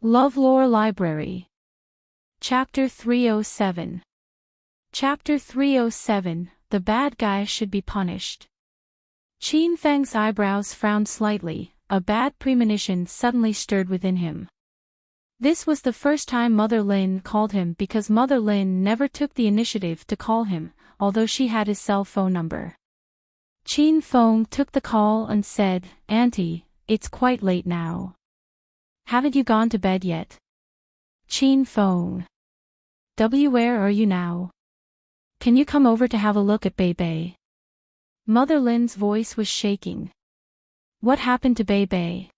LoveLore Library. Chapter 307. Chapter 307, The Bad Guy Should Be Punished. Qin Feng's eyebrows frowned slightly, a bad premonition suddenly stirred within him. This was the first time Mother Lin called him because Mother Lin never took the initiative to call him, although she had his cell phone number. Qin Feng took the call and said, "Auntie, it's quite late now. Haven't you gone to bed yet?" Qin Feng. Where are you now? Can you come over to have a look at Bei? Mother Lin's voice was shaking. What happened to Bei?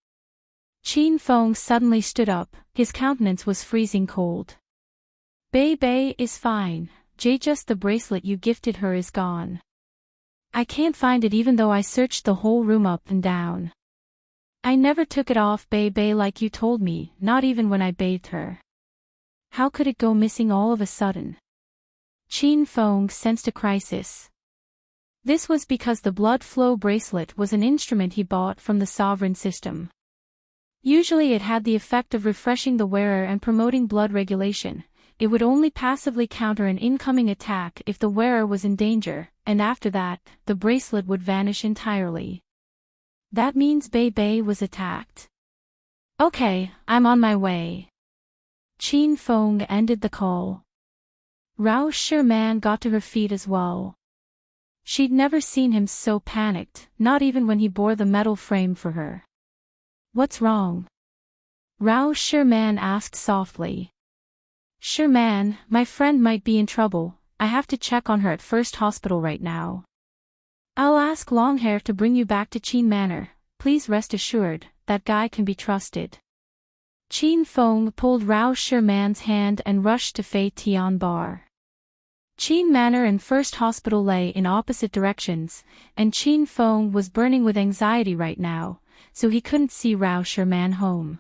Qin Feng suddenly stood up, his countenance was freezing cold. Bei is fine, just the bracelet you gifted her is gone. I can't find it even though I searched the whole room up and down. I never took it off Bei like you told me, not even when I bathed her. How could it go missing all of a sudden? Qin Feng sensed a crisis. This was because the blood flow bracelet was an instrument he bought from the sovereign system. Usually it had the effect of refreshing the wearer and promoting blood regulation. It would only passively counter an incoming attack if the wearer was in danger, and after that, the bracelet would vanish entirely. That means Bei was attacked. Okay, I'm on my way. Qin Feng ended the call. Rao Sherman got to her feet as well. She'd never seen him so panicked, not even when he bore the metal frame for her. What's wrong? Rao Sherman asked softly. Sherman, my friend might be in trouble. I have to check on her at First Hospital right now. I'll ask Longhair to bring you back to Qin Manor. Please rest assured, that guy can be trusted. Qin Feng pulled Rao Sherman's hand and rushed to Fei Tian Bar. Qin Manor and First Hospital lay in opposite directions, and Qin Feng was burning with anxiety right now, so he couldn't see Rao Sherman home.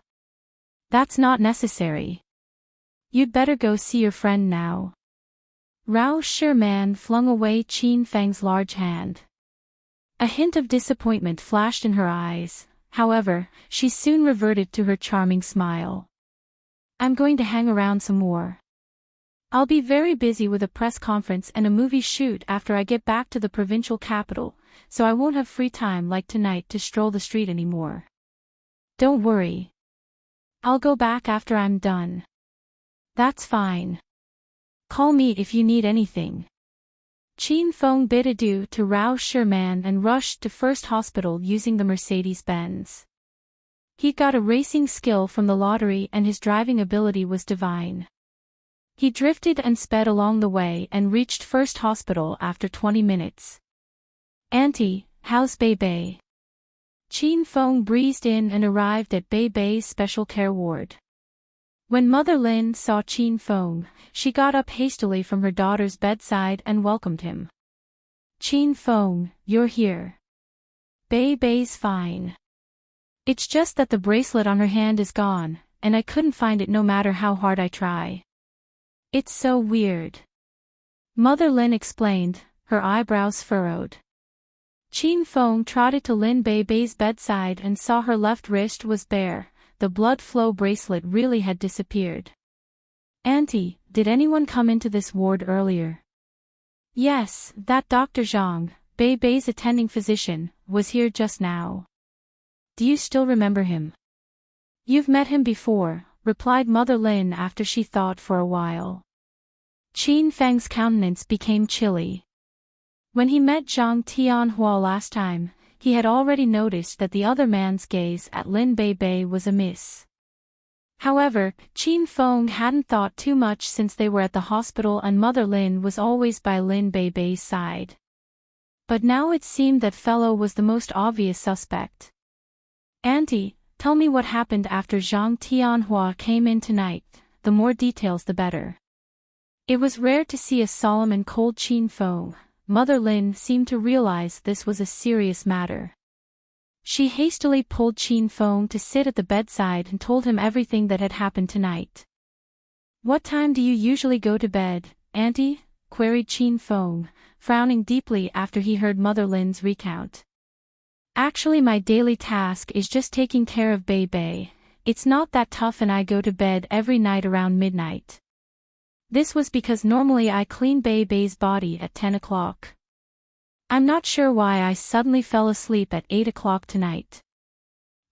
That's not necessary. You'd better go see your friend now. Rao Sherman flung away Qin Feng's large hand. A hint of disappointment flashed in her eyes, however, she soon reverted to her charming smile. I'm going to hang around some more. I'll be very busy with a press conference and a movie shoot after I get back to the provincial capital, so I won't have free time like tonight to stroll the street anymore. Don't worry. I'll go back after I'm done. That's fine. Call me if you need anything. Qin Feng bid adieu to Rao Sherman and rushed to First Hospital using the Mercedes-Benz. He got a racing skill from the lottery and his driving ability was divine. He drifted and sped along the way and reached First Hospital after 20 minutes. Auntie, how's Bei? Qin Feng breezed in and arrived at Bei's special care ward. When Mother Lin saw Qin Feng, she got up hastily from her daughter's bedside and welcomed him. Qin Feng, you're here. Bei's fine. It's just that the bracelet on her hand is gone, and I couldn't find it no matter how hard I try. It's so weird. Mother Lin explained, her eyebrows furrowed. Qin Feng trotted to Lin Bei's bedside and saw her left wrist was bare. The blood flow bracelet really had disappeared. Auntie, did anyone come into this ward earlier? Yes, that Dr. Zhang, Bei's attending physician, was here just now. Do you still remember him? You've met him before, replied Mother Lin after she thought for a while. Qin Feng's countenance became chilly. When he met Zhang Tianhua last time, he had already noticed that the other man's gaze at Lin Bei was amiss. However, Qin Feng hadn't thought too much since they were at the hospital and Mother Lin was always by Lin Bei's side. But now it seemed that fellow was the most obvious suspect. Auntie, tell me what happened after Zhang Tianhua came in tonight, the more details the better. It was rare to see a solemn and cold Qin Feng. Mother Lin seemed to realize this was a serious matter. She hastily pulled Qin Feng to sit at the bedside and told him everything that had happened tonight. What time do you usually go to bed, Auntie? Queried Qin Feng, frowning deeply after he heard Mother Lin's recount. Actually, my daily task is just taking care of Bei. It's not that tough and I go to bed every night around midnight. This was because normally I clean Bei's body at 10 o'clock. I'm not sure why I suddenly fell asleep at 8 o'clock tonight.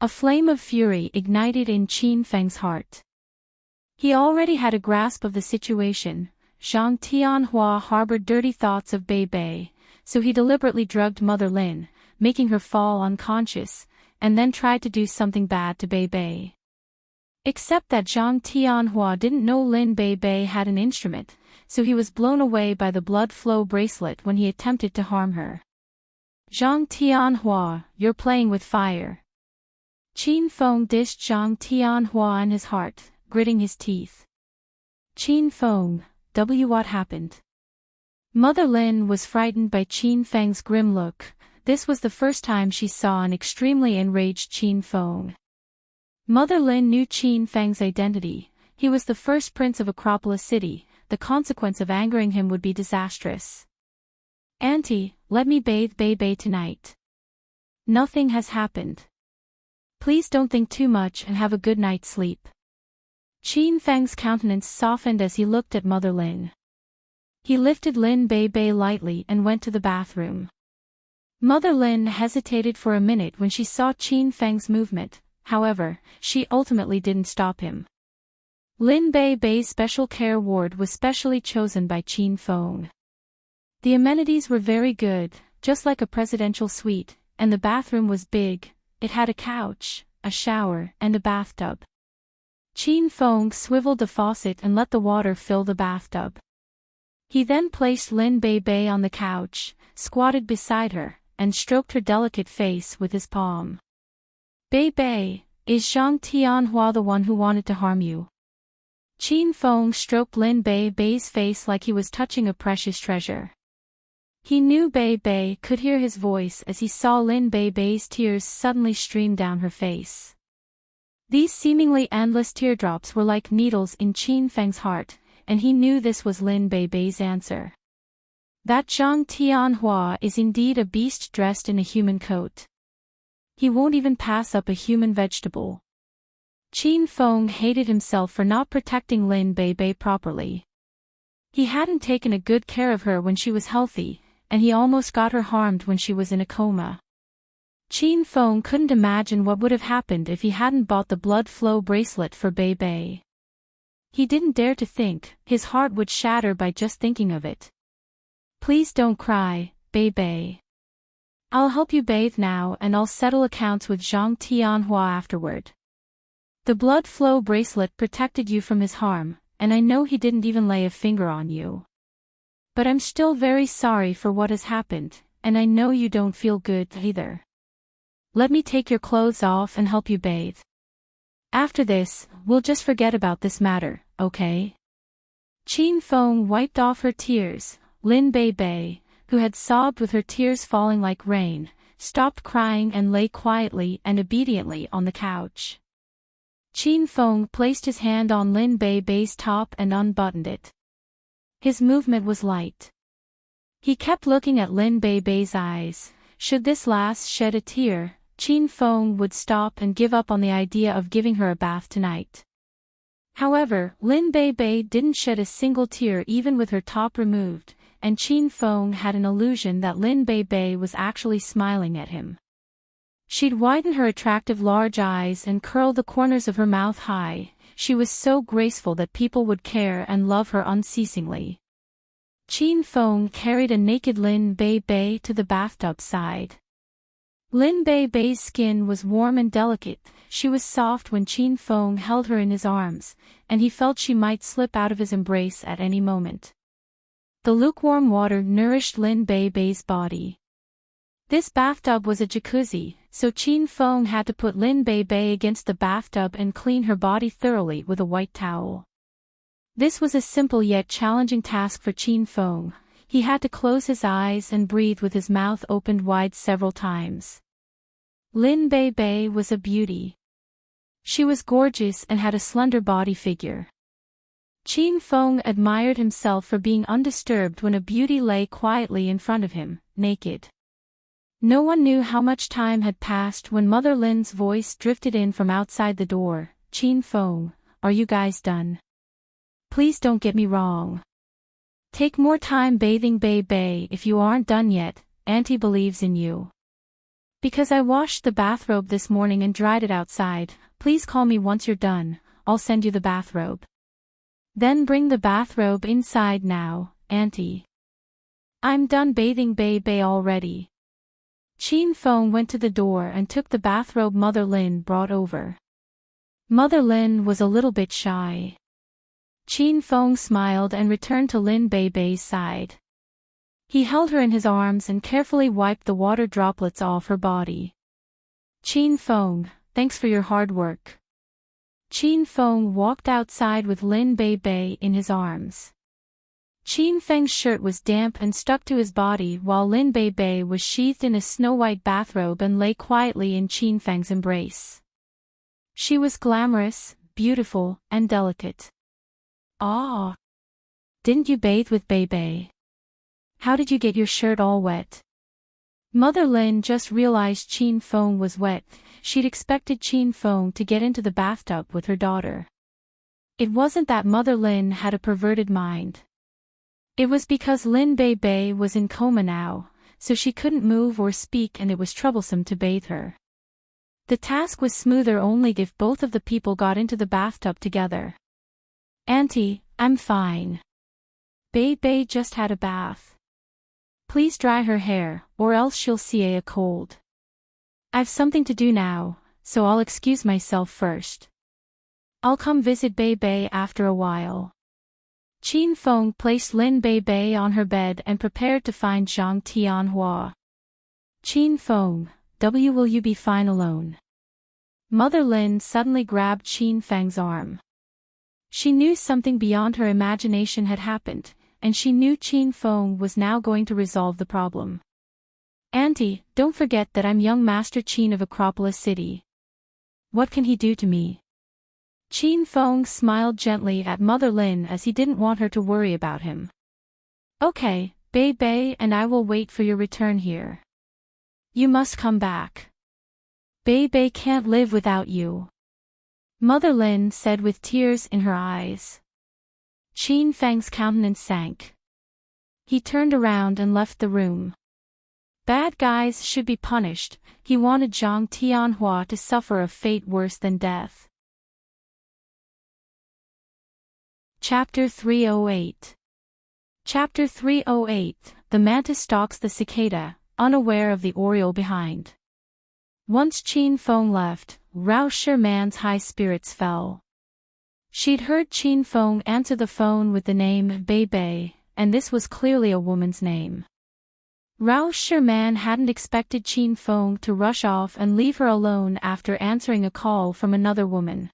A flame of fury ignited in Qin Feng's heart. He already had a grasp of the situation. Zhang Tianhua harbored dirty thoughts of Bei, so he deliberately drugged Mother Lin, making her fall unconscious, and then tried to do something bad to Bei. Except that Zhang Tianhua didn't know Lin Bei had an instrument, so he was blown away by the blood flow bracelet when he attempted to harm her. Zhang Tianhua, you're playing with fire. Qin Feng dished Zhang Tianhua in his heart, gritting his teeth. Qin Feng, what happened? Mother Lin was frightened by Qin Feng's grim look. This was the first time she saw an extremely enraged Qin Feng. Mother Lin knew Qin Feng's identity. He was the first prince of Acropolis City. The consequence of angering him would be disastrous. Auntie, let me bathe Bei tonight. Nothing has happened. Please don't think too much and have a good night's sleep. Qin Feng's countenance softened as he looked at Mother Lin. He lifted Lin Bei lightly and went to the bathroom. Mother Lin hesitated for a minute when she saw Qin Feng's movement. However, she ultimately didn't stop him. Lin Bei's special care ward was specially chosen by Qin Feng. The amenities were very good, just like a presidential suite, and the bathroom was big. It had a couch, a shower, and a bathtub. Qin Feng swiveled the faucet and let the water fill the bathtub. He then placed Lin Bei on the couch, squatted beside her, and stroked her delicate face with his palm. Bei, is Zhang Tianhua the one who wanted to harm you? Qin Feng stroked Lin Bei's face like he was touching a precious treasure. He knew Bei could hear his voice as he saw Lin Bei's tears suddenly stream down her face. These seemingly endless teardrops were like needles in Qin Feng's heart, and he knew this was Lin Bei's answer. That Zhang Tianhua is indeed a beast dressed in a human coat. He won't even pass up a human vegetable. Qin Feng hated himself for not protecting Lin Bei properly. He hadn't taken a good care of her when she was healthy, and he almost got her harmed when she was in a coma. Qin Feng couldn't imagine what would have happened if he hadn't bought the blood flow bracelet for Bei. He didn't dare to think, his heart would shatter by just thinking of it. Please don't cry, Bei. I'll help you bathe now and I'll settle accounts with Zhang Tianhua afterward. The blood flow bracelet protected you from his harm, and I know he didn't even lay a finger on you. But I'm still very sorry for what has happened, and I know you don't feel good either. Let me take your clothes off and help you bathe. After this, we'll just forget about this matter, okay? Qin Feng wiped off her tears. Lin Bei, who had sobbed with her tears falling like rain, stopped crying and lay quietly and obediently on the couch. Qin Feng placed his hand on Lin Bei's top and unbuttoned it. His movement was light. He kept looking at Lin Bei's eyes. Should this last shed a tear, Qin Feng would stop and give up on the idea of giving her a bath tonight. However, Lin Bei didn't shed a single tear even with her top removed, and Qin Feng had an illusion that Lin Bei was actually smiling at him. She'd widen her attractive large eyes and curl the corners of her mouth high. She was so graceful that people would care and love her unceasingly. Qin Feng carried a naked Lin Bei to the bathtub side. Lin Bei's skin was warm and delicate. She was soft when Qin Feng held her in his arms, and he felt she might slip out of his embrace at any moment. The lukewarm water nourished Lin Bei's body. This bathtub was a jacuzzi, so Qin Feng had to put Lin Bei against the bathtub and clean her body thoroughly with a white towel. This was a simple yet challenging task for Qin Feng. He had to close his eyes and breathe with his mouth opened wide several times. Lin Bei was a beauty. She was gorgeous and had a slender body figure. Qin Feng admired himself for being undisturbed when a beauty lay quietly in front of him, naked. No one knew how much time had passed when Mother Lin's voice drifted in from outside the door. Chin Feng, are you guys done? Please don't get me wrong. Take more time bathing Bei if you aren't done yet, Auntie believes in you. Because I washed the bathrobe this morning and dried it outside, please call me once you're done, I'll send you the bathrobe. Then bring the bathrobe inside now, Auntie. I'm done bathing Bei already. Chin Feng went to the door and took the bathrobe Mother Lin brought over. Mother Lin was a little bit shy. Chin Feng smiled and returned to Lin Bei's side. He held her in his arms and carefully wiped the water droplets off her body. Chin Feng, thanks for your hard work. Chin Feng walked outside with Lin Bei in his arms. Chin Feng's shirt was damp and stuck to his body while Lin Bei was sheathed in a snow-white bathrobe and lay quietly in Chin Feng's embrace. She was glamorous, beautiful, and delicate. Ah! Didn't you bathe with Bei? How did you get your shirt all wet? Mother Lin just realized Chin Feng was wet. She'd expected Chin Feng to get into the bathtub with her daughter. It wasn't that Mother Lin had a perverted mind. It was because Lin Bei was in coma now, so she couldn't move or speak and it was troublesome to bathe her. The task was smoother only if both of the people got into the bathtub together. Auntie, I'm fine. Bei just had a bath. Please dry her hair, or else she'll see a cold. I've something to do now, so I'll excuse myself first. I'll come visit Bei after a while. Chin Feng placed Lin Bei on her bed and prepared to find Zhang Tianhua. Chin Feng, will you be fine alone? Mother Lin suddenly grabbed Chin Feng's arm. She knew something beyond her imagination had happened, and she knew Chin Feng was now going to resolve the problem. Auntie, don't forget that I'm young Master Chin of Acropolis City. What can he do to me? Chin Feng smiled gently at Mother Lin as he didn't want her to worry about him. Okay, Bei and I will wait for your return here. You must come back. Bei can't live without you. Mother Lin said with tears in her eyes. Chin Feng's countenance sank. He turned around and left the room. Bad guys should be punished. He wanted Zhang Tianhua to suffer a fate worse than death. Chapter 308. Chapter 308, The mantis stalks the cicada, unaware of the oriole behind. Once Chin Feng left, Rao Sherman's high spirits fell. She'd heard Chin Feng answer the phone with the name Bei, and this was clearly a woman's name. Rao Sherman hadn't expected Chin Feng to rush off and leave her alone after answering a call from another woman.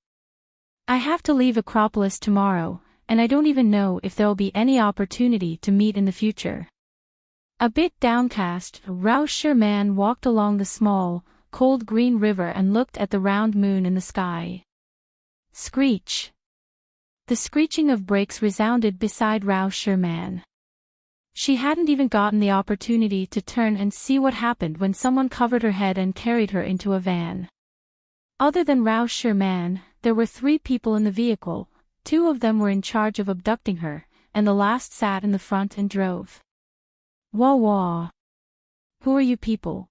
I have to leave Acropolis tomorrow, and I don't even know if there'll be any opportunity to meet in the future. A bit downcast, Rao Sherman walked along the small, cold green river and looked at the round moon in the sky. Screech. The screeching of brakes resounded beside Rao Sherman. She hadn't even gotten the opportunity to turn and see what happened when someone covered her head and carried her into a van. Other than Rao Sherman, there were 3 people in the vehicle. 2 of them were in charge of abducting her, and the last sat in the front and drove. Wah wah. Who are you people?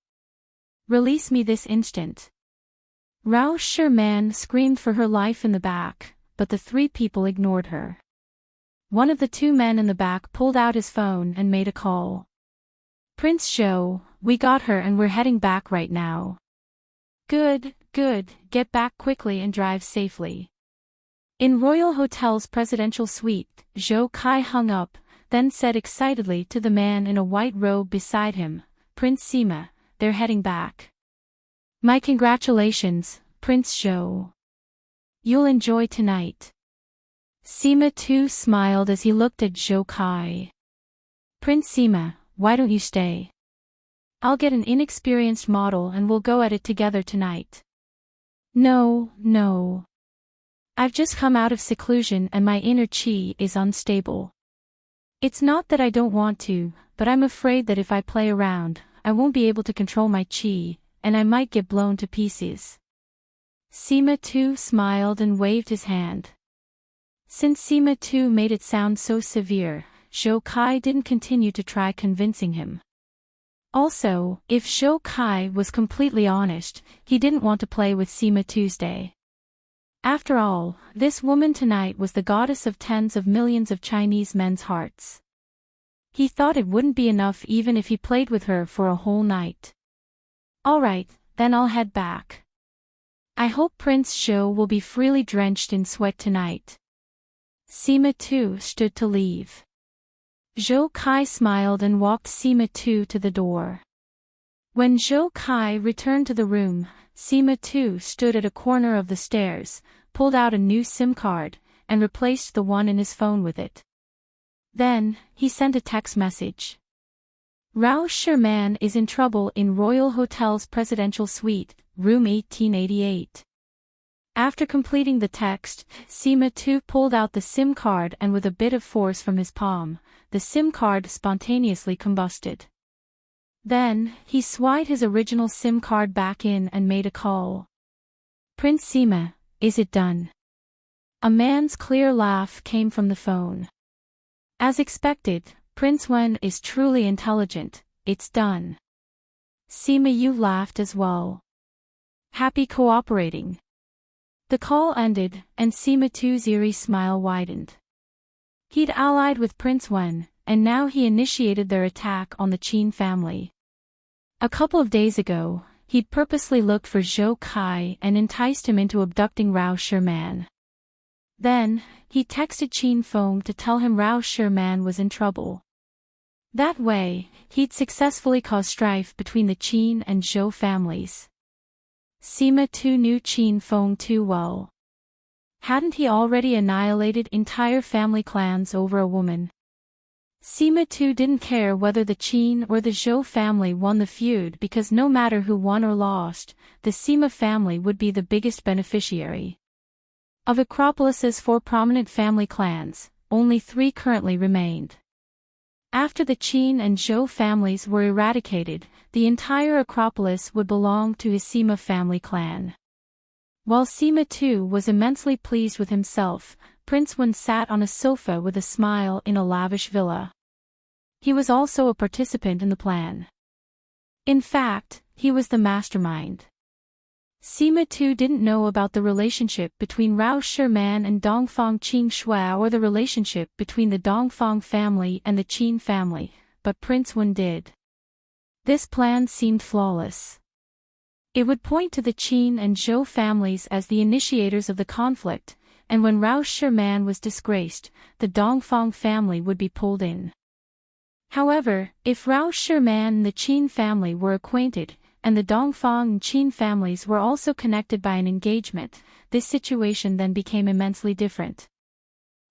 Release me this instant. Rao Sherman screamed for her life in the back, but the 3 people ignored her. One of the 2 men in the back pulled out his phone and made a call. Prince Zhou, we got her and we're heading back right now. Good, good, get back quickly and drive safely. In Royal Hotel's presidential suite, Zhou Kai hung up, then said excitedly to the man in a white robe beside him, Prince Sima, they're heading back. My congratulations, Prince Zhou. You'll enjoy tonight. Sima too smiled as he looked at Zhou Kai. Prince Sima, why don't you stay? I'll get an inexperienced model and we'll go at it together tonight. No, no. I've just come out of seclusion and my inner chi is unstable. It's not that I don't want to, but I'm afraid that if I play around, I won't be able to control my chi, and I might get blown to pieces. Sima too smiled and waved his hand. Since Sima too made it sound so severe, Zhou Kai didn't continue to try convincing him. Also, if Zhou Kai was completely honest, he didn't want to play with Sima Tuesday. After all, this woman tonight was the goddess of tens of millions of Chinese men's hearts. He thought it wouldn't be enough even if he played with her for a whole night. Alright, then I'll head back. I hope Prince Zhou will be freely drenched in sweat tonight. Sima too stood to leave. Zhou Kai smiled and walked Sima too to the door. When Zhou Kai returned to the room, Sima too stood at a corner of the stairs, pulled out a new SIM card, and replaced the one in his phone with it. Then, he sent a text message. Rao Sherman is in trouble in Royal Hotel's presidential suite, room 1888. After completing the text, Sima too pulled out the SIM card and with a bit of force from his palm, the SIM card spontaneously combusted. Then, he swiped his original SIM card back in and made a call. Prince Sima, is it done? A man's clear laugh came from the phone. As expected, Prince Wen is truly intelligent, it's done. Sima Yu laughed as well. Happy cooperating. The call ended, and Sima too's eerie smile widened. He'd allied with Prince Wen, and now he initiated their attack on the Qin family. A couple of days ago, he'd purposely looked for Zhou Kai and enticed him into abducting Rao Sherman. Then, he texted Qin Feng to tell him Rao Sherman was in trouble. That way, he'd successfully caused strife between the Qin and Zhou families. Sima too knew Qin Feng too well. Hadn't he already annihilated entire family clans over a woman? Sima too didn't care whether the Qin or the Zhou family won the feud because no matter who won or lost, the Sima family would be the biggest beneficiary. Of Acropolis's 4 prominent family clans, only 3 currently remained. After the Qin and Zhou families were eradicated, the entire Acropolis would belong to his Sima family clan. While Sima too was immensely pleased with himself, Prince Wen sat on a sofa with a smile in a lavish villa. He was also a participant in the plan. In fact, he was the mastermind. Sima too didn't know about the relationship between Rao Sherman and Dongfang Qing Shui or the relationship between the Dongfang family and the Qin family, but Prince Wen did. This plan seemed flawless. It would point to the Qin and Zhou families as the initiators of the conflict, and when Rao Sherman was disgraced, the Dongfang family would be pulled in. However, if Rao Sherman and the Qin family were acquainted, and the Dongfang and Qin families were also connected by an engagement, this situation then became immensely different.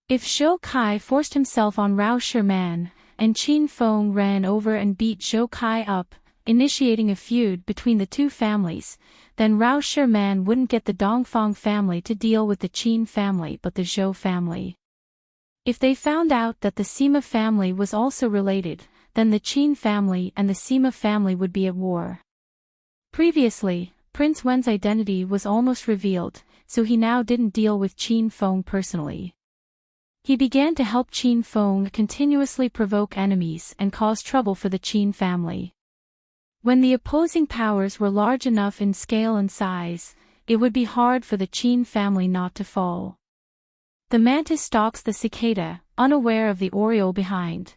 If Zhou Kai forced himself on Rao Sherman, and Qin Feng ran over and beat Zhou Kai up, initiating a feud between the 2 families, then Rao Sherman wouldn't get the Dongfang family to deal with the Qin family but the Zhou family. If they found out that the Sima family was also related, then the Qin family and the Sima family would be at war. Previously, Prince Wen's identity was almost revealed, so he now didn't deal with Qin Feng personally. He began to help Qin Feng continuously provoke enemies and cause trouble for the Qin family. When the opposing powers were large enough in scale and size, it would be hard for the Qin family not to fall. The mantis stalks the cicada, unaware of the oriole behind.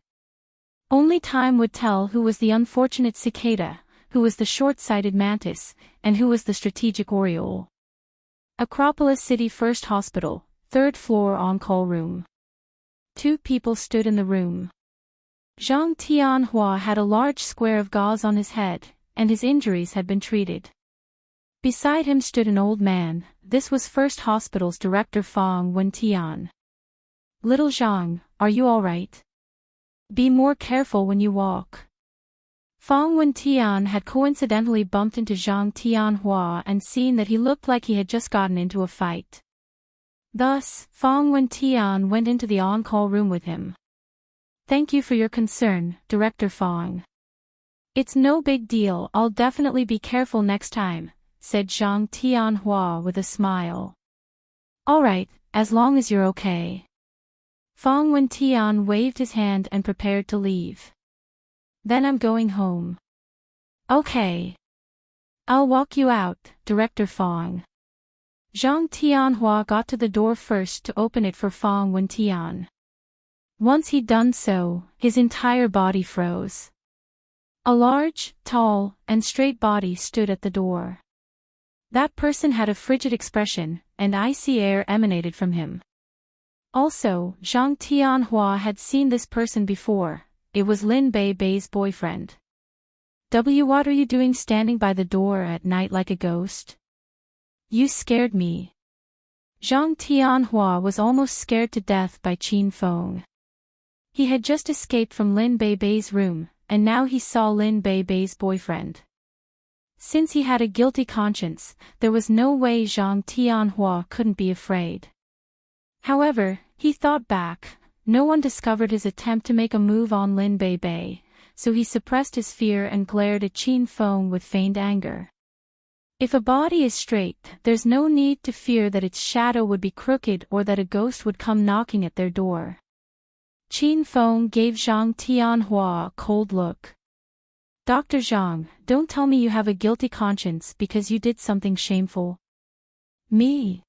Only time would tell who was the unfortunate cicada, who was the short-sighted mantis, and who was the strategic oriole. Acropolis City First Hospital, 3rd floor on-call room. 2 people stood in the room. Zhang Tianhua had a large square of gauze on his head, and his injuries had been treated. Beside him stood an old man. This was First Hospital's director Fang Wentian. Little Zhang, are you all right? Be more careful when you walk. Fang Wentian had coincidentally bumped into Zhang Tianhua and seen that he looked like he had just gotten into a fight. Thus, Fang Wentian went into the on-call room with him. Thank you for your concern, Director Fang. It's no big deal, I'll definitely be careful next time, said Zhang Tianhua with a smile. Alright, as long as you're okay. Fong Wentian waved his hand and prepared to leave. Then I'm going home. Okay. I'll walk you out, Director Fong. Zhang Tianhua got to the door first to open it for Fong Wentian. Once he'd done so, his entire body froze. A large, tall, and straight body stood at the door. That person had a frigid expression, and icy air emanated from him. Also, Zhang Tianhua had seen this person before. It was Lin Bei's boyfriend. What are you doing standing by the door at night like a ghost? You scared me. Zhang Tianhua was almost scared to death by Qin Feng. He had just escaped from Lin Bei's room, and now he saw Lin Bei's boyfriend. Since he had a guilty conscience, there was no way Zhang Tianhua couldn't be afraid. However, he thought back. No one discovered his attempt to make a move on Lin Bei, so he suppressed his fear and glared at Qin Feng with feigned anger. If a body is straight, there's no need to fear that its shadow would be crooked or that a ghost would come knocking at their door. Qin Feng gave Zhang Tianhua a cold look. Dr. Zhang, don't tell me you have a guilty conscience because you did something shameful. Me?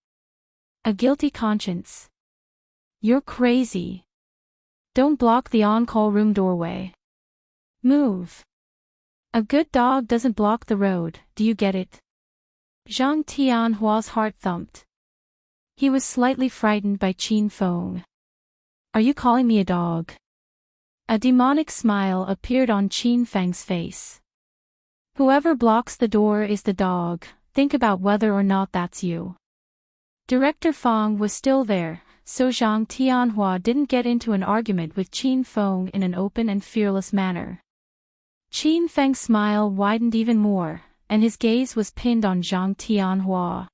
A guilty conscience? You're crazy. Don't block the on-call room doorway. Move. A good dog doesn't block the road, do you get it? Zhang Tianhua's heart thumped. He was slightly frightened by Qin Feng. Are you calling me a dog? A demonic smile appeared on Qin Feng's face. Whoever blocks the door is the dog, think about whether or not that's you. Director Fong was still there, so Zhang Tianhua didn't get into an argument with Qin Feng in an open and fearless manner. Qin Feng's smile widened even more, and his gaze was pinned on Zhang Tianhua.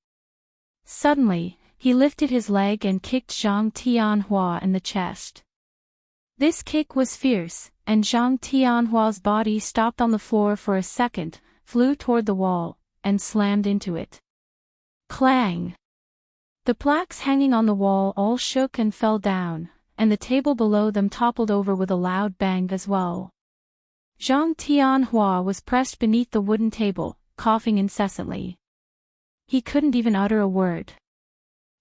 Suddenly, he lifted his leg and kicked Zhang Tianhua in the chest. This kick was fierce, and Zhang Tianhua's body stopped on the floor for a second, flew toward the wall, and slammed into it. Clang! The plaques hanging on the wall all shook and fell down, and the table below them toppled over with a loud bang as well. Zhang Tianhua was pressed beneath the wooden table, coughing incessantly. He couldn't even utter a word.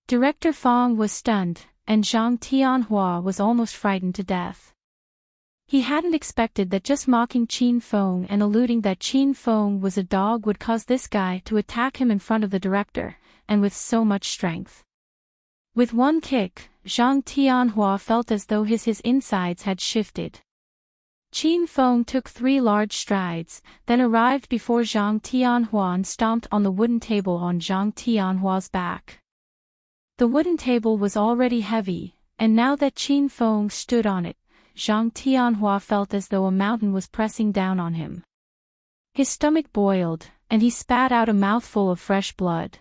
Director Fong was stunned, and Zhang Tianhua was almost frightened to death. He hadn't expected that just mocking Qin Feng and alluding that Qin Feng was a dog would cause this guy to attack him in front of the director, and with so much strength. With one kick, Zhang Tianhua felt as though his insides had shifted. Qin Feng took 3 large strides, then arrived before Zhang Tianhua and stomped on the wooden table on Zhang Tianhua's back. The wooden table was already heavy, and now that Qin Feng stood on it, Zhang Tianhua felt as though a mountain was pressing down on him. His stomach boiled, and he spat out a mouthful of fresh blood.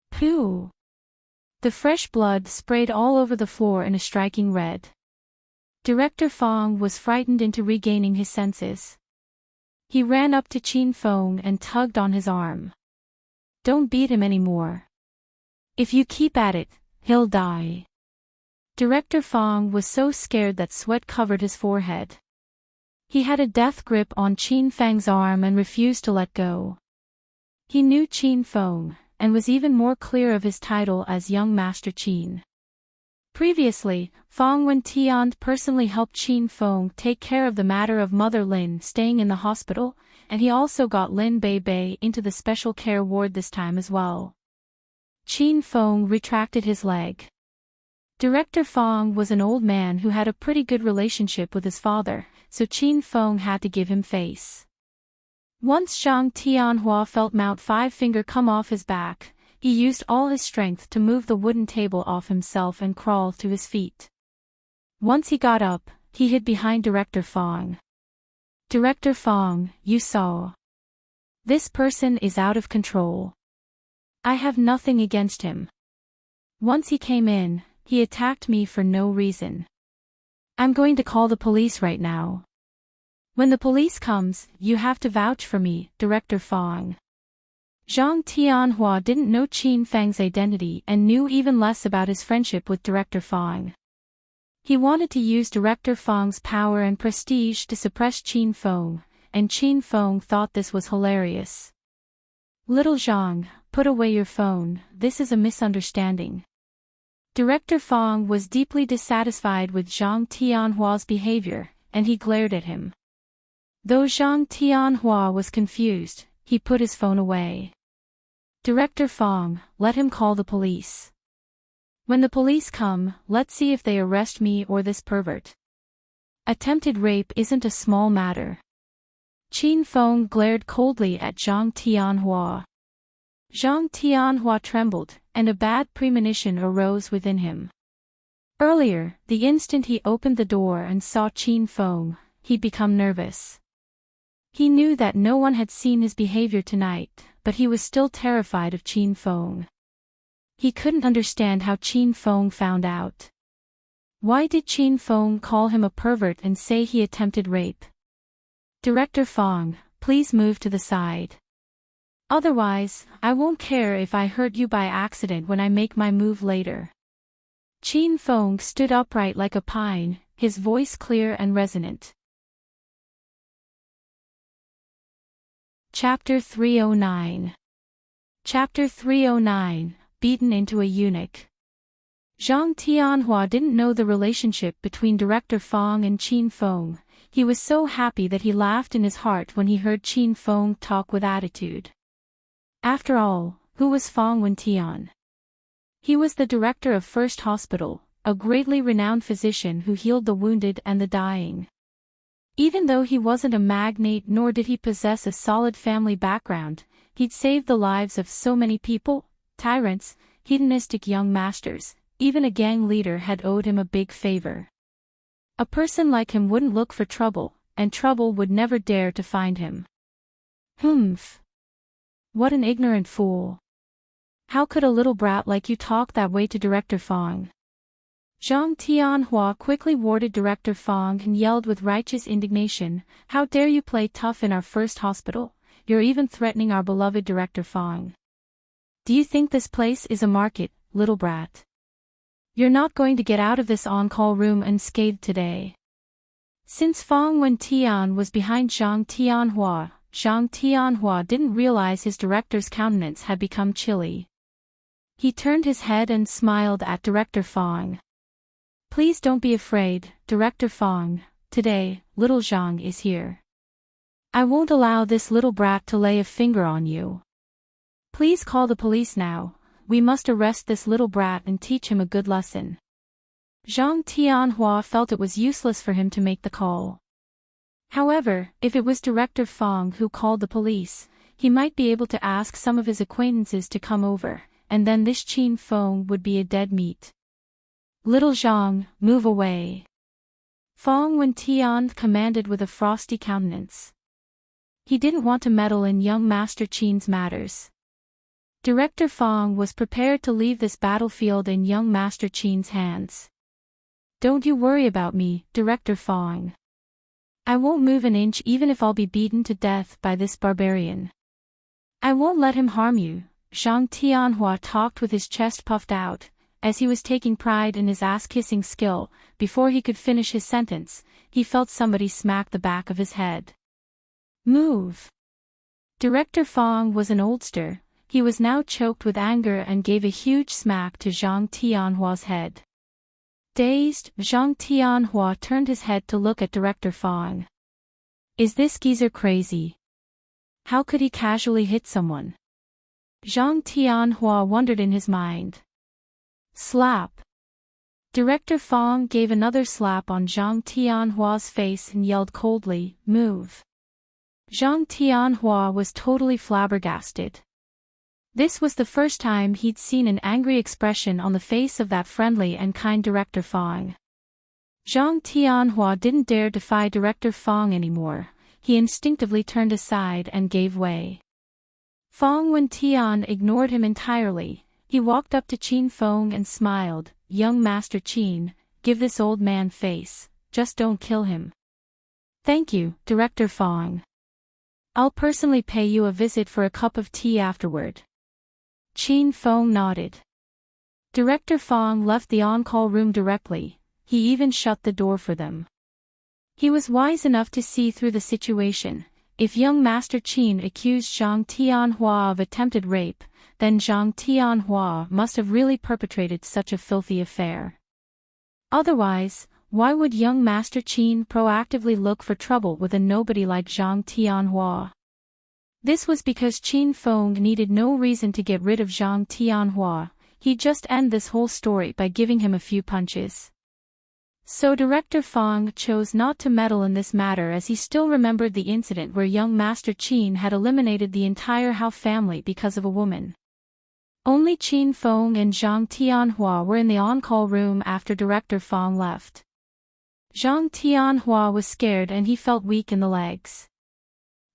Pooh! The fresh blood sprayed all over the floor in a striking red. Director Fong was frightened into regaining his senses. He ran up to Qin Feng and tugged on his arm. Don't beat him anymore. If you keep at it, he'll die. Director Fong was so scared that sweat covered his forehead. He had a death grip on Qin Feng's arm and refused to let go. He knew Qin Feng, and was even more clear of his title as Young Master Qin. Previously, Fong Wentian personally helped Qin Feng take care of the matter of Mother Lin staying in the hospital, and he also got Lin Bei into the special care ward this time as well. Qin Feng retracted his leg. Director Fong was an old man who had a pretty good relationship with his father, so Qin Feng had to give him face. Once Zhang Tianhua felt Mount Five Finger come off his back, he used all his strength to move the wooden table off himself and crawl to his feet. Once he got up, he hid behind Director Fong. Director Fong, you saw. This person is out of control. I have nothing against him. Once he came in, he attacked me for no reason. I'm going to call the police right now. When the police comes, you have to vouch for me, Director Fong. Zhang Tianhua didn't know Qin Fang's identity and knew even less about his friendship with Director Fang. He wanted to use Director Fang's power and prestige to suppress Qin Feng, and Qin Feng thought this was hilarious. "Little Zhang, put away your phone, this is a misunderstanding." Director Fang was deeply dissatisfied with Zhang Tianhua's behavior, and he glared at him. Though Zhang Tianhua was confused, he put his phone away. "Director Fang, let him call the police. When the police come, let's see if they arrest me or this pervert. Attempted rape isn't a small matter." Qin Feng glared coldly at Zhang Tianhua. Zhang Tianhua trembled, and a bad premonition arose within him. Earlier, the instant he opened the door and saw Qin Feng, he'd become nervous. He knew that no one had seen his behavior tonight, but he was still terrified of Qin Feng. He couldn't understand how Qin Feng found out. Why did Qin Feng call him a pervert and say he attempted rape? "Director Fang, please move to the side. Otherwise, I won't care if I hurt you by accident when I make my move later." Qin Feng stood upright like a pine, his voice clear and resonant. Chapter 309. Chapter 309, Beaten into a Eunuch. Zhang Tianhua didn't know the relationship between Director Fang and Qin Feng. He was so happy that he laughed in his heart when he heard Qin Feng talk with attitude. After all, who was Fang Wentian? He was the director of First Hospital, a greatly renowned physician who healed the wounded and the dying. Even though he wasn't a magnate nor did he possess a solid family background, he'd saved the lives of so many people, tyrants, hedonistic young masters, even a gang leader had owed him a big favor. A person like him wouldn't look for trouble, and trouble would never dare to find him. Humph. What an ignorant fool. How could a little brat like you talk that way to Director Fang? Zhang Tianhua quickly warded Director Fang and yelled with righteous indignation, "How dare you play tough in our First Hospital? You're even threatening our beloved Director Fang. Do you think this place is a market, little brat? You're not going to get out of this on-call room unscathed today." Since Fang Wentian was behind Zhang Tianhua didn't realize his director's countenance had become chilly. He turned his head and smiled at Director Fang. "Please don't be afraid, Director Fang. Today, little Zhang is here. I won't allow this little brat to lay a finger on you. Please call the police now. We must arrest this little brat and teach him a good lesson." Zhang Tianhua felt it was useless for him to make the call. However, if it was Director Fang who called the police, he might be able to ask some of his acquaintances to come over, and then this Qin Feng would be a dead meat. "Little Zhang, move away," Fang Wentian commanded with a frosty countenance. He didn't want to meddle in young Master Qin's matters. Director Fang was prepared to leave this battlefield in young Master Qin's hands. "Don't you worry about me, Director Fang. I won't move an inch even if I'll be beaten to death by this barbarian. I won't let him harm you." Zhang Tianhua talked with his chest puffed out, as he was taking pride in his ass-kissing skill. Before he could finish his sentence, he felt somebody smack the back of his head. "Move!" Director Fang was an oldster. He was now choked with anger and gave a huge smack to Zhang Tianhua's head. Dazed, Zhang Tianhua turned his head to look at Director Fang. Is this geezer crazy? How could he casually hit someone? Zhang Tianhua wondered in his mind. Slap. Director Fang gave another slap on Zhang Tianhua's face and yelled coldly, "Move." Zhang Tianhua was totally flabbergasted. This was the first time he'd seen an angry expression on the face of that friendly and kind Director Fang. Zhang Tianhua didn't dare defy Director Fang anymore. He instinctively turned aside and gave way. Fang Wentian ignored him entirely. He walked up to Qin Feng and smiled. "Young Master Qin, give this old man face, just don't kill him." "Thank you, Director Fang." I'll personally pay you a visit for a cup of tea afterward. Qin Feng nodded. Director Fong left the on-call room directly, he even shut the door for them. He was wise enough to see through the situation. If young Master Qin accused Zhang Tianhua of attempted rape, then Zhang Tianhua must have really perpetrated such a filthy affair. Otherwise, why would young Master Qin proactively look for trouble with a nobody like Zhang Tianhua? This was because Qin Feng needed no reason to get rid of Zhang Tianhua, he'd just end this whole story by giving him a few punches. So Director Fong chose not to meddle in this matter as he still remembered the incident where young Master Qin had eliminated the entire Hao family because of a woman. Only Qin Feng and Zhang Tianhua were in the on-call room after Director Fong left. Zhang Tianhua was scared and he felt weak in the legs.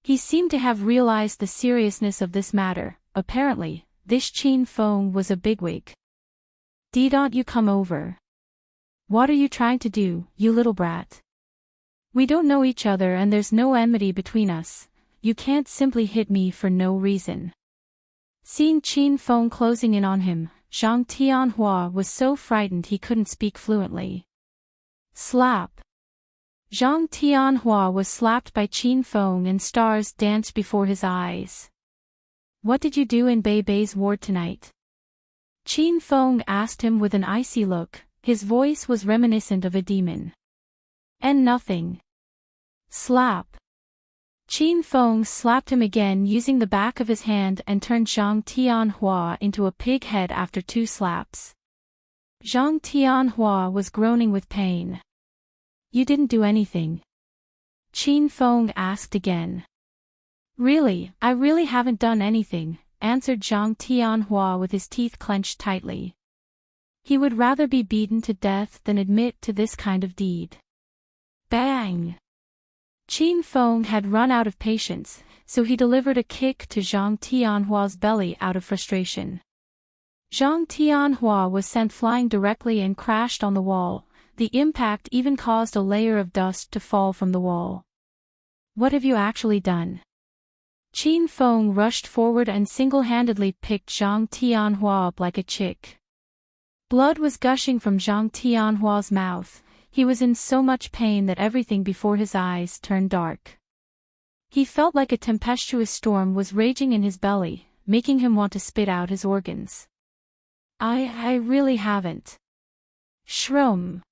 He seemed to have realized the seriousness of this matter. Apparently, this Qin Feng was a bigwig. "Don't you come over. What are you trying to do, you little brat? We don't know each other and there's no enmity between us, you can't simply hit me for no reason." Seeing Qin Feng closing in on him, Zhang Tianhua was so frightened he couldn't speak fluently. Slap. Zhang Tianhua was slapped by Qin Feng and stars danced before his eyes. "What did you do in Bei's ward tonight?" Qin Feng asked him with an icy look. His voice was reminiscent of a demon. "And nothing." Slap. Qin Feng slapped him again using the back of his hand and turned Zhang Tianhua into a pig head after 2 slaps. Zhang Tianhua was groaning with pain. "You didn't do anything?" Qin Feng asked again. "Really, I really haven't done anything," answered Zhang Tianhua with his teeth clenched tightly. He would rather be beaten to death than admit to this kind of deed. Bang! Qin Feng had run out of patience, so he delivered a kick to Zhang Tianhua's belly out of frustration. Zhang Tianhua was sent flying directly and crashed on the wall. The impact even caused a layer of dust to fall from the wall. "What have you actually done?" Qin Feng rushed forward and single-handedly picked Zhang Tianhua up like a chick. Blood was gushing from Zhang Tianhua's mouth. He was in so much pain that everything before his eyes turned dark. He felt like a tempestuous storm was raging in his belly, making him want to spit out his organs. I really haven't." Shroom.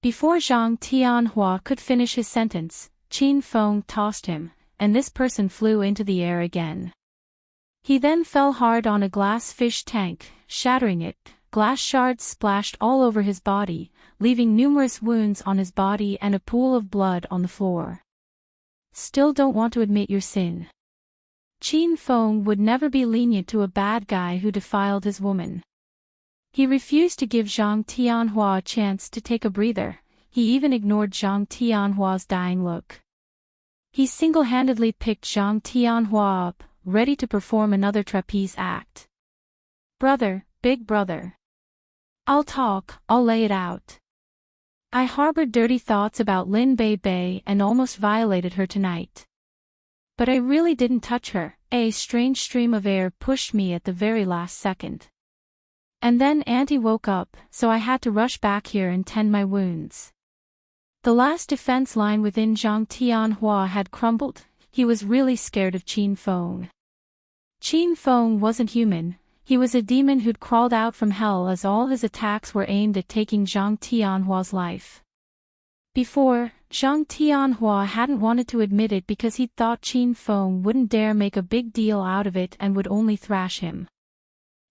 Before Zhang Tianhua could finish his sentence, Qin Feng tossed him, and this person flew into the air again. He then fell hard on a glass fish tank, shattering it. Glass shards splashed all over his body, leaving numerous wounds on his body and a pool of blood on the floor. "Still don't want to admit your sin?" Qin Feng would never be lenient to a bad guy who defiled his woman. He refused to give Zhang Tianhua a chance to take a breather. He even ignored Zhang Tianhua's dying look. He single-handedly picked Zhang Tianhua up, ready to perform another trapeze act. "Brother, big brother. I'll talk, I'll lay it out. I harbored dirty thoughts about Lin Bei and almost violated her tonight. But I really didn't touch her. A strange stream of air pushed me at the very last second. And then Auntie woke up, so I had to rush back here and tend my wounds." The last defense line within Zhang Tianhua had crumbled. He was really scared of Qin Feng. Qin Feng wasn't human. He was a demon who'd crawled out from hell as all his attacks were aimed at taking Zhang Tianhua's life. Before, Zhang Tianhua hadn't wanted to admit it because he'd thought Qin Feng wouldn't dare make a big deal out of it and would only thrash him.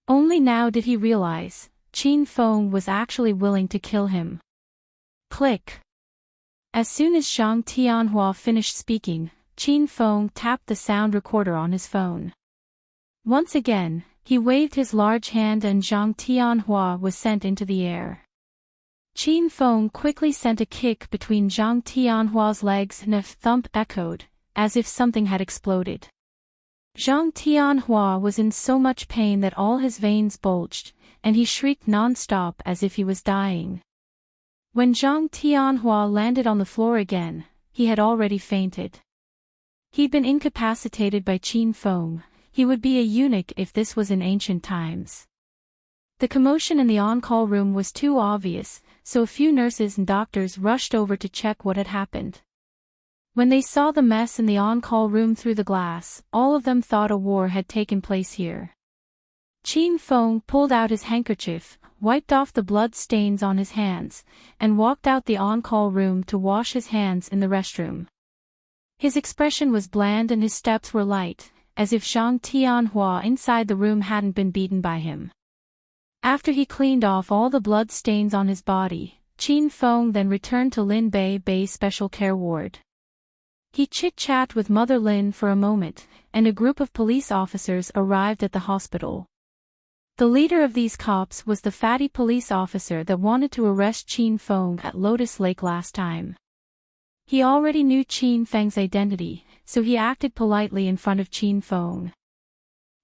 Only now did he realize, Qin Feng was actually willing to kill him. Click. As soon as Zhang Tianhua finished speaking, Qin Feng tapped the sound recorder on his phone. Once again, he waved his large hand and Zhang Tianhua was sent into the air. Qin Feng quickly sent a kick between Zhang Tianhua's legs and a thump echoed, as if something had exploded. Zhang Tianhua was in so much pain that all his veins bulged, and he shrieked non-stop as if he was dying. When Zhang Tianhua landed on the floor again, he had already fainted. He'd been incapacitated by Qin Feng. He would be a eunuch if this was in ancient times. The commotion in the on-call room was too obvious, so a few nurses and doctors rushed over to check what had happened. When they saw the mess in the on-call room through the glass, all of them thought a war had taken place here. Qin Feng pulled out his handkerchief, wiped off the blood stains on his hands, and walked out the on-call room to wash his hands in the restroom. His expression was bland and his steps were light, as if Zhang Tianhua inside the room hadn't been beaten by him. After he cleaned off all the blood stains on his body, Qin Feng then returned to Lin Bei's special care ward. He chit-chatted with Mother Lin for a moment, and a group of police officers arrived at the hospital. The leader of these cops was the fatty police officer that wanted to arrest Qin Feng at Lotus Lake last time. He already knew Qin Feng's identity, so he acted politely in front of Qin Feng.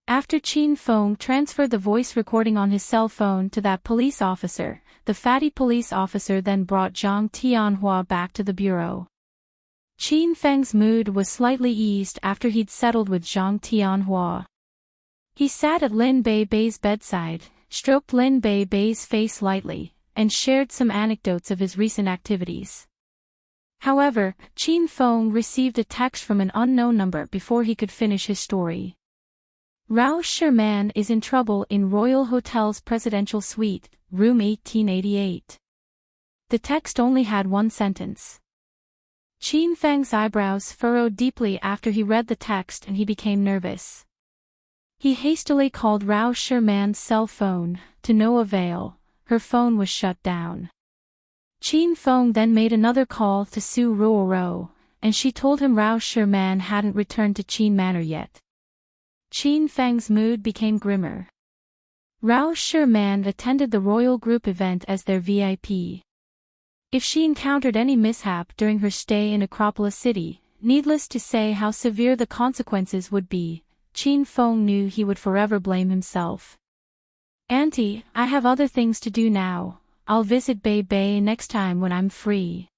After Qin Feng transferred the voice recording on his cell phone to that police officer, the fatty police officer then brought Zhang Tianhua back to the bureau. Qin Feng's mood was slightly eased after he'd settled with Zhang Tianhua. He sat at Lin Bei's bedside, stroked Lin Bei's face lightly, and shared some anecdotes of his recent activities. However, Qin Feng received a text from an unknown number before he could finish his story. Rao Sherman is in trouble in Royal Hotel's presidential suite, room 1888. The text only had one sentence. Qin Feng's eyebrows furrowed deeply after he read the text and he became nervous. He hastily called Rao Sherman's cell phone, to no avail. Her phone was shut down. Qin Feng then made another call to Su Ruoro, and she told him Rao Sherman hadn't returned to Qin Manor yet. Qin Feng's mood became grimmer. Rao Sherman attended the royal group event as their VIP. If she encountered any mishap during her stay in Acropolis City, needless to say how severe the consequences would be, Qin Feng knew he would forever blame himself. "Auntie, I have other things to do now. I'll visit Bei next time when I'm free."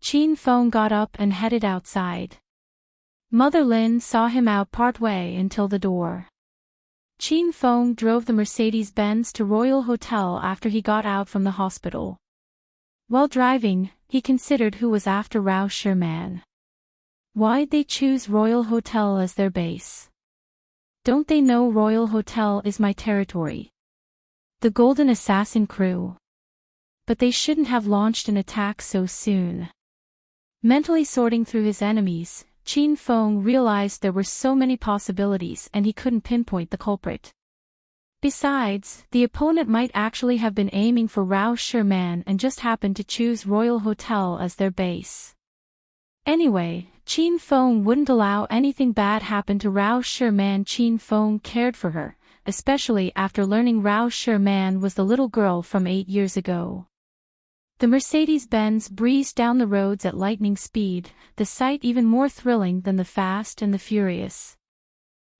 Qin Feng got up and headed outside. Mother Lin saw him out partway until the door. Qin Feng drove the Mercedes-Benz to Royal Hotel after he got out from the hospital. While driving, he considered who was after Rao Sherman. Why'd they choose Royal Hotel as their base? Don't they know Royal Hotel is my territory? The Golden Assassin crew. But they shouldn't have launched an attack so soon. Mentally sorting through his enemies, Qin Feng realized there were so many possibilities and he couldn't pinpoint the culprit. Besides, the opponent might actually have been aiming for Rao Sherman and just happened to choose Royal Hotel as their base. Anyway, Qin Feng wouldn't allow anything bad happen to Rao Sherman. Qin Feng cared for her, especially after learning Rao Sherman was the little girl from 8 years ago. The Mercedes-Benz breezed down the roads at lightning speed, the sight even more thrilling than the Fast and the Furious.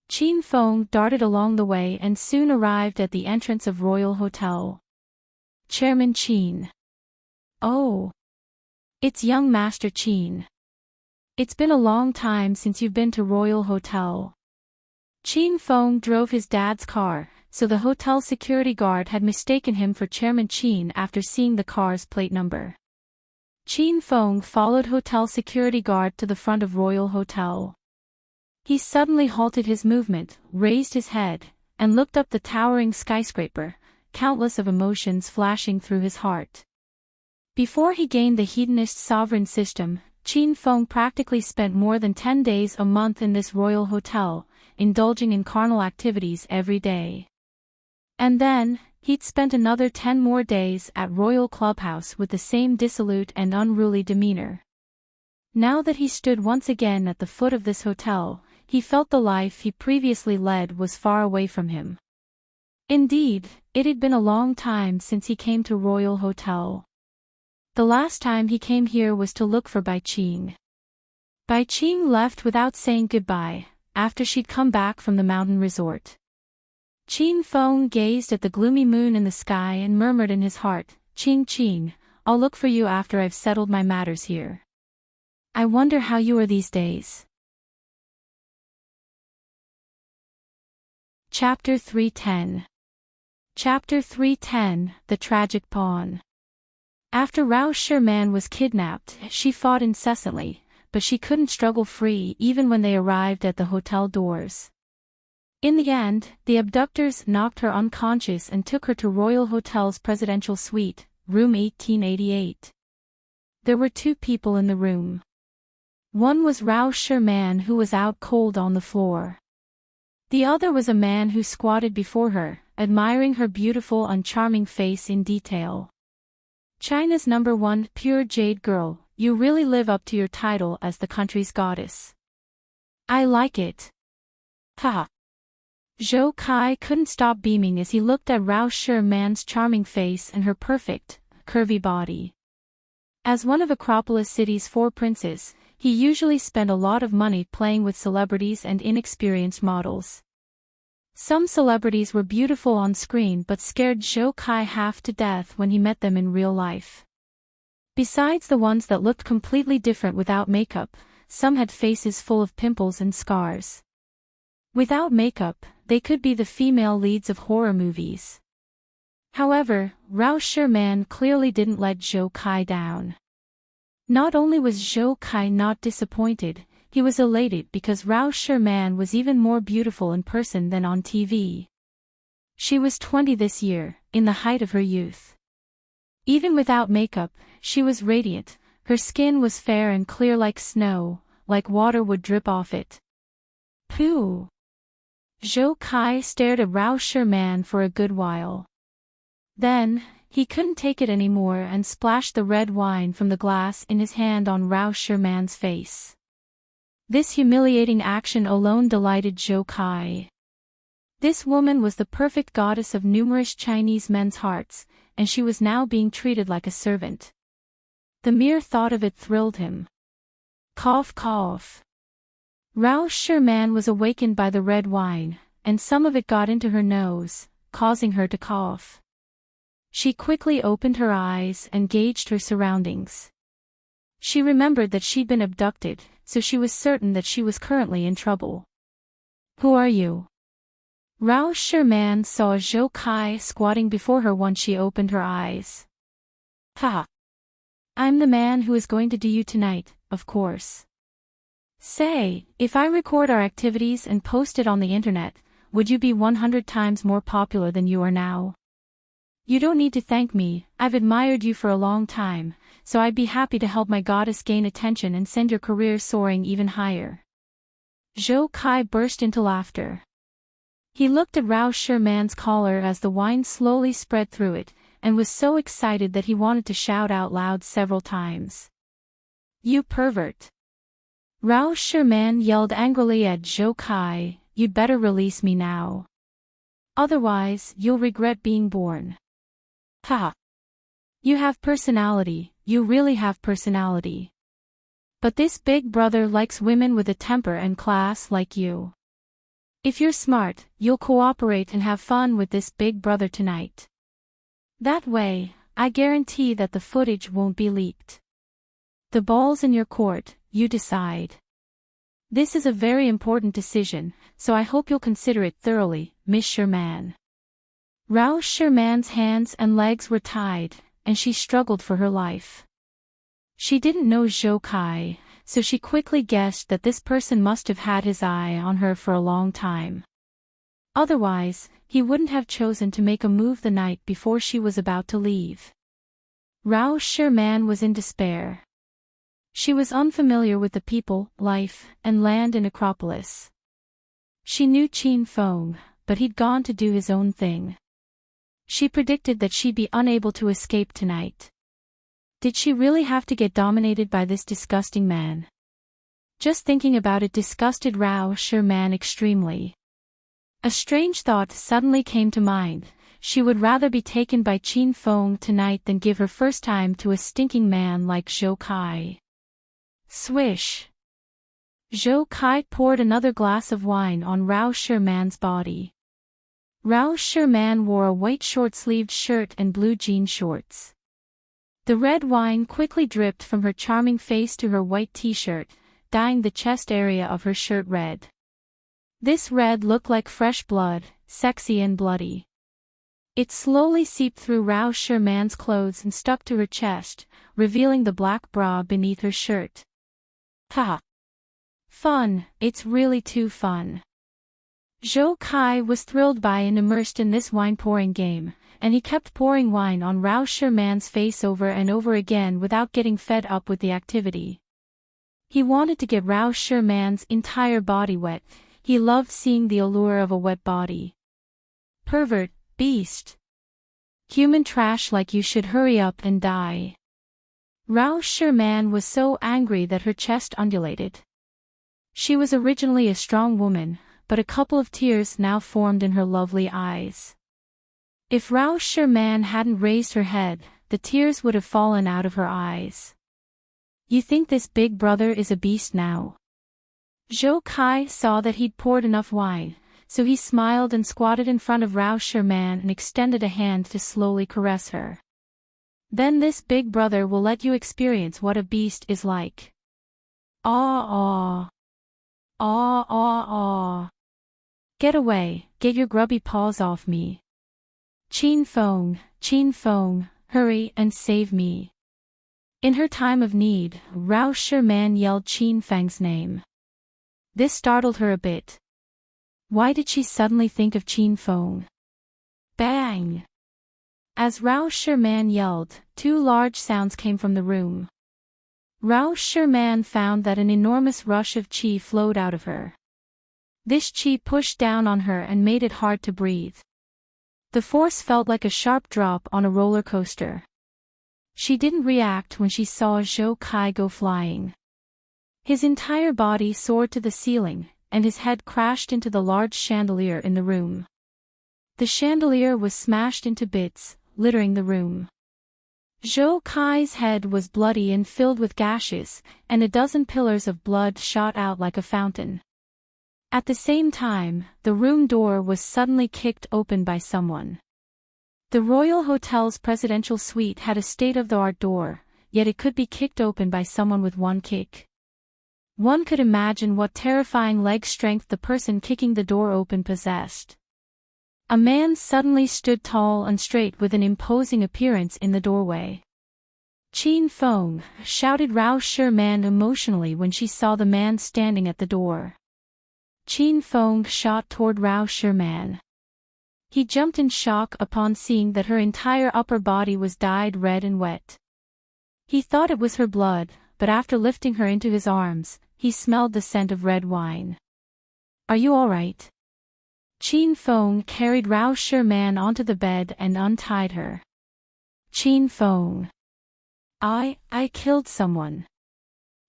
Qin Feng darted along the way and soon arrived at the entrance of Royal Hotel. Chairman Qin. Oh. It's young Master Qin. It's been a long time since you've been to Royal Hotel. Qin Feng drove his dad's car, so the hotel security guard had mistaken him for Chairman Qin after seeing the car's plate number. Qin Feng followed hotel security guard to the front of Royal Hotel. He suddenly halted his movement, raised his head, and looked up the towering skyscraper, countless of emotions flashing through his heart. Before he gained the Hedonist sovereign system, Qin Feng practically spent more than 10 days a month in this royal hotel, indulging in carnal activities every day. And then, he'd spent another 10 more days at Royal Clubhouse with the same dissolute and unruly demeanor. Now that he stood once again at the foot of this hotel, he felt the life he previously led was far away from him. Indeed, it had been a long time since he came to Royal Hotel. The last time he came here was to look for Bai Qing. Bai Qing left without saying goodbye, after she'd come back from the mountain resort. Qin Feng gazed at the gloomy moon in the sky and murmured in his heart, "Qing Qing, I'll look for you after I've settled my matters here. I wonder how you are these days." Chapter 310. Chapter 310, The Tragic Pawn. After Rao Sherman was kidnapped, she fought incessantly, but she couldn't struggle free even when they arrived at the hotel doors. In the end, the abductors knocked her unconscious and took her to Royal Hotel's presidential suite, room 1888. There were two people in the room. One was Rao Sherman, who was out cold on the floor. The other was a man who squatted before her, admiring her beautiful and charming face in detail. China's #1 pure jade girl, you really live up to your title as the country's goddess. I like it. Ha! Zhou Kai couldn't stop beaming as he looked at Rao Sherman's charming face and her perfect, curvy body. As one of Acropolis City's 4 princes, he usually spent a lot of money playing with celebrities and inexperienced models. Some celebrities were beautiful on screen but scared Zhou Kai half to death when he met them in real life. Besides the ones that looked completely different without makeup, some had faces full of pimples and scars. Without makeup, they could be the female leads of horror movies. However, Rao Sherman clearly didn't let Zhou Kai down. Not only was Zhou Kai not disappointed, he was elated because Rao Sherman was even more beautiful in person than on TV. She was 20 this year, in the height of her youth. Even without makeup, she was radiant. Her skin was fair and clear like snow, like water would drip off it. Pooh! Zhou Kai stared at Rao Sherman for a good while. Then, he couldn't take it anymore and splashed the red wine from the glass in his hand on Rao Sherman's face. This humiliating action alone delighted Zhou Kai. This woman was the perfect goddess of numerous Chinese men's hearts, and she was now being treated like a servant. The mere thought of it thrilled him. Cough cough. Rao Sherman was awakened by the red wine, and some of it got into her nose, causing her to cough. She quickly opened her eyes and gauged her surroundings. She remembered that she'd been abducted, so she was certain that she was currently in trouble. Who are you? Rao Sherman saw Zhou Kai squatting before her once she opened her eyes. Ha! I'm the man who is going to do you tonight, of course. Say, if I record our activities and post it on the internet, would you be 100 times more popular than you are now? You don't need to thank me, I've admired you for a long time, so I'd be happy to help my goddess gain attention and send your career soaring even higher. Zhou Kai burst into laughter. He looked at Rao Sherman's collar as the wine slowly spread through it, and was so excited that he wanted to shout out loud several times. You pervert! Rao Sherman yelled angrily at Zhou Kai, you'd better release me now. Otherwise, you'll regret being born. Ha! You have personality, you really have personality. But this big brother likes women with a temper and class like you. If you're smart, you'll cooperate and have fun with this big brother tonight. That way, I guarantee that the footage won't be leaked. The ball's in your court, you decide. This is a very important decision, so I hope you'll consider it thoroughly, Miss Sherman. Rao Sherman's hands and legs were tied, and she struggled for her life. She didn't know Zhou Kai, so she quickly guessed that this person must have had his eye on her for a long time. Otherwise, he wouldn't have chosen to make a move the night before she was about to leave. Rao Sherman was in despair. She was unfamiliar with the people, life, and land in Acropolis. She knew Qin Feng, but he'd gone to do his own thing. She predicted that she'd be unable to escape tonight. Did she really have to get dominated by this disgusting man? Just thinking about it disgusted Rao Sherman extremely. A strange thought suddenly came to mind. She would rather be taken by Qin Feng tonight than give her first time to a stinking man like Zhou Kai. Swish! Zhou Kai poured another glass of wine on Rao Sherman's body. Rao Sherman wore a white short-sleeved shirt and blue jean shorts. The red wine quickly dripped from her charming face to her white t-shirt, dyeing the chest area of her shirt red. This red looked like fresh blood, sexy and bloody. It slowly seeped through Rao Sherman's clothes and stuck to her chest, revealing the black bra beneath her shirt. Ha! Fun, it's really too fun. Zhou Kai was thrilled by and immersed in this wine-pouring game, and he kept pouring wine on Rao Sherman's face over and over again without getting fed up with the activity. He wanted to get Rao Sherman's entire body wet. He loved seeing the allure of a wet body. Pervert, beast. Human trash, like you should hurry up and die. Rao Sherman was so angry that her chest undulated. She was originally a strong woman, but a couple of tears now formed in her lovely eyes. If Rao Sherman hadn't raised her head, the tears would have fallen out of her eyes. You think this big brother is a beast now? Zhou Kai saw that he'd poured enough wine, so he smiled and squatted in front of Rao Sherman and extended a hand to slowly caress her. Then this big brother will let you experience what a beast is like. Aw aw. Aw aw aw. Get away, get your grubby paws off me. Chin Feng, hurry and save me. In her time of need, Rao Sherman yelled Chin Feng's name. This startled her a bit. Why did she suddenly think of Chin Feng? Bang! As Rao Sherman yelled, two large sounds came from the room. Rao Sherman found that an enormous rush of qi flowed out of her. This qi pushed down on her and made it hard to breathe. The force felt like a sharp drop on a roller coaster. She didn't react when she saw Zhou Kai go flying. His entire body soared to the ceiling, and his head crashed into the large chandelier in the room. The chandelier was smashed into bits, littering the room. Zhou Kai's head was bloody and filled with gashes, and a dozen pillars of blood shot out like a fountain. At the same time, the room door was suddenly kicked open by someone. The Royal Hotel's presidential suite had a state-of-the-art door, yet it could be kicked open by someone with one kick. One could imagine what terrifying leg strength the person kicking the door open possessed. A man suddenly stood tall and straight with an imposing appearance in the doorway. Chin Feng, shouted Rao Sherman emotionally when she saw the man standing at the door. Chin Feng shot toward Rao Sherman. He jumped in shock upon seeing that her entire upper body was dyed red and wet. He thought it was her blood, but after lifting her into his arms, he smelled the scent of red wine. Are you all right? Chin Feng carried Rao Sherman onto the bed and untied her. Chin Feng. I killed someone.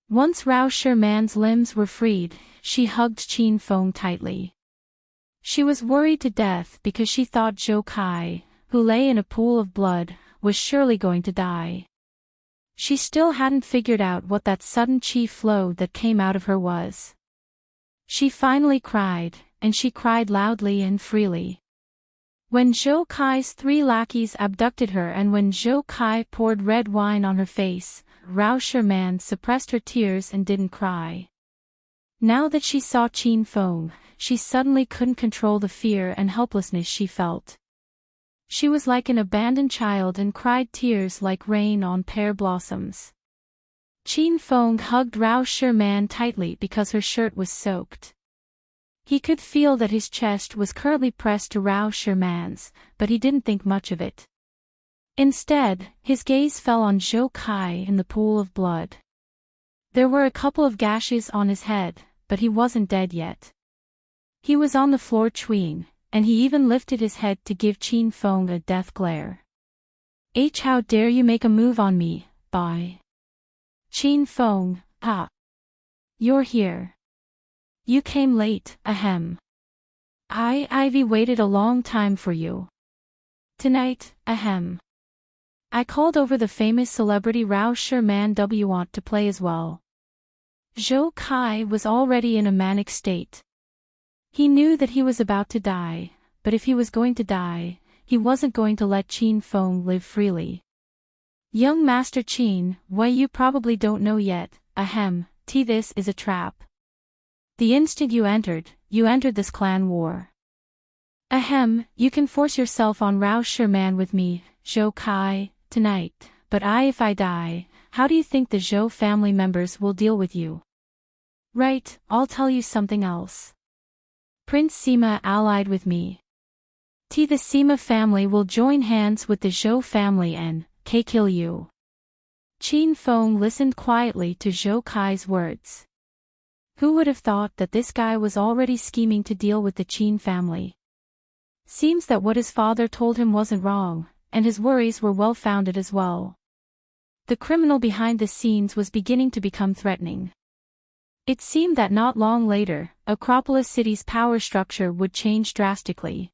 Once Rao Sherman's limbs were freed, she hugged Chin Feng tightly. She was worried to death because she thought Zhou Kai, who lay in a pool of blood, was surely going to die. She still hadn't figured out what that sudden qi flow that came out of her was. She finally cried, and she cried loudly and freely. When Zhou Kai's 3 lackeys abducted her and when Zhou Kai poured red wine on her face, Rao Sherman suppressed her tears and didn't cry. Now that she saw Chin Feng, she suddenly couldn't control the fear and helplessness she felt. She was like an abandoned child and cried tears like rain on pear blossoms. Chin Feng hugged Rao Sherman tightly because her shirt was soaked. He could feel that his chest was currently pressed to Rao Sherman's, but he didn't think much of it. Instead, his gaze fell on Zhou Kai in the pool of blood. There were a couple of gashes on his head, but he wasn't dead yet. He was on the floor chewing, and he even lifted his head to give Chin Feng a death glare. How dare you make a move on me, boy? Chin Feng, ha! You're here. You came late, ahem. Ivy waited a long time for you. Tonight, ahem. I called over the famous celebrity Rao Sherman want to play as well. Zhou Kai was already in a manic state. He knew that he was about to die, but if he was going to die, he wasn't going to let Chin Feng live freely. Young Master Chin, what you probably don't know yet, ahem, this is a trap. The instant you entered this clan war. Ahem, you can force yourself on Rao Sherman with me, Zhou Kai, tonight, but if I die, how do you think the Zhou family members will deal with you? Right, I'll tell you something else. Prince Sima allied with me. The Sima family will join hands with the Zhou family and kill you. Qin Feng listened quietly to Zhou Kai's words. Who would have thought that this guy was already scheming to deal with the Qin family? Seems that what his father told him wasn't wrong, and his worries were well-founded as well. The criminal behind the scenes was beginning to become threatening. It seemed that not long later, Acropolis City's power structure would change drastically.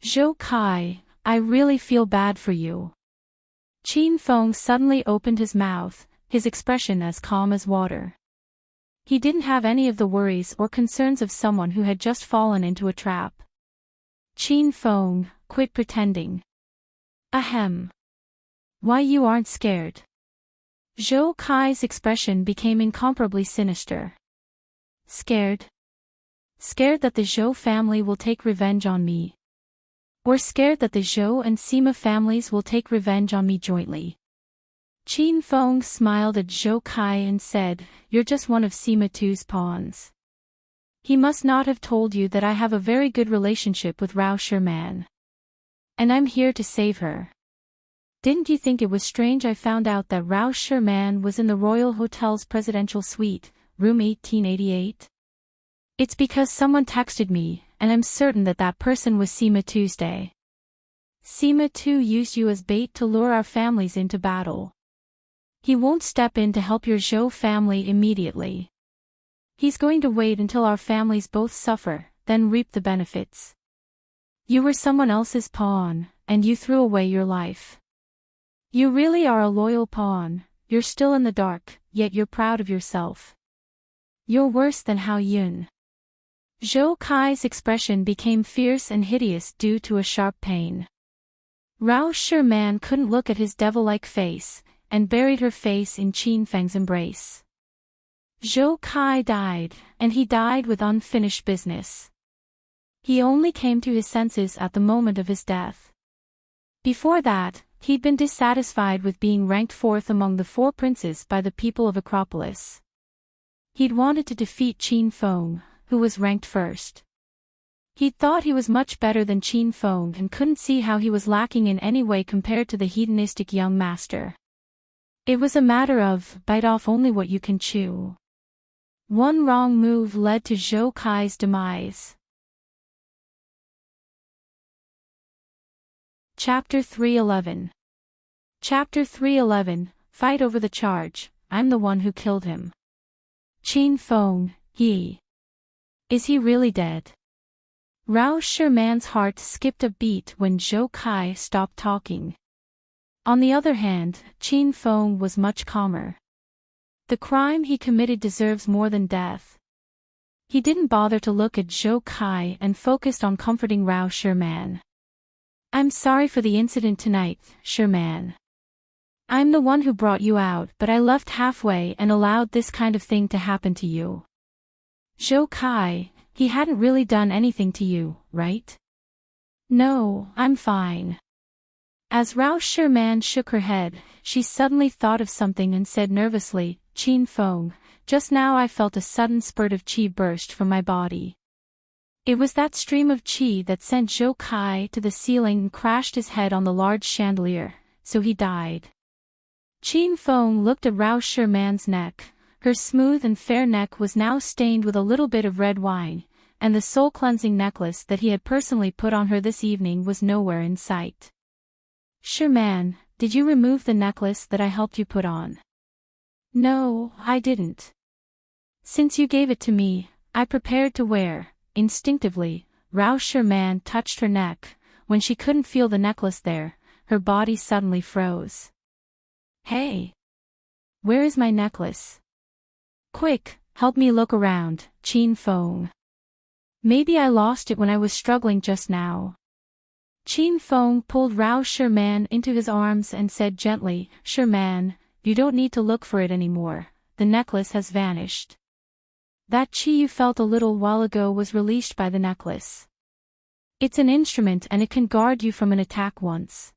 Zhou Kai, I really feel bad for you. Qin Feng suddenly opened his mouth, his expression as calm as water. He didn't have any of the worries or concerns of someone who had just fallen into a trap. Qin Feng, quit pretending. Ahem. Why you aren't scared? Zhou Kai's expression became incomparably sinister. Scared? Scared that the Zhou family will take revenge on me. Or scared that the Zhou and Sima families will take revenge on me jointly. Qin Feng smiled at Zhou Kai and said, You're just one of Sima II's pawns. He must not have told you that I have a very good relationship with Rao Sherman. And I'm here to save her. Didn't you think it was strange I found out that Rao Sherman was in the Royal Hotel's presidential suite, room 1888? It's because someone texted me, and I'm certain that that person was Sima Tuesday. Sima II used you as bait to lure our families into battle. He won't step in to help your Zhou family immediately. He's going to wait until our families both suffer, then reap the benefits. You were someone else's pawn, and you threw away your life. You really are a loyal pawn, you're still in the dark, yet you're proud of yourself. You're worse than Hao Yun. Zhou Kai's expression became fierce and hideous due to a sharp pain. Rao Sherman couldn't look at his devil-like face, and buried her face in Qin Feng's embrace. Zhou Kai died, and he died with unfinished business. He only came to his senses at the moment of his death. Before that, he'd been dissatisfied with being ranked fourth among the four princes by the people of Acropolis. He'd wanted to defeat Qin Feng, who was ranked first. He'd thought he was much better than Qin Feng and couldn't see how he was lacking in any way compared to the hedonistic young master. It was a matter of, bite off only what you can chew. One wrong move led to Zhou Kai's demise. Chapter 311. Chapter 311, Fight over the charge, I'm the one who killed him. Qin Feng, Is he really dead? Rao Sherman's heart skipped a beat when Zhou Kai stopped talking. On the other hand, Qin Feng was much calmer. The crime he committed deserves more than death. He didn't bother to look at Zhou Kai and focused on comforting Rao Sherman. I'm sorry for the incident tonight, Sherman. I'm the one who brought you out, but I left halfway and allowed this kind of thing to happen to you. Zhou Kai, he hadn't really done anything to you, right? No, I'm fine. As Rao Sherman shook her head, she suddenly thought of something and said nervously, Qin Feng, just now I felt a sudden spurt of qi burst from my body. It was that stream of qi that sent Zhou Kai to the ceiling and crashed his head on the large chandelier, so he died. Qin Feng looked at Rao Sherman's neck. Her smooth and fair neck was now stained with a little bit of red wine, and the soul-cleansing necklace that he had personally put on her this evening was nowhere in sight. Sherman, did you remove the necklace that I helped you put on? No, I didn't. Since you gave it to me, I prepared to wear. Instinctively, Rao Sherman touched her neck. When she couldn't feel the necklace there, her body suddenly froze. Hey! Where is my necklace? Quick, help me look around, Qin Feng. Maybe I lost it when I was struggling just now. Qin Feng pulled Rao Sherman into his arms and said gently, Sherman, you don't need to look for it anymore, the necklace has vanished. That qi you felt a little while ago was released by the necklace. It's an instrument and it can guard you from an attack once.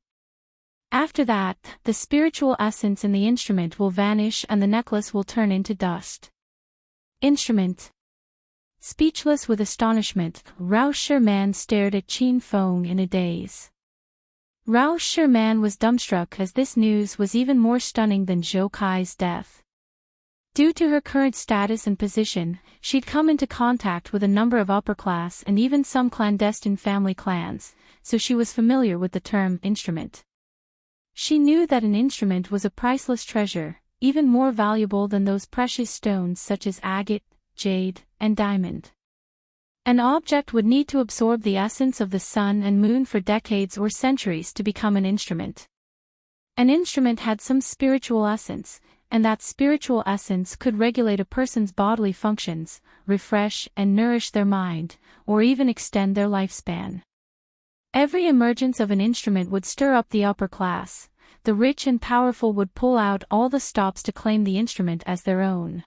After that, the spiritual essence in the instrument will vanish and the necklace will turn into dust. Instrument. Speechless with astonishment, Rao Sherman stared at Qin Feng in a daze. Rao Sherman was dumbstruck as this news was even more stunning than Zhou Kai's death. Due to her current status and position, she'd come into contact with a number of upper-class and even some clandestine family clans, so she was familiar with the term instrument. She knew that an instrument was a priceless treasure, even more valuable than those precious stones such as agate, jade, and diamond. An object would need to absorb the essence of the sun and moon for decades or centuries to become an instrument. An instrument had some spiritual essence, and that spiritual essence could regulate a person's bodily functions, refresh and nourish their mind, or even extend their lifespan. Every emergence of an instrument would stir up the upper class. The rich and powerful would pull out all the stops to claim the instrument as their own.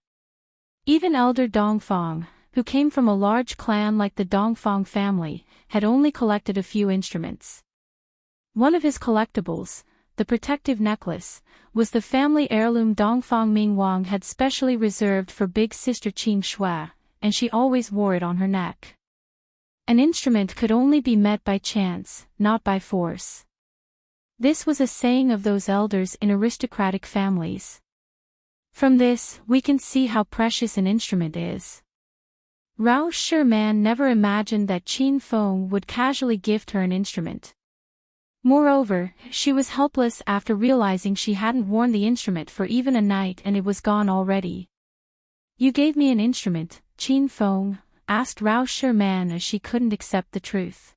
Even Elder Dongfang, who came from a large clan like the Dongfang family, had only collected a few instruments. One of his collectibles, the protective necklace, was the family heirloom Dongfang Mingwang had specially reserved for big sister Qin Shui, and she always wore it on her neck. An instrument could only be met by chance, not by force. This was a saying of those elders in aristocratic families. From this, we can see how precious an instrument is. Rao Sherman never imagined that Qin Feng would casually gift her an instrument. Moreover, she was helpless after realizing she hadn't worn the instrument for even a night and it was gone already. "You gave me an instrument, Qin Feng?" asked Rao Sherman as she couldn't accept the truth.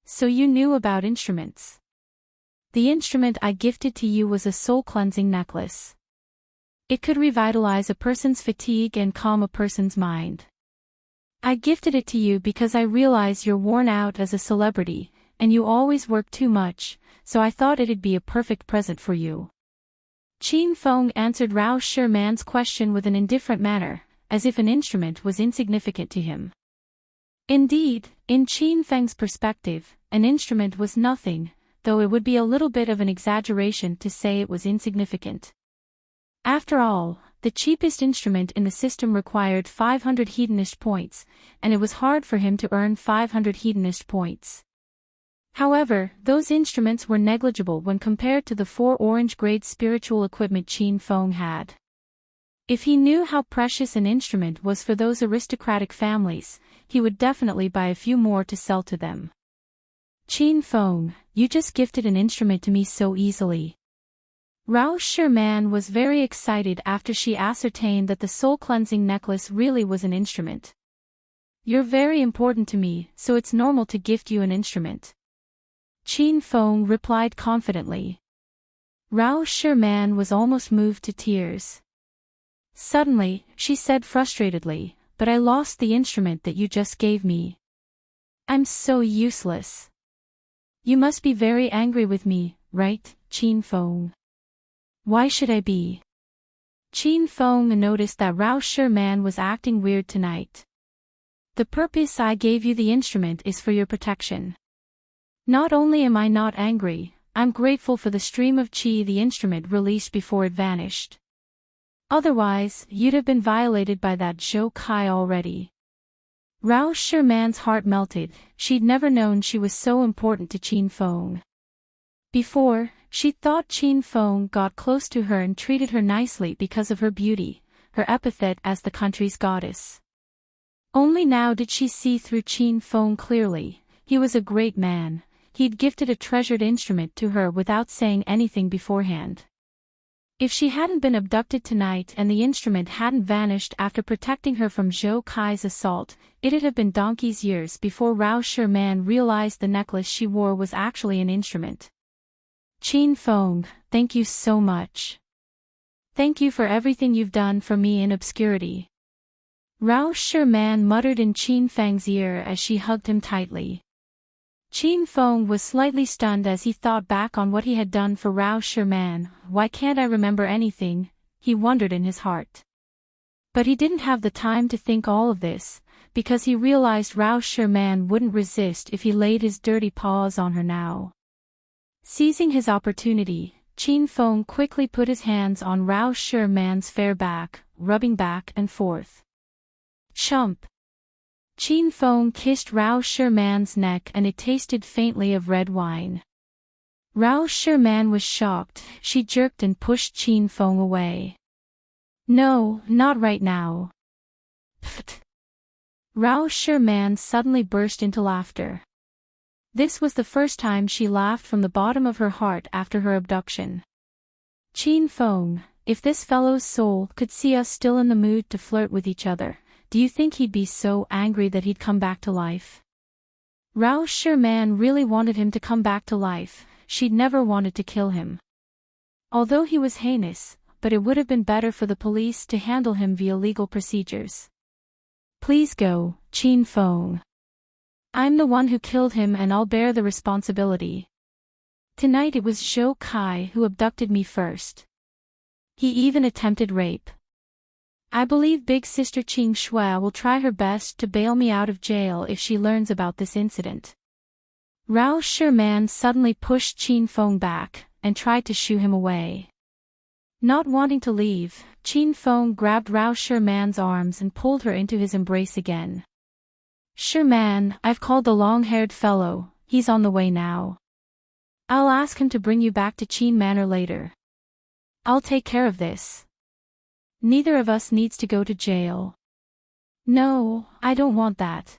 "So you knew about instruments?" "The instrument I gifted to you was a soul-cleansing necklace. It could revitalize a person's fatigue and calm a person's mind. I gifted it to you because I realize you're worn out as a celebrity, and you always work too much, so I thought it'd be a perfect present for you." Qin Feng answered Rao Sherman's question with an indifferent manner, as if an instrument was insignificant to him. Indeed, in Qin Feng's perspective, an instrument was nothing, though it would be a little bit of an exaggeration to say it was insignificant. After all, the cheapest instrument in the system required 500 hedonist points, and it was hard for him to earn 500 hedonist points. However, those instruments were negligible when compared to the 4 orange-grade spiritual equipment Qin Feng had. If he knew how precious an instrument was for those aristocratic families, he would definitely buy a few more to sell to them. "Qin Feng, you just gifted an instrument to me so easily." Rao Sherman was very excited after she ascertained that the soul-cleansing necklace really was an instrument. "You're very important to me, so it's normal to gift you an instrument," Qin Feng replied confidently. Rao Sherman was almost moved to tears. Suddenly, she said frustratedly, "But I lost the instrument that you just gave me. I'm so useless." "You must be very angry with me, right, Qin Feng?" "Why should I be?" Qin Feng noticed that Rao Sherman was acting weird tonight. "The purpose I gave you the instrument is for your protection. Not only am I not angry, I'm grateful for the stream of qi the instrument released before it vanished. Otherwise, you'd have been violated by that Zhou Kai already." Rao Sherman's heart melted. She'd never known she was so important to Qin Feng. Before, she thought Qin Feng got close to her and treated her nicely because of her beauty, her epithet as the country's goddess. Only now did she see through Qin Feng clearly. He was a great man. He'd gifted a treasured instrument to her without saying anything beforehand. If she hadn't been abducted tonight and the instrument hadn't vanished after protecting her from Zhou Kai's assault, it'd have been donkey's years before Rao Sherman realized the necklace she wore was actually an instrument. "Qin Feng, thank you so much. Thank you for everything you've done for me in obscurity." Rao Sherman muttered in Qin Feng's ear as she hugged him tightly. Qin Feng was slightly stunned as he thought back on what he had done for Rao Sherman. "Why can't I remember anything?" he wondered in his heart. But he didn't have the time to think all of this. because he realized Rao Sherman wouldn't resist if he laid his dirty paws on her now. Seizing his opportunity, Qin Feng quickly put his hands on Rao Sherman's fair back, rubbing back and forth. Chump! Qin Feng kissed Rao Sherman's neck and it tasted faintly of red wine. Rao Sherman was shocked. She jerked and pushed Qin Feng away. No, not right now. Pfft. Rao Sherman suddenly burst into laughter. This was the first time she laughed from the bottom of her heart after her abduction. Qin Feng, if this fellow's soul could see us still in the mood to flirt with each other, do you think he'd be so angry that he'd come back to life? Rao Sherman really wanted him to come back to life. She'd never wanted to kill him. Although he was heinous, but it would have been better for the police to handle him via legal procedures. Please go, Qin Feng. I'm the one who killed him and I'll bear the responsibility. Tonight it was Zhou Kai who abducted me first. He even attempted rape. I believe Big Sister Qing Shui will try her best to bail me out of jail if she learns about this incident. Rao Sherman suddenly pushed Qin Feng back, and tried to shoo him away. Not wanting to leave, Qin Feng grabbed Rao Sherman's arms and pulled her into his embrace again. Sherman, I've called the long-haired fellow, he's on the way now. I'll ask him to bring you back to Qin Manor later. I'll take care of this. Neither of us needs to go to jail. No, I don't want that.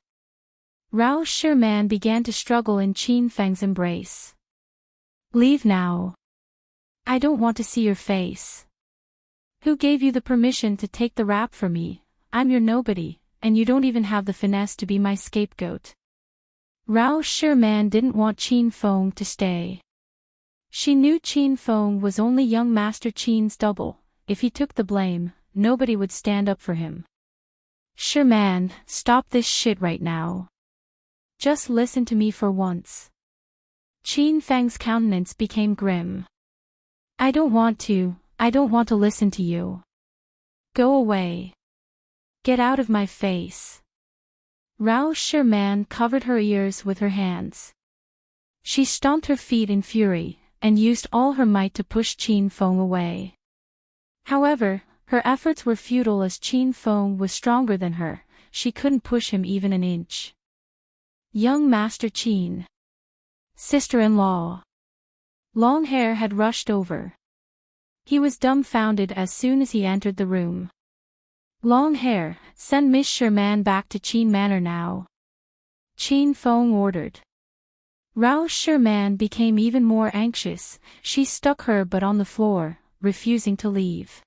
Rao Sherman began to struggle in Qin Feng's embrace. Leave now. I don't want to see your face. Who gave you the permission to take the rap for me? I'm your nobody, and you don't even have the finesse to be my scapegoat. Rao Sherman didn't want Qin Feng to stay. She knew Qin Feng was only young Master Qin's double. If he took the blame, nobody would stand up for him. Sherman, stop this shit right now. Just listen to me for once. Qin Feng's countenance became grim. I don't want to listen to you. Go away. Get out of my face. Rao Sherman covered her ears with her hands. She stomped her feet in fury, and used all her might to push Qin Feng away. However, her efforts were futile as Qin Feng was stronger than her. She couldn't push him even an inch. Young Master Qin. Sister-in-law. Longhair had rushed over. He was dumbfounded as soon as he entered the room. Longhair, send Miss Sherman back to Qin Manor now. Qin Feng ordered. Rao Sherman became even more anxious. She stuck her butt on the floor, refusing to leave.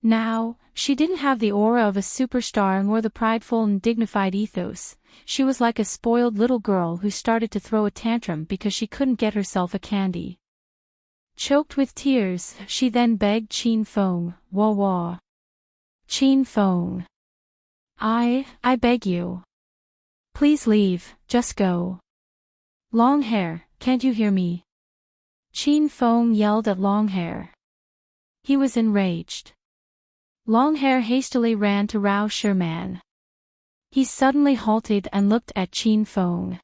Now, she didn't have the aura of a superstar nor the prideful and dignified ethos. She was like a spoiled little girl who started to throw a tantrum because she couldn't get herself a candy. Choked with tears, she then begged Qin Feng, "Wah wah. Qin Feng. I beg you. Please leave, just go. Longhair, can't you hear me?" Qin Feng yelled at Longhair. He was enraged. Longhair hastily ran to Rao Sherman. He suddenly halted and looked at Qin Feng.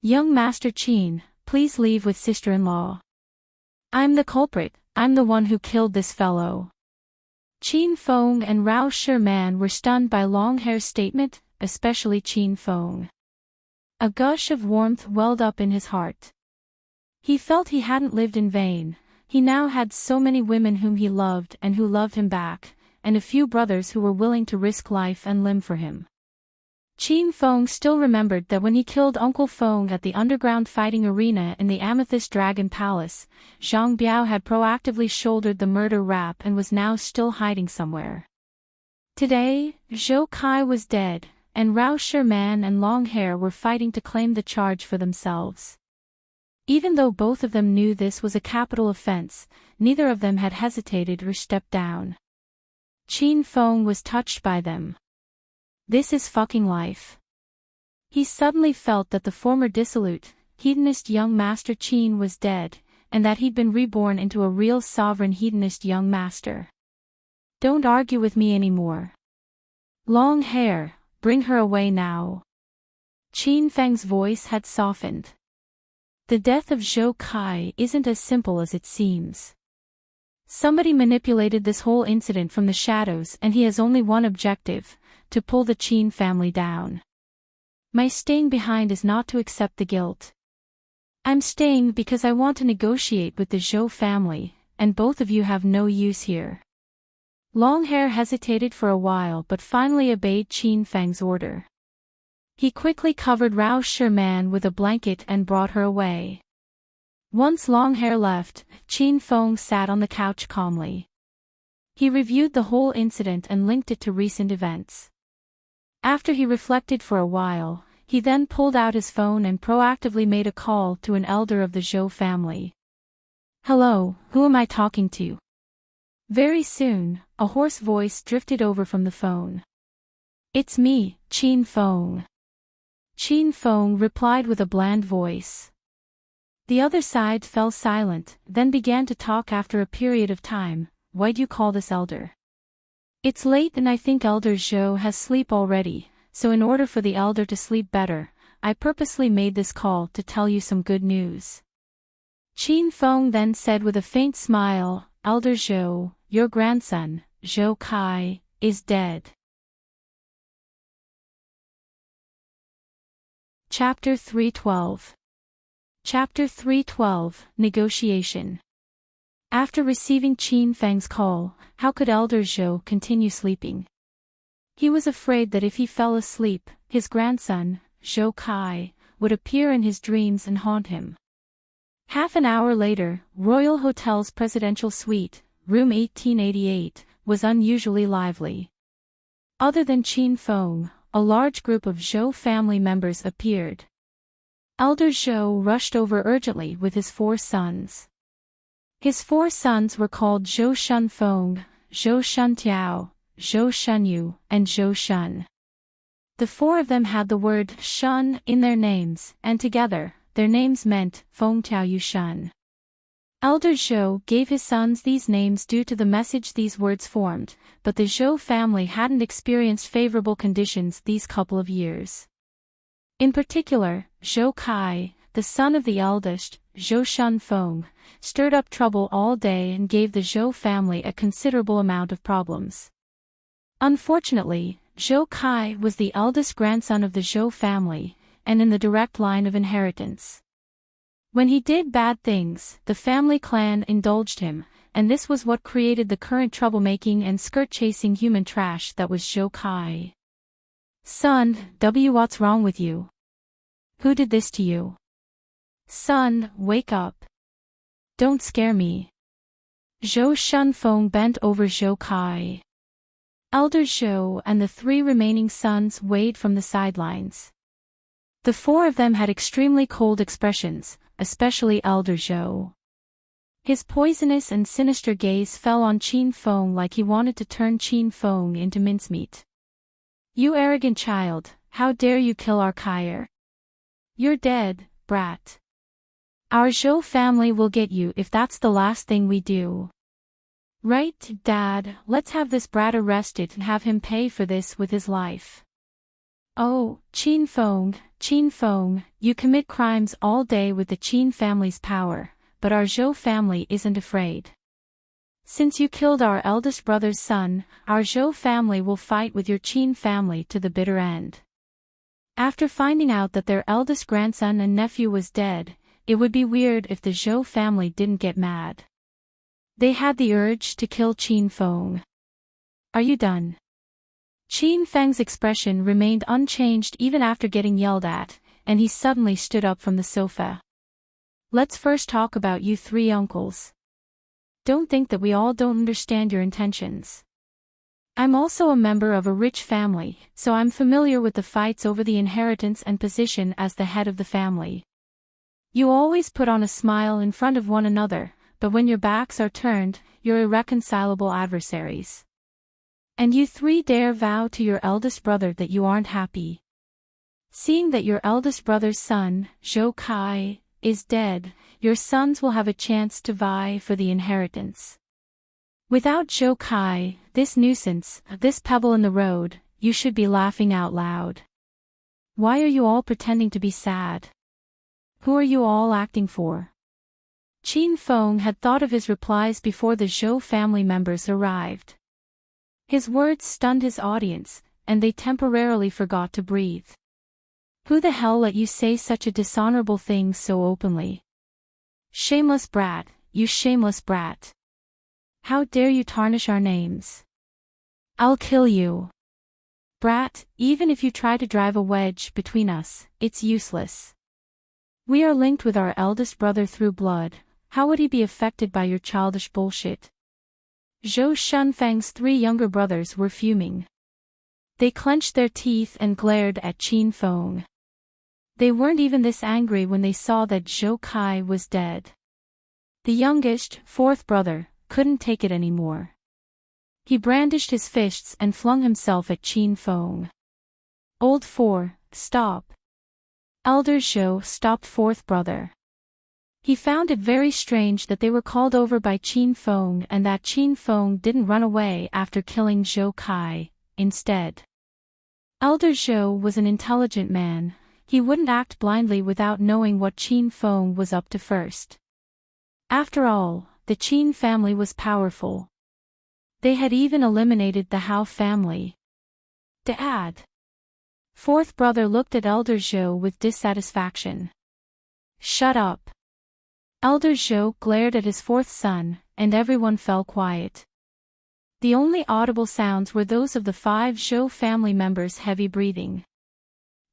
Young Master Qin, please leave with sister-in-law. I'm the culprit, I'm the one who killed this fellow. Qin Feng and Rao Sherman were stunned by Longhair's statement, especially Qin Feng. A gush of warmth welled up in his heart. He felt he hadn't lived in vain. He now had so many women whom he loved and who loved him back, and a few brothers who were willing to risk life and limb for him. Qin Feng still remembered that when he killed Uncle Feng at the underground fighting arena in the Amethyst Dragon Palace, Zhang Biao had proactively shouldered the murder rap and was now still hiding somewhere. Today, Zhou Kai was dead, and Rao Sherman and Longhair were fighting to claim the charge for themselves. Even though both of them knew this was a capital offense, neither of them had hesitated or stepped down. Qin Feng was touched by them. This is fucking life. He suddenly felt that the former dissolute, hedonist young master Qin was dead, and that he'd been reborn into a real sovereign hedonist young master. Don't argue with me anymore. Long hair, bring her away now. Qin Feng's voice had softened. The death of Zhou Kai isn't as simple as it seems. Somebody manipulated this whole incident from the shadows and he has only one objective, to pull the Qin family down. My staying behind is not to accept the guilt. I'm staying because I want to negotiate with the Zhou family, and both of you have no use here. Longhair hesitated for a while but finally obeyed Qin Feng's order. He quickly covered Rao Sherman with a blanket and brought her away. Once Longhair left, Qin Feng sat on the couch calmly. He reviewed the whole incident and linked it to recent events. After he reflected for a while, he then pulled out his phone and proactively made a call to an elder of the Zhou family. "Hello, who am I talking to?" Very soon, a hoarse voice drifted over from the phone. "It's me, Qin Feng." Qin Feng replied with a bland voice. The other side fell silent, then began to talk after a period of time. "Why'd you call this elder?" "It's late and I think Elder Zhou has sleep already, so in order for the elder to sleep better, I purposely made this call to tell you some good news." Qin Feng then said with a faint smile, "Elder Zhou, your grandson, Zhou Kai, is dead." Chapter 312. Chapter 312, Negotiation. After receiving Qin Feng's call, how could Elder Zhou continue sleeping? He was afraid that if he fell asleep, his grandson, Zhou Kai, would appear in his dreams and haunt him. Half an hour later, Royal Hotel's presidential suite, room 1888, was unusually lively. Other than Qin Feng, a large group of Zhou family members appeared. Elder Zhou rushed over urgently with his 4 sons. His 4 sons were called Zhou Shunfeng, Zhou Shuntiao, Zhou Shunyu, and Zhou Shun. The 4 of them had the word Shun in their names, and together, their names meant Feng Tiao Yu Shun. Elder Zhou gave his sons these names due to the message these words formed, but the Zhou family hadn't experienced favorable conditions these couple of years. In particular, Zhou Kai, the son of the eldest, Zhou Shunfeng, stirred up trouble all day and gave the Zhou family a considerable amount of problems. Unfortunately, Zhou Kai was the eldest grandson of the Zhou family, and in the direct line of inheritance. When he did bad things, the family clan indulged him, and this was what created the current troublemaking and skirt-chasing human trash that was Zhou Kai. "Son, what's wrong with you? Who did this to you? Son, wake up. Don't scare me." Zhou Shunfeng bent over Zhou Kai. Elder Zhou and the 3 remaining sons waved from the sidelines. The 4 of them had extremely cold expressions, especially Elder Zhou. His poisonous and sinister gaze fell on Qin Feng like he wanted to turn Qin Feng into mincemeat. "You arrogant child, how dare you kill our Kaier? You're dead, brat. Our Zhou family will get you if that's the last thing we do. Right, Dad, let's have this brat arrested and have him pay for this with his life." "Oh, Qin Feng, you commit crimes all day with the Qin family's power, but our Zhou family isn't afraid. Since you killed our eldest brother's son, our Zhou family will fight with your Qin family to the bitter end." After finding out that their eldest grandson and nephew was dead, it would be weird if the Zhou family didn't get mad. They had the urge to kill Qin Feng. "Are you done?" Qin Feng's expression remained unchanged even after getting yelled at, and he suddenly stood up from the sofa. "Let's first talk about you 3 uncles. Don't think that we all don't understand your intentions. I'm also a member of a rich family, so I'm familiar with the fights over the inheritance and position as the head of the family. You always put on a smile in front of one another, but when your backs are turned, you're irreconcilable adversaries. And you 3 dare vow to your eldest brother that you aren't happy. Seeing that your eldest brother's son, Zhou Kai, is dead, your sons will have a chance to vie for the inheritance. Without Zhou Kai, this nuisance, this pebble in the road, you should be laughing out loud. Why are you all pretending to be sad? Who are you all acting for? Qin Feng had thought of his replies before the Zhou family members arrived. His words stunned his audience, and they temporarily forgot to breathe. Who the hell let you say such a dishonorable thing so openly? Shameless brat, you shameless brat. How dare you tarnish our names? I'll kill you. Brat, even if you try to drive a wedge between us, it's useless. We are linked with our eldest brother through blood, how would he be affected by your childish bullshit? Zhou Shunfang's 3 younger brothers were fuming. They clenched their teeth and glared at Qin Feng. They weren't even this angry when they saw that Zhou Kai was dead. The youngest, 4th brother, couldn't take it anymore. He brandished his fists and flung himself at Qin Feng. Old 4, stop. Elder Zhou stopped 4th brother. He found it very strange that they were called over by Qin Feng and that Qin Feng didn't run away after killing Zhou Kai, instead. Elder Zhou was an intelligent man. He wouldn't act blindly without knowing what Qin Feng was up to first. After all, the Qin family was powerful. They had even eliminated the Hao family. Dad. 4th brother looked at Elder Zhou with dissatisfaction. Shut up. Elder Zhou glared at his 4th son, and everyone fell quiet. The only audible sounds were those of the 5 Zhou family members' heavy breathing.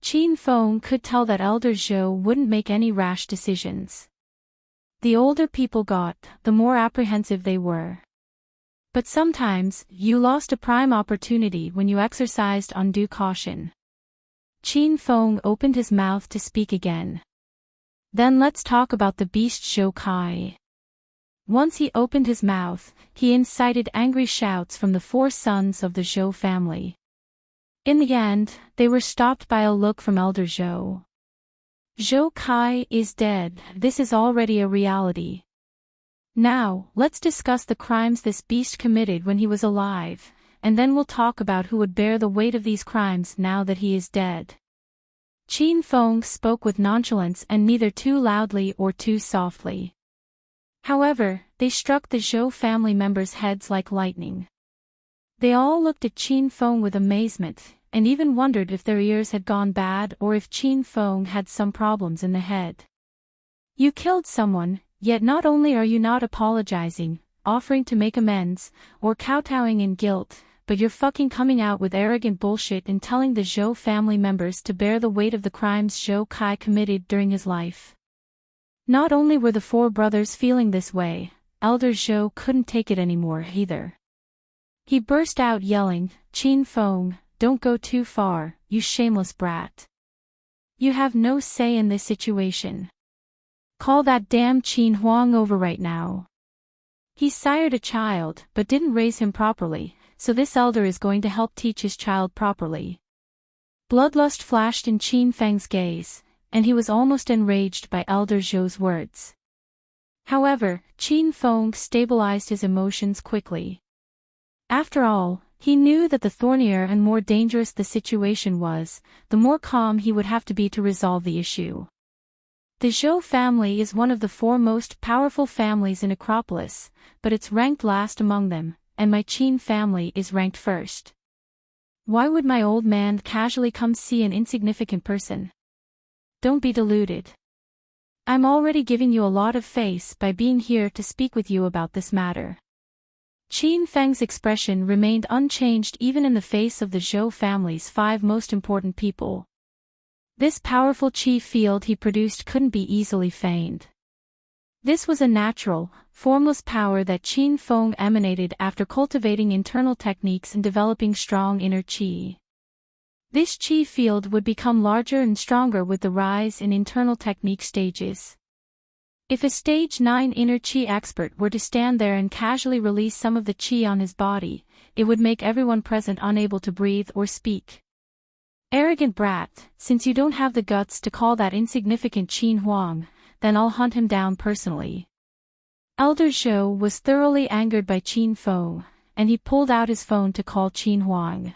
Qin Feng could tell that Elder Zhou wouldn't make any rash decisions. The older people got, the more apprehensive they were. But sometimes, you lost a prime opportunity when you exercised undue caution. Qin Feng opened his mouth to speak again. Then let's talk about the beast Zhou Kai. Once he opened his mouth, he incited angry shouts from the 4 sons of the Zhou family. In the end, they were stopped by a look from Elder Zhou. Zhou Kai is dead, this is already a reality. Now, let's discuss the crimes this beast committed when he was alive, and then we'll talk about who would bear the weight of these crimes now that he is dead. Qin Feng spoke with nonchalance and neither too loudly or too softly. However, they struck the Zhou family members' heads like lightning. They all looked at Qin Feng with amazement, and even wondered if their ears had gone bad or if Qin Feng had some problems in the head. You killed someone, yet not only are you not apologizing, offering to make amends, or kowtowing in guilt, but you're fucking coming out with arrogant bullshit and telling the Zhou family members to bear the weight of the crimes Zhou Kai committed during his life. Not only were the 4 brothers feeling this way, Elder Zhou couldn't take it anymore either. He burst out yelling, Qin Feng, don't go too far, you shameless brat. You have no say in this situation. Call that damn Qin Huang over right now. He sired a child, but didn't raise him properly, so this elder is going to help teach his child properly. Bloodlust flashed in Qin Feng's gaze, and he was almost enraged by Elder Zhou's words. However, Qin Feng stabilized his emotions quickly. After all, he knew that the thornier and more dangerous the situation was, the more calm he would have to be to resolve the issue. The Zhou family is one of the 4 most powerful families in Acropolis, but it's ranked last among them, and my Qin family is ranked first. Why would my old man casually come see an insignificant person? Don't be deluded. I'm already giving you a lot of face by being here to speak with you about this matter. Qin Feng's expression remained unchanged even in the face of the Zhou family's 5 most important people. This powerful qi field he produced couldn't be easily feigned. This was a natural, formless power that Qin Feng emanated after cultivating internal techniques and developing strong inner qi. This qi field would become larger and stronger with the rise in internal technique stages. If a stage 9 inner qi expert were to stand there and casually release some of the qi on his body, it would make everyone present unable to breathe or speak. Arrogant brat, since you don't have the guts to call that insignificant Qin Huang, then I'll hunt him down personally. Elder Zhou was thoroughly angered by Qin Feng, and he pulled out his phone to call Qin Huang.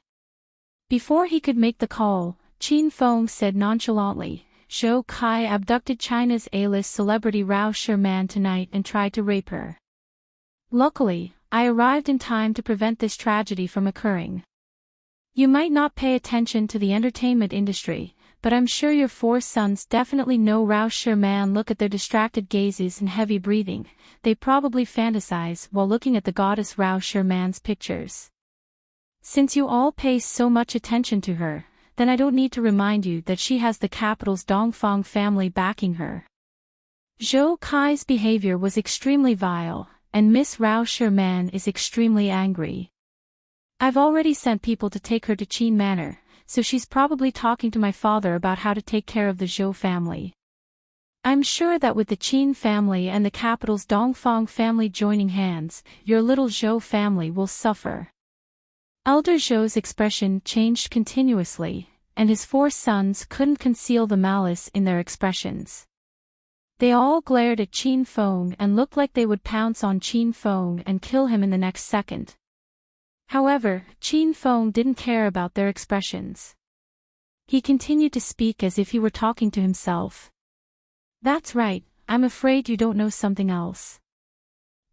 Before he could make the call, Qin Feng said nonchalantly, Zhou Kai abducted China's A-list celebrity Rao Sherman tonight and tried to rape her. Luckily, I arrived in time to prevent this tragedy from occurring. You might not pay attention to the entertainment industry, but I'm sure your four sons definitely know Rao Sherman. Look at their distracted gazes and heavy breathing. They probably fantasize while looking at the goddess Rao Sherman's pictures. Since you all pay so much attention to her, then I don't need to remind you that she has the capital's Dongfang family backing her. Zhou Kai's behavior was extremely vile, and Miss Rao Sherman is extremely angry. I've already sent people to take her to Qin Manor, so she's probably talking to my father about how to take care of the Zhou family. I'm sure that with the Qin family and the capital's Dongfang family joining hands, your little Zhou family will suffer. Elder Zhou's expression changed continuously, and his four sons couldn't conceal the malice in their expressions. They all glared at Qin Feng and looked like they would pounce on Qin Feng and kill him in the next second. However, Qin Feng didn't care about their expressions. He continued to speak as if he were talking to himself. That's right, I'm afraid you don't know something else.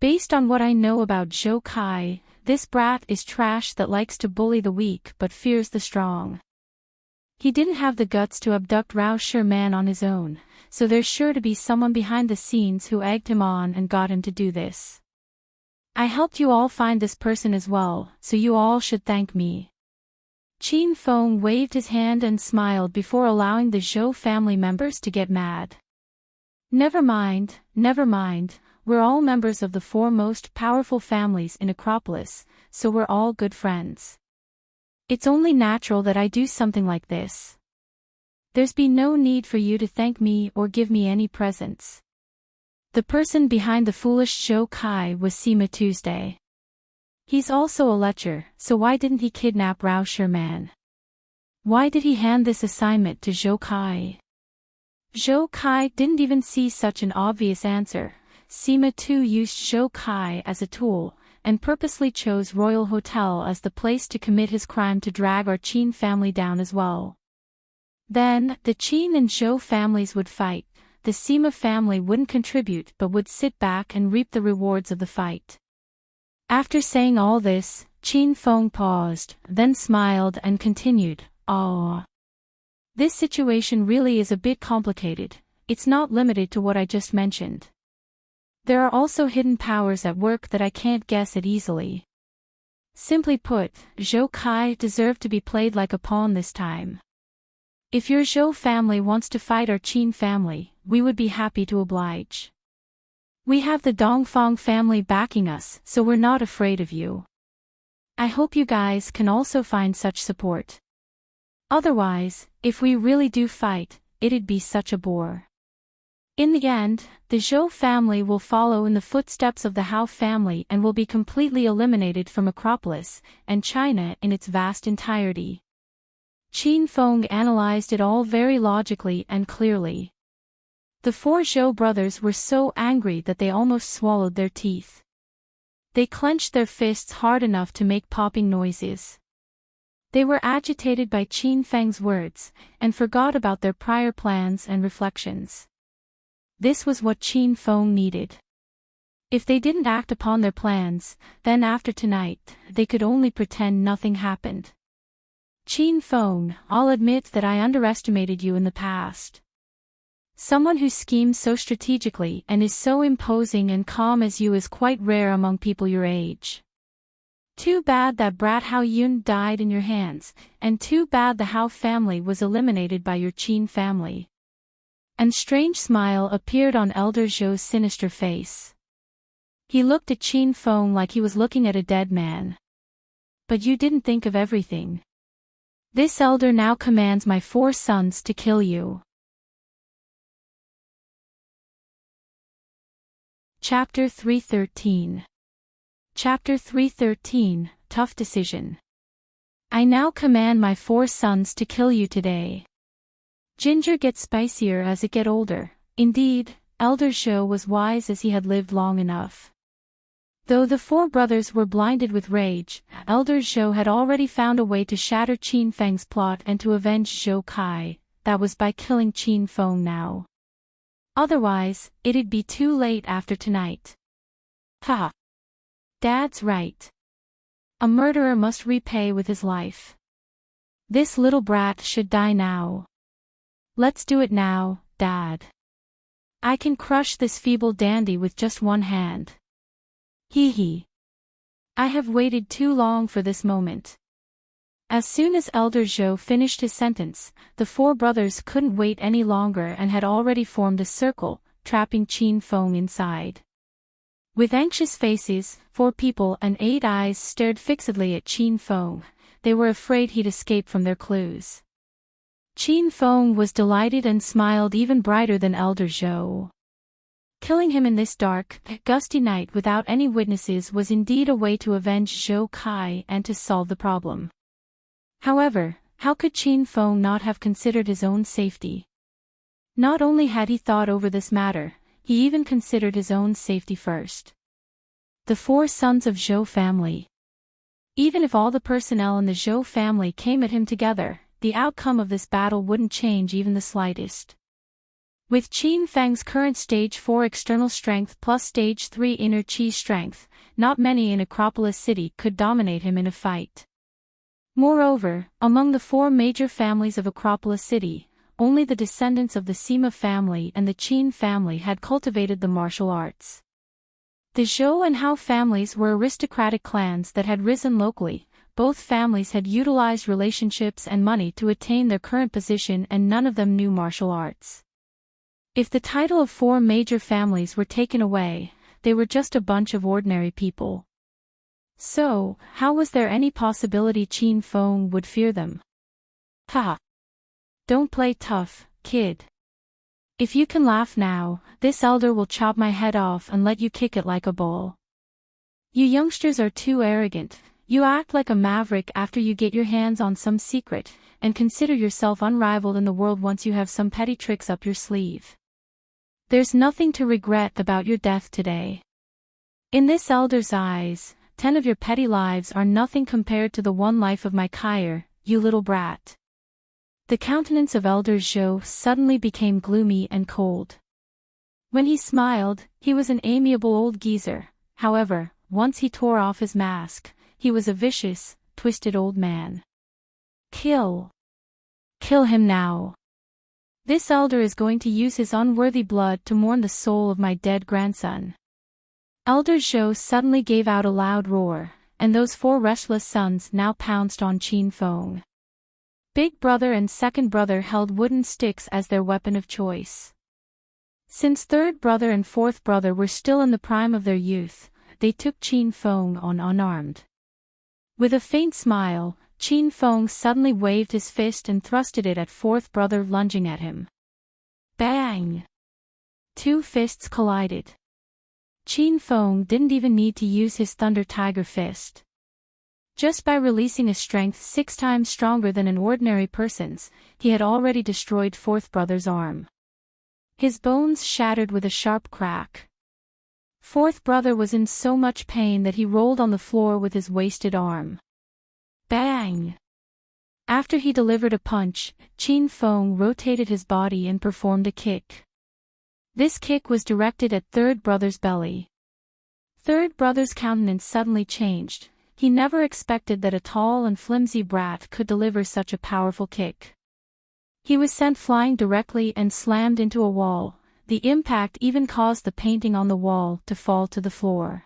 Based on what I know about Zhou Kai, this brat is trash that likes to bully the weak but fears the strong. He didn't have the guts to abduct Rao Sherman on his own, so there's sure to be someone behind the scenes who egged him on and got him to do this. I helped you all find this person as well, so you all should thank me. Qin Feng waved his hand and smiled before allowing the Zhou family members to get mad. Never mind, we're all members of the four most powerful families in Acropolis, so we're all good friends. It's only natural that I do something like this. There's been no need for you to thank me or give me any presents. The person behind the foolish Zhou Kai was Sima Tuesday. He's also a lecher, so why didn't he kidnap Rao Sherman? Why did he hand this assignment to Zhou Kai? Zhou Kai didn't even see such an obvious answer. Sima too used Zhou Kai as a tool, and purposely chose Royal Hotel as the place to commit his crime to drag our Qin family down as well. Then, the Qin and Zhou families would fight. The Sima family wouldn't contribute but would sit back and reap the rewards of the fight. After saying all this, Qin Feng paused, then smiled and continued, "Oh. This situation really is a bit complicated. It's not limited to what I just mentioned. There are also hidden powers at work that I can't guess at easily. Simply put, Zhou Kai deserved to be played like a pawn this time. If your Zhou family wants to fight our Qin family, we would be happy to oblige. We have the Dongfang family backing us, so we're not afraid of you. I hope you guys can also find such support. Otherwise, if we really do fight, it'd be such a bore. In the end, the Zhou family will follow in the footsteps of the Hao family and will be completely eliminated from Acropolis and China in its vast entirety." Qin Feng analyzed it all very logically and clearly. The four Zhou brothers were so angry that they almost swallowed their teeth. They clenched their fists hard enough to make popping noises. They were agitated by Qin Feng's words, and forgot about their prior plans and reflections. This was what Qin Feng needed. If they didn't act upon their plans, then after tonight, they could only pretend nothing happened. Qin Feng, I'll admit that I underestimated you in the past. Someone who schemes so strategically and is so imposing and calm as you is quite rare among people your age. Too bad that brat Hao Yun died in your hands, and too bad the Hao family was eliminated by your Qin family. And strange smile appeared on Elder Zhou's sinister face. He looked at Qin Feng like he was looking at a dead man. But you didn't think of everything. This elder now commands my four sons to kill you. Chapter 313. Chapter 313, Tough Decision. I now command my four sons to kill you today. Ginger gets spicier as it get older. Indeed, Elder Zhou was wise as he had lived long enough. Though the four brothers were blinded with rage, Elder Zhou had already found a way to shatter Qin Feng's plot and to avenge Zhou Kai, that was by killing Qin Feng now. Otherwise, it'd be too late after tonight. Ha! Dad's right. A murderer must repay with his life. This little brat should die now. Let's do it now, Dad. I can crush this feeble dandy with just one hand. Hee hee. I have waited too long for this moment. As soon as Elder Zhou finished his sentence, the four brothers couldn't wait any longer and had already formed a circle, trapping Qin Feng inside. With anxious faces, 4 people and 8 eyes stared fixedly at Qin Feng. They were afraid he'd escape from their clues. Qin Feng was delighted and smiled even brighter than Elder Zhou. Killing him in this dark, gusty night without any witnesses was indeed a way to avenge Zhou Kai and to solve the problem. However, how could Qin Feng not have considered his own safety? Not only had he thought over this matter, he even considered his own safety first. The 4 sons of Zhou family. Even if all the personnel in the Zhou family came at him together, the outcome of this battle wouldn't change even the slightest. With Qin Feng's current stage 4 external strength plus stage 3 inner chi strength, not many in Acropolis City could dominate him in a fight. Moreover, among the 4 major families of Acropolis City, only the descendants of the Sima family and the Qin family had cultivated the martial arts. The Zhou and Hao families were aristocratic clans that had risen locally. Both families had utilized relationships and money to attain their current position, and none of them knew martial arts. If the title of 4 major families were taken away, they were just a bunch of ordinary people. So, how was there any possibility Qin Feng would fear them? Ha! Don't play tough, kid. If you can laugh now, this elder will chop my head off and let you kick it like a bull. You youngsters are too arrogant. You act like a maverick after you get your hands on some secret, and consider yourself unrivaled in the world once you have some petty tricks up your sleeve. There's nothing to regret about your death today. In this elder's eyes, 10 of your petty lives are nothing compared to the 1 life of my Kair, you little brat. The countenance of Elder Zhou suddenly became gloomy and cold. When he smiled, he was an amiable old geezer. However, once he tore off his mask, he was a vicious, twisted old man. Kill. Kill him now. This elder is going to use his unworthy blood to mourn the soul of my dead grandson. Elder Zhou suddenly gave out a loud roar, and those 4 restless sons now pounced on Qin Feng. Big brother and second brother held wooden sticks as their weapon of choice. Since third brother and fourth brother were still in the prime of their youth, they took Qin Feng on unarmed. With a faint smile, Qin Feng suddenly waved his fist and thrusted it at fourth brother lunging at him. Bang! 2 fists collided. Qin Feng didn't even need to use his Thunder Tiger fist. Just by releasing a strength 6 times stronger than an ordinary person's, he had already destroyed fourth brother's arm. His bones shattered with a sharp crack. Fourth brother was in so much pain that he rolled on the floor with his wasted arm. Bang! After he delivered a punch, Qin Feng rotated his body and performed a kick. This kick was directed at third brother's belly. Third brother's countenance suddenly changed. He never expected that a tall and flimsy brat could deliver such a powerful kick. He was sent flying directly and slammed into a wall. The impact even caused the painting on the wall to fall to the floor.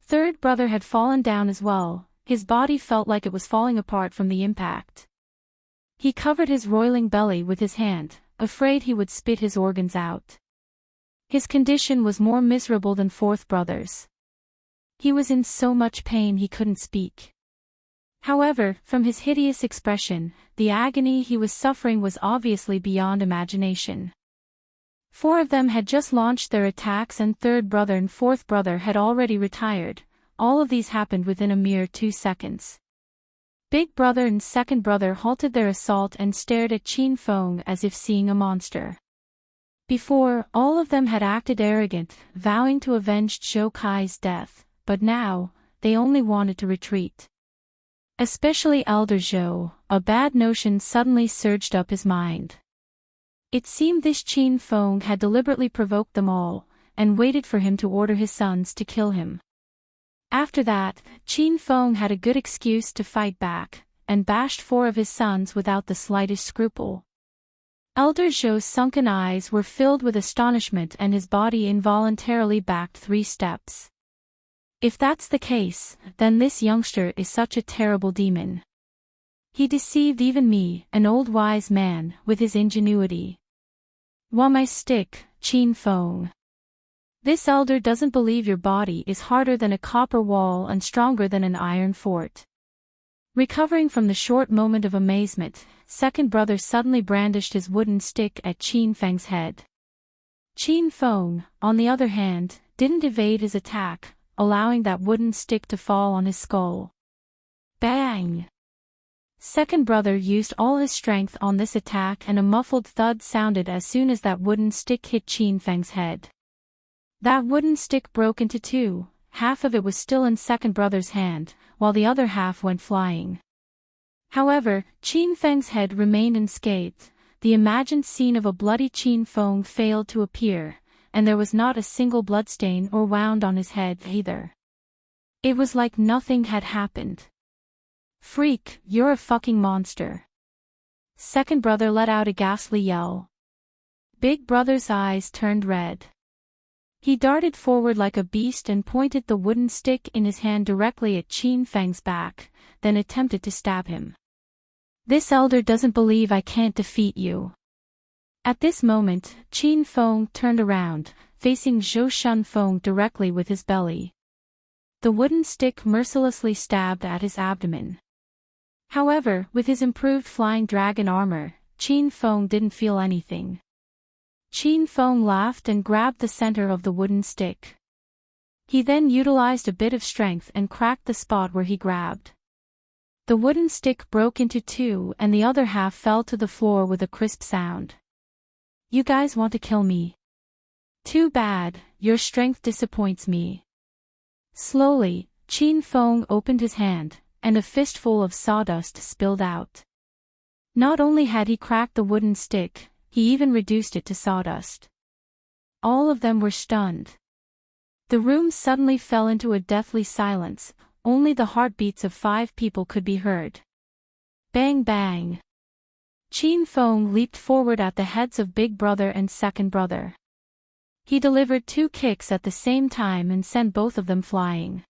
Third brother had fallen down as well. His body felt like it was falling apart from the impact. He covered his roiling belly with his hand, afraid he would spit his organs out. His condition was more miserable than fourth brother's. He was in so much pain he couldn't speak. However, from his hideous expression, the agony he was suffering was obviously beyond imagination. 4 of them had just launched their attacks and third brother and fourth brother had already retired. All of these happened within a mere 2 seconds. Big brother and second brother halted their assault and stared at Qin Feng as if seeing a monster. Before, all of them had acted arrogant, vowing to avenge Zhou Kai's death, but now, they only wanted to retreat. Especially Elder Zhou, a bad notion suddenly surged up his mind. It seemed this Qin Feng had deliberately provoked them all, and waited for him to order his sons to kill him. After that, Qin Feng had a good excuse to fight back, and bashed 4 of his sons without the slightest scruple. Elder Zhou's sunken eyes were filled with astonishment and his body involuntarily backed 3 steps. If that's the case, then this youngster is such a terrible demon. He deceived even me, an old wise man, with his ingenuity. Why my stick, Qin Feng? This elder doesn't believe your body is harder than a copper wall and stronger than an iron fort. Recovering from the short moment of amazement, second brother suddenly brandished his wooden stick at Qin Feng's head. Qin Feng, on the other hand, didn't evade his attack, allowing that wooden stick to fall on his skull. Bang! Second brother used all his strength on this attack and a muffled thud sounded as soon as that wooden stick hit Qin Feng's head. That wooden stick broke into 2, half of it was still in second brother's hand, while the other half went flying. However, Qin Feng's head remained unscathed, the imagined scene of a bloody Qin Feng failed to appear, and there was not a single bloodstain or wound on his head either. It was like nothing had happened. Freak, you're a fucking monster. Second brother let out a ghastly yell. Big brother's eyes turned red. He darted forward like a beast and pointed the wooden stick in his hand directly at Qin Feng's back, then attempted to stab him. This elder doesn't believe I can't defeat you. At this moment, Qin Feng turned around, facing Zhou Shun Feng directly with his belly. The wooden stick mercilessly stabbed at his abdomen. However, with his improved flying dragon armor, Qin Feng didn't feel anything. Qin Feng laughed and grabbed the center of the wooden stick. He then utilized a bit of strength and cracked the spot where he grabbed. The wooden stick broke into 2 and the other half fell to the floor with a crisp sound. You guys want to kill me? Too bad, your strength disappoints me. Slowly, Qin Feng opened his hand, and a fistful of sawdust spilled out. Not only had he cracked the wooden stick, he even reduced it to sawdust. All of them were stunned. The room suddenly fell into a deathly silence, only the heartbeats of 5 people could be heard. Bang bang! Qin Feng leaped forward at the heads of big brother and second brother. He delivered 2 kicks at the same time and sent both of them flying.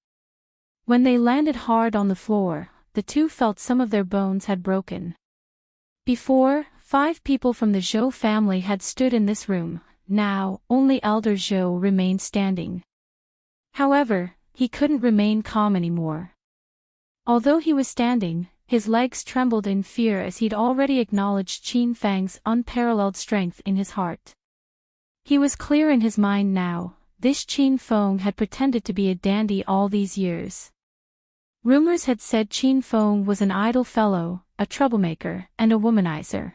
When they landed hard on the floor, the 2 felt some of their bones had broken. Before, 5 people from the Zhou family had stood in this room, now, only Elder Zhou remained standing. However, he couldn't remain calm anymore. Although he was standing, his legs trembled in fear as he'd already acknowledged Qin Feng's unparalleled strength in his heart. He was clear in his mind now, this Qin Feng had pretended to be a dandy all these years. Rumors had said Qin Feng was an idle fellow, a troublemaker, and a womanizer.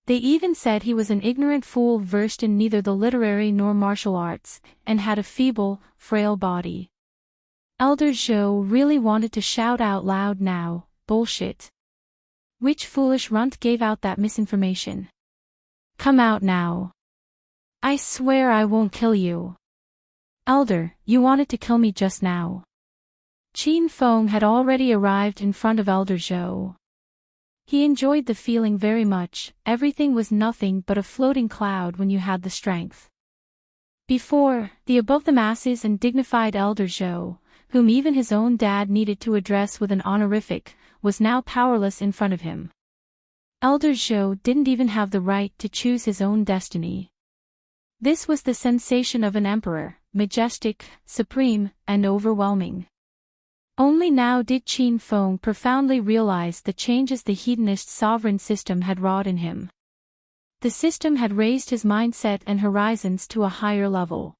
They even said he was an ignorant fool versed in neither the literary nor martial arts, and had a feeble, frail body. Elder Zhou really wanted to shout out loud now, bullshit. Which foolish runt gave out that misinformation? Come out now. I swear I won't kill you. Elder, you wanted to kill me just now. Qin Feng had already arrived in front of Elder Zhou. He enjoyed the feeling very much, everything was nothing but a floating cloud when you had the strength. Before, the above the masses and dignified Elder Zhou, whom even his own dad needed to address with an honorific, was now powerless in front of him. Elder Zhou didn't even have the right to choose his own destiny. This was the sensation of an emperor, majestic, supreme, and overwhelming. Only now did Qin Feng profoundly realize the changes the hedonist sovereign system had wrought in him. The system had raised his mindset and horizons to a higher level.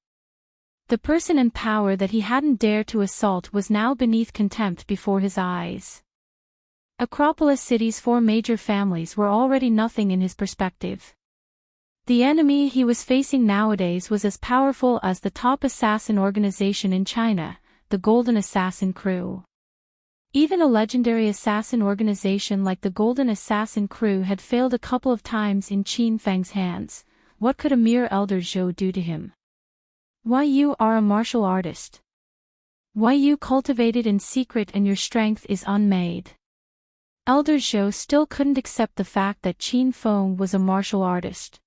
The person and power that he hadn't dared to assault was now beneath contempt before his eyes. Acropolis City's 4 major families were already nothing in his perspective. The enemy he was facing nowadays was as powerful as the top assassin organization in China, the Golden Assassin Crew. Even a legendary assassin organization like the Golden Assassin Crew had failed a couple of times in Qin Feng's hands. What could a mere elder Zhou do to him? Why, you are a martial artist. Why, you cultivated in secret and your strength is unmade. Elder Zhou still couldn't accept the fact that Qin Feng was a martial artist.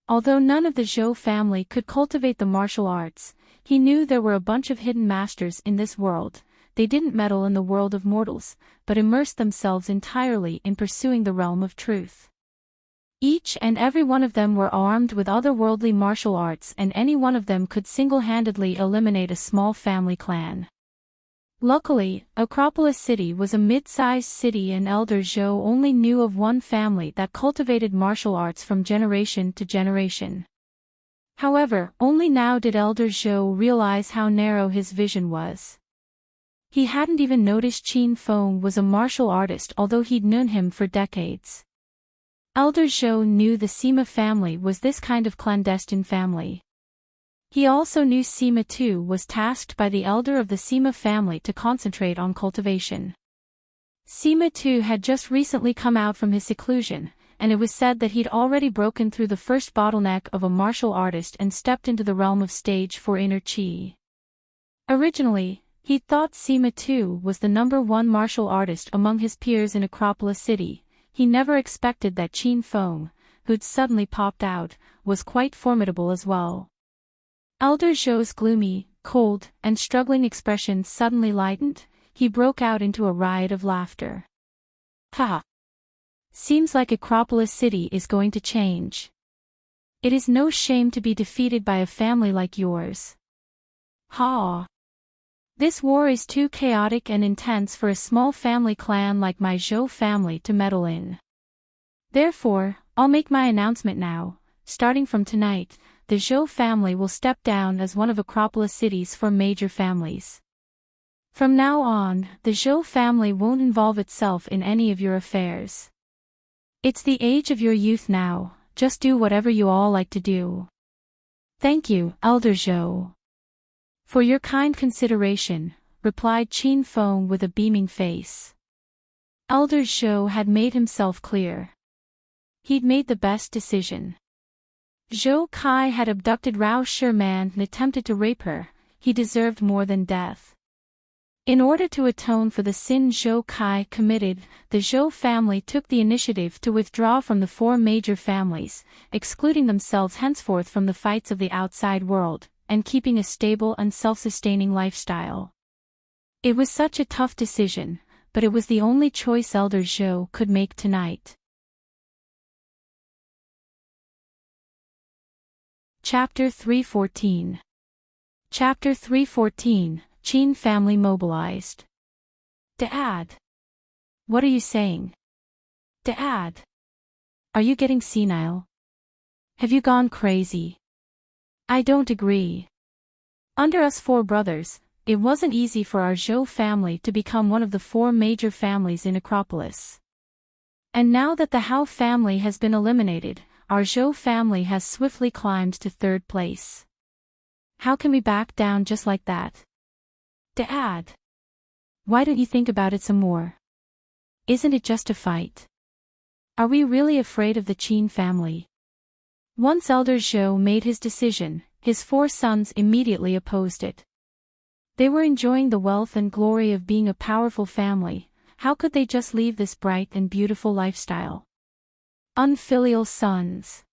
Although none of the Zhou family could cultivate the martial arts, he knew there were a bunch of hidden masters in this world. They didn't meddle in the world of mortals, but immersed themselves entirely in pursuing the realm of truth. Each and every one of them were armed with otherworldly martial arts, and any one of them could single-handedly eliminate a small family clan. Luckily, Acropolis City was a mid-sized city, and Elder Zhou only knew of one family that cultivated martial arts from generation to generation. However, only now did Elder Zhou realize how narrow his vision was. He hadn't even noticed Qin Feng was a martial artist, although he'd known him for decades. Elder Zhou knew the Sima family was this kind of clandestine family. He also knew Sima too was tasked by the elder of the Sima family to concentrate on cultivation. Sima too had just recently come out from his seclusion, and it was said that he'd already broken through the first bottleneck of a martial artist and stepped into the realm of stage 4 inner chi. Originally, he thought Sima too was the #1 martial artist among his peers in Acropolis City. He never expected that Qin Feng, who'd suddenly popped out, was quite formidable as well. Elder Zhou's gloomy, cold, and struggling expression suddenly lightened. He broke out into a riot of laughter. Ha! Seems like Acropolis City is going to change. It is no shame to be defeated by a family like yours. Ha! This war is too chaotic and intense for a small family clan like my Zhou family to meddle in. Therefore, I'll make my announcement now. Starting from tonight, the Zhou family will step down as one of Acropolis City's 4 major families. From now on, the Zhou family won't involve itself in any of your affairs. It's the age of your youth now, just do whatever you all like to do. Thank you, Elder Zhou. For your kind consideration, replied Qin Feng with a beaming face. Elder Zhou had made himself clear. He'd made the best decision. Zhou Kai had abducted Rao Sherman and attempted to rape her. He deserved more than death. In order to atone for the sin Zhou Kai committed, the Zhou family took the initiative to withdraw from the 4 major families, excluding themselves henceforth from the fights of the outside world, and keeping a stable and self-sustaining lifestyle. It was such a tough decision, but it was the only choice Elder Zhou could make tonight. Chapter 314. Chapter 314, Qin family mobilized. Dad! What are you saying? Dad! Are you getting senile? Have you gone crazy? I don't agree. Under us 4 brothers, it wasn't easy for our Zhou family to become one of the 4 major families in Acropolis. And now that the Hao family has been eliminated, our Zhou family has swiftly climbed to 3rd place. How can we back down just like that? Dad! Why don't you think about it some more? Isn't it just a fight? Are we really afraid of the Qin family? Once Elder Zhou made his decision, his 4 sons immediately opposed it. They were enjoying the wealth and glory of being a powerful family. How could they just leave this bright and beautiful lifestyle? Unfilial sons.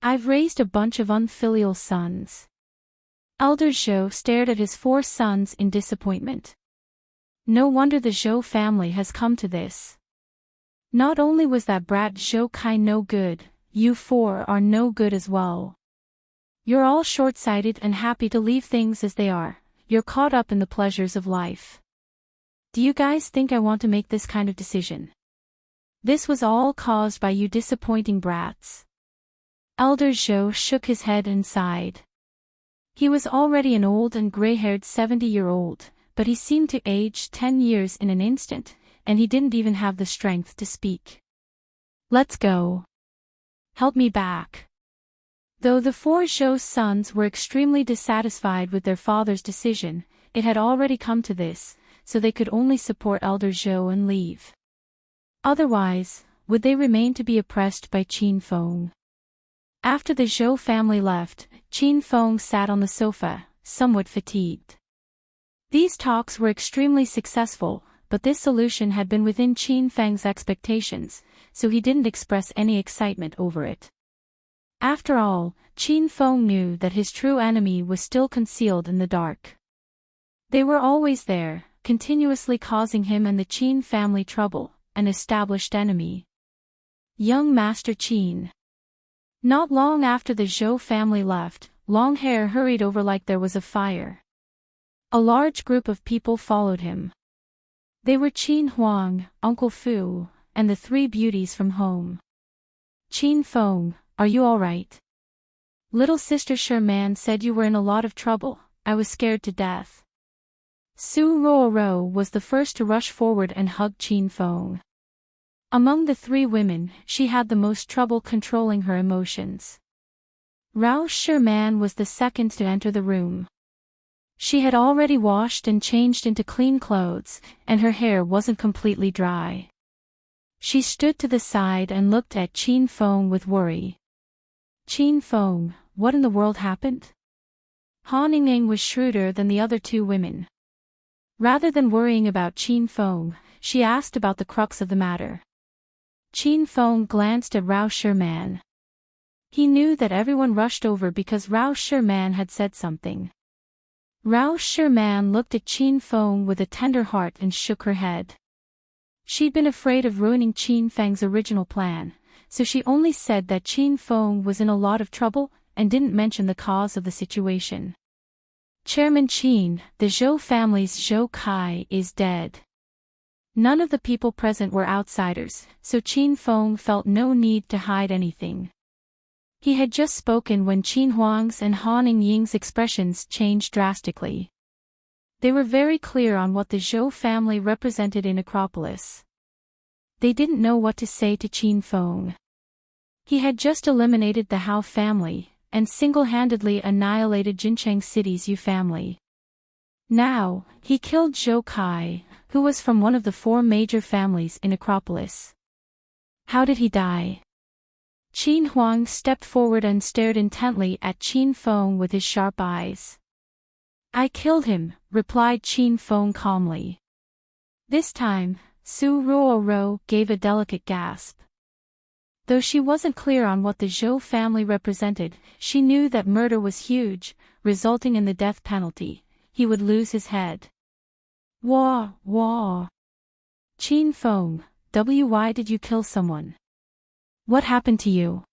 I've raised a bunch of unfilial sons. Elder Zhou stared at his 4 sons in disappointment. No wonder the Zhou family has come to this. Not only was that brat Zhou Kai no good, you 4 are no good as well. You're all short-sighted and happy to leave things as they are. You're caught up in the pleasures of life. Do you guys think I want to make this kind of decision? This was all caused by you disappointing brats. Elder Zhou shook his head and sighed. He was already an old and gray-haired 70-year-old, but he seemed to age 10 years in an instant, and he didn't even have the strength to speak. Let's go. Help me back. Though the 4 Zhou sons were extremely dissatisfied with their father's decision, it had already come to this, so they could only support Elder Zhou and leave. Otherwise, would they remain to be oppressed by Qin Feng? After the Zhou family left, Qin Feng sat on the sofa, somewhat fatigued. These talks were extremely successful, but this solution had been within Qin Feng's expectations, so he didn't express any excitement over it. After all, Qin Feng knew that his true enemy was still concealed in the dark. They were always there, continuously causing him and the Qin family trouble, an established enemy. Young Master Qin. Not long after the Zhou family left, Longhair hurried over like there was a fire. A large group of people followed him. They were Qin Huang, Uncle Fu, and the three beauties from home. Qin Feng, are you all right? Little sister Sherman said you were in a lot of trouble. I was scared to death. Su Ruoro was the first to rush forward and hug Qin Feng. Among the three women, she had the most trouble controlling her emotions. Rao Sherman was the second to enter the room. She had already washed and changed into clean clothes, and her hair wasn't completely dry. She stood to the side and looked at Qin Feng with worry. Qin Feng, what in the world happened? Han Yingning was shrewder than the other two women. Rather than worrying about Qin Feng, she asked about the crux of the matter. Qin Feng glanced at Rao Sherman. He knew that everyone rushed over because Rao Sherman had said something. Rao Sherman looked at Qin Feng with a tender heart and shook her head. She'd been afraid of ruining Qin Feng's original plan, so she only said that Qin Feng was in a lot of trouble and didn't mention the cause of the situation. Chairman Qin, the Zhou family's Zhou Kai, is dead. None of the people present were outsiders, so Qin Feng felt no need to hide anything. He had just spoken when Qin Huang's and Han Yingning's expressions changed drastically. They were very clear on what the Zhou family represented in Acropolis. They didn't know what to say to Qin Feng. He had just eliminated the Hao family, and single-handedly annihilated Jincheng City's Yu family. Now, he killed Zhou Kai, who was from one of the four major families in Acropolis. How did he die? Qin Huang stepped forward and stared intently at Qin Feng with his sharp eyes. I killed him, replied Qin Feng calmly. This time, Su Ruoro gave a delicate gasp. Though she wasn't clear on what the Zhou family represented, she knew that murder was huge, resulting in the death penalty. He would lose his head. Wah. Qin Feng, why did you kill someone? What happened to you?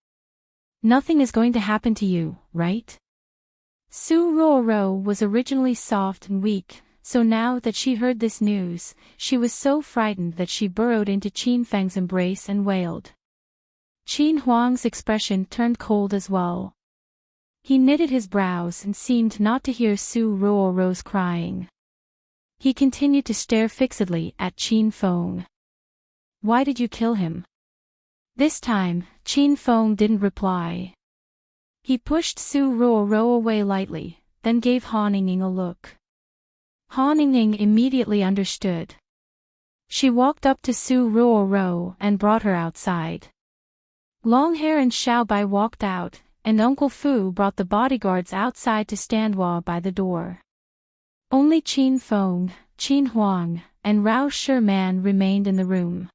Nothing is going to happen to you, right? Su Ruoro was originally soft and weak, so now that she heard this news, she was so frightened that she burrowed into Qin Feng's embrace and wailed. Qin Huang's expression turned cold as well. He knitted his brows and seemed not to hear Su Ruoro's crying. He continued to stare fixedly at Qin Feng. Why did you kill him? This time, Qin Feng didn't reply. He pushed Su Ruoro away lightly, then gave Han Yingning a look. Han Yingning immediately understood. She walked up to Su Ruoro and brought her outside. Longhair and Xiaobai walked out, and Uncle Fu brought the bodyguards outside to stand by the door. Only Qin Feng, Qin Huang, and Rao Sherman remained in the room.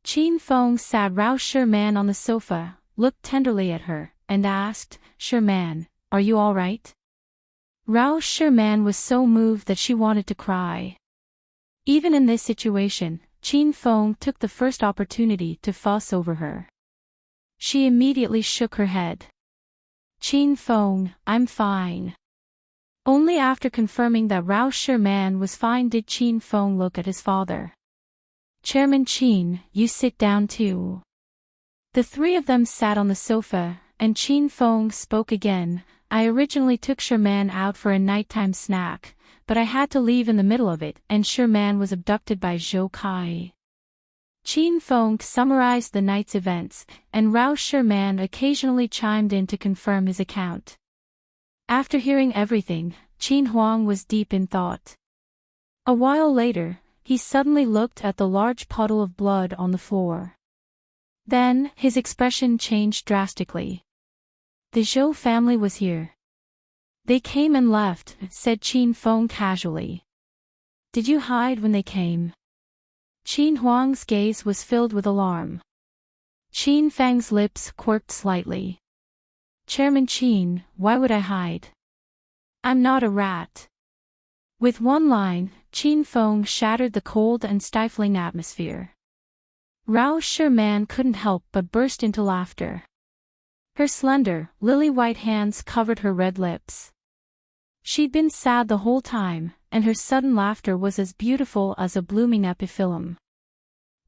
Qin Feng sat Rao Sherman on the sofa, looked tenderly at her, and asked, Sherman, are you all right? Rao Sherman was so moved that she wanted to cry. Even in this situation, Qin Feng took the first opportunity to fuss over her. She immediately shook her head. Qin Feng, I'm fine. Only after confirming that Rao Sherman was fine did Qin Feng look at his father. Chairman Qin, you sit down too. The three of them sat on the sofa, and Qin Feng spoke again. I originally took Sherman out for a nighttime snack, but I had to leave in the middle of it and Sherman was abducted by Zhou Kai. Qin Feng summarized the night's events, and Rao Sherman occasionally chimed in to confirm his account. After hearing everything, Qin Huang was deep in thought. A while later, he suddenly looked at the large puddle of blood on the floor. Then, his expression changed drastically. The Zhou family was here. They came and left, said Qin Feng casually. Did you hide when they came? Qin Huang's gaze was filled with alarm. Qin Feng's lips quirked slightly. Chairman Qin, why would I hide? I'm not a rat. With one line, Qin Feng shattered the cold and stifling atmosphere. Rao Sherman couldn't help but burst into laughter. Her slender, lily-white hands covered her red lips. She'd been sad the whole time, and her sudden laughter was as beautiful as a blooming epiphyllum.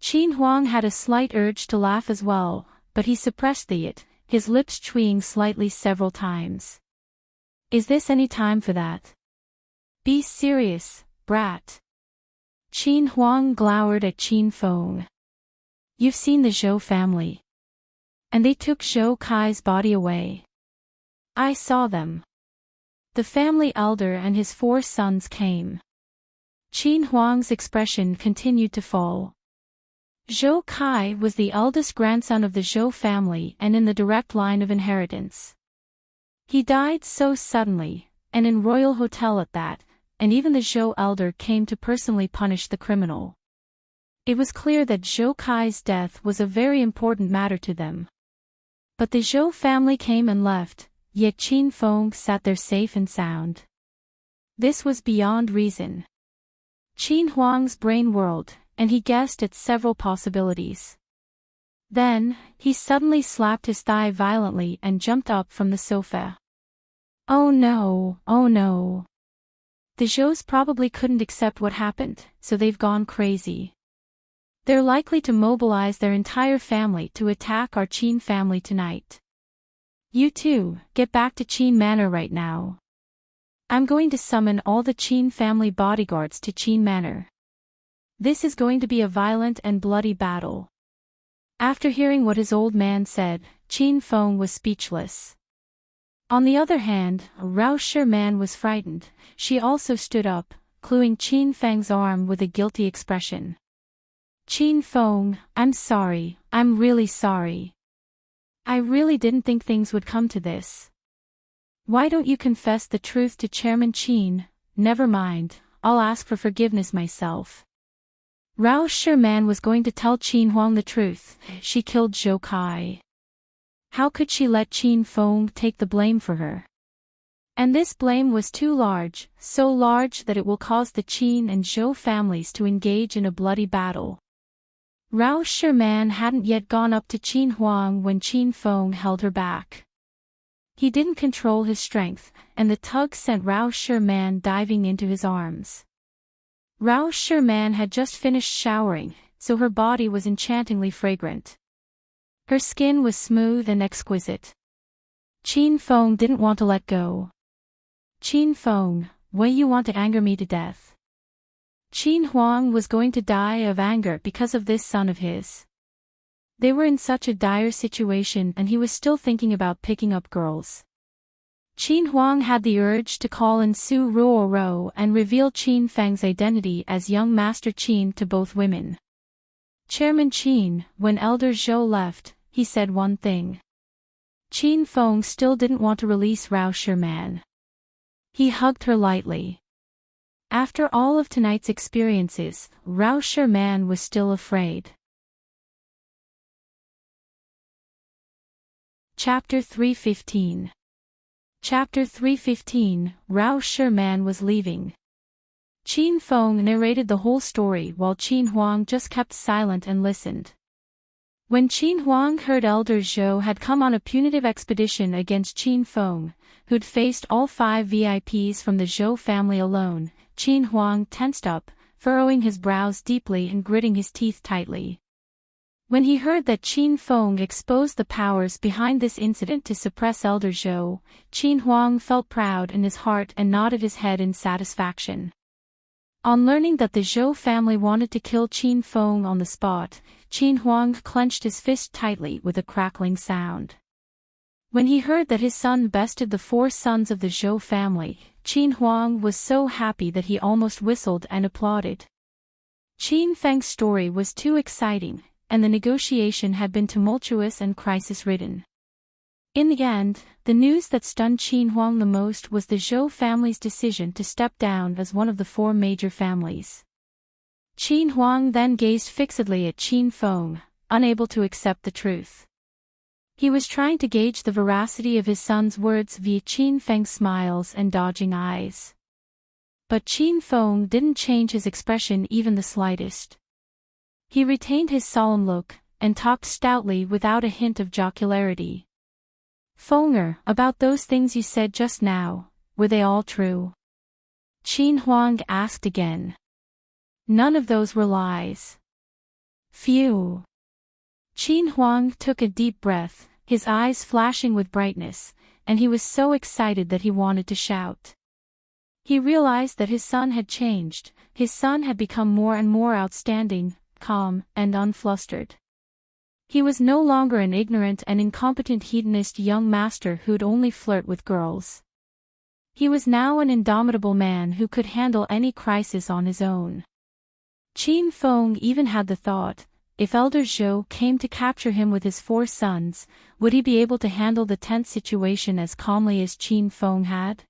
Qin Huang had a slight urge to laugh as well, but he suppressed it, his lips chewing slightly several times. Is this any time for that? Be serious, brat. Qin Huang glowered at Qin Feng. You've seen the Zhou family. And they took Zhou Kai's body away. I saw them. The family elder and his 4 sons came. Qin Huang's expression continued to fall. Zhou Kai was the eldest grandson of the Zhou family and in the direct line of inheritance. He died so suddenly, and in royal hotel at that, and even the Zhou elder came to personally punish the criminal. It was clear that Zhou Kai's death was a very important matter to them. But the Zhou family came and left, yet Qin Feng sat there safe and sound. This was beyond reason. Qin Huang's brain whirled, and he guessed at several possibilities. Then, he suddenly slapped his thigh violently and jumped up from the sofa. Oh no, oh no. The Zhous probably couldn't accept what happened, so they've gone crazy. They're likely to mobilize their entire family to attack our Qin family tonight. You two, get back to Qin Manor right now. I'm going to summon all the Qin family bodyguards to Qin Manor. This is going to be a violent and bloody battle. After hearing what his old man said, Qin Feng was speechless. On the other hand, Rao Sherman was frightened. She also stood up, cluing Qin Feng's arm with a guilty expression. Qin Feng, I'm sorry, I'm really sorry. I really didn't think things would come to this. Why don't you confess the truth to Chairman Qin? Never mind, I'll ask for forgiveness myself. Rao Sherman was going to tell Qin Huang the truth. She killed Zhou Kai. How could she let Qin Feng take the blame for her? And this blame was too large, so large that it will cause the Qin and Zhou families to engage in a bloody battle. Rao Sherman hadn't yet gone up to Qin Huang when Qin Feng held her back. He didn't control his strength, and the tug sent Rao Sherman diving into his arms. Rao Sherman had just finished showering, so her body was enchantingly fragrant. Her skin was smooth and exquisite. Qin Feng didn't want to let go. Qin Feng, why you want to anger me to death? Qin Huang was going to die of anger because of this son of his. They were in such a dire situation and he was still thinking about picking up girls. Qin Huang had the urge to call in Su Ruoro and reveal Qin Feng's identity as young Master Qin to both women. Chairman Qin, when Elder Zhou left, he said one thing. Qin Feng still didn't want to release Rao Sherman. He hugged her lightly. After all of tonight's experiences, Rao Sherman was still afraid. Chapter 315. Chapter 315, Rao Sherman was leaving. Qin Feng narrated the whole story while Qin Huang just kept silent and listened. When Qin Huang heard Elder Zhou had come on a punitive expedition against Qin Feng, who'd faced all 5 VIPs from the Zhou family alone, Qin Huang tensed up, furrowing his brows deeply and gritting his teeth tightly. When he heard that Qin Feng exposed the powers behind this incident to suppress Elder Zhou, Qin Huang felt proud in his heart and nodded his head in satisfaction. On learning that the Zhou family wanted to kill Qin Feng on the spot, Qin Huang clenched his fist tightly with a crackling sound. When he heard that his son bested the 4 sons of the Zhou family, Qin Huang was so happy that he almost whistled and applauded. Qin Feng's story was too exciting, and the negotiation had been tumultuous and crisis-ridden. In the end, the news that stunned Qin Huang the most was the Zhou family's decision to step down as one of the 4 major families. Qin Huang then gazed fixedly at Qin Feng, unable to accept the truth. He was trying to gauge the veracity of his son's words via Qin Feng's smiles and dodging eyes. But Qin Feng didn't change his expression even the slightest. He retained his solemn look, and talked stoutly without a hint of jocularity. "Fenger, about those things you said just now, were they all true?" Qin Huang asked again. "None of those were lies." "Phew." Qin Huang took a deep breath, his eyes flashing with brightness, and he was so excited that he wanted to shout. He realized that his son had changed. His son had become more and more outstanding, calm, and unflustered. He was no longer an ignorant and incompetent hedonist young master who'd only flirt with girls. He was now an indomitable man who could handle any crisis on his own. Qin Feng even had the thought, if Elder Zhou came to capture him with his 4 sons, would he be able to handle the tense situation as calmly as Qin Feng had?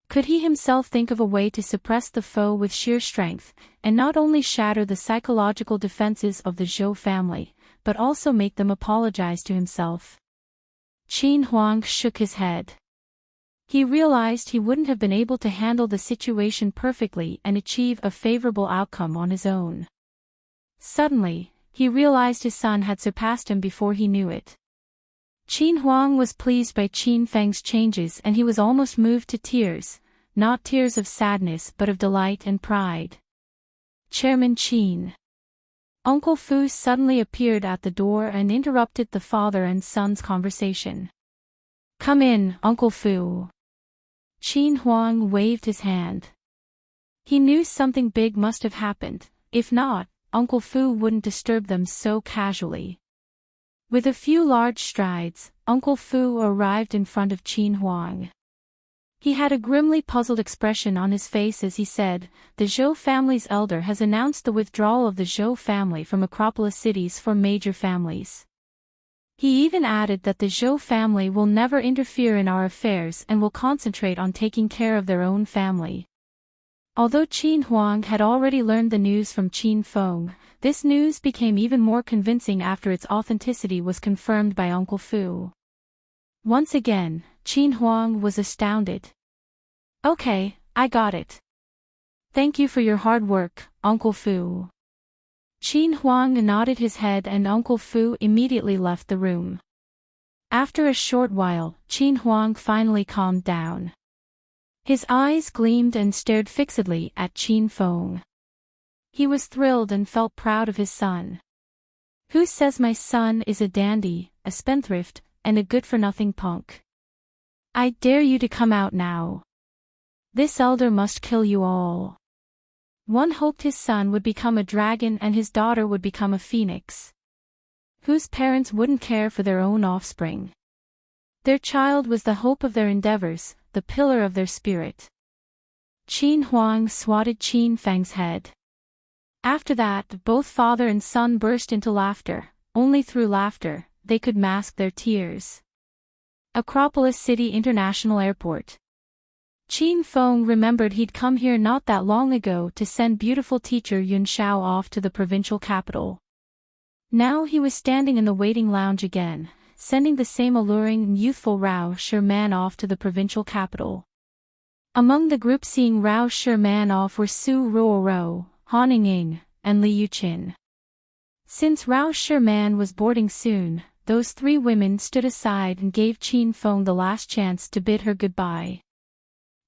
Could he himself think of a way to suppress the foe with sheer strength, and not only shatter the psychological defenses of the Zhou family, but also make them apologize to himself? Qin Huang shook his head. He realized he wouldn't have been able to handle the situation perfectly and achieve a favorable outcome on his own. Suddenly, he realized his son had surpassed him before he knew it. Qin Huang was pleased by Qin Feng's changes, and he was almost moved to tears, not tears of sadness but of delight and pride. "Chairman Qin." Uncle Fu suddenly appeared at the door and interrupted the father and son's conversation. "Come in, Uncle Fu." Qin Huang waved his hand. He knew something big must have happened. If not, Uncle Fu wouldn't disturb them so casually. With a few large strides, Uncle Fu arrived in front of Qin Huang. He had a grimly puzzled expression on his face as he said, "The Zhou family's elder has announced the withdrawal of the Zhou family from Acropolis cities for major families. He even added that the Zhou family will never interfere in our affairs and will concentrate on taking care of their own family." Although Qin Huang had already learned the news from Qin Feng, this news became even more convincing after its authenticity was confirmed by Uncle Fu. Once again, Qin Huang was astounded. "Okay, I got it. Thank you for your hard work, Uncle Fu." Qin Huang nodded his head and Uncle Fu immediately left the room. After a short while, Qin Huang finally calmed down. His eyes gleamed and stared fixedly at Qin Feng. He was thrilled and felt proud of his son. "Who says my son is a dandy, a spendthrift, and a good-for-nothing punk? I dare you to come out now. This elder must kill you all." One hoped his son would become a dragon and his daughter would become a phoenix. Whose parents wouldn't care for their own offspring? Their child was the hope of their endeavors, the pillar of their spirit. Qin Huang swatted Qin Feng's head. After that, both father and son burst into laughter. Only through laughter, they could mask their tears. Acropolis City International Airport. Qin Feng remembered he'd come here not that long ago to send beautiful teacher Yun Xiao off to the provincial capital. Now he was standing in the waiting lounge again, sending the same alluring and youthful Rao Sherman off to the provincial capital. Among the group seeing Rao Sherman off were Su Ruoro, Han Ying, and Li Yuqin. Since Rao Sherman was boarding soon, those 3 women stood aside and gave Qin Feng the last chance to bid her goodbye.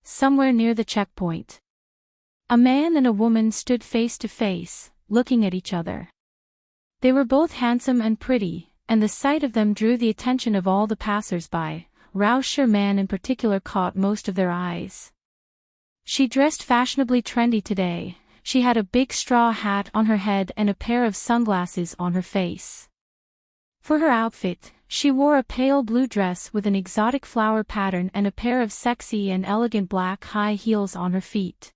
Somewhere near the checkpoint, a man and a woman stood face to face, looking at each other. They were both handsome and pretty, and the sight of them drew the attention of all the passers-by. Rao Sherman in particular caught most of their eyes. She dressed fashionably trendy today. She had a big straw hat on her head and a pair of sunglasses on her face. For her outfit, she wore a pale blue dress with an exotic flower pattern and a pair of sexy and elegant black high heels on her feet.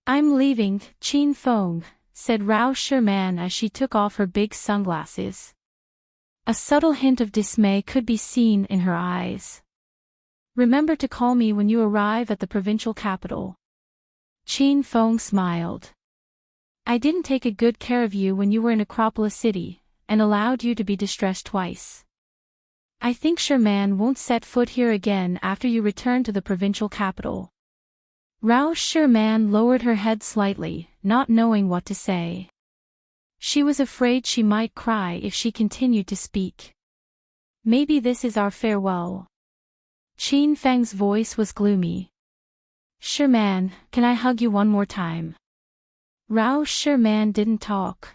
"I'm leaving, Qin Feng," said Rao Sherman as she took off her big sunglasses. A subtle hint of dismay could be seen in her eyes. "Remember to call me when you arrive at the provincial capital." Qin Feng smiled. "I didn't take a good care of you when you were in Acropolis City, and allowed you to be distressed twice. I think Sherman won't set foot here again after you return to the provincial capital." Rao Sherman lowered her head slightly, not knowing what to say. She was afraid she might cry if she continued to speak. "Maybe this is our farewell." Qin Feng's voice was gloomy. "Sherman, can I hug you one more time?" Rao Sherman didn't talk.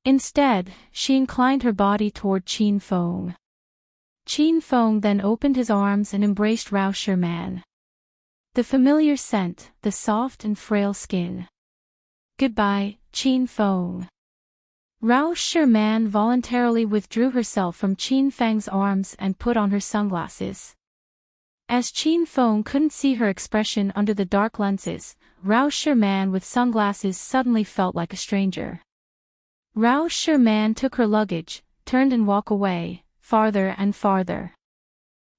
Instead, she inclined her body toward Qin Feng. Qin Feng then opened his arms and embraced Rao Sherman. The familiar scent, the soft and frail skin. "Goodbye, Qin Feng." Rao Sherman voluntarily withdrew herself from Qin Feng's arms and put on her sunglasses. As Qin Feng couldn't see her expression under the dark lenses, Rao Sherman with sunglasses suddenly felt like a stranger. Rao Sherman took her luggage, turned and walked away, farther and farther.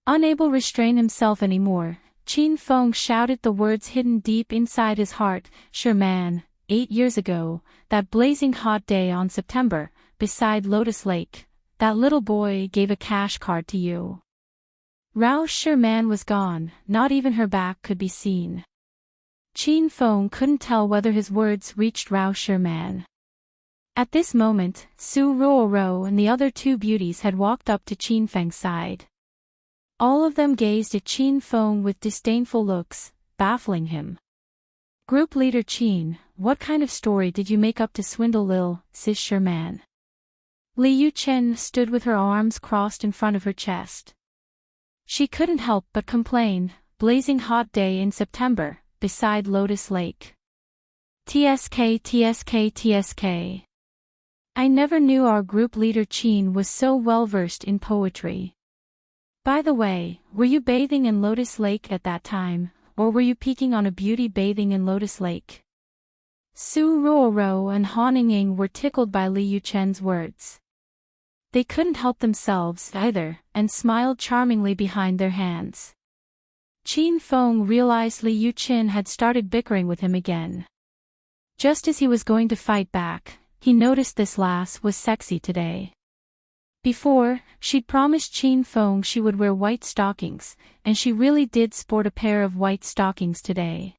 Unable to restrain himself anymore, Qin Feng shouted the words hidden deep inside his heart. "Sherman, 8 years ago, that blazing hot day on September, beside Lotus Lake, that little boy gave a cash card to you." Rao Sherman was gone, not even her back could be seen. Qin Feng couldn't tell whether his words reached Rao Sherman. At this moment, Su Ruoro and the other two beauties had walked up to Qin Feng's side. All of them gazed at Qin Feng with disdainful looks, baffling him. "Group leader Qin, what kind of story did you make up to swindle Lil Sis Sherman?" Li Yuchen stood with her arms crossed in front of her chest. She couldn't help but complain. Blazing hot day in September, beside Lotus Lake. "TSK TSK TSK. I never knew our group leader Qin was so well versed in poetry. By the way, were you bathing in Lotus Lake at that time, or were you peeking on a beauty bathing in Lotus Lake?" Su Ruoro and Han Ying were tickled by Li Yuchen's words. They couldn't help themselves either, and smiled charmingly behind their hands. Qin Feng realized Li Yuchen had started bickering with him again. Just as he was going to fight back, he noticed this lass was sexy today. Before, she'd promised Qin Feng she would wear white stockings, and she really did sport a pair of white stockings today.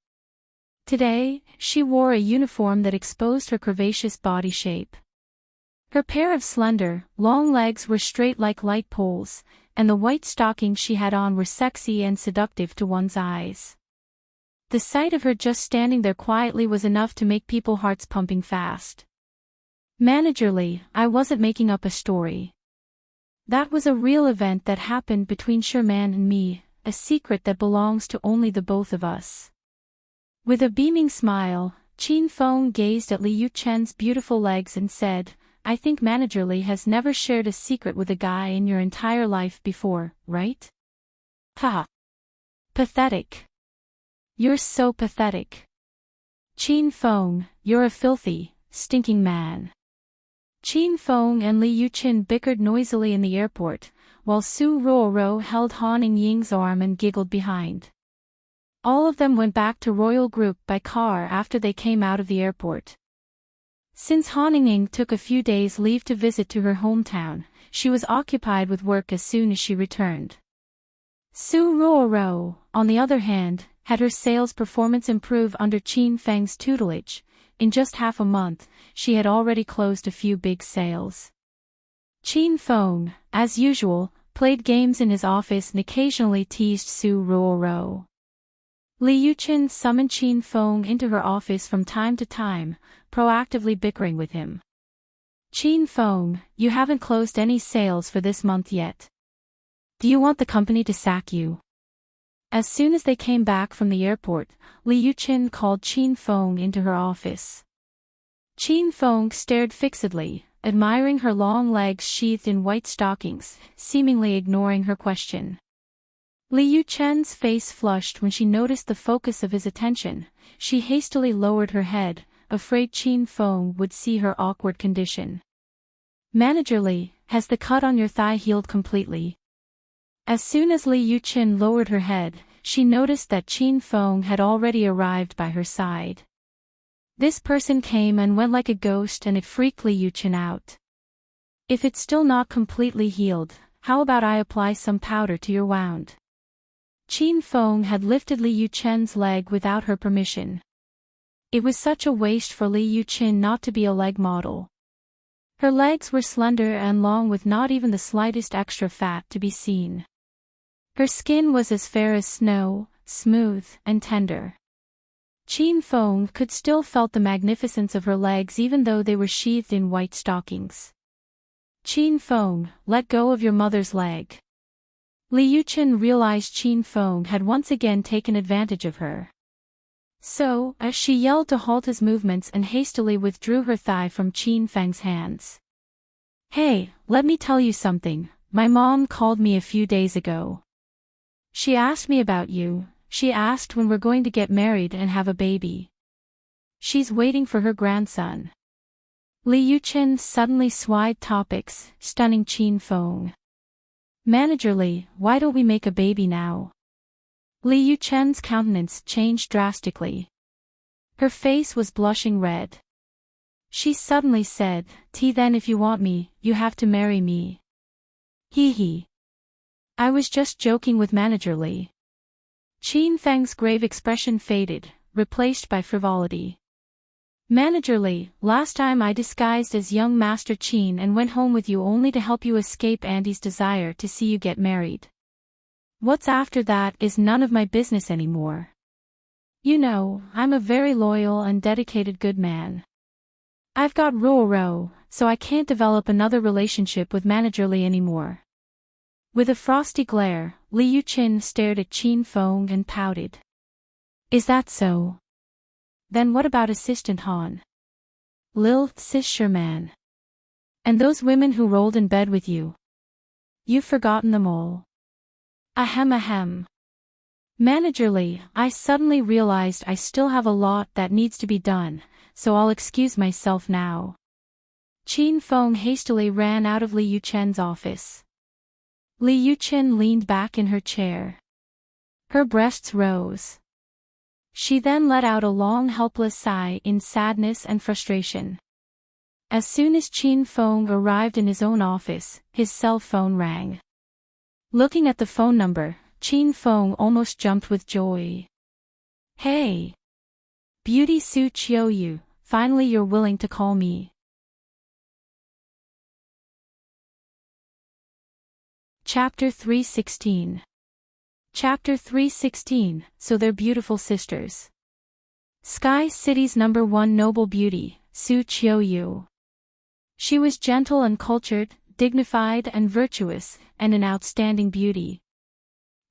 Today, she wore a uniform that exposed her curvaceous body shape. Her pair of slender, long legs were straight like light poles, and the white stockings she had on were sexy and seductive to one's eyes. The sight of her just standing there quietly was enough to make people's hearts pumping fast. "Managerly, I wasn't making up a story. That was a real event that happened between Sherman and me, a secret that belongs to only the both of us." With a beaming smile, Qin Feng gazed at Li Yuchen's beautiful legs and said, "I think Managerly has never shared a secret with a guy in your entire life before, right?" "Haha. Pathetic. You're so pathetic. Qin Feng, you're a filthy, stinking man." Qin Feng and Li Yuchen bickered noisily in the airport, while Su Ruoro held Han Ying's arm and giggled behind. All of them went back to Royal Group by car after they came out of the airport. Since Han Ying took a few days' leave to visit to her hometown, she was occupied with work as soon as she returned. Su Ruoro, on the other hand, had her sales performance improve under Qin Feng's tutelage. In just half a month, she had already closed a few big sales. Qin Feng, as usual, played games in his office and occasionally teased Su Ruoro. Li Yuchen summoned Qin Feng into her office from time to time, proactively bickering with him. "Qin Feng, you haven't closed any sales for this month yet. Do you want the company to sack you?" As soon as they came back from the airport, Li Yuchen called Qin Feng into her office. Qin Feng stared fixedly, admiring her long legs sheathed in white stockings, seemingly ignoring her question. Liu Chen's face flushed when she noticed the focus of his attention. She hastily lowered her head, afraid Qin Feng would see her awkward condition. "Manager Li, has the cut on your thigh healed completely?" As soon as Liu Chen lowered her head, she noticed that Qin Feng had already arrived by her side. This person came and went like a ghost, and it freaked Liu Chen out. "If it's still not completely healed, how about I apply some powder to your wound?" Qin Feng had lifted Liu Chen's leg without her permission. It was such a waste for Liu Chen not to be a leg model. Her legs were slender and long with not even the slightest extra fat to be seen. Her skin was as fair as snow, smooth and tender. Qin Feng could still felt the magnificence of her legs even though they were sheathed in white stockings. "Qin Feng, let go of your mother's leg." Liu Chen realized Qin Feng had once again taken advantage of her. So, as she yelled to halt his movements and hastily withdrew her thigh from Qin Feng's hands. "Hey, let me tell you something, my mom called me a few days ago. She asked me about you, she asked when we're going to get married and have a baby. She's waiting for her grandson." Liu Chen suddenly switched topics, stunning Qin Feng. "Manager Li, why don't we make a baby now?" Liu Chen's countenance changed drastically. Her face was blushing red. She suddenly said, Then if you want me, you have to marry me." "Hee hee. I was just joking with Manager Li." Qin Feng's grave expression faded, replaced by frivolity. "Manager Li, last time I disguised as young Master Qin and went home with you only to help you escape Andy's desire to see you get married. What's after that is none of my business anymore. You know, I'm a very loyal and dedicated good man. I've got Ro, so I can't develop another relationship with Manager Li anymore." With a frosty glare, Liu Chen stared at Qin Feng and pouted. "Is that so? Then what about Assistant Han? Lil Sisherman? And those women who rolled in bed with you? You've forgotten them all." Ahem. "Manager Li, I suddenly realized I still have a lot that needs to be done, so I'll excuse myself now." Qin Feng hastily ran out of Liu Chen's office. Liu Chen leaned back in her chair. Her breasts rose. She then let out a long helpless sigh in sadness and frustration. As soon as Qin Feng arrived in his own office, his cell phone rang. Looking at the phone number, Qin Feng almost jumped with joy. "Hey! Beauty Su Qiuyu, finally you're willing to call me." Chapter 316. Chapter 316, So They're Beautiful Sisters. Sky City's #1 noble beauty, Su Qiuyu. She was gentle and cultured, dignified and virtuous, and an outstanding beauty.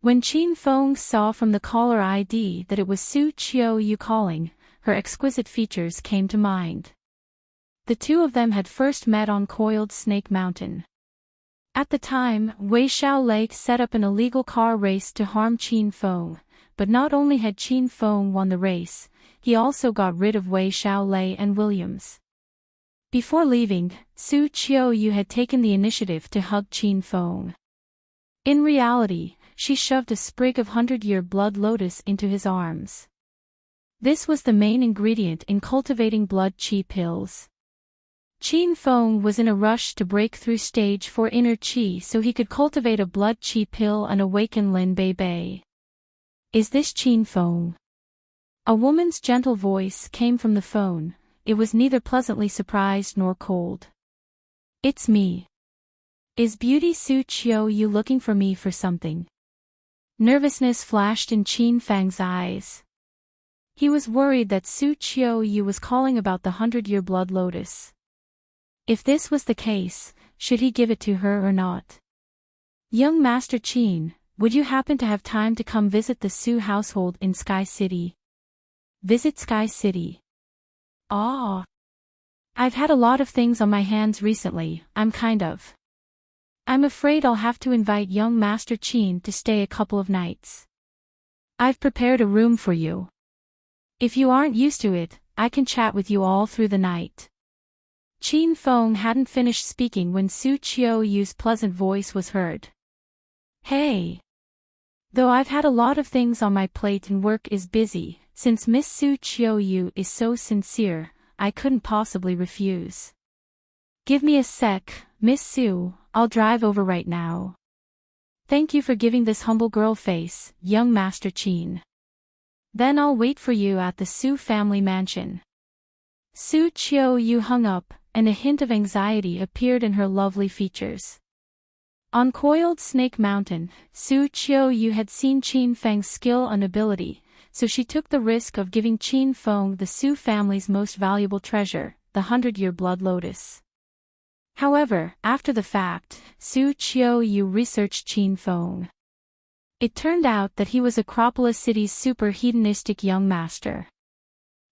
When Qin Feng saw from the caller ID that it was Su Qiuyu calling, her exquisite features came to mind. The two of them had first met on Coiled Snake Mountain. At the time, Wei Xiaolei set up an illegal car race to harm Qin Feng, but not only had Qin Feng won the race, he also got rid of Wei Xiaolei and Williams. Before leaving, Su Qiuyu had taken the initiative to hug Qin Feng. In reality, she shoved a sprig of 100-year blood lotus into his arms. This was the main ingredient in cultivating blood qi pills. Qin Feng was in a rush to break through stage 4 inner qi so he could cultivate a blood qi pill and awaken Lin Bei Bei. "Is this Qin Feng?" A woman's gentle voice came from the phone. It was neither pleasantly surprised nor cold. "It's me. Is Beauty Su Qiuyu looking for me for something?" Nervousness flashed in Qin Feng's eyes. He was worried that Su Qiuyu was calling about the 100-year blood lotus. If this was the case, should he give it to her or not? "Young Master Qin, would you happen to have time to come visit the Su household in Sky City?" "Visit Sky City?" "Ah. I've had a lot of things on my hands recently. I'm afraid I'll have to invite young Master Qin to stay a couple of nights. I've prepared a room for you. If you aren't used to it, I can chat with you all through the night. Qin Feng hadn't finished speaking when Su Qiuyu's pleasant voice was heard. Hey! Though I've had a lot of things on my plate and work is busy, since Miss Su Qiuyu is so sincere, I couldn't possibly refuse. Give me a sec, Miss Su, I'll drive over right now. Thank you for giving this humble girl face, young Master Qin. Then I'll wait for you at the Su family mansion. Su Qiuyu hung up, and a hint of anxiety appeared in her lovely features. On Coiled Snake Mountain, Su Qiuyu had seen Qin Feng's skill and ability, so she took the risk of giving Qin Feng the Su family's most valuable treasure, the 100-year blood lotus. However, after the fact, Su Qiuyu researched Qin Feng. It turned out that he was Acropolis City's super hedonistic young master.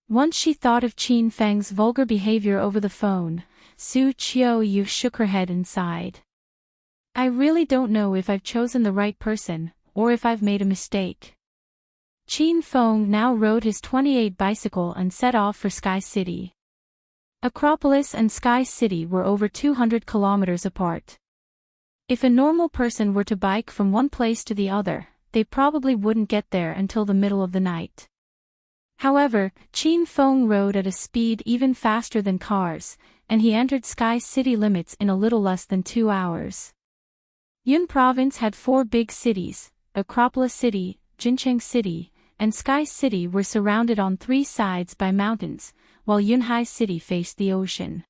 Once she thought of Qin Feng's vulgar behavior over the phone, Su Qiuyu shook her head and sighed. I really don't know if I've chosen the right person, or if I've made a mistake. Qin Feng now rode his 28 bicycle and set off for Sky City. Acropolis and Sky City were over 200 kilometers apart. If a normal person were to bike from one place to the other, they probably wouldn't get there until the middle of the night. However, Qin Feng rode at a speed even faster than cars, and he entered Sky City limits in a little less than 2 hours. Yun Province had 4 big cities. Acropolis City, Jincheng City, and Sky City were surrounded on 3 sides by mountains, while Yunhai City faced the ocean.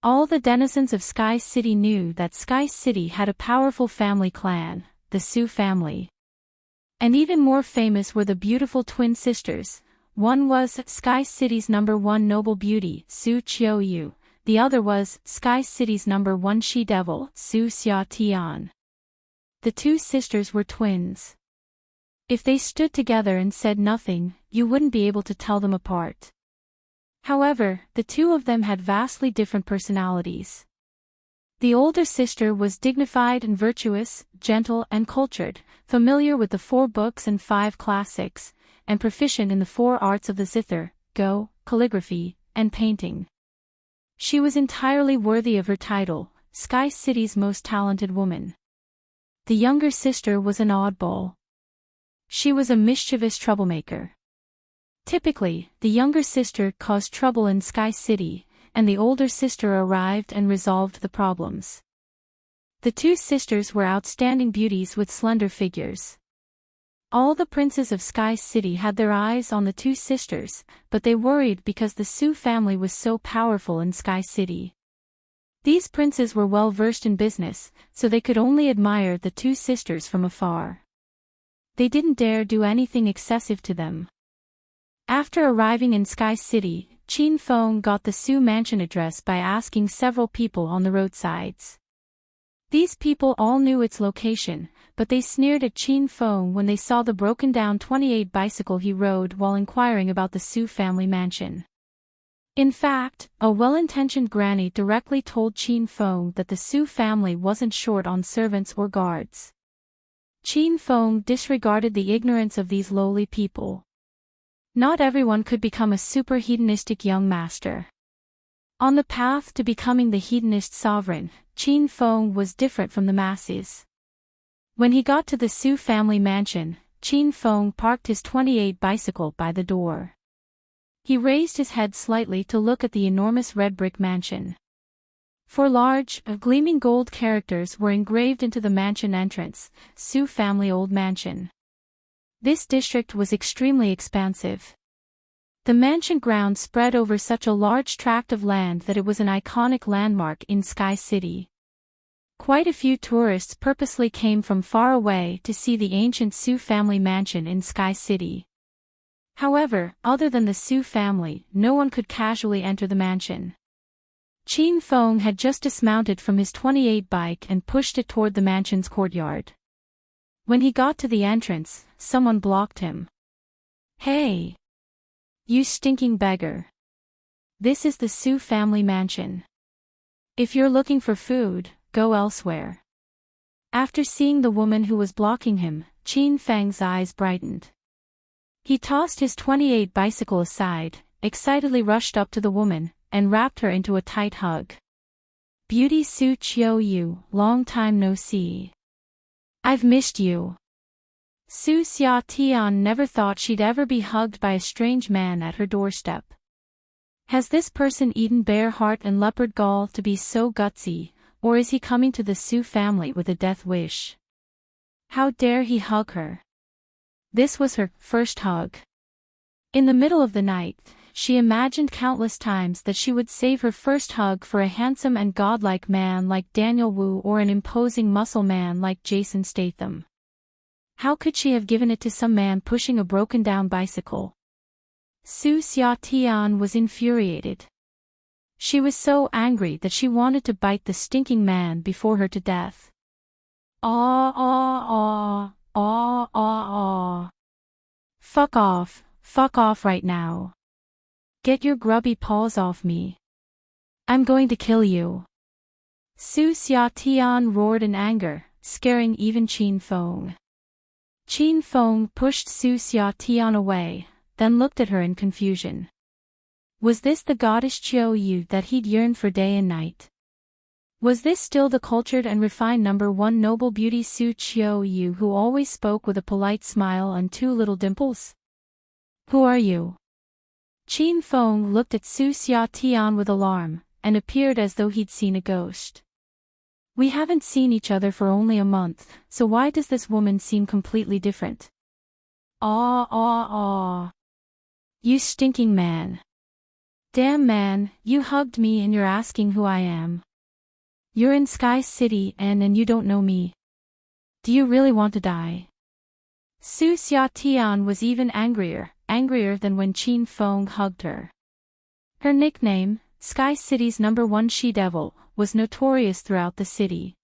All the denizens of Sky City knew that Sky City had a powerful family clan, the Su family. And even more famous were the beautiful twin sisters. One was Sky City's #1 noble beauty, Su Qiuyu. The other was Sky City's #1 she-devil, Su Xiatian. The 2 sisters were twins. If they stood together and said nothing, you wouldn't be able to tell them apart. However, the 2 of them had vastly different personalities. The older sister was dignified and virtuous, gentle and cultured, familiar with the 4 books and 5 classics, and proficient in the 4 arts of the zither, Go, calligraphy, and painting. She was entirely worthy of her title, Sky City's most talented woman. The younger sister was an oddball. She was a mischievous troublemaker. Typically, the younger sister caused trouble in Sky City, and the older sister arrived and resolved the problems. The 2 sisters were outstanding beauties with slender figures. All the princes of Sky City had their eyes on the 2 sisters, but they worried because the Su family was so powerful in Sky City. These princes were well versed in business, so they could only admire the 2 sisters from afar. They didn't dare do anything excessive to them. After arriving in Sky City, Qin Feng got the Su mansion address by asking several people on the roadsides. These people all knew its location, but they sneered at Qin Feng when they saw the broken-down 28 bicycle he rode while inquiring about the Su family mansion. In fact, a well-intentioned granny directly told Qin Feng that the Su family wasn't short on servants or guards. Qin Feng disregarded the ignorance of these lowly people. Not everyone could become a super hedonistic young master. On the path to becoming the hedonist sovereign, Qin Feng was different from the masses. When he got to the Su family mansion, Qin Feng parked his 28 bicycle by the door. He raised his head slightly to look at the enormous red brick mansion. 4 large, gleaming gold characters were engraved into the mansion entrance, Su family old mansion. This district was extremely expansive. The mansion grounds spread over such a large tract of land that it was an iconic landmark in Sky City. Quite a few tourists purposely came from far away to see the ancient Su family mansion in Sky City. However, other than the Su family, no one could casually enter the mansion. Qin Feng had just dismounted from his 28 bike and pushed it toward the mansion's courtyard. When he got to the entrance, someone blocked him. Hey! You stinking beggar! This is the Su family mansion. If you're looking for food, go elsewhere. After seeing the woman who was blocking him, Qin Feng's eyes brightened. He tossed his 28 bicycle aside, excitedly rushed up to the woman, and wrapped her into a tight hug. Beauty Su Qiu, long time no see. I've missed you. Su Xiatian never thought she'd ever be hugged by a strange man at her doorstep. Has this person eaten bear heart and leopard gall to be so gutsy, or is he coming to the Su family with a death wish? How dare he hug her? This was her first hug. In the middle of the night, she imagined countless times that she would save her first hug for a handsome and godlike man like Daniel Wu or an imposing muscle man like Jason Statham. How could she have given it to some man pushing a broken-down bicycle? Su Xiatian was infuriated. She was so angry that she wanted to bite the stinking man before her to death. Aw aw aw, aw aw aw. Fuck off right now. Get your grubby paws off me. I'm going to kill you. Su Xiatian roared in anger, scaring even Qin Feng. Qin Feng pushed Su Xiatian away, then looked at her in confusion. Was this the goddess Qiu Yu that he'd yearned for day and night? Was this still the cultured and refined #1 noble beauty Su Qiu Yu who always spoke with a polite smile and 2 little dimples? Who are you? Qin Feng looked at Su Xiatian with alarm, and appeared as though he'd seen a ghost. We haven't seen each other for only a month, so why does this woman seem completely different? Aw aw aw. You stinking man. Damn man, you hugged me and you're asking who I am. You're in Sky City and you don't know me. Do you really want to die? Su Xiatian was even angrier than when Qin Feng hugged her. Her nickname, Sky City's #1 she-devil, was notorious throughout the city.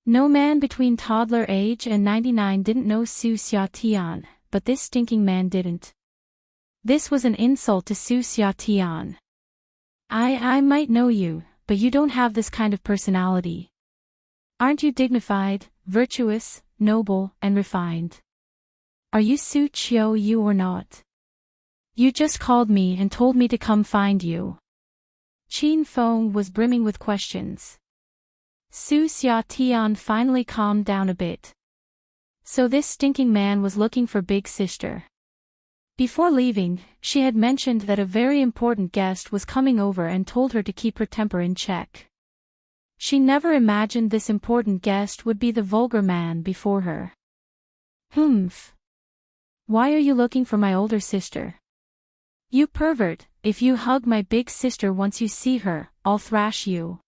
No man between toddler age and 99 didn't know Su Xiatian, but this stinking man didn't. This was an insult to Su Xiatian. I might know you, but you don't have this kind of personality. Aren't you dignified, virtuous, noble, and refined? Are you Su Qiu Yu or not? You just called me and told me to come find you. Qin Feng was brimming with questions. Su Xiatian finally calmed down a bit. So this stinking man was looking for Big Sister. Before leaving, she had mentioned that a very important guest was coming over and told her to keep her temper in check. She never imagined this important guest would be the vulgar man before her. Humph. Why are you looking for my older sister? You pervert, if you hug my big sister once you see her, I'll thrash you.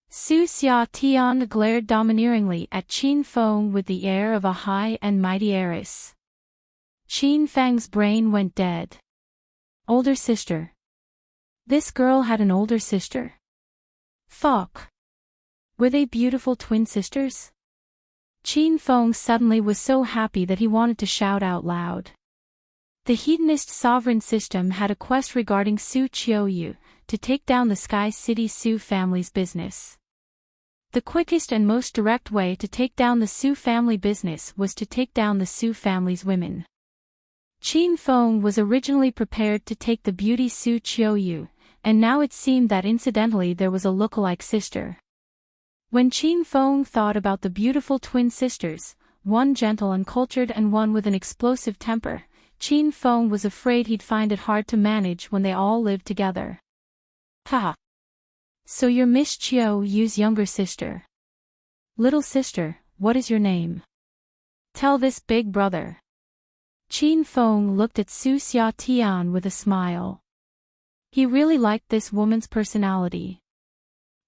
Su Xiatian glared domineeringly at Qin Feng with the air of a high and mighty heiress. Qin Feng's brain went dead. Older sister. This girl had an older sister? Fuck. Were they beautiful twin sisters? Qin Feng suddenly was so happy that he wanted to shout out loud. The Hedonist sovereign system had a quest regarding Su Qiu Yu, to take down the Sky City Su family's business. The quickest and most direct way to take down the Su family business was to take down the Su family's women. Qin Feng was originally prepared to take the beauty Su Qiu Yu, and now it seemed that incidentally there was a lookalike sister. When Qin Feng thought about the beautiful twin sisters, one gentle and cultured and one with an explosive temper, Qin Feng was afraid he'd find it hard to manage when they all lived together. Ha! So you're Miss Qiu Yu's younger sister. Little sister, what is your name? Tell this big brother. Qin Feng looked at Su Xiatian with a smile. He really liked this woman's personality.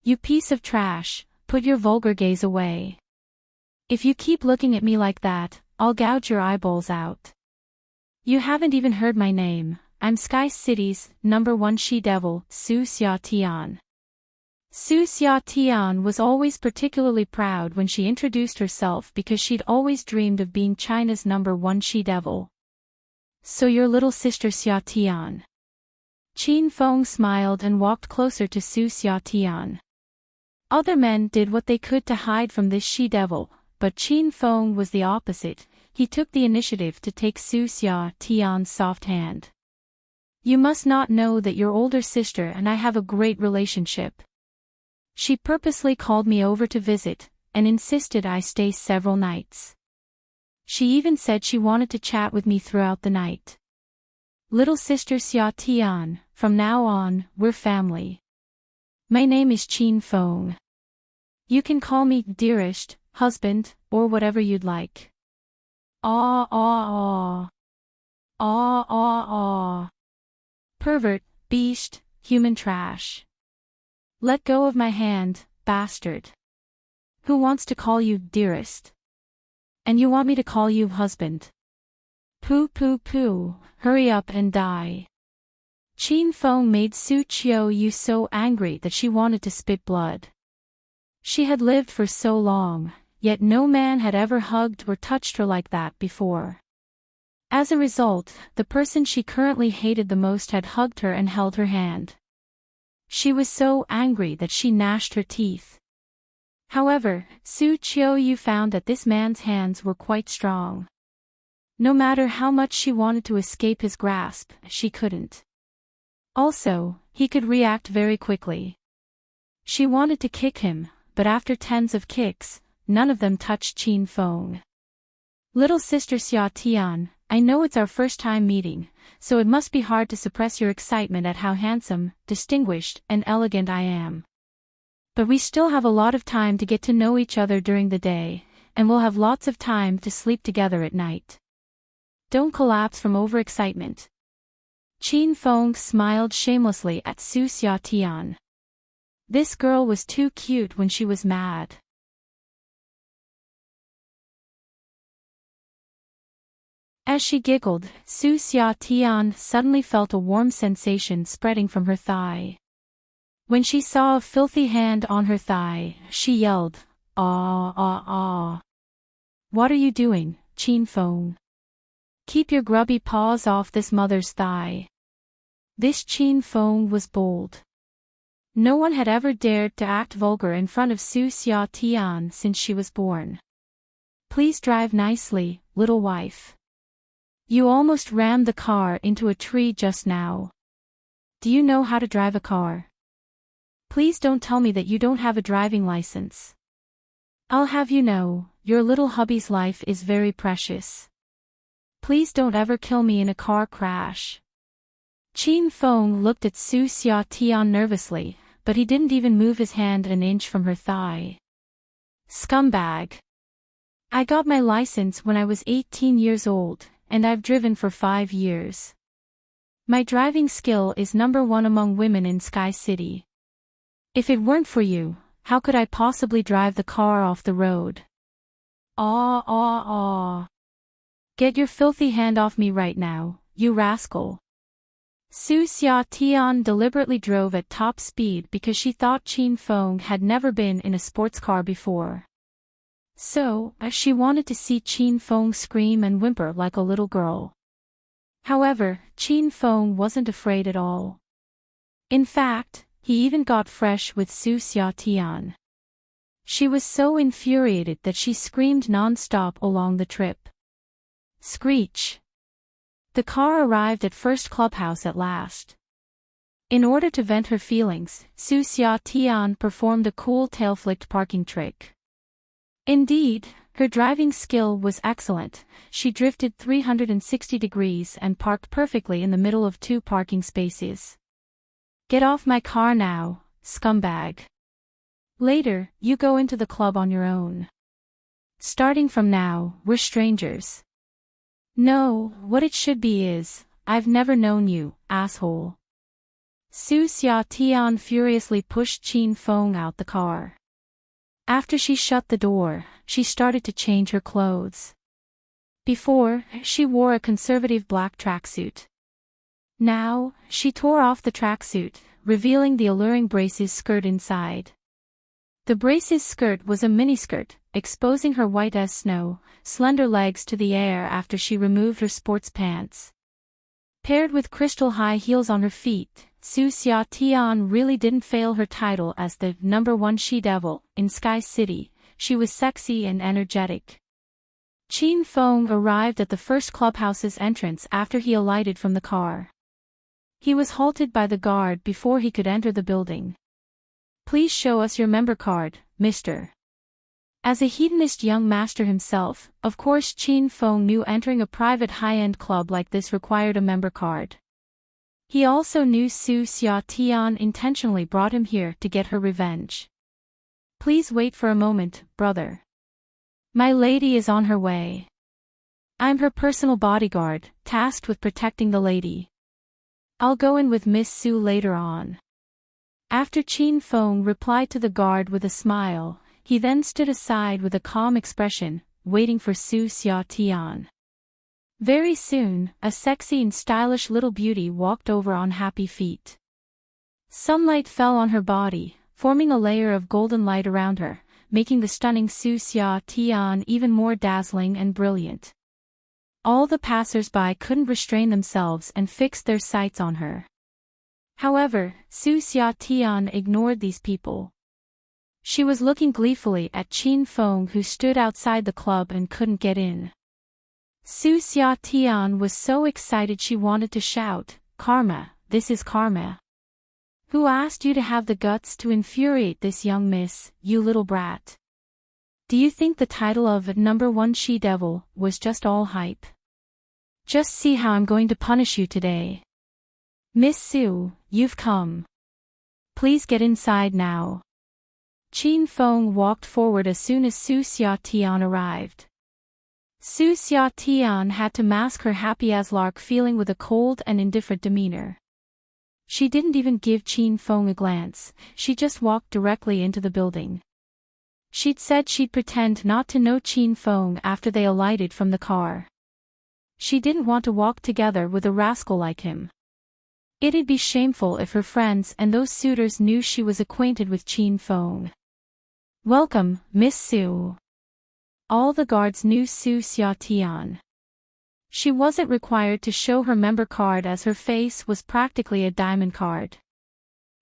You piece of trash, put your vulgar gaze away. If you keep looking at me like that, I'll gouge your eyeballs out. You haven't even heard my name. I'm Sky City's #1 she-devil, Su Xiatian. Su Xiatian was always particularly proud when she introduced herself because she'd always dreamed of being China's #1 she-devil. So your little sister Xiatian. Qin Feng smiled and walked closer to Su Xiaotian. Other men did what they could to hide from this she-devil, but Qin Feng was the opposite. He took the initiative to take Su Xiaotian's soft hand. You must not know that your older sister and I have a great relationship. She purposely called me over to visit, and insisted I stay several nights. She even said she wanted to chat with me throughout the night. Little sister Xiaotian, from now on, we're family. My name is Qin Feng. You can call me dearest, husband, or whatever you'd like. Ah ah ah. Ah ah ah. Pervert, beast, human trash. Let go of my hand, bastard. Who wants to call you dearest? And you want me to call you husband? Pooh pooh pooh, hurry up and die. Qin Feng made Su Qiuyu so angry that she wanted to spit blood. She had lived for so long, yet no man had ever hugged or touched her like that before. As a result, the person she currently hated the most had hugged her and held her hand. She was so angry that she gnashed her teeth. However, Su Qiuyu found that this man's hands were quite strong. No matter how much she wanted to escape his grasp, she couldn't. Also, he could react very quickly. She wanted to kick him, but after tens of kicks, none of them touched Qin Feng. Little sister Xiaotian, I know it's our first time meeting, so it must be hard to suppress your excitement at how handsome, distinguished, and elegant I am. But we still have a lot of time to get to know each other during the day, and we'll have lots of time to sleep together at night. Don't collapse from overexcitement. Qin Feng smiled shamelessly at Su Xiaotian. This girl was too cute when she was mad. As she giggled, Su Xiaotian suddenly felt a warm sensation spreading from her thigh. When she saw a filthy hand on her thigh, she yelled, "Ah ah ah! What are you doing, Qin Feng? Keep your grubby paws off this mother's thigh." This Qin Feng was bold. No one had ever dared to act vulgar in front of Su Xiaotian since she was born. Please drive nicely, little wife. You almost rammed the car into a tree just now. Do you know how to drive a car? Please don't tell me that you don't have a driving license. I'll have you know, your little hubby's life is very precious. Please don't ever kill me in a car crash. Qin Feng looked at Su Xiaotian nervously, but he didn't even move his hand an inch from her thigh. Scumbag. I got my license when I was 18 years old, and I've driven for 5 years. My driving skill is #1 among women in Sky City. If it weren't for you, how could I possibly drive the car off the road? Ah ah ah. Get your filthy hand off me right now, you rascal. Su Xiaotian deliberately drove at top speed because she thought Qin Feng had never been in a sports car before. So, she wanted to see Qin Feng scream and whimper like a little girl. However, Qin Feng wasn't afraid at all. In fact, he even got fresh with Su Xiaotian. She was so infuriated that she screamed non-stop along the trip. Screech. The car arrived at First Clubhouse at last. In order to vent her feelings, Su Xiaotian performed a cool tail-flicked parking trick. Indeed, her driving skill was excellent. She drifted 360 degrees and parked perfectly in the middle of 2 parking spaces. Get off my car now, scumbag. Later, you go into the club on your own. Starting from now, we're strangers. No, what it should be is, I've never known you, asshole. Su Xiaotian furiously pushed Qin Feng out the car. After she shut the door, she started to change her clothes. Before, she wore a conservative black tracksuit. Now, she tore off the tracksuit, revealing the alluring braces skirt inside. The braces skirt was a miniskirt, exposing her white as snow, slender legs to the air after she removed her sports pants. Paired with crystal high heels on her feet, Su Xiatian really didn't fail her title as the #1 she-devil in Sky City. She was sexy and energetic. Qin Feng arrived at the first clubhouse's entrance after he alighted from the car. He was halted by the guard before he could enter the building. "Please show us your member card, mister." As a hedonist young master himself, of course Qin Feng knew entering a private high-end club like this required a member card. He also knew Su Xiatian intentionally brought him here to get her revenge. "Please wait for a moment, brother. My lady is on her way. I'm her personal bodyguard, tasked with protecting the lady. I'll go in with Miss Su later on." After Qin Feng replied to the guard with a smile, he then stood aside with a calm expression, waiting for Su Xiatian. Very soon, a sexy and stylish little beauty walked over on happy feet. Sunlight fell on her body, forming a layer of golden light around her, making the stunning Su Xiatian even more dazzling and brilliant. All the passers-by couldn't restrain themselves and fixed their sights on her. However, Su Xiatian ignored these people. She was looking gleefully at Qin Feng, who stood outside the club and couldn't get in. Su Xiatian was so excited she wanted to shout, "Karma, this is karma. Who asked you to have the guts to infuriate this young miss, you little brat? Do you think the title of #1 she-devil was just all hype? Just see how I'm going to punish you today. Miss Su, you've come. Please get inside now." Qin Feng walked forward as soon as Su Xiatian arrived. Su Xiatian had to mask her happy as lark feeling with a cold and indifferent demeanor. She didn't even give Qin Feng a glance, she just walked directly into the building. She'd said she'd pretend not to know Qin Feng after they alighted from the car. She didn't want to walk together with a rascal like him. It'd be shameful if her friends and those suitors knew she was acquainted with Qin Feng. "Welcome, Miss Su." All the guards knew Su Xiatian. She wasn't required to show her member card as her face was practically a diamond card.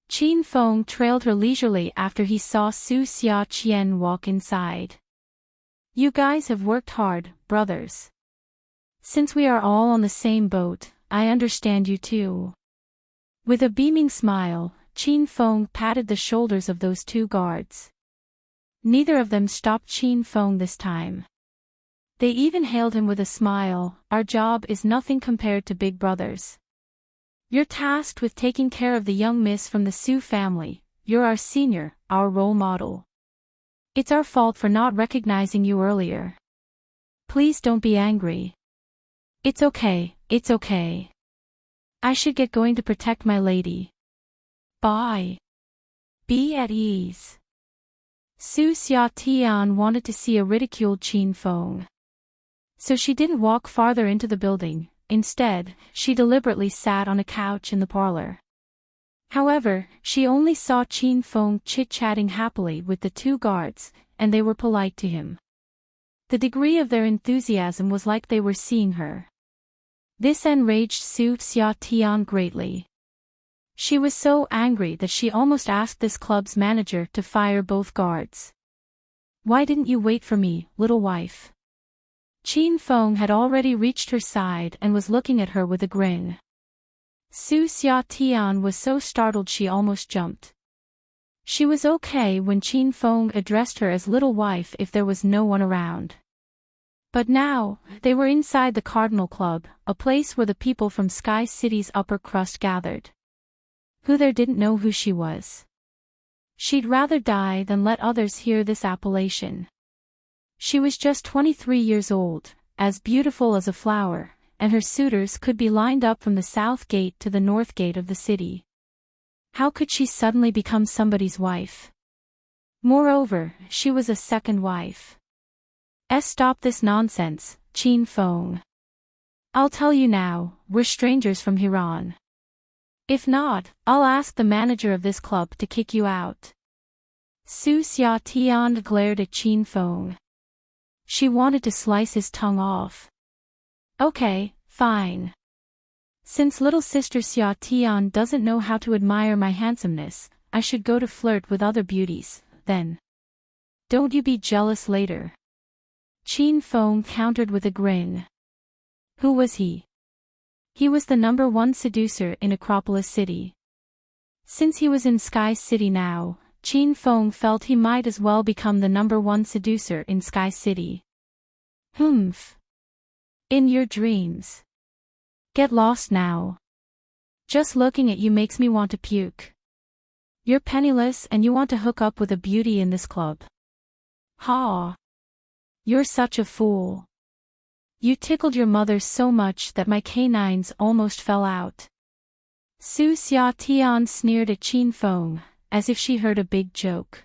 Qin Feng trailed her leisurely after he saw Su Xiatian walk inside. "You guys have worked hard, brothers. Since we are all on the same boat, I understand you too." With a beaming smile, Qin Feng patted the shoulders of those two guards. Neither of them stopped Qin Feng this time. They even hailed him with a smile, "Our job is nothing compared to Big Brother's. You're tasked with taking care of the young miss from the Su family. You're our senior, our role model. It's our fault for not recognizing you earlier. Please don't be angry. It's okay, it's okay. I should get going to protect my lady. Bye. Be at ease." Su Xiatian wanted to see a ridiculed Qin Feng. So she didn't walk farther into the building, instead, she deliberately sat on a couch in the parlor. However, she only saw Qin Feng chit-chatting happily with the two guards, and they were polite to him. The degree of their enthusiasm was like they were seeing her. This enraged Su Xiatian greatly. She was so angry that she almost asked this club's manager to fire both guards. "Why didn't you wait for me, little wife?" Qin Feng had already reached her side and was looking at her with a grin. Su Xiatian was so startled she almost jumped. She was okay when Qin Feng addressed her as little wife if there was no one around. But now, they were inside the Cardinal Club, a place where the people from Sky City's upper crust gathered. Who there didn't know who she was? She'd rather die than let others hear this appellation. She was just 23 years old, as beautiful as a flower, and her suitors could be lined up from the south gate to the north gate of the city. How could she suddenly become somebody's wife? Moreover, she was a second wife. Stop this nonsense, Qin Feng. I'll tell you now, we're strangers from here on. If not, I'll ask the manager of this club to kick you out. Su Xiatian glared at Qin Feng. She wanted to slice his tongue off. Okay, fine. Since little sister Xia Tian doesn't know how to admire my handsomeness, I should go to flirt with other beauties, then. Don't you be jealous later. Qin Feng countered with a grin. Who was he? He was the #1 seducer in Acropolis City. Since he was in Sky City now, Qin Feng felt he might as well become the #1 seducer in Sky City. Humph. In your dreams. Get lost now. Just looking at you makes me want to puke. You're penniless and you want to hook up with a beauty in this club. Ha! You're such a fool. You tickled your mother so much that my canines almost fell out. Su Xia Tian sneered at Qin Feng, as if she heard a big joke.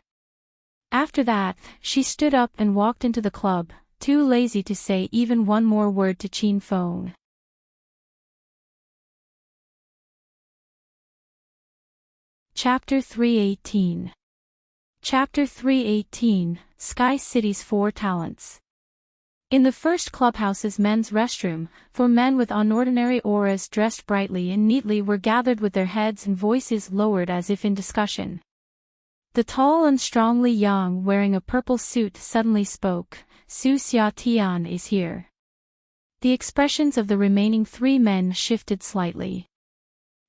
After that, she stood up and walked into the club, too lazy to say even one more word to Qin Feng. Chapter 318. Chapter 318, Sky City's 4 Talents. In the first clubhouse's men's restroom, 4 men with unordinary auras dressed brightly and neatly were gathered with their heads and voices lowered as if in discussion. The tall and strongly young wearing a purple suit suddenly spoke, Su Xia Tian is here. The expressions of the remaining 3 men shifted slightly.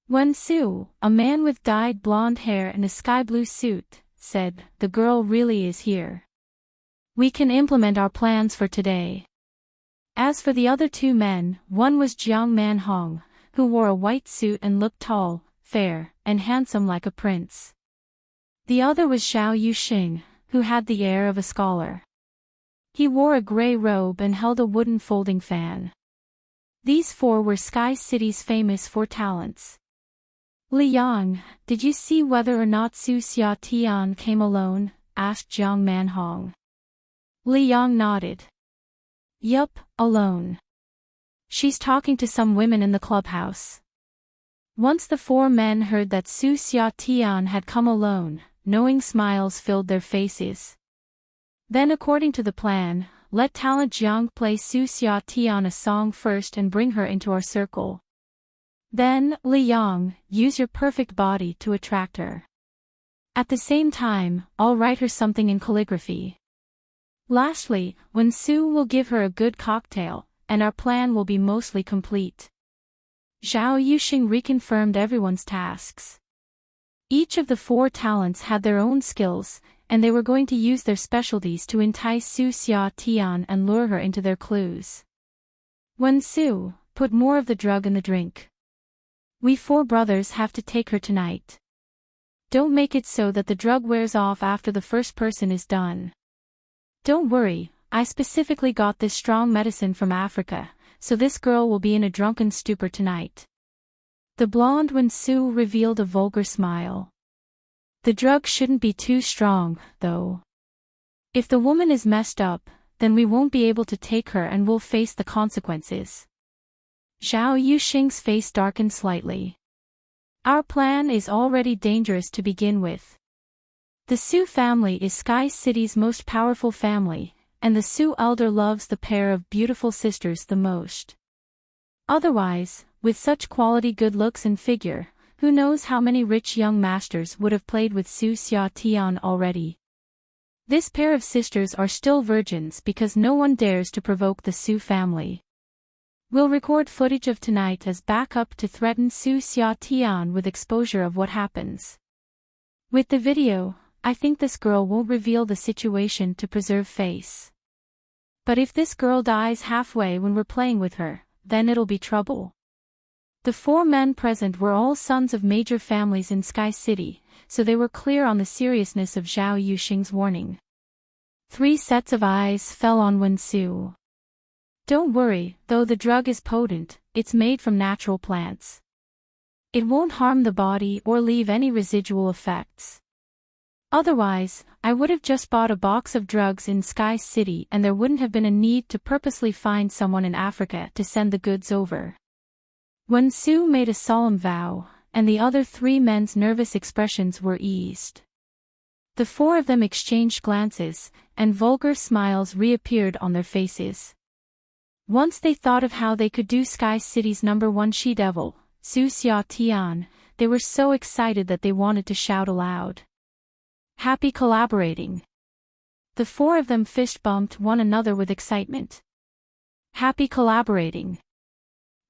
Wen Su, a man with dyed blonde hair and a sky-blue suit, said, the girl really is here. We can implement our plans for today. As for the other 2 men, one was Jiang Manhong, who wore a white suit and looked tall, fair, and handsome like a prince. The other was Zhao Yuxing, who had the air of a scholar. He wore a gray robe and held a wooden folding fan. These 4 were Sky City's famous 4 talents. Li Yang, did you see whether or not Su Xia Tian came alone? Asked Jiang Manhong. Li Yang nodded. Yup, alone. She's talking to some women in the clubhouse. Once the 4 men heard that Su Xia Tian had come alone, knowing smiles filled their faces. Then according to the plan, let talent Jiang play Su Xia Tian a song first and bring her into our circle. Then, Li Yang, use your perfect body to attract her. At the same time, I'll write her something in calligraphy. Lastly, Wen Su will give her a good cocktail, and our plan will be mostly complete. Zhao Yuxing reconfirmed everyone's tasks. Each of the 4 talents had their own skills, and they were going to use their specialties to entice Su Xia Tian and lure her into their clues. Wen Su, put more of the drug in the drink. We 4 brothers have to take her tonight. Don't make it so that the drug wears off after the first person is done. Don't worry, I specifically got this strong medicine from Africa, so this girl will be in a drunken stupor tonight. The blonde Wen Su revealed a vulgar smile. The drug shouldn't be too strong, though. If the woman is messed up, then we won't be able to take her and we'll face the consequences. Zhao Yuxing's face darkened slightly. Our plan is already dangerous to begin with. The Su family is Sky City's most powerful family, and the Su elder loves the pair of beautiful sisters the most. Otherwise, with such quality good looks and figure, who knows how many rich young masters would have played with Su Xia Tian already. This pair of sisters are still virgins because no one dares to provoke the Su family. We'll record footage of tonight as backup to threaten Su Xia Tian with exposure of what happens. With the video, I think this girl won't reveal the situation to preserve face. But if this girl dies halfway when we're playing with her, then it'll be trouble. The 4 men present were all sons of major families in Sky City, so they were clear on the seriousness of Zhao Yuxing's warning. 3 sets of eyes fell on Wen Su. Don't worry, though the drug is potent, it's made from natural plants. It won't harm the body or leave any residual effects. Otherwise, I would have just bought a box of drugs in Sky City and there wouldn't have been a need to purposely find someone in Africa to send the goods over. Wen Su made a solemn vow, and the other 3 men's nervous expressions were eased. The 4 of them exchanged glances, and vulgar smiles reappeared on their faces. Once they thought of how they could do Sky City's #1 she-devil, Su Xia Tian, they were so excited that they wanted to shout aloud. Happy collaborating. The four of them fist-bumped one another with excitement. Happy collaborating.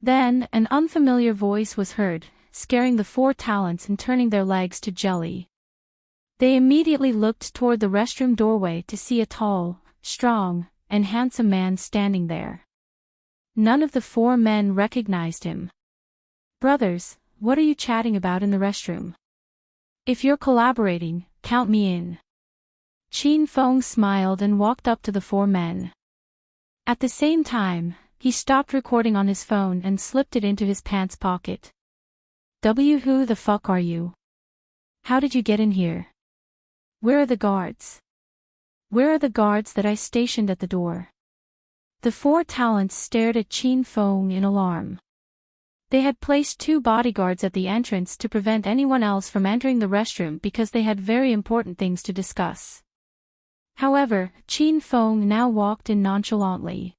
Then, an unfamiliar voice was heard, scaring the four talents and turning their legs to jelly. They immediately looked toward the restroom doorway to see a tall, strong, and handsome man standing there. None of the four men recognized him. Brothers, what are you chatting about in the restroom? If you're collaborating, count me in. Qin Feng smiled and walked up to the four men. At the same time, he stopped recording on his phone and slipped it into his pants pocket. Who the fuck are you? How did you get in here? Where are the guards? Where are the guards that I stationed at the door? The four talents stared at Qin Feng in alarm. They had placed 2 bodyguards at the entrance to prevent anyone else from entering the restroom because they had very important things to discuss. However, Qin Feng now walked in nonchalantly.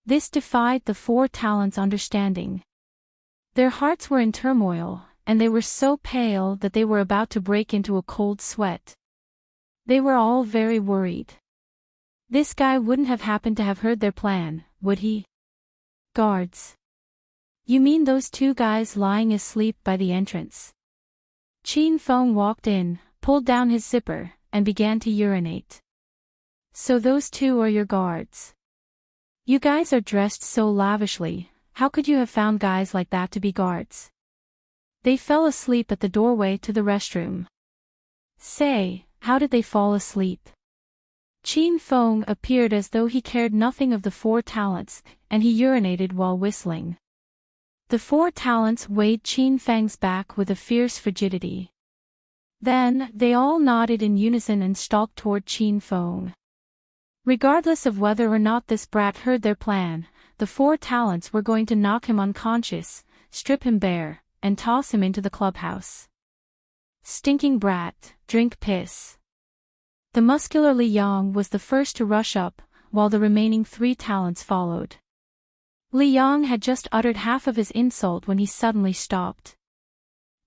This defied the four talents' understanding. Their hearts were in turmoil, and they were so pale that they were about to break into a cold sweat. They were all very worried. This guy wouldn't have happened to have heard their plan, would he? Guards. You mean those 2 guys lying asleep by the entrance? Qin Feng walked in, pulled down his zipper, and began to urinate. So those 2 are your guards. You guys are dressed so lavishly, how could you have found guys like that to be guards? They fell asleep at the doorway to the restroom. Say, how did they fall asleep? Qin Feng appeared as though he cared nothing of the four talents, and he urinated while whistling. The four talents weighed Qin Feng's back with a fierce frigidity. Then, they all nodded in unison and stalked toward Qin Feng. Regardless of whether or not this brat heard their plan, the four talents were going to knock him unconscious, strip him bare, and toss him into the clubhouse. Stinking brat, drink piss. The muscular Li Yang was the first to rush up, while the remaining 3 talents followed. Li Yang had just uttered half of his insult when he suddenly stopped.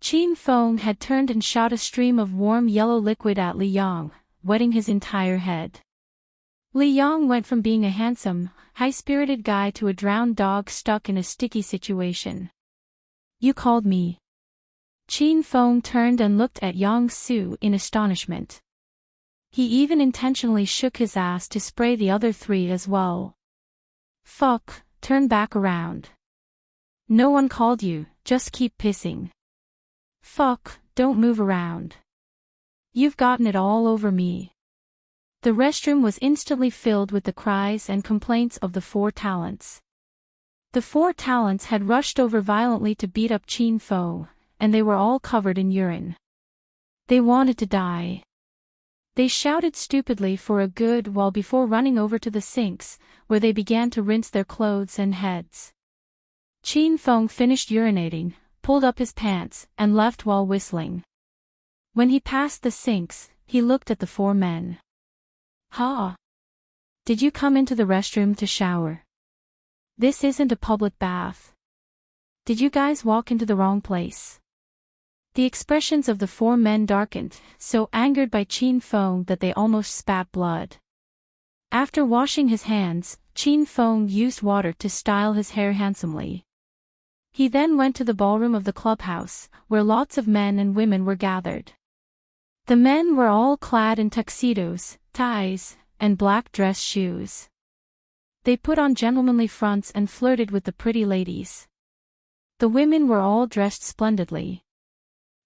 Qin Feng had turned and shot a stream of warm yellow liquid at Li Yang, wetting his entire head. Li Yang went from being a handsome, high-spirited guy to a drowned dog stuck in a sticky situation. You called me. Qin Feng turned and looked at Yang Su in astonishment. He even intentionally shook his ass to spray the other 3 as well. Fuck, turn back around. No one called you, just keep pissing. Fuck, don't move around. You've gotten it all over me. The restroom was instantly filled with the cries and complaints of the four talents. The four talents had rushed over violently to beat up Qin Feng, and they were all covered in urine. They wanted to die. They shouted stupidly for a good while before running over to the sinks, where they began to rinse their clothes and heads. Qin Feng finished urinating, pulled up his pants, and left while whistling. When he passed the sinks, he looked at the 4 men. Ha! Did you come into the restroom to shower? This isn't a public bath. Did you guys walk into the wrong place? The expressions of the 4 men darkened, so angered by Qin Feng that they almost spat blood. After washing his hands, Qin Feng used water to style his hair handsomely. He then went to the ballroom of the clubhouse, where lots of men and women were gathered. The men were all clad in tuxedos, ties, and black dress shoes. They put on gentlemanly fronts and flirted with the pretty ladies. The women were all dressed splendidly.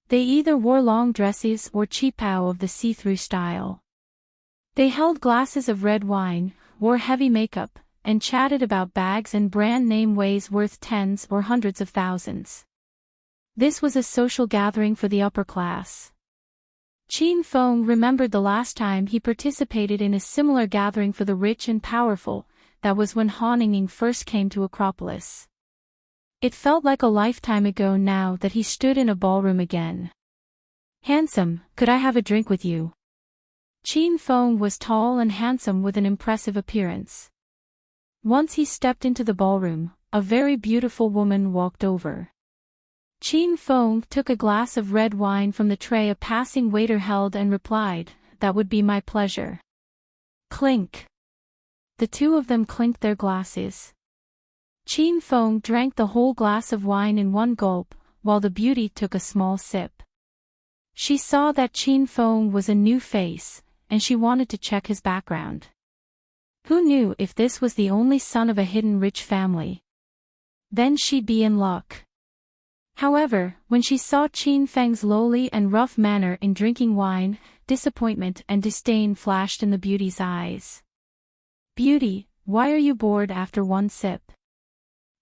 They either wore long dresses or qipao of the see-through style. They held glasses of red wine, wore heavy makeup, and chatted about bags and brand name ways worth tens or hundreds of thousands. This was a social gathering for the upper class. Qin Feng remembered the last time he participated in a similar gathering for the rich and powerful, that was when Heartwarming first came to Acropolis. It felt like a lifetime ago now that he stood in a ballroom again. Handsome, could I have a drink with you? Qin Feng was tall and handsome with an impressive appearance. Once he stepped into the ballroom, a very beautiful woman walked over. Qin Feng took a glass of red wine from the tray a passing waiter held and replied, "That would be my pleasure." Clink. The two of them clinked their glasses. Qin Feng drank the whole glass of wine in one gulp, while the beauty took a small sip. She saw that Qin Feng was a new face, and she wanted to check his background. Who knew if this was the only son of a hidden rich family? Then she'd be in luck. However, when she saw Qin Feng's lowly and rough manner in drinking wine, disappointment and disdain flashed in the beauty's eyes. "Beauty, why are you bored after one sip?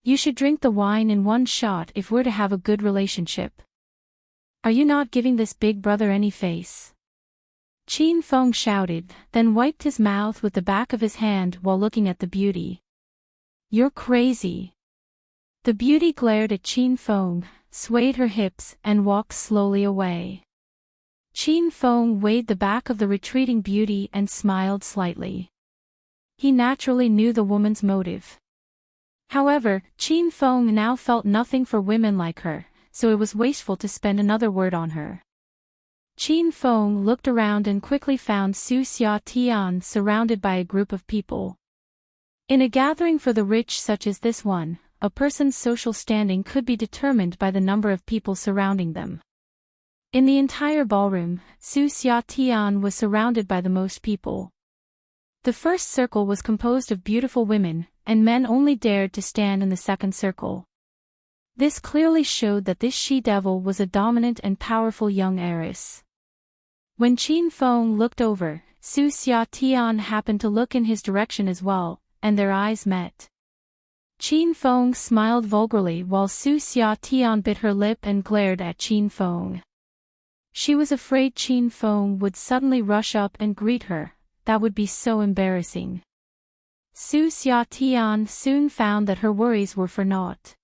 You should drink the wine in one shot if we're to have a good relationship. Are you not giving this big brother any face?" Qin Feng shouted, then wiped his mouth with the back of his hand while looking at the beauty. "You're crazy." The beauty glared at Qin Feng, swayed her hips and walked slowly away. Qin Feng weighed the back of the retreating beauty and smiled slightly. He naturally knew the woman's motive. However, Qin Feng now felt nothing for women like her, so it was wasteful to spend another word on her. Qin Feng looked around and quickly found Su Xia Tian surrounded by a group of people. In a gathering for the rich such as this one, a person's social standing could be determined by the number of people surrounding them. In the entire ballroom, Su Xia Tian was surrounded by the most people. The first circle was composed of beautiful women, and men only dared to stand in the second circle. This clearly showed that this she-devil was a dominant and powerful young heiress. When Qin Feng looked over, Su Xia Tian happened to look in his direction as well, and their eyes met. Qin Feng smiled vulgarly while Su Xia Tian bit her lip and glared at Qin Feng. She was afraid Qin Feng would suddenly rush up and greet her. That would be so embarrassing. Su Xia Tian soon found that her worries were for naught.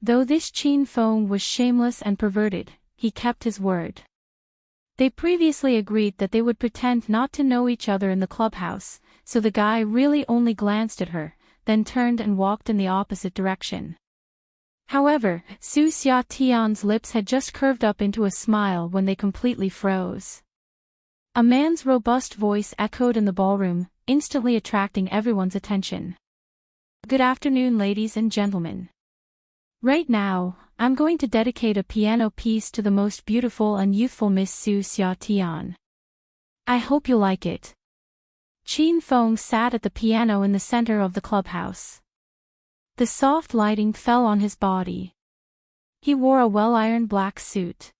Though this Qin Feng was shameless and perverted, he kept his word. They previously agreed that they would pretend not to know each other in the clubhouse, so the guy really only glanced at her, then turned and walked in the opposite direction. However, Su Xia Tian's lips had just curved up into a smile when they completely froze. A man's robust voice echoed in the ballroom, instantly attracting everyone's attention. "Good afternoon, ladies and gentlemen. Right now, I'm going to dedicate a piano piece to the most beautiful and youthful Miss Su Xia Tian. I hope you like it." Qin Feng sat at the piano in the center of the clubhouse. The soft lighting fell on his body. He wore a well-ironed black suit.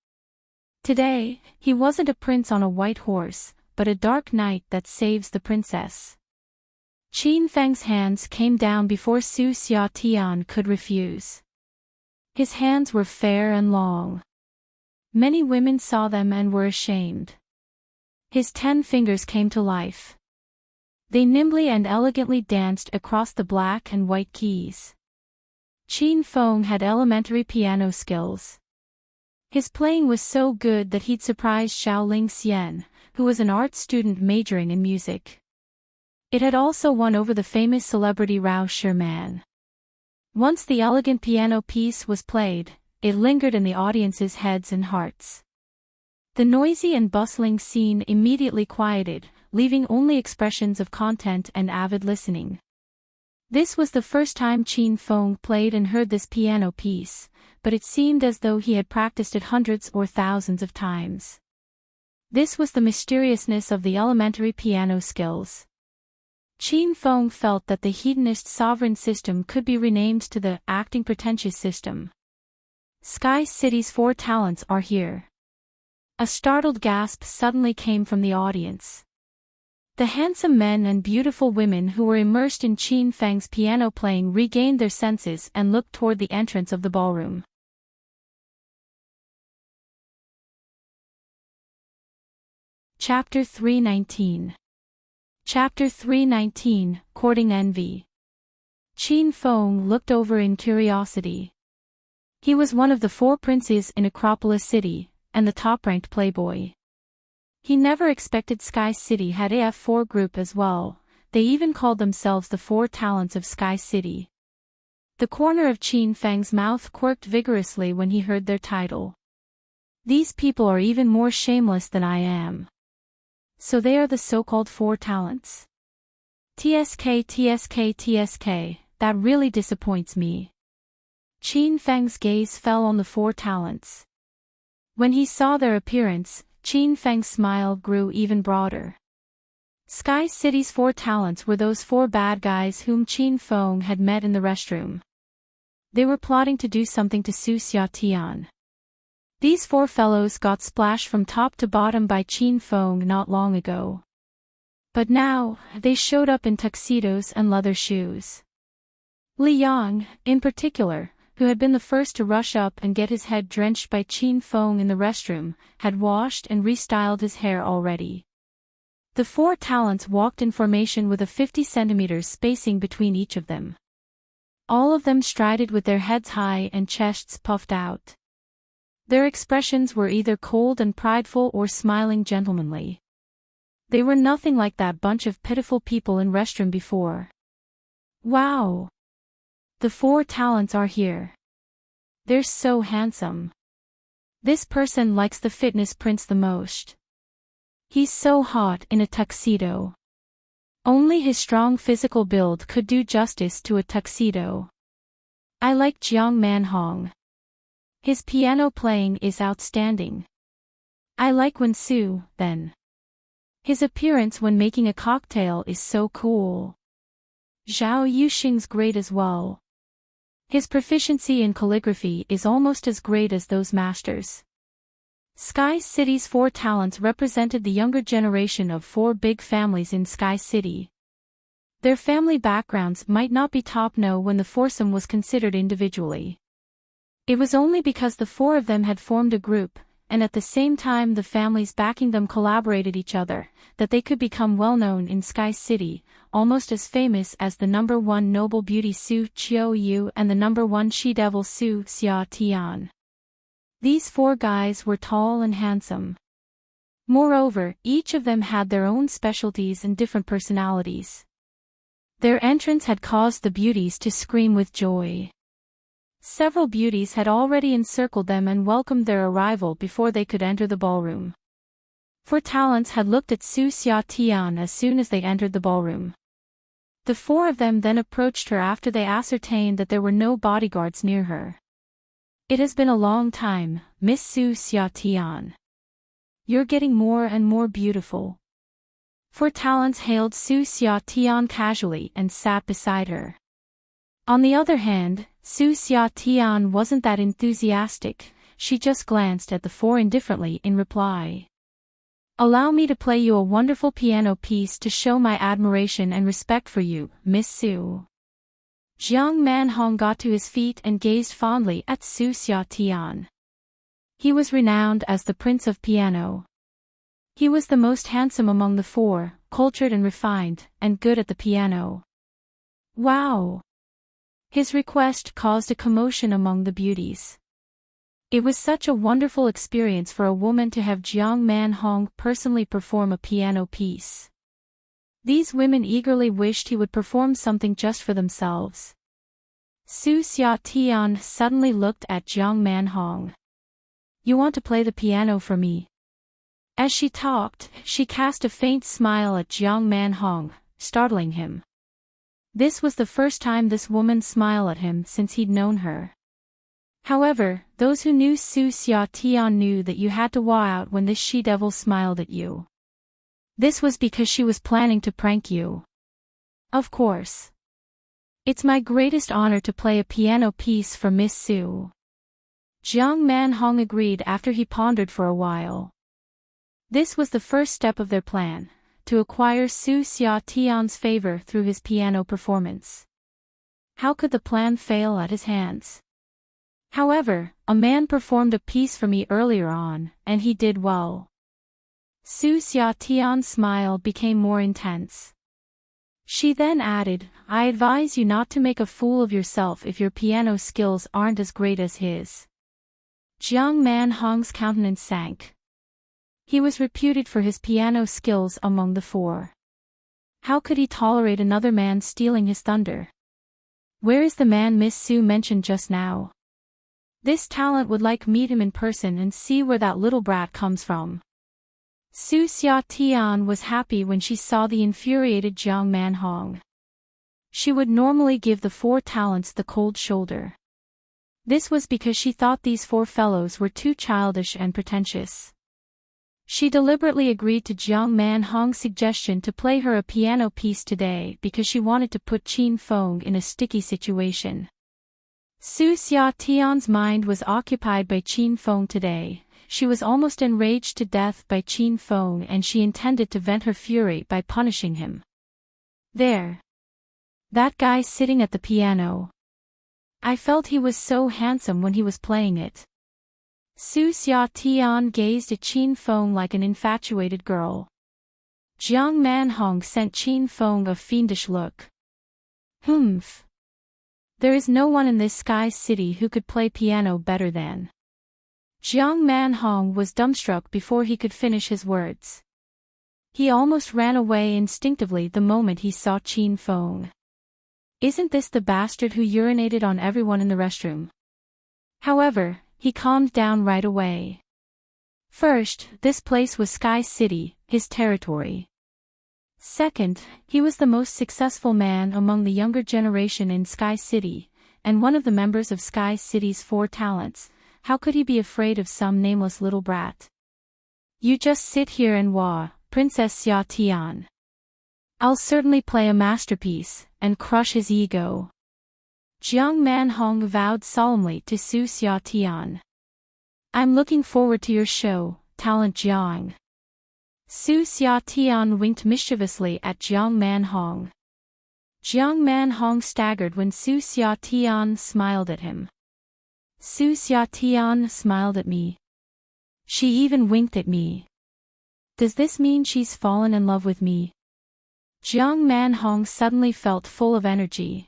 Today, he wasn't a prince on a white horse, but a dark knight that saves the princess. Qin Feng's hands came down before Su Xia Tian could refuse. His hands were fair and long. Many women saw them and were ashamed. His 10 fingers came to life. They nimbly and elegantly danced across the black and white keys. Qin Feng had elementary piano skills. His playing was so good that he'd surprised Xiaoling Xian, who was an art student majoring in music. It had also won over the famous celebrity Rao Sherman. Once the elegant piano piece was played, it lingered in the audience's heads and hearts. The noisy and bustling scene immediately quieted, leaving only expressions of content and avid listening. This was the first time Qin Feng played and heard this piano piece, but it seemed as though he had practiced it hundreds or thousands of times. This was the mysteriousness of the elementary piano skills. Qin Feng felt that the hedonist sovereign system could be renamed to the acting pretentious system. Sky City's 4 talents are here. A startled gasp suddenly came from the audience. The handsome men and beautiful women who were immersed in Qin Feng's piano playing regained their senses and looked toward the entrance of the ballroom. Chapter 319. Chapter 319, Courting Envy. Qin Feng looked over in curiosity. He was one of the 4 princes in Acropolis City, and the top-ranked playboy. He never expected Sky City had a F4 group as well, They even called themselves the Four Talents of Sky City. The corner of Qin Feng's mouth quirked vigorously when he heard their title. These people are even more shameless than I am. So they are the so-called Four Talents. TSK, that really disappoints me. Qin Feng's gaze fell on the Four Talents. When he saw their appearance, Qin Feng's smile grew even broader. Sky City's Four Talents were those four bad guys whom Qin Feng had met in the restroom. They were plotting to do something to Su Xiatian. These four fellows got splashed from top to bottom by Qin Feng not long ago. But now, they showed up in tuxedos and leather shoes. Li Yang, in particular, who had been the first to rush up and get his head drenched by Qin Feng in the restroom, had washed and restyled his hair already. The Four Talents walked in formation with a 50 centimeters spacing between each of them. All of them strided with their heads high and chests puffed out. Their expressions were either cold and prideful or smiling gentlemanly. They were nothing like that bunch of pitiful people in restroom before. Wow! The Four Talents are here. They're so handsome. This person likes the fitness prince the most. He's so hot in a tuxedo. Only his strong physical build could do justice to a tuxedo. I like Jiang Manhong. His piano playing is outstanding. I like Wen Su, then. His appearance when making a cocktail is so cool. Zhao Yuxing's great as well. His proficiency in calligraphy is almost as great as those masters. Sky City's Four Talents represented the younger generation of four big families in Sky City. Their family backgrounds might not be top-no when the foursome was considered individually. It was only because the four of them had formed a group, and at the same time the families backing them collaborated each other, that they could become well-known in Sky City, almost as famous as the number one noble beauty Su Qiuyu and the number one she-devil Su Xia Tian. These four guys were tall and handsome. Moreover, each of them had their own specialties and different personalities. Their entrance had caused the beauties to scream with joy. Several beauties had already encircled them and welcomed their arrival before they could enter the ballroom. Four Talents had looked at Su Xiatian as soon as they entered the ballroom. The four of them then approached her after they ascertained that there were no bodyguards near her. It has been a long time, Miss Su Xiatian. You're getting more and more beautiful. Four Talents hailed Su Xiatian casually and sat beside her. On the other hand, Su Xiatian wasn't that enthusiastic, she just glanced at the four indifferently in reply. Allow me to play you a wonderful piano piece to show my admiration and respect for you, Miss Su. Jiang Manhong got to his feet and gazed fondly at Su Xiatian. He was renowned as the Prince of Piano. He was the most handsome among the four, cultured and refined, and good at the piano. Wow! His request caused a commotion among the beauties. It was such a wonderful experience for a woman to have Jiang Manhong personally perform a piano piece. These women eagerly wished he would perform something just for themselves. Su Xiatian suddenly looked at Jiang Manhong. You want to play the piano for me? As she talked, she cast a faint smile at Jiang Manhong, startling him. This was the first time this woman smiled at him since he'd known her. However, those who knew Su Xiatian knew that you had to wow out when this she-devil smiled at you. This was because she was planning to prank you. Of course. It's my greatest honor to play a piano piece for Miss Su. Jiang Manhong agreed after he pondered for a while. This was the first step of their plan, to acquire Su Xiatian's favor through his piano performance. How could the plan fail at his hands? However, a man performed a piece for me earlier on, and he did well. Su Xiatian's smile became more intense. She then added, I advise you not to make a fool of yourself if your piano skills aren't as great as his. Jiang Manhong's countenance sank. He was reputed for his piano skills among the four. How could he tolerate another man stealing his thunder? Where is the man Miss Sue mentioned just now? This talent would like meet him in person and see where that little brat comes from. Su Xia Tian was happy when she saw the infuriated Jiang Manhong. She would normally give the 4 talents the cold shoulder. This was because she thought these 4 fellows were too childish and pretentious. She deliberately agreed to Jiang Manhong's suggestion to play her a piano piece today because she wanted to put Qin Feng in a sticky situation. Su Xia Tian's mind was occupied by Qin Feng today. She was almost enraged to death by Qin Feng and she intended to vent her fury by punishing him. There. That guy sitting at the piano. I felt he was so handsome when he was playing it. Su Xia Tian gazed at Qin Feng like an infatuated girl. Jiang Manhong sent Qin Feng a fiendish look. Humph. There is no one in this sky city who could play piano better than. Jiang Manhong was dumbstruck before he could finish his words. He almost ran away instinctively the moment he saw Qin Feng. Isn't this the bastard who urinated on everyone in the restroom? However, he calmed down right away. First, this place was Sky City, his territory. Second, he was the most successful man among the younger generation in Sky City, and one of the members of Sky City's 4 talents. How could he be afraid of some nameless little brat? You just sit here and wah, Princess Xia Tian. I'll certainly play a masterpiece, and crush his ego. Jiang Manhong vowed solemnly to Su Xia Tian. I'm looking forward to your show, Talent Jiang. Su Xia Tian winked mischievously at Jiang Manhong. Jiang Manhong staggered when Su Xia Tian smiled at him. Su Xia Tian smiled at me. She even winked at me. Does this mean she's fallen in love with me? Jiang Manhong suddenly felt full of energy.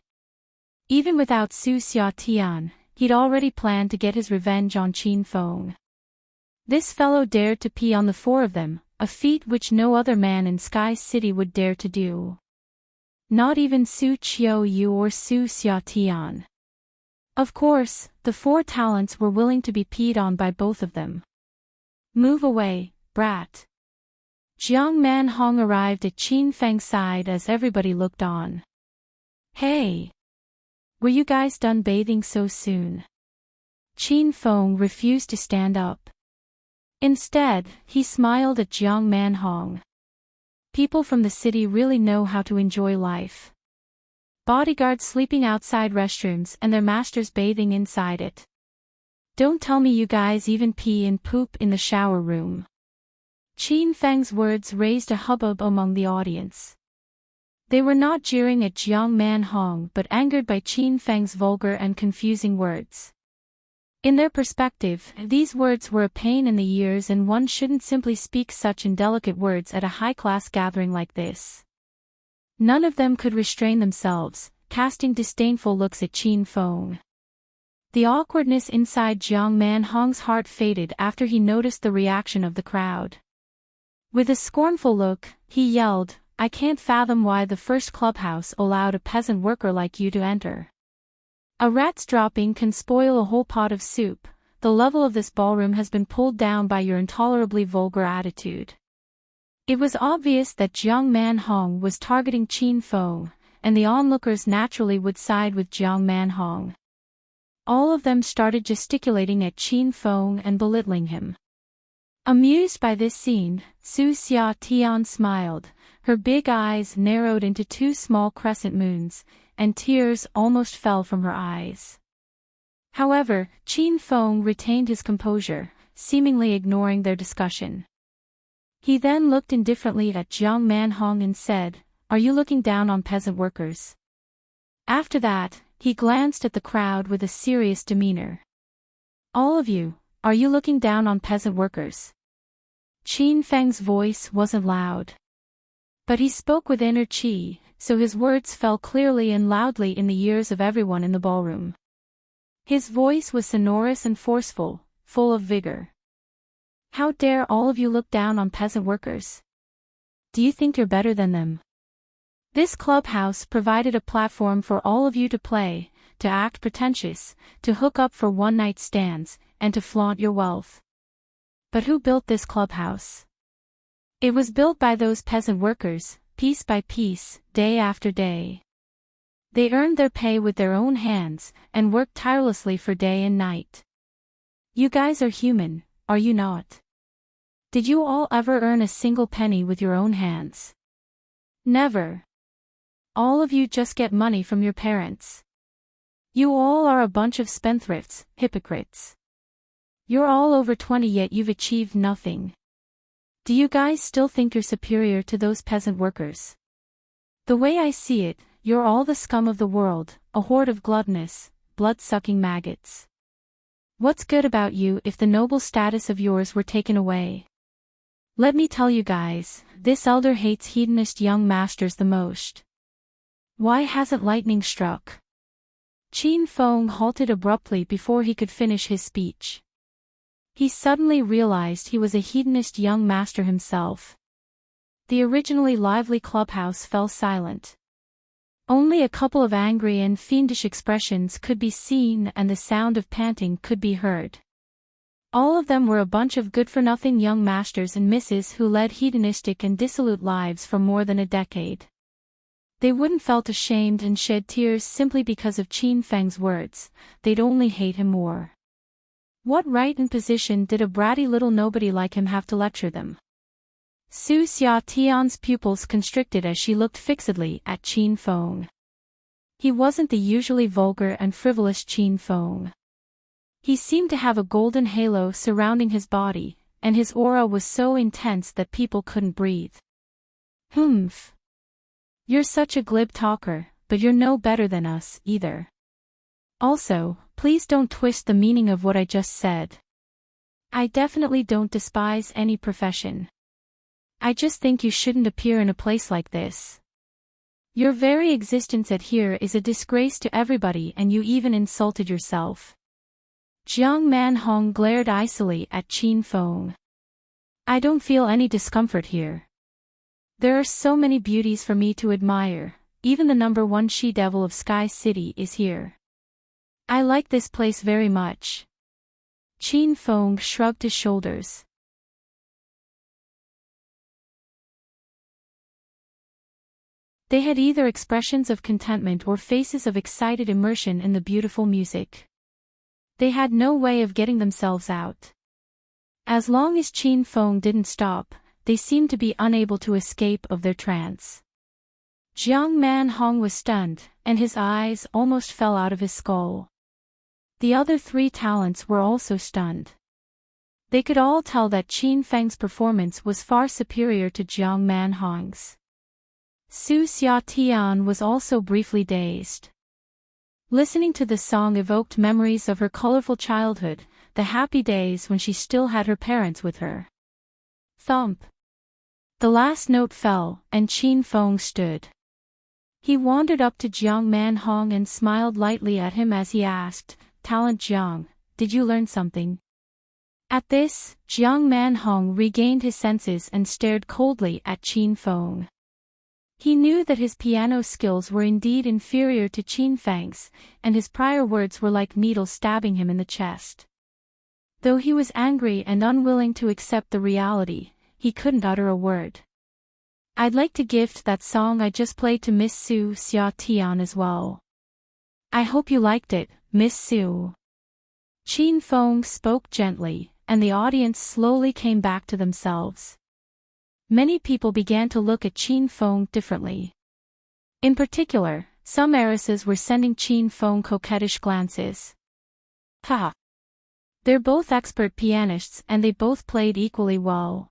Even without Su Xia Tian, he'd already planned to get his revenge on Qin Feng. This fellow dared to pee on the 4 of them, a feat which no other man in Sky City would dare to do. Not even Su Qiu or Su Xia Tian. Of course, the 4 talents were willing to be peed on by both of them. Move away, brat. Jiang Manhong arrived at Qin Feng's side as everybody looked on. Hey! Were you guys done bathing so soon? Qin Feng refused to stand up. Instead, he smiled at Jiang Manhong. People from the city really know how to enjoy life. Bodyguards sleeping outside restrooms and their masters bathing inside it. Don't tell me you guys even pee and poop in the shower room. Qin Feng's words raised a hubbub among the audience. They were not jeering at Jiang Manhong but angered by Qin Feng's vulgar and confusing words. In their perspective, these words were a pain in the ears and one shouldn't simply speak such indelicate words at a high-class gathering like this. None of them could restrain themselves, casting disdainful looks at Qin Feng. The awkwardness inside Jiang Manhong's heart faded after he noticed the reaction of the crowd. With a scornful look, he yelled, I can't fathom why the first clubhouse allowed a peasant worker like you to enter. A rat's dropping can spoil a whole pot of soup. The level of this ballroom has been pulled down by your intolerably vulgar attitude. It was obvious that Jiang Manhong was targeting Qin Feng, and the onlookers naturally would side with Jiang Manhong. All of them started gesticulating at Qin Feng and belittling him. Amused by this scene, Su Xia Tian smiled, her big eyes narrowed into 2 small crescent moons, and tears almost fell from her eyes. However, Qin Feng retained his composure, seemingly ignoring their discussion. He then looked indifferently at Jiang Manhong and said, Are you looking down on peasant workers? After that, he glanced at the crowd with a serious demeanor. All of you, are you looking down on peasant workers? Qin Feng's voice wasn't loud. But he spoke with inner qi, so his words fell clearly and loudly in the ears of everyone in the ballroom. His voice was sonorous and forceful, full of vigor. How dare all of you look down on peasant workers? Do you think you're better than them? This clubhouse provided a platform for all of you to play, to act pretentious, to hook up for one-night stands, and to flaunt your wealth. But who built this clubhouse? It was built by those peasant workers, piece by piece, day after day. They earned their pay with their own hands, and worked tirelessly for day and night. You guys are human, are you not? Did you all ever earn a single penny with your own hands? Never. All of you just get money from your parents. You all are a bunch of spendthrifts, hypocrites. You're all over 20 yet you've achieved nothing. Do you guys still think you're superior to those peasant workers? The way I see it, you're all the scum of the world, a horde of gluttonous, blood-sucking maggots. What's good about you if the noble status of yours were taken away? Let me tell you guys, this elder hates hedonist young masters the most. Why hasn't lightning struck? Qin Feng halted abruptly before he could finish his speech. He suddenly realized he was a hedonist young master himself. The originally lively clubhouse fell silent. Only a couple of angry and fiendish expressions could be seen and the sound of panting could be heard. All of them were a bunch of good-for-nothing young masters and misses who led hedonistic and dissolute lives for more than a decade. They wouldn't felt ashamed and shed tears simply because of Qin Feng's words, they'd only hate him more. What right and position did a bratty little nobody like him have to lecture them? Su Xiatian's pupils constricted as she looked fixedly at Qin Feng. He wasn't the usually vulgar and frivolous Qin Feng. He seemed to have a golden halo surrounding his body, and his aura was so intense that people couldn't breathe. Humph. You're such a glib talker, but you're no better than us, either. Also, please don't twist the meaning of what I just said. I definitely don't despise any profession. I just think you shouldn't appear in a place like this. Your very existence at here is a disgrace to everybody and you even insulted yourself. Jiang Manhong glared icily at Qin Feng. I don't feel any discomfort here. There are so many beauties for me to admire, even the #1 she-devil of Sky City is here. I like this place very much. Qin Feng shrugged his shoulders. They had either expressions of contentment or faces of excited immersion in the beautiful music. They had no way of getting themselves out. As long as Qin Feng didn't stop, they seemed to be unable to escape of their trance. Jiang Manhong was stunned, and his eyes almost fell out of his skull. The other 3 talents were also stunned. They could all tell that Qin Feng's performance was far superior to Jiang Manhong's. Su Xiatian was also briefly dazed. Listening to the song evoked memories of her colorful childhood, the happy days when she still had her parents with her. Thump. The last note fell, and Qin Feng stood. He wandered up to Jiang Manhong and smiled lightly at him as he asked, "Talent Jiang, did you learn something?" At this, Jiang Manhong regained his senses and stared coldly at Qin Feng. He knew that his piano skills were indeed inferior to Qin Feng's, and his prior words were like needles stabbing him in the chest. Though he was angry and unwilling to accept the reality, he couldn't utter a word. I'd like to gift that song I just played to Miss Su Xiatian as well. I hope you liked it, Miss Su. Qin Feng spoke gently, and the audience slowly came back to themselves. Many people began to look at Qin Feng differently. In particular, some heiresses were sending Qin Feng coquettish glances. Ha! They're both expert pianists and they both played equally well.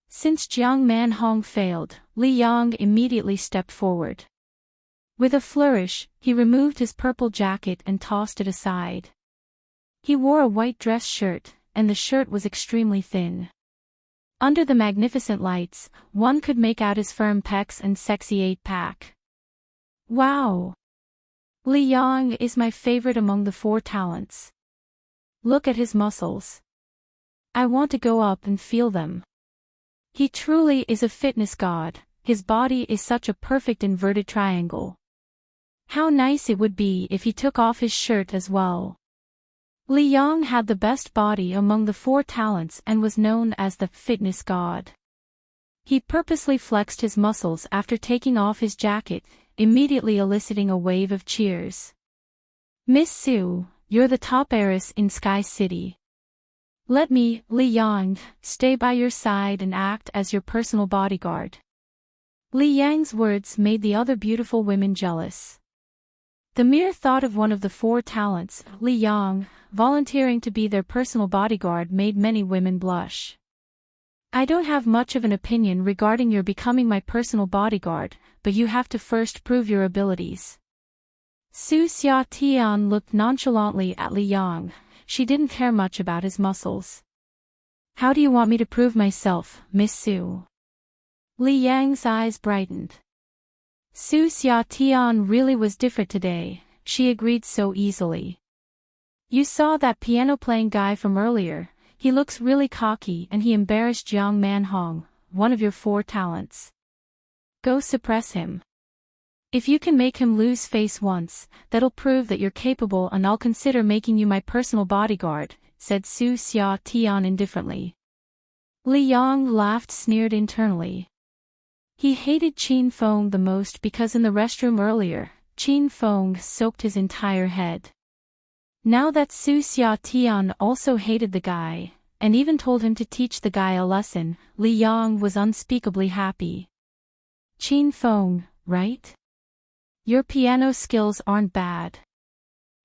Since Jiang Manhong failed, Li Yang immediately stepped forward. With a flourish, he removed his purple jacket and tossed it aside. He wore a white dress shirt, and the shirt was extremely thin. Under the magnificent lights, one could make out his firm pecs and sexy 8-pack. Wow! Li Yang is my favorite among the 4 talents. Look at his muscles. I want to go up and feel them. He truly is a fitness god, his body is such a perfect inverted triangle. How nice it would be if he took off his shirt as well. Li Yang had the best body among the 4 talents and was known as the fitness god. He purposely flexed his muscles after taking off his jacket, immediately eliciting a wave of cheers. Miss Su, you're the top heiress in Sky City. Let me, Li Yang, stay by your side and act as your personal bodyguard. Li Yang's words made the other beautiful women jealous. The mere thought of one of the 4 talents, Li Yang, volunteering to be their personal bodyguard made many women blush. I don't have much of an opinion regarding your becoming my personal bodyguard, but you have to first prove your abilities. Su Xiatian looked nonchalantly at Li Yang. She didn't care much about his muscles. How do you want me to prove myself, Miss Su? Li Yang's eyes brightened. Su Xiatian really was different today, she agreed so easily. You saw that piano-playing guy from earlier, he looks really cocky and he embarrassed Jiang Manhong, one of your 4 talents. Go suppress him. If you can make him lose face once, that'll prove that you're capable and I'll consider making you my personal bodyguard, said Su Xiatian indifferently. Li Yang laughed sneered internally. He hated Qin Feng the most because in the restroom earlier, Qin Feng soaked his entire head. Now that Su Xiatian also hated the guy, and even told him to teach the guy a lesson, Li Yang was unspeakably happy. Qin Feng, right? Your piano skills aren't bad.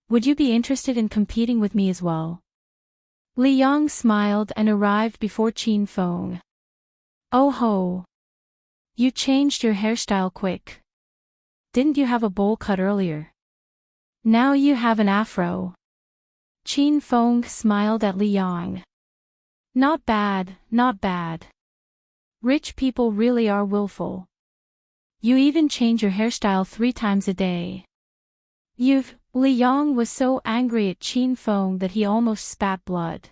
Would you be interested in competing with me as well? Li Yang smiled and arrived before Qin Feng. Oh ho! You changed your hairstyle quick. Didn't you have a bowl cut earlier? Now you have an afro. Qin Feng smiled at Li Yang. Not bad, not bad. Rich people really are willful. You even change your hairstyle 3 times a day. Li Yang was so angry at Qin Feng that he almost spat blood.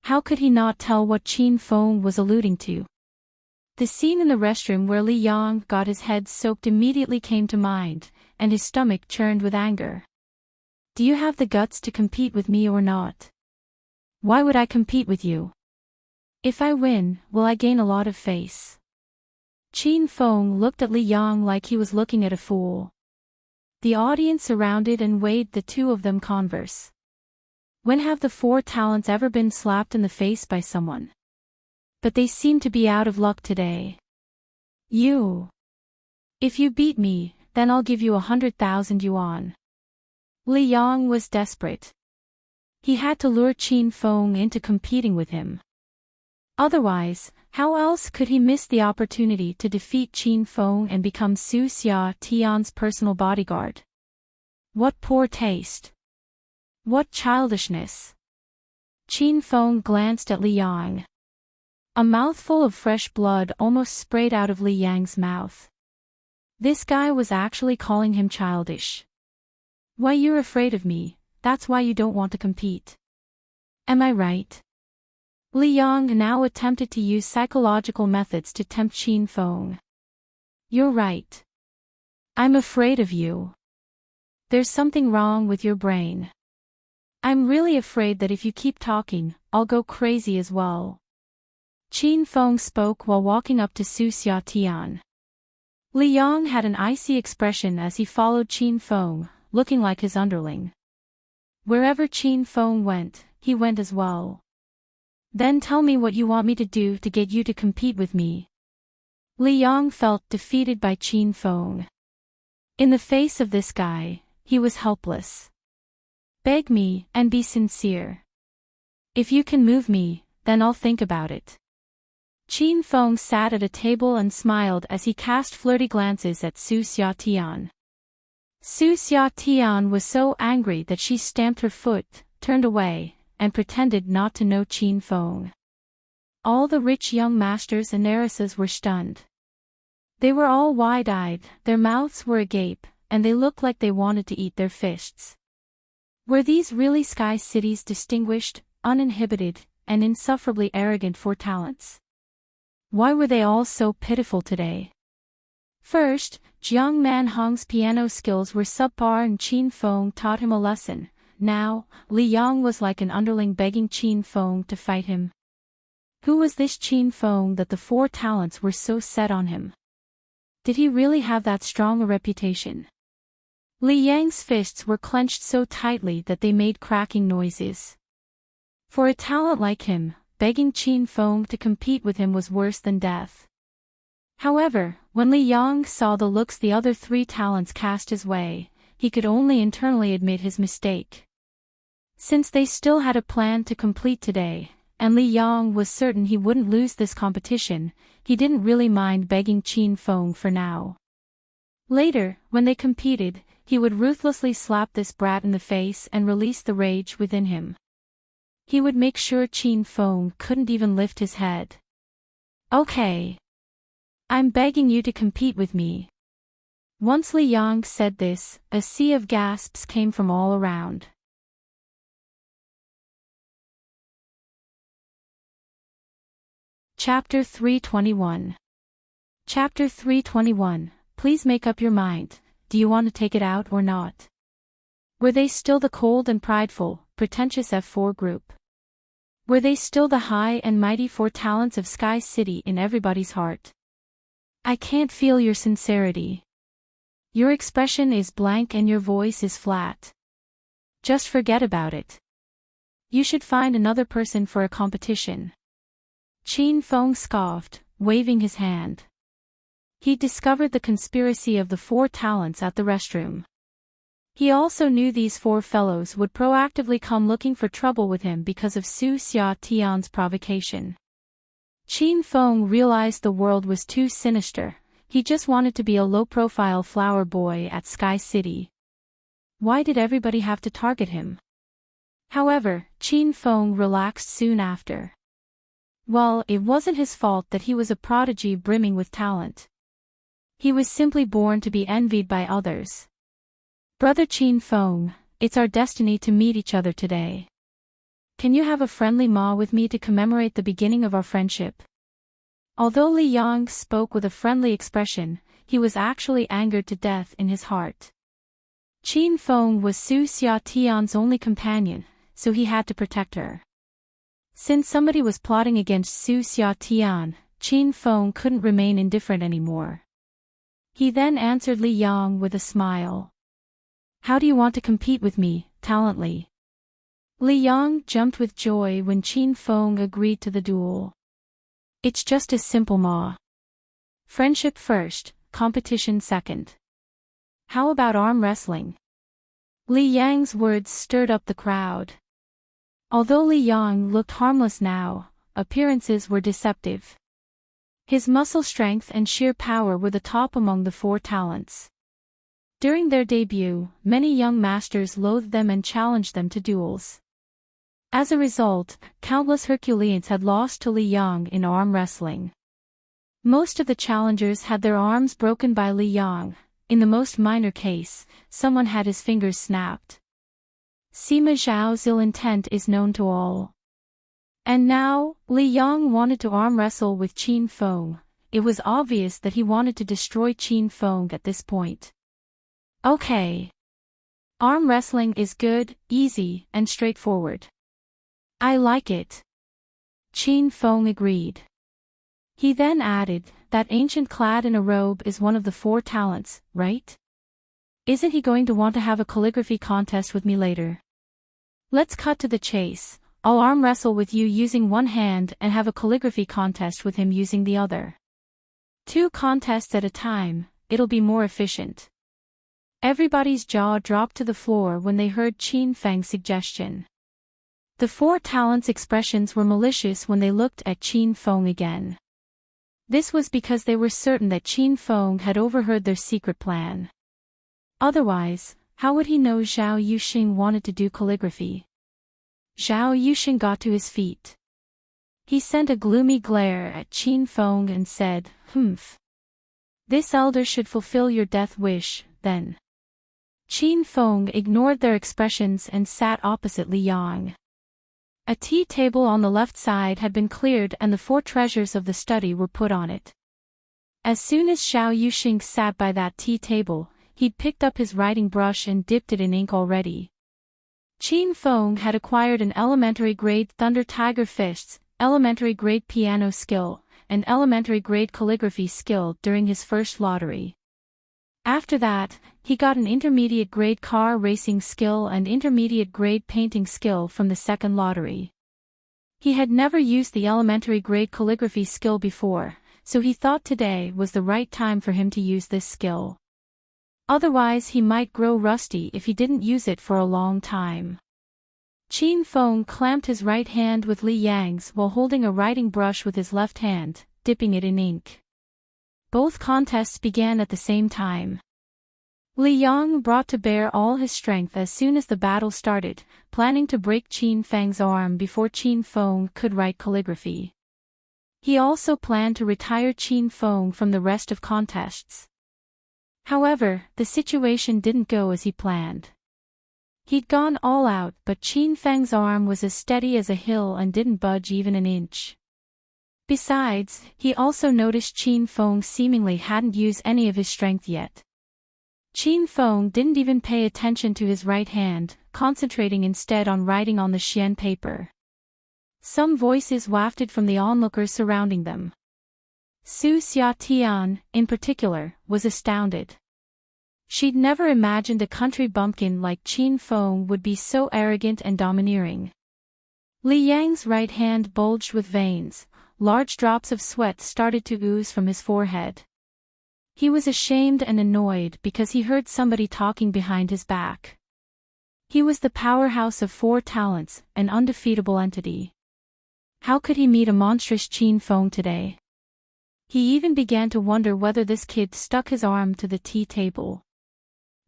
How could he not tell what Qin Feng was alluding to? The scene in the restroom where Li Yang got his head soaked immediately came to mind, and his stomach churned with anger. Do you have the guts to compete with me or not? Why would I compete with you? If I win, will I gain a lot of face? Qin Feng looked at Li Yang like he was looking at a fool. The audience surrounded and weighed the 2 of them converse. When have the 4 talents ever been slapped in the face by someone? But they seem to be out of luck today. If you beat me, then I'll give you 100,000 yuan. Li Yang was desperate. He had to lure Qin Feng into competing with him. Otherwise, how else could he miss the opportunity to defeat Qin Feng and become Su Xiatian's personal bodyguard? What poor taste! What childishness! Qin Feng glanced at Li Yang. A mouthful of fresh blood almost sprayed out of Li Yang's mouth. This guy was actually calling him childish. Why you're afraid of me, that's why you don't want to compete. Am I right? Li Yang now attempted to use psychological methods to tempt Qin Feng. You're right. I'm afraid of you. There's something wrong with your brain. I'm really afraid that if you keep talking, I'll go crazy as well. Qin Feng spoke while walking up to Su Xiatian. Li Yang had an icy expression as he followed Qin Feng, looking like his underling. Wherever Qin Feng went, he went as well. Then tell me what you want me to do to get you to compete with me. Li Yang felt defeated by Qin Feng. In the face of this guy, he was helpless. Beg me, and be sincere. If you can move me, then I'll think about it. Qin Feng sat at a table and smiled as he cast flirty glances at Su Xiatian. Su Xiatian was so angry that she stamped her foot, turned away, and pretended not to know Qin Feng. All the rich young masters and heiresses were stunned. They were all wide-eyed, their mouths were agape, and they looked like they wanted to eat their fists. Were these really Sky City's distinguished, uninhibited, and insufferably arrogant 4 talents? Why were they all so pitiful today? First, Jiang Manhong's piano skills were subpar and Qin Feng taught him a lesson. Now, Li Yang was like an underling begging Qin Feng to fight him. Who was this Qin Feng that the four talents were so set on him? Did he really have that strong a reputation? Li Yang's fists were clenched so tightly that they made cracking noises. For a talent like him, begging Qin Feng to compete with him was worse than death. However, when Li Yang saw the looks the other three talents cast his way, he could only internally admit his mistake. Since they still had a plan to complete today, and Li Yang was certain he wouldn't lose this competition, he didn't really mind begging Qin Feng for now. Later, when they competed, he would ruthlessly slap this brat in the face and release the rage within him. He would make sure Qin Feng couldn't even lift his head. Okay. I'm begging you to compete with me. Once Li Yang said this, a sea of gasps came from all around. Chapter 321. Chapter 321. Please make up your mind. Do you want to take it out or not? Were they still the cold and prideful, pretentious F4 group? Were they still the high and mighty four talents of Sky City in everybody's heart? I can't feel your sincerity. Your expression is blank and your voice is flat. Just forget about it. You should find another person for a competition. Qin Feng scoffed, waving his hand. He discovered the conspiracy of the four talents at the restroom. He also knew these four fellows would proactively come looking for trouble with him because of Su Xia Tian's provocation. Qin Feng realized the world was too sinister. He just wanted to be a low-profile flower boy at Sky City. Why did everybody have to target him? However, Qin Feng relaxed soon after. Well, it wasn't his fault that he was a prodigy brimming with talent. He was simply born to be envied by others. Brother Qin Feng, it's our destiny to meet each other today. Can you have a friendly ma with me to commemorate the beginning of our friendship? Although Li Yang spoke with a friendly expression, he was actually angered to death in his heart. Qin Feng was Su Xia Tian's only companion, so he had to protect her. Since somebody was plotting against Su Xia Tian, Qin Feng couldn't remain indifferent anymore. He then answered Li Yang with a smile. How do you want to compete with me, Talently? Li Yang jumped with joy when Qin Feng agreed to the duel. It's just as simple, ma. Friendship first, competition second. How about arm wrestling? Li Yang's words stirred up the crowd. Although Li Yang looked harmless now, appearances were deceptive. His muscle strength and sheer power were the top among the four talents. During their debut, many young masters loathed them and challenged them to duels. As a result, countless Herculeans had lost to Li Yang in arm wrestling. Most of the challengers had their arms broken by Li Yang. In the most minor case, someone had his fingers snapped. Sima Zhao's ill intent is known to all. And now, Li Yang wanted to arm wrestle with Qin Feng. It was obvious that he wanted to destroy Qin Feng at this point. Okay. Arm wrestling is good, easy, and straightforward. I like it. Qin Feng agreed. He then added, that ancient clad in a robe is one of the four talents, right? Isn't he going to want to have a calligraphy contest with me later? Let's cut to the chase. I'll arm wrestle with you using one hand and have a calligraphy contest with him using the other. 2 contests at a time, it'll be more efficient. Everybody's jaw dropped to the floor when they heard Qin Feng's suggestion. The four talents' expressions were malicious when they looked at Qin Feng again. This was because they were certain that Qin Feng had overheard their secret plan. Otherwise, how would he know Zhao Yuxing wanted to do calligraphy? Zhao Yuxing got to his feet. He sent a gloomy glare at Qin Feng and said, "Humph. This elder should fulfill your death wish, then." Qin Feng ignored their expressions and sat opposite Li Yang. A tea table on the left side had been cleared and the 4 treasures of the study were put on it. As soon as Xiao Yuxing sat by that tea table, he'd picked up his writing brush and dipped it in ink already. Qin Feng had acquired an elementary-grade Thunder Tiger Fists, elementary-grade piano skill, and elementary-grade calligraphy skill during his first lottery. After that, he got an intermediate-grade car racing skill and intermediate-grade painting skill from the second lottery. He had never used the elementary-grade calligraphy skill before, so he thought today was the right time for him to use this skill. Otherwise he might grow rusty if he didn't use it for a long time. Qin Feng clamped his right hand with Li Yang's while holding a writing brush with his left hand, dipping it in ink. Both contests began at the same time. Li Yang brought to bear all his strength as soon as the battle started, planning to break Qin Feng's arm before Qin Feng could write calligraphy. He also planned to retire Qin Feng from the rest of contests. However, the situation didn't go as he planned. He'd gone all out, but Qin Feng's arm was as steady as a hill and didn't budge even an inch. Besides, he also noticed Qin Feng seemingly hadn't used any of his strength yet. Qin Feng didn't even pay attention to his right hand, concentrating instead on writing on the xian paper. Some voices wafted from the onlookers surrounding them. Su Xiatian, in particular, was astounded. She'd never imagined a country bumpkin like Qin Feng would be so arrogant and domineering. Li Yang's right hand bulged with veins, large drops of sweat started to ooze from his forehead. He was ashamed and annoyed because he heard somebody talking behind his back. He was the powerhouse of 4 talents, an undefeatable entity. How could he meet a monstrous Qin Feng today? He even began to wonder whether this kid stuck his arm to the tea table.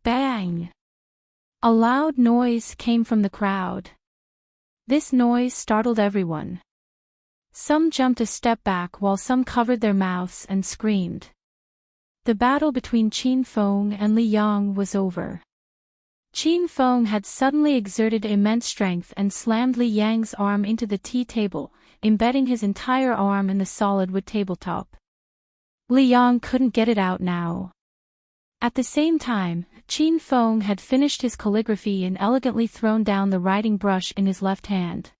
Bang! A loud noise came from the crowd. This noise startled everyone. Some jumped a step back while some covered their mouths and screamed. The battle between Qin Feng and Li Yang was over. Qin Feng had suddenly exerted immense strength and slammed Li Yang's arm into the tea table, embedding his entire arm in the solid wood tabletop. Li Yang couldn't get it out now. At the same time, Qin Feng had finished his calligraphy and elegantly thrown down the writing brush in his left hand.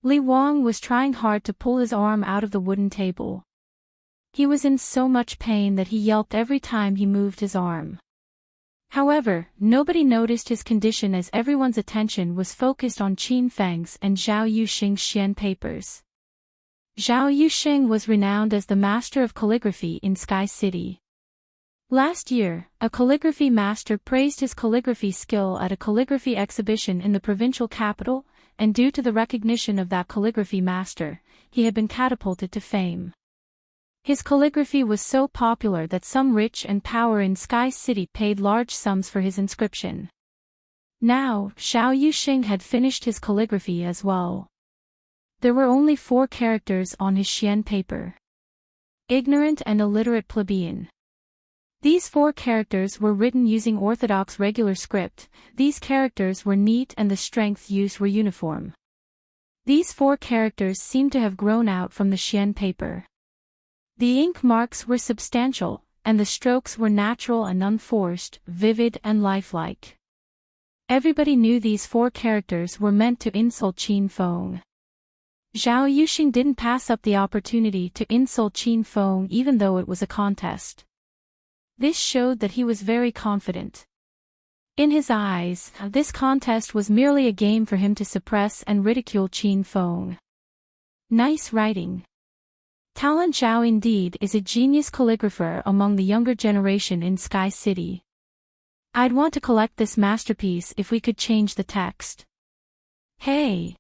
Li Wang was trying hard to pull his arm out of the wooden table. He was in so much pain that he yelped every time he moved his arm. However, nobody noticed his condition as everyone's attention was focused on Qin Feng's and Xiao Yuxing's xian papers. Xiao Yuxing was renowned as the master of calligraphy in Sky City. Last year, a calligraphy master praised his calligraphy skill at a calligraphy exhibition in the provincial capital, and due to the recognition of that calligraphy master, he had been catapulted to fame. His calligraphy was so popular that some rich and power in Sky City paid large sums for his inscription. Now, Xiao Yuxing had finished his calligraphy as well. There were only 4 characters on his xian paper. Ignorant and illiterate plebeian. These 4 characters were written using orthodox regular script. These characters were neat and the strength used were uniform. These 4 characters seemed to have grown out from the xian paper. The ink marks were substantial, and the strokes were natural and unforced, vivid and lifelike. Everybody knew these 4 characters were meant to insult Qin Feng. Xiao Yuxing didn't pass up the opportunity to insult Qin Feng even though it was a contest. This showed that he was very confident. In his eyes, this contest was merely a game for him to suppress and ridicule Qin Feng. Nice writing. Talent Zhao indeed is a genius calligrapher among the younger generation in Sky City. I'd want to collect this masterpiece if we could change the text. Hey!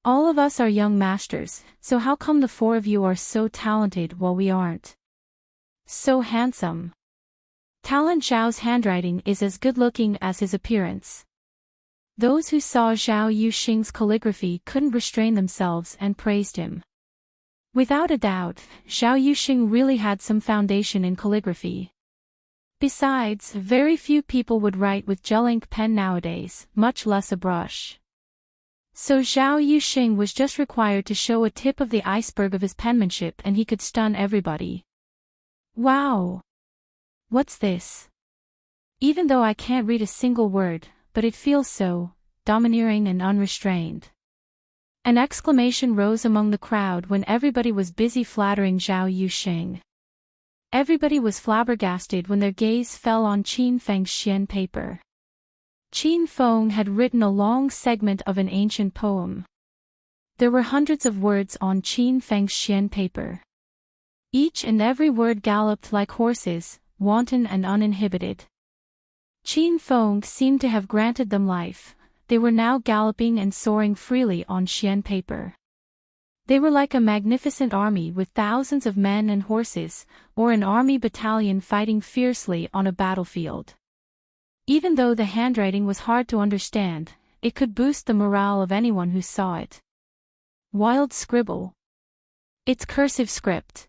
All of us are young masters, so how come the 4 of you are so talented while we aren't? So handsome. Talent Zhao's handwriting is as good-looking as his appearance. Those who saw Xiao Yuxing's calligraphy couldn't restrain themselves and praised him. Without a doubt, Xiao Yuxing really had some foundation in calligraphy. Besides, very few people would write with gel ink pen nowadays, much less a brush. So Xiao Yuxing was just required to show a tip of the iceberg of his penmanship and he could stun everybody. Wow! What's this? Even though I can't read a single word, but it feels so domineering and unrestrained. An exclamation rose among the crowd when everybody was busy flattering Zhao Yusheng. Everybody was flabbergasted when their gaze fell on Qin Feng's xian paper. Qin Feng had written a long segment of an ancient poem. There were hundreds of words on Qin Feng's xian paper. Each and every word galloped like horses, wanton and uninhibited. Qin Feng seemed to have granted them life. They were now galloping and soaring freely on xian paper. They were like a magnificent army with thousands of men and horses, or an army battalion fighting fiercely on a battlefield. Even though the handwriting was hard to understand, it could boost the morale of anyone who saw it. Wild scribble. It's cursive script.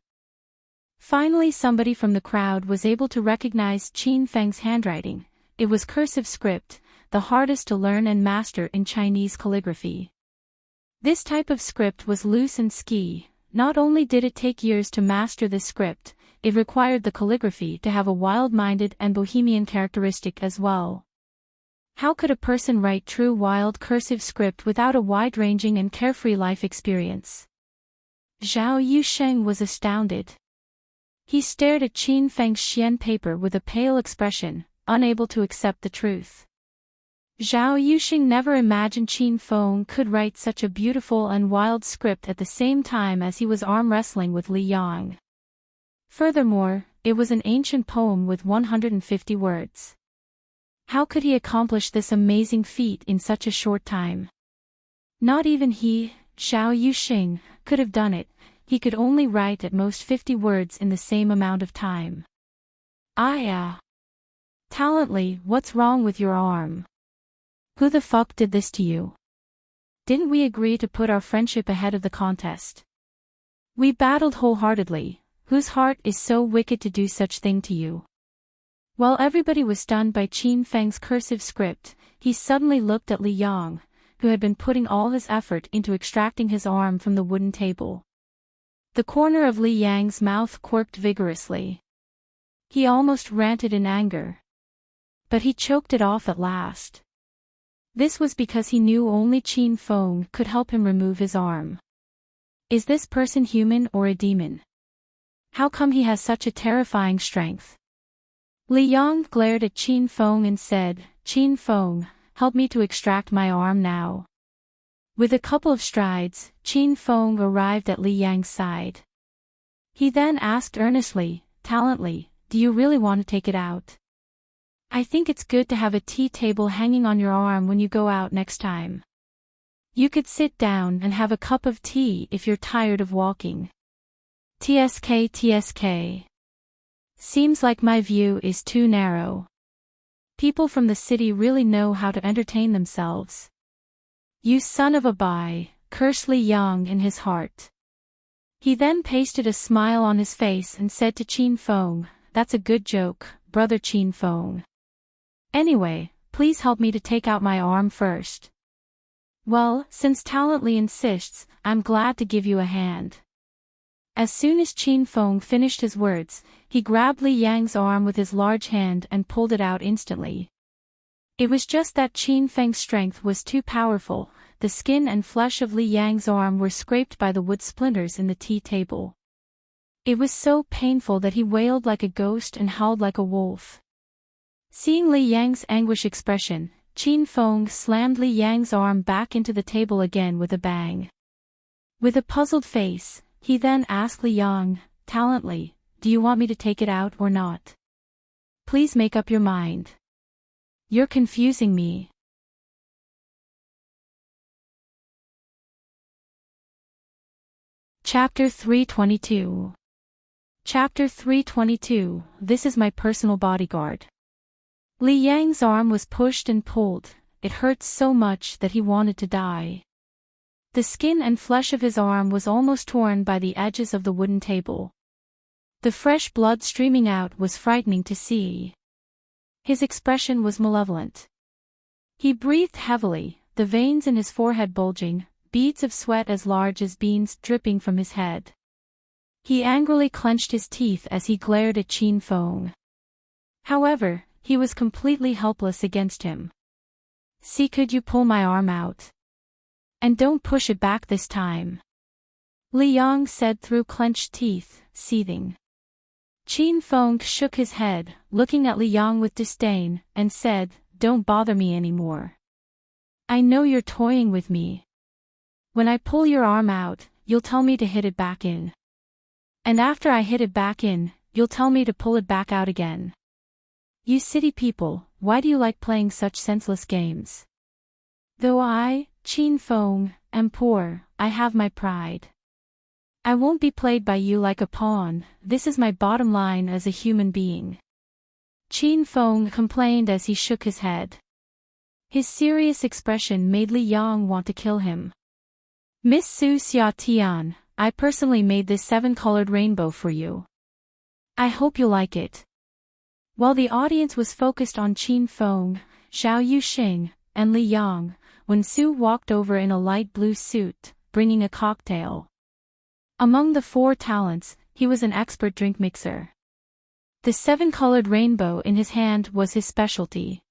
Finally, somebody from the crowd was able to recognize Qin Feng's handwriting. It was cursive script, the hardest to learn and master in Chinese calligraphy. This type of script was loose and ski. Not only did it take years to master this script, it required the calligraphy to have a wild-minded and bohemian characteristic as well. How could a person write true wild cursive script without a wide-ranging and carefree life experience? Zhao Yusheng was astounded. He stared at Qin Feng's xian paper with a pale expression, unable to accept the truth. Zhao Yusheng never imagined Qin Feng could write such a beautiful and wild script at the same time as he was arm wrestling with Li Yang. Furthermore, it was an ancient poem with 150 words. How could he accomplish this amazing feat in such a short time? Not even he, Zhao Yusheng, could have done it. He could only write at most 50 words in the same amount of time. Talently, what's wrong with your arm? Who the fuck did this to you? Didn't we agree to put our friendship ahead of the contest? We battled wholeheartedly. Whose heart is so wicked to do such thing to you? While everybody was stunned by Qin Feng's cursive script, he suddenly looked at Li Yang, who had been putting all his effort into extracting his arm from the wooden table. The corner of Li Yang's mouth quirked vigorously. He almost ranted in anger. But he choked it off at last. This was because he knew only Qin Feng could help him remove his arm. Is this person human or a demon? How come he has such a terrifying strength? Li Yang glared at Qin Feng and said, Qin Feng, help me to extract my arm now. With a couple of strides, Qin Feng arrived at Li Yang's side. He then asked earnestly, talently, do you really want to take it out? I think it's good to have a tea table hanging on your arm when you go out next time. You could sit down and have a cup of tea if you're tired of walking. TSK. Seems like my view is too narrow. People from the city really know how to entertain themselves. You son of a bi, cursed Li Yang in his heart. He then pasted a smile on his face and said to Qin Feng, that's a good joke, brother Qin Feng. Anyway, please help me to take out my arm first. Well, since Talently insists, I'm glad to give you a hand. As soon as Qin Feng finished his words, he grabbed Li Yang's arm with his large hand and pulled it out instantly. It was just that Qin Feng's strength was too powerful. The skin and flesh of Li Yang's arm were scraped by the wood splinters in the tea table. It was so painful that he wailed like a ghost and howled like a wolf. Seeing Li Yang's anguish expression, Qin Feng slammed Li Yang's arm back into the table again with a bang. With a puzzled face, he then asked Li Yang, talently, do you want me to take it out or not? Please make up your mind. You're confusing me. Chapter 322. Chapter 322, This is my personal bodyguard. Li Yang's arm was pushed and pulled. It hurt so much that he wanted to die. The skin and flesh of his arm was almost torn by the edges of the wooden table. The fresh blood streaming out was frightening to see. His expression was malevolent. He breathed heavily, the veins in his forehead bulging, beads of sweat as large as beans dripping from his head. He angrily clenched his teeth as he glared at Qin Feng. However, he was completely helpless against him. "See, could you pull my arm out? And don't push it back this time," Li Yang said through clenched teeth, seething. Qin Feng shook his head, looking at Li Yang with disdain, and said, "Don't bother me anymore. I know you're toying with me. When I pull your arm out, you'll tell me to hit it back in. And after I hit it back in, you'll tell me to pull it back out again. You city people, why do you like playing such senseless games? Though I, Qin Feng, am poor, I have my pride. I won't be played by you like a pawn, this is my bottom line as a human being." Qin Feng complained as he shook his head. His serious expression made Li Yang want to kill him. "Miss Su Xiatian, I personally made this 7-colored rainbow for you. I hope you like it." While the audience was focused on Qin Feng, Xiao Yuxing, and Li Yang, Wen Su walked over in a light blue suit, bringing a cocktail. Among the 4 talents, he was an expert drink mixer. The 7-colored rainbow in his hand was his specialty.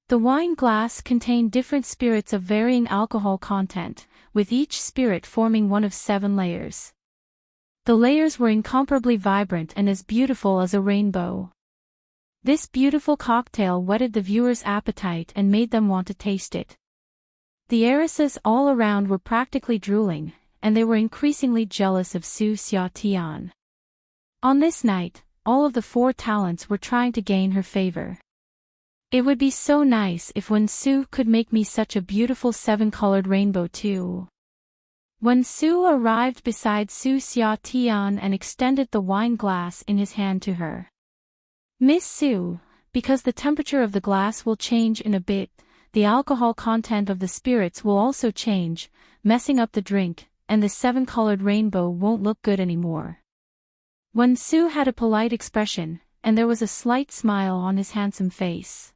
The wine glass contained different spirits of varying alcohol content, with each spirit forming one of 7 layers. The layers were incomparably vibrant and as beautiful as a rainbow. This beautiful cocktail whetted the viewer's appetite and made them want to taste it. The heiresses all around were practically drooling, and they were increasingly jealous of Su Xiatian. On this night, all of the 4 talents were trying to gain her favor. "It would be so nice if Wen Su could make me such a beautiful 7-colored rainbow too." Wen Su arrived beside Su Xiatian and extended the wine glass in his hand to her. "Miss Su, because the temperature of the glass will change in a bit, the alcohol content of the spirits will also change, messing up the drink, and the 7-colored rainbow won't look good anymore." Wen Su had a polite expression, and there was a slight smile on his handsome face.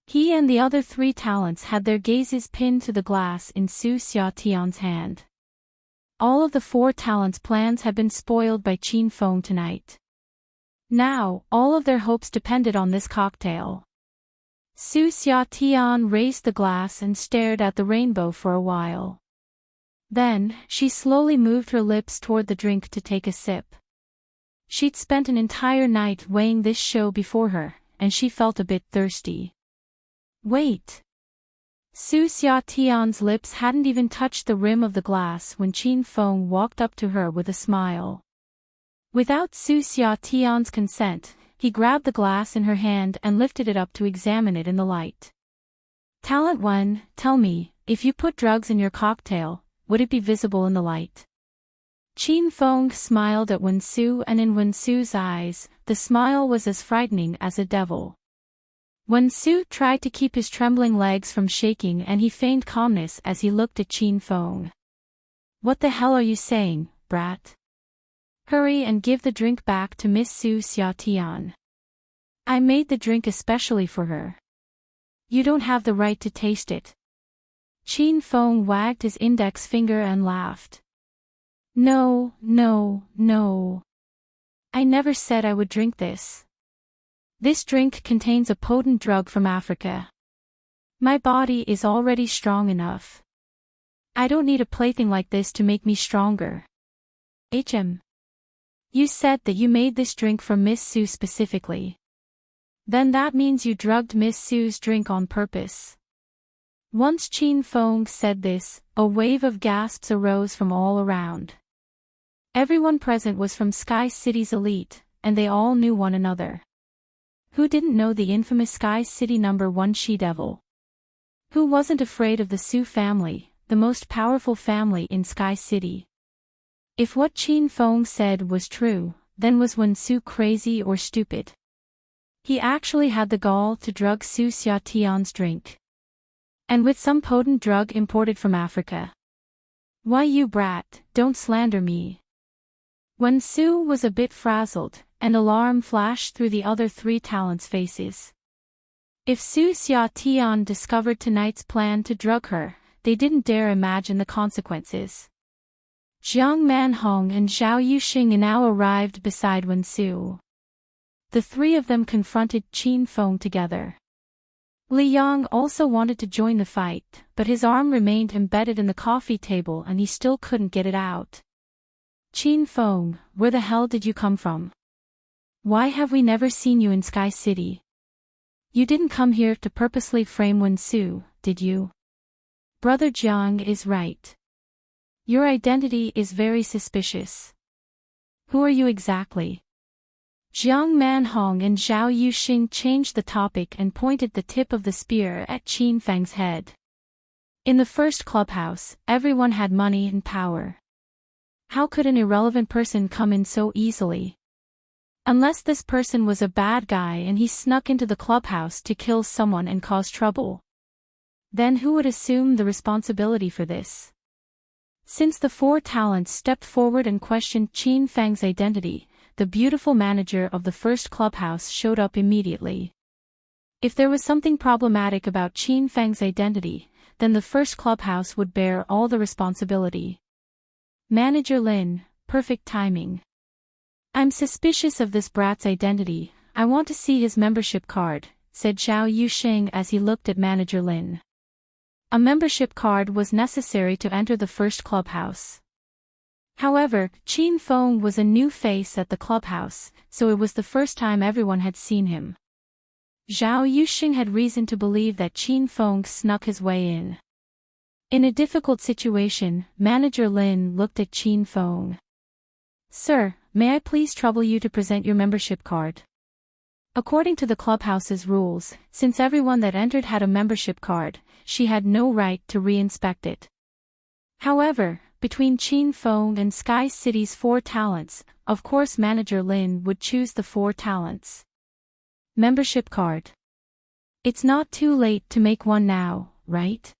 He and the other 3 talents had their gazes pinned to the glass in Su Xiatian's hand. All of the 4 talents' plans had been spoiled by Qin Feng tonight. Now, all of their hopes depended on this cocktail. Su Xiatian raised the glass and stared at the rainbow for a while. Then, she slowly moved her lips toward the drink to take a sip. She'd spent an entire night weighing this show before her, and she felt a bit thirsty. "Wait." Su Xiatian's lips hadn't even touched the rim of the glass when Qin Feng walked up to her with a smile. Without Su Xiatian's consent, he grabbed the glass in her hand and lifted it up to examine it in the light. "Talent 1, tell me, if you put drugs in your cocktail, would it be visible in the light?" Qin Feng smiled at Wen Su, and in Wen Su's eyes, the smile was as frightening as a devil. Wen Su tried to keep his trembling legs from shaking and he feigned calmness as he looked at Qin Feng. "What the hell are you saying, brat? Hurry and give the drink back to Miss Su Xiatian. I made the drink especially for her. You don't have the right to taste it." Qin Feng wagged his index finger and laughed. "No, no, no. I never said I would drink this. This drink contains a potent drug from Africa. My body is already strong enough. I don't need a plaything like this to make me stronger." You said that you made this drink for Miss Su specifically. Then that means you drugged Miss Su's drink on purpose." Once Qin Feng said this, a wave of gasps arose from all around. Everyone present was from Sky City's elite, and they all knew one another. Who didn't know the infamous Sky City #1 she-devil? Who wasn't afraid of the Su family, the most powerful family in Sky City? If what Qin Feng said was true, then was Wen Su crazy or stupid? He actually had the gall to drug Su Xiatian's drink. And with some potent drug imported from Africa. "Why, you brat, don't slander me." Wen Su was a bit frazzled, and alarm flashed through the other 3 talents' faces. If Su Xiatian discovered tonight's plan to drug her, they didn't dare imagine the consequences. Jiang Manhong and Zhao Yuxing now arrived beside Wen Su. The three of them confronted Qin Feng together. Li Yang also wanted to join the fight, but his arm remained embedded in the coffee table and he still couldn't get it out. Qin Feng, where the hell did you come from? Why have we never seen you in Sky City? You didn't come here to purposely frame Wen Su, did you? Brother Jiang is right. Your identity is very suspicious. Who are you exactly? Jiang Manhong and Zhao Yuxing changed the topic and pointed the tip of the spear at Qin Feng's head. In the first clubhouse, everyone had money and power. How could an irrelevant person come in so easily? Unless this person was a bad guy and he snuck into the clubhouse to kill someone and cause trouble. Then who would assume the responsibility for this? Since the four talents stepped forward and questioned Qin Feng's identity, the beautiful manager of the first clubhouse showed up immediately. If there was something problematic about Qin Feng's identity, then the first clubhouse would bear all the responsibility. Manager Lin, perfect timing. I'm suspicious of this brat's identity, I want to see his membership card, said Zhao Yuxing as he looked at Manager Lin. A membership card was necessary to enter the first clubhouse. However, Qin Feng was a new face at the clubhouse, so it was the first time everyone had seen him. Zhao Yuxing had reason to believe that Qin Feng snuck his way in. In a difficult situation, Manager Lin looked at Qin Feng. Sir, may I please trouble you to present your membership card? According to the clubhouse's rules, since everyone that entered had a membership card, she had no right to re-inspect it. However, between Qin Feng and Sky City's four talents, of course Manager Lin would choose the four talents. Membership card. It's not too late to make one now, right?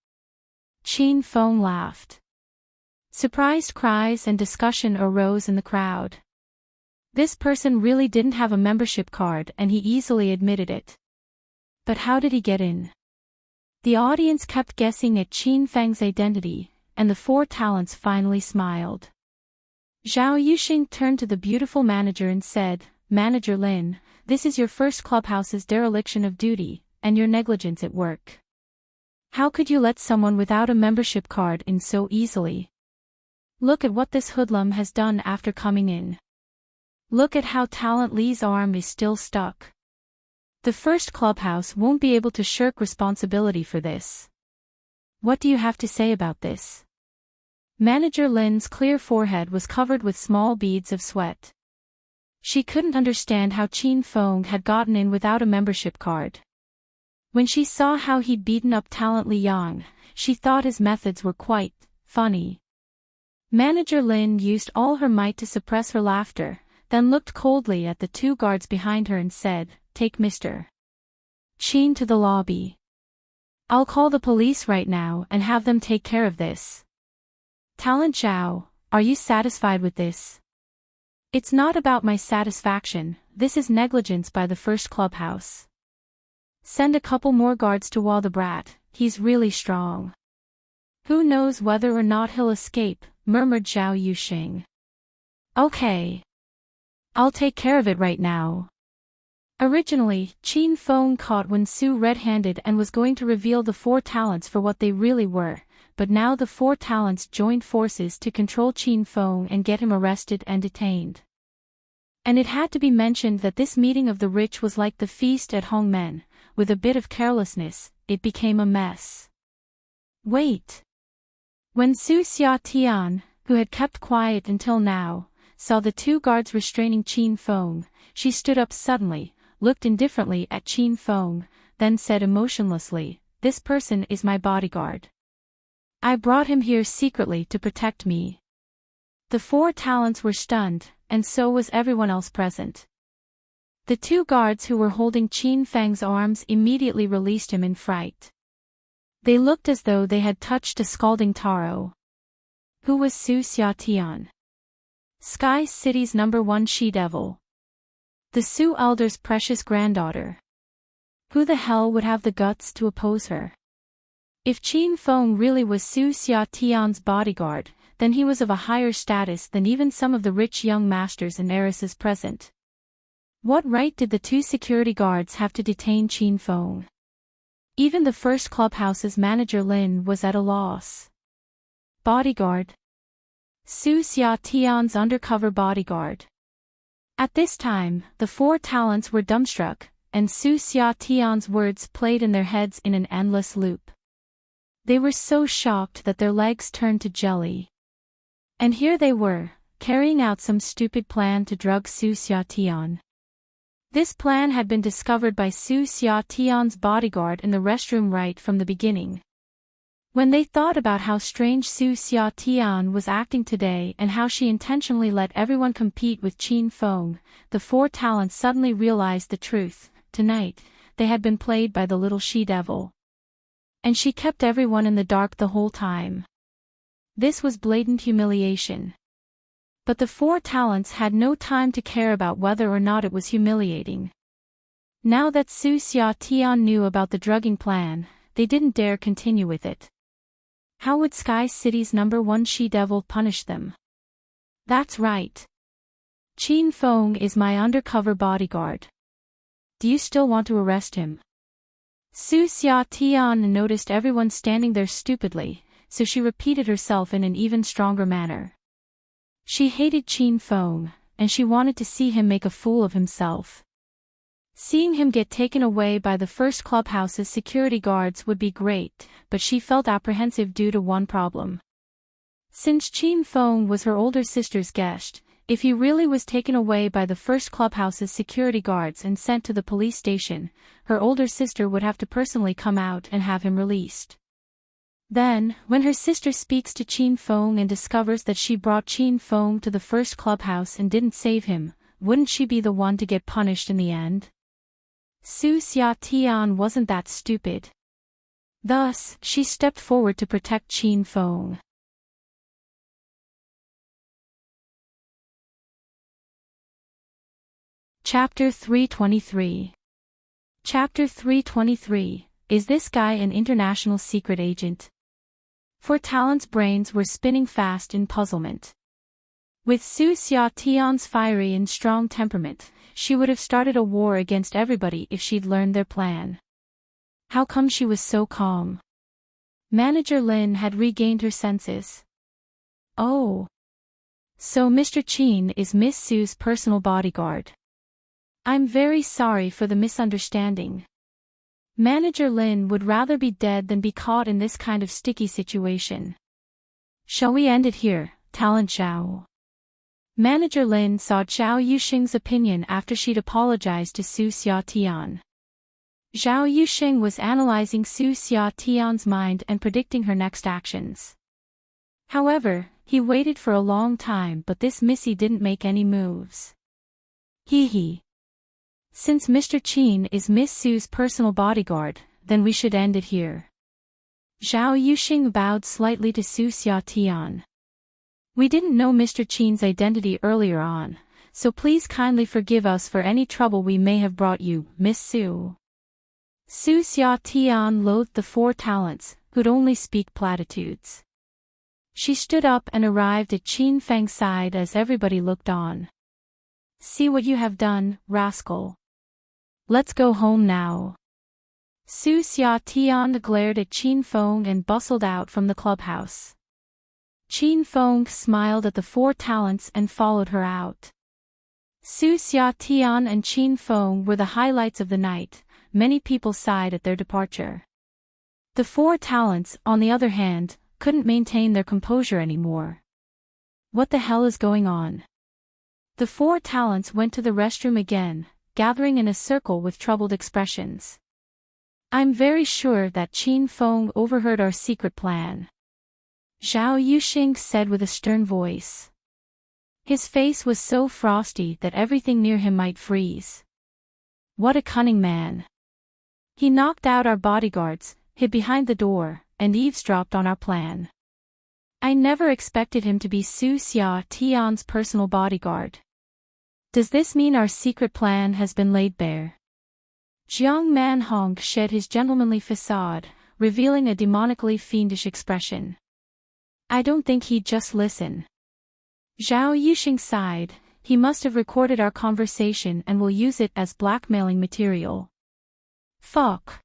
Qin Feng laughed. Surprised cries and discussion arose in the crowd. This person really didn't have a membership card and he easily admitted it. But how did he get in? The audience kept guessing at Qin Feng's identity, and the four talents finally smiled. Zhao Yuxing turned to the beautiful manager and said, Manager Lin, this is your first clubhouse's dereliction of duty, and your negligence at work. How could you let someone without a membership card in so easily? Look at what this hoodlum has done after coming in. Look at how Talent Li's arm is still stuck. The first clubhouse won't be able to shirk responsibility for this. What do you have to say about this? Manager Lin's clear forehead was covered with small beads of sweat. She couldn't understand how Qin Feng had gotten in without a membership card. When she saw how he'd beaten up Talent Li Yang, she thought his methods were quite funny. Manager Lin used all her might to suppress her laughter, then looked coldly at the two guards behind her and said, Take Mr. Qin to the lobby. I'll call the police right now and have them take care of this. Talent Zhao, are you satisfied with this? It's not about my satisfaction, this is negligence by the first clubhouse. Send a couple more guards to wall the brat, he's really strong. Who knows whether or not he'll escape, murmured Zhao Yuxing. Okay. I'll take care of it right now. Originally, Qin Feng caught Wen Su red-handed and was going to reveal the four talents for what they really were, but now the four talents joined forces to control Qin Feng and get him arrested and detained. And it had to be mentioned that this meeting of the rich was like the feast at Hongmen. With a bit of carelessness, it became a mess. Wait. When Su Xiatian, who had kept quiet until now, saw the two guards restraining Qin Feng, she stood up suddenly, looked indifferently at Qin Feng, then said emotionlessly, This person is my bodyguard. I brought him here secretly to protect me. The four talents were stunned, and so was everyone else present. The two guards who were holding Qin Feng's arms immediately released him in fright. They looked as though they had touched a scalding taro. Who was Su Xiatian? Sky City's #1 she-devil. The Su elder's precious granddaughter. Who the hell would have the guts to oppose her? If Qin Feng really was Su Xiatian's bodyguard, then he was of a higher status than even some of the rich young masters and heiresses present. What right did the two security guards have to detain Qin Feng? Even the first clubhouse's manager Lin was at a loss. Bodyguard. Su Xiatian's undercover bodyguard. At this time, the four talents were dumbstruck, and Su Xiatian's words played in their heads in an endless loop. They were so shocked that their legs turned to jelly. And here they were, carrying out some stupid plan to drug Su Xiatian. This plan had been discovered by Su Xiatian's bodyguard in the restroom right from the beginning. When they thought about how strange Su Xiatian was acting today and how she intentionally let everyone compete with Qin Feng, the four talents suddenly realized the truth. Tonight, they had been played by the little she-devil. And she kept everyone in the dark the whole time. This was blatant humiliation. But the four talents had no time to care about whether or not it was humiliating. Now that Su Xiatian knew about the drugging plan, they didn't dare continue with it. How would Sky City's #1 she-devil punish them? That's right. Qin Feng is my undercover bodyguard. Do you still want to arrest him? Su Xiatian noticed everyone standing there stupidly, so she repeated herself in an even stronger manner. She hated Qin Feng, and she wanted to see him make a fool of himself. Seeing him get taken away by the first clubhouse's security guards would be great, but she felt apprehensive due to one problem. Since Qin Feng was her older sister's guest, if he really was taken away by the first clubhouse's security guards and sent to the police station, her older sister would have to personally come out and have him released. Then, when her sister speaks to Qin Feng and discovers that she brought Qin Feng to the first clubhouse and didn't save him, wouldn't she be the one to get punished in the end? Su Xiatian wasn't that stupid. Thus, she stepped forward to protect Qin Feng. Chapter 323. Chapter 323, Is this guy an international secret agent? Four Talent's brains were spinning fast in puzzlement. With Su Xiatian's fiery and strong temperament, she would have started a war against everybody if she'd learned their plan. How come she was so calm? Manager Lin had regained her senses. Oh. So Mr. Qin is Miss Su's personal bodyguard. I'm very sorry for the misunderstanding. Manager Lin would rather be dead than be caught in this kind of sticky situation. Shall we end it here, Talent Zhao? Manager Lin saw Zhao Yuxing's opinion after she'd apologized to Su Xiatian. Zhao Yuxing was analyzing Su Xiatian's mind and predicting her next actions. However, he waited for a long time, but this missy didn't make any moves. Hee. Since Mr. Qin is Miss Su's personal bodyguard, then we should end it here. Zhao Yuxing bowed slightly to Su Xiatian. We didn't know Mr. Qin's identity earlier on, so please kindly forgive us for any trouble we may have brought you, Miss Su. Su Xiatian loathed the four talents, who'd only speak platitudes. She stood up and arrived at Qin Feng's side as everybody looked on. See what you have done, rascal. Let's go home now. Su Xiatian glared at Qin Feng and bustled out from the clubhouse. Qin Feng smiled at the four talents and followed her out. Su Xiatian and Qin Feng were the highlights of the night. Many people sighed at their departure. The four talents, on the other hand, couldn't maintain their composure anymore. What the hell is going on? The four talents went to the restroom again, gathering in a circle with troubled expressions. I'm very sure that Qin Feng overheard our secret plan. Zhao Yuxing said with a stern voice. His face was so frosty that everything near him might freeze. What a cunning man. He knocked out our bodyguards, hid behind the door, and eavesdropped on our plan. I never expected him to be Su Xiatian's personal bodyguard. Does this mean our secret plan has been laid bare? Jiang Manhong shed his gentlemanly facade, revealing a demonically fiendish expression. I don't think he'd just listen. Zhao Yuxing sighed. He must have recorded our conversation and will use it as blackmailing material. Fuck.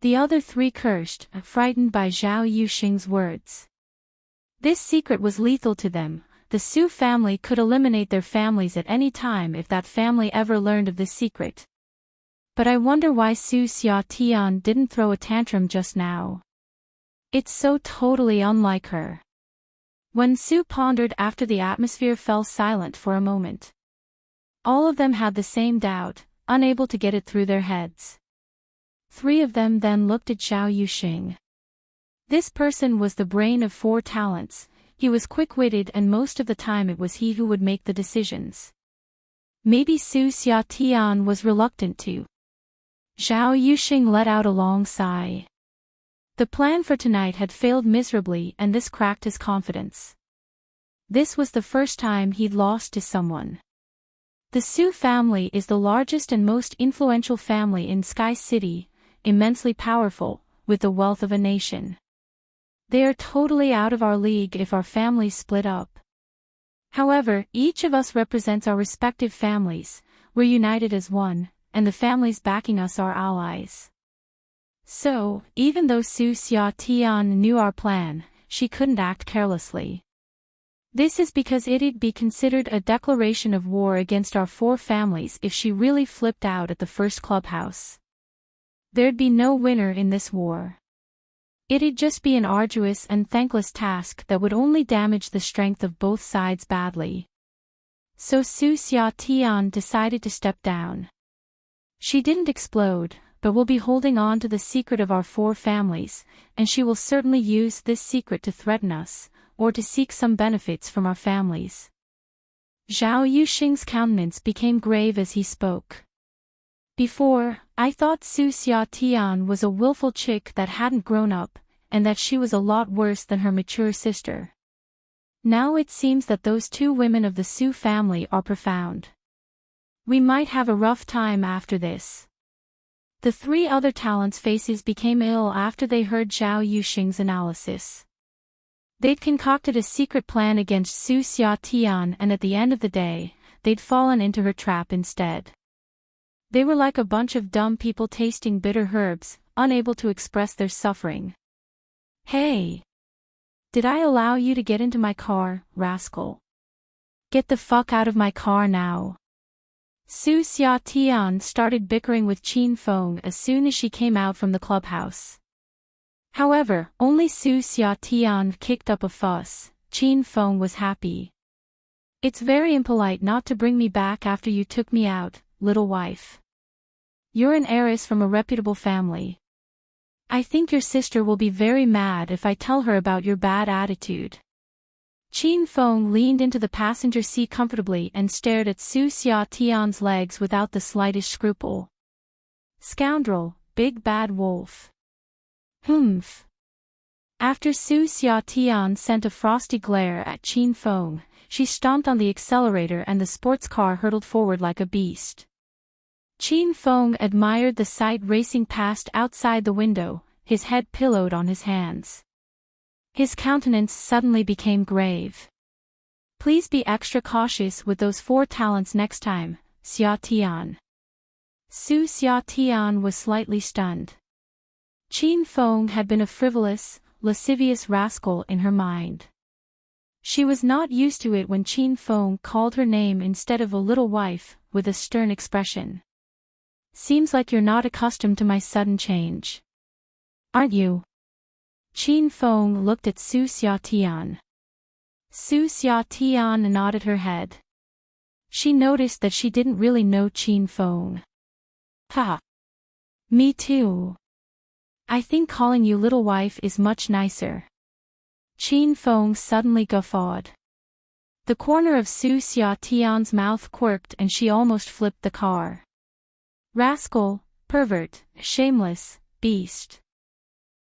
The other three cursed, frightened by Zhao Yuxing's words. This secret was lethal to them. The Su family could eliminate their families at any time if that family ever learned of this secret. But I wonder why Su Xiaotian didn't throw a tantrum just now. It's so totally unlike her. When Su pondered after the atmosphere fell silent for a moment. All of them had the same doubt, unable to get it through their heads. Three of them then looked at Zhao Yuxing. This person was the brain of 4 talents. He was quick-witted and most of the time it was he who would make the decisions. Maybe Su Xiaotian was reluctant to. Zhao Yuxing let out a long sigh. The plan for tonight had failed miserably and this cracked his confidence. This was the first time he'd lost to someone. The Su family is the largest and most influential family in Sky City, immensely powerful, with the wealth of a nation. They are totally out of our league if our families split up. However, each of us represents our respective families, we're united as one, and the families backing us are allies. So, even though Su Xiaotian knew our plan, she couldn't act carelessly. This is because it'd be considered a declaration of war against our 4 families if she really flipped out at the first clubhouse. There'd be no winner in this war. It'd just be an arduous and thankless task that would only damage the strength of both sides badly. So Su Xiaotian decided to step down. She didn't explode, but will be holding on to the secret of our 4 families, and she will certainly use this secret to threaten us, or to seek some benefits from our families. Zhao Yuxing's countenance became grave as he spoke. Before, I thought Su Xiaotian was a willful chick that hadn't grown up, and that she was a lot worse than her mature sister. Now it seems that those 2 women of the Su family are profound. We might have a rough time after this. The 3 other talents' faces became ill after they heard Zhao Yuxing's analysis. They'd concocted a secret plan against Su Xiaotian and at the end of the day, they'd fallen into her trap instead. They were like a bunch of dumb people tasting bitter herbs, unable to express their suffering. Hey! Did I allow you to get into my car, rascal? Get the fuck out of my car now. Su Xiaotian started bickering with Qin Feng as soon as she came out from the clubhouse. However, only Su Xiaotian kicked up a fuss. Qin Feng was happy. It's very impolite not to bring me back after you took me out, little wife. You're an heiress from a reputable family. I think your sister will be very mad if I tell her about your bad attitude. Qin Feng leaned into the passenger seat comfortably and stared at Su Xiaotian's legs without the slightest scruple. Scoundrel, big bad wolf. Humph. After Su Xiaotian sent a frosty glare at Qin Feng, she stomped on the accelerator and the sports car hurtled forward like a beast. Qin Feng admired the sight racing past outside the window, his head pillowed on his hands. His countenance suddenly became grave. Please be extra cautious with those 4 talents next time, Xiaotian. Su Xiaotian was slightly stunned. Qin Feng had been a frivolous, lascivious rascal in her mind. She was not used to it when Qin Feng called her name instead of a little wife, with a stern expression. Seems like you're not accustomed to my sudden change. Aren't you? Qin Feng looked at Su Xiaotian. Su Xiaotian nodded her head. She noticed that she didn't really know Qin Feng. Ha! Me too. I think calling you little wife is much nicer. Qin Feng suddenly guffawed. The corner of Su Xiaotian's mouth quirked and she almost flipped the car. Rascal, pervert, shameless, beast.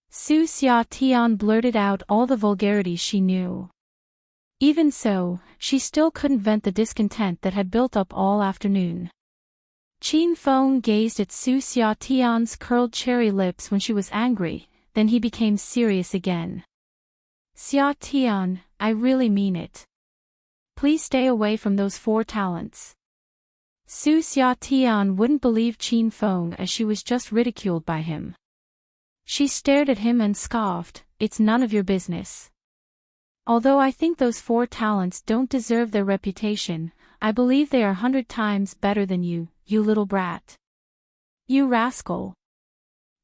Su Xiaotian blurted out all the vulgarities she knew. Even so, she still couldn't vent the discontent that had built up all afternoon. Qin Feng gazed at Su Xiaotian's curled cherry lips when she was angry, then he became serious again. Xia Tian, I really mean it. Please stay away from those 4 talents. Su Xia Tian wouldn't believe Qin Feng as she was just ridiculed by him. She stared at him and scoffed, it's none of your business. Although I think those 4 talents don't deserve their reputation, I believe they are 100 times better than you, you little brat. You rascal.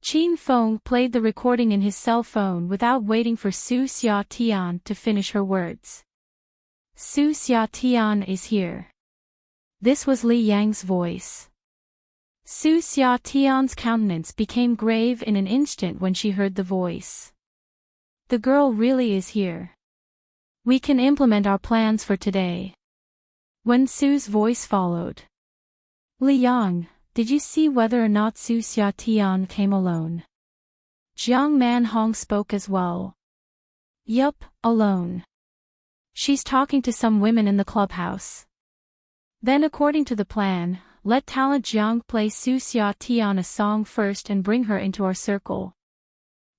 Qin Feng played the recording in his cell phone without waiting for Su Xia Tian to finish her words. Su Xia Tian is here. This was Li Yang's voice. Su Xia Tian's countenance became grave in an instant when she heard the voice. The girl really is here. We can implement our plans for today. When Su's voice followed. Li Yang, did you see whether or not Su Xia Tian came alone? Jiang Manhong spoke as well. Yup, alone. She's talking to some women in the clubhouse. Then according to the plan, let talent Jiang play Su Xia Tian a song first and bring her into our circle.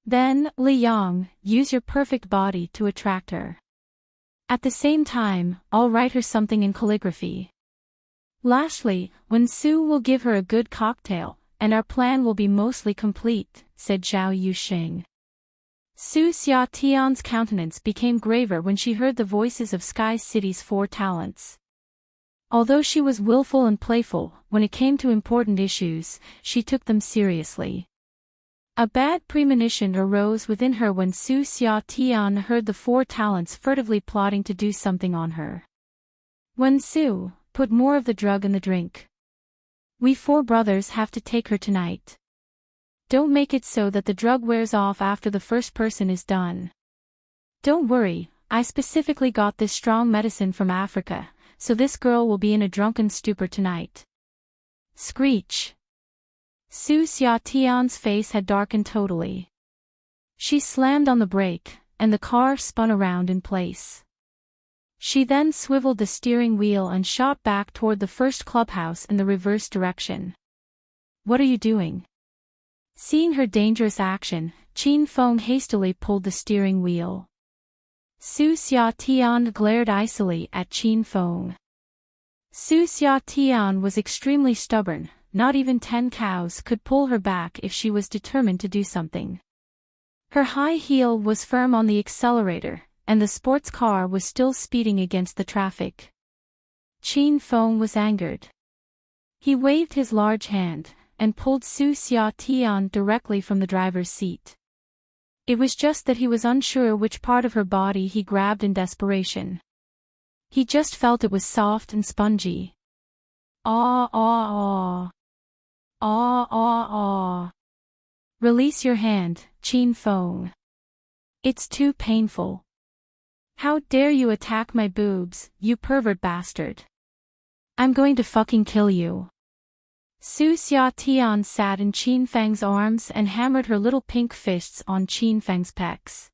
Then, Li Yang, use your perfect body to attract her. At the same time, I'll write her something in calligraphy. Lastly, when Su will give her a good cocktail, and our plan will be mostly complete, said Zhao Yuxing. Su Xia Tian's countenance became graver when she heard the voices of Sky City's 4 talents. Although she was willful and playful, when it came to important issues, she took them seriously. A bad premonition arose within her when Su Xia Tian heard the 4 talents furtively plotting to do something on her. When Su, put more of the drug in the drink. We 4 brothers have to take her tonight. Don't make it so that the drug wears off after the first person is done. Don't worry, I specifically got this strong medicine from Africa, so this girl will be in a drunken stupor tonight. Screech. Su Xia Tian's face had darkened totally. She slammed on the brake, and the car spun around in place. She then swiveled the steering wheel and shot back toward the first clubhouse in the reverse direction. What are you doing? Seeing her dangerous action, Qin Feng hastily pulled the steering wheel. Su Xia Tian glared icily at Qin Feng. Su Xia Tian was extremely stubborn, not even 10 cows could pull her back if she was determined to do something. Her high heel was firm on the accelerator, and the sports car was still speeding against the traffic. Qin Feng was angered. He waved his large hand, and pulled Su Xia Tian directly from the driver's seat. It was just that he was unsure which part of her body he grabbed in desperation. He just felt it was soft and spongy. Ah ah ah. Ah ah ah. Release your hand, Qin Feng. It's too painful. How dare you attack my boobs, you pervert bastard. I'm going to fucking kill you. Su Xia Tian sat in Qin Feng's arms and hammered her little pink fists on Qin Feng's pecs.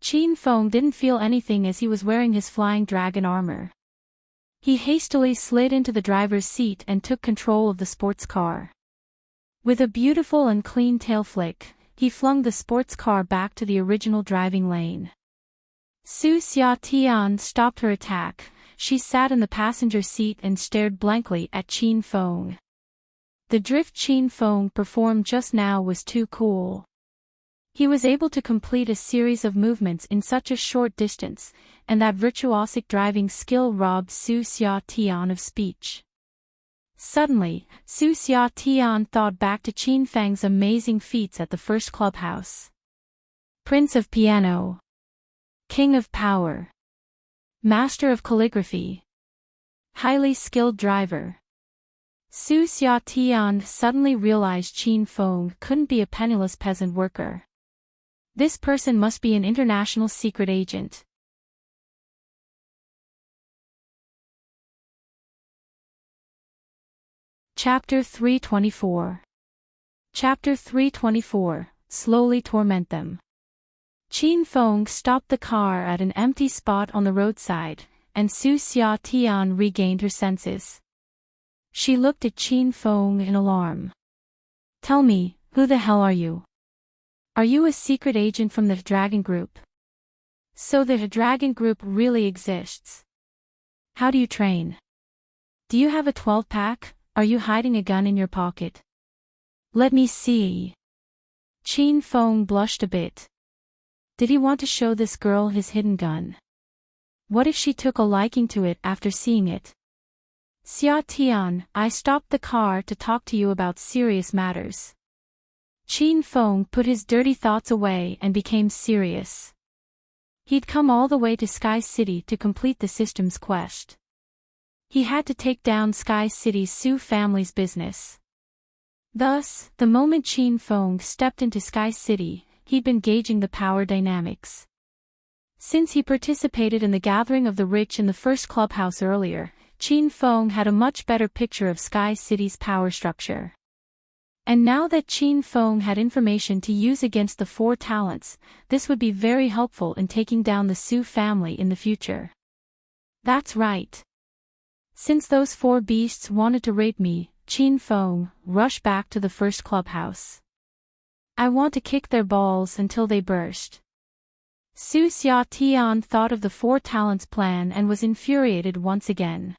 Qin Feng didn't feel anything as he was wearing his flying dragon armor. He hastily slid into the driver's seat and took control of the sports car. With a beautiful and clean tail flick, he flung the sports car back to the original driving lane. Su Xia Tian stopped her attack. She sat in the passenger seat and stared blankly at Qin Feng. The drift Qin Feng performed just now was too cool. He was able to complete a series of movements in such a short distance, and that virtuosic driving skill robbed Su Xia Tian of speech. Suddenly, Su Xia Tian thought back to Qin Feng's amazing feats at the first clubhouse. Prince of Piano. King of Power. Master of Calligraphy. Highly skilled driver. Su Xia Tian suddenly realized Qin Feng couldn't be a penniless peasant worker. This person must be an international secret agent. Chapter 324. Chapter 324, Slowly Torment Them. Qin Feng stopped the car at an empty spot on the roadside, and Su Xia Tian regained her senses. She looked at Qin Feng in alarm. Tell me, who the hell are you? Are you a secret agent from the Dragon Group? So the dragon group really exists. How do you train? Do you have a 12-pack? Are you hiding a gun in your pocket? Let me see. Qin Feng blushed a bit. Did he want to show this girl his hidden gun? What if she took a liking to it after seeing it? Xia Tian, I stopped the car to talk to you about serious matters. Qin Feng put his dirty thoughts away and became serious. He'd come all the way to Sky City to complete the system's quest. He had to take down Sky City's Su family's business. Thus, the moment Qin Feng stepped into Sky City, he'd been gauging the power dynamics. Since he participated in the gathering of the rich in the first clubhouse earlier, Qin Feng had a much better picture of Sky City's power structure. And now that Qin Feng had information to use against the four talents, this would be very helpful in taking down the Su family in the future. That's right. Since those four beasts wanted to rape me, Qin Feng, rush back to the first clubhouse. I want to kick their balls until they burst. Su Xia Tian thought of the four talents plan and was infuriated once again.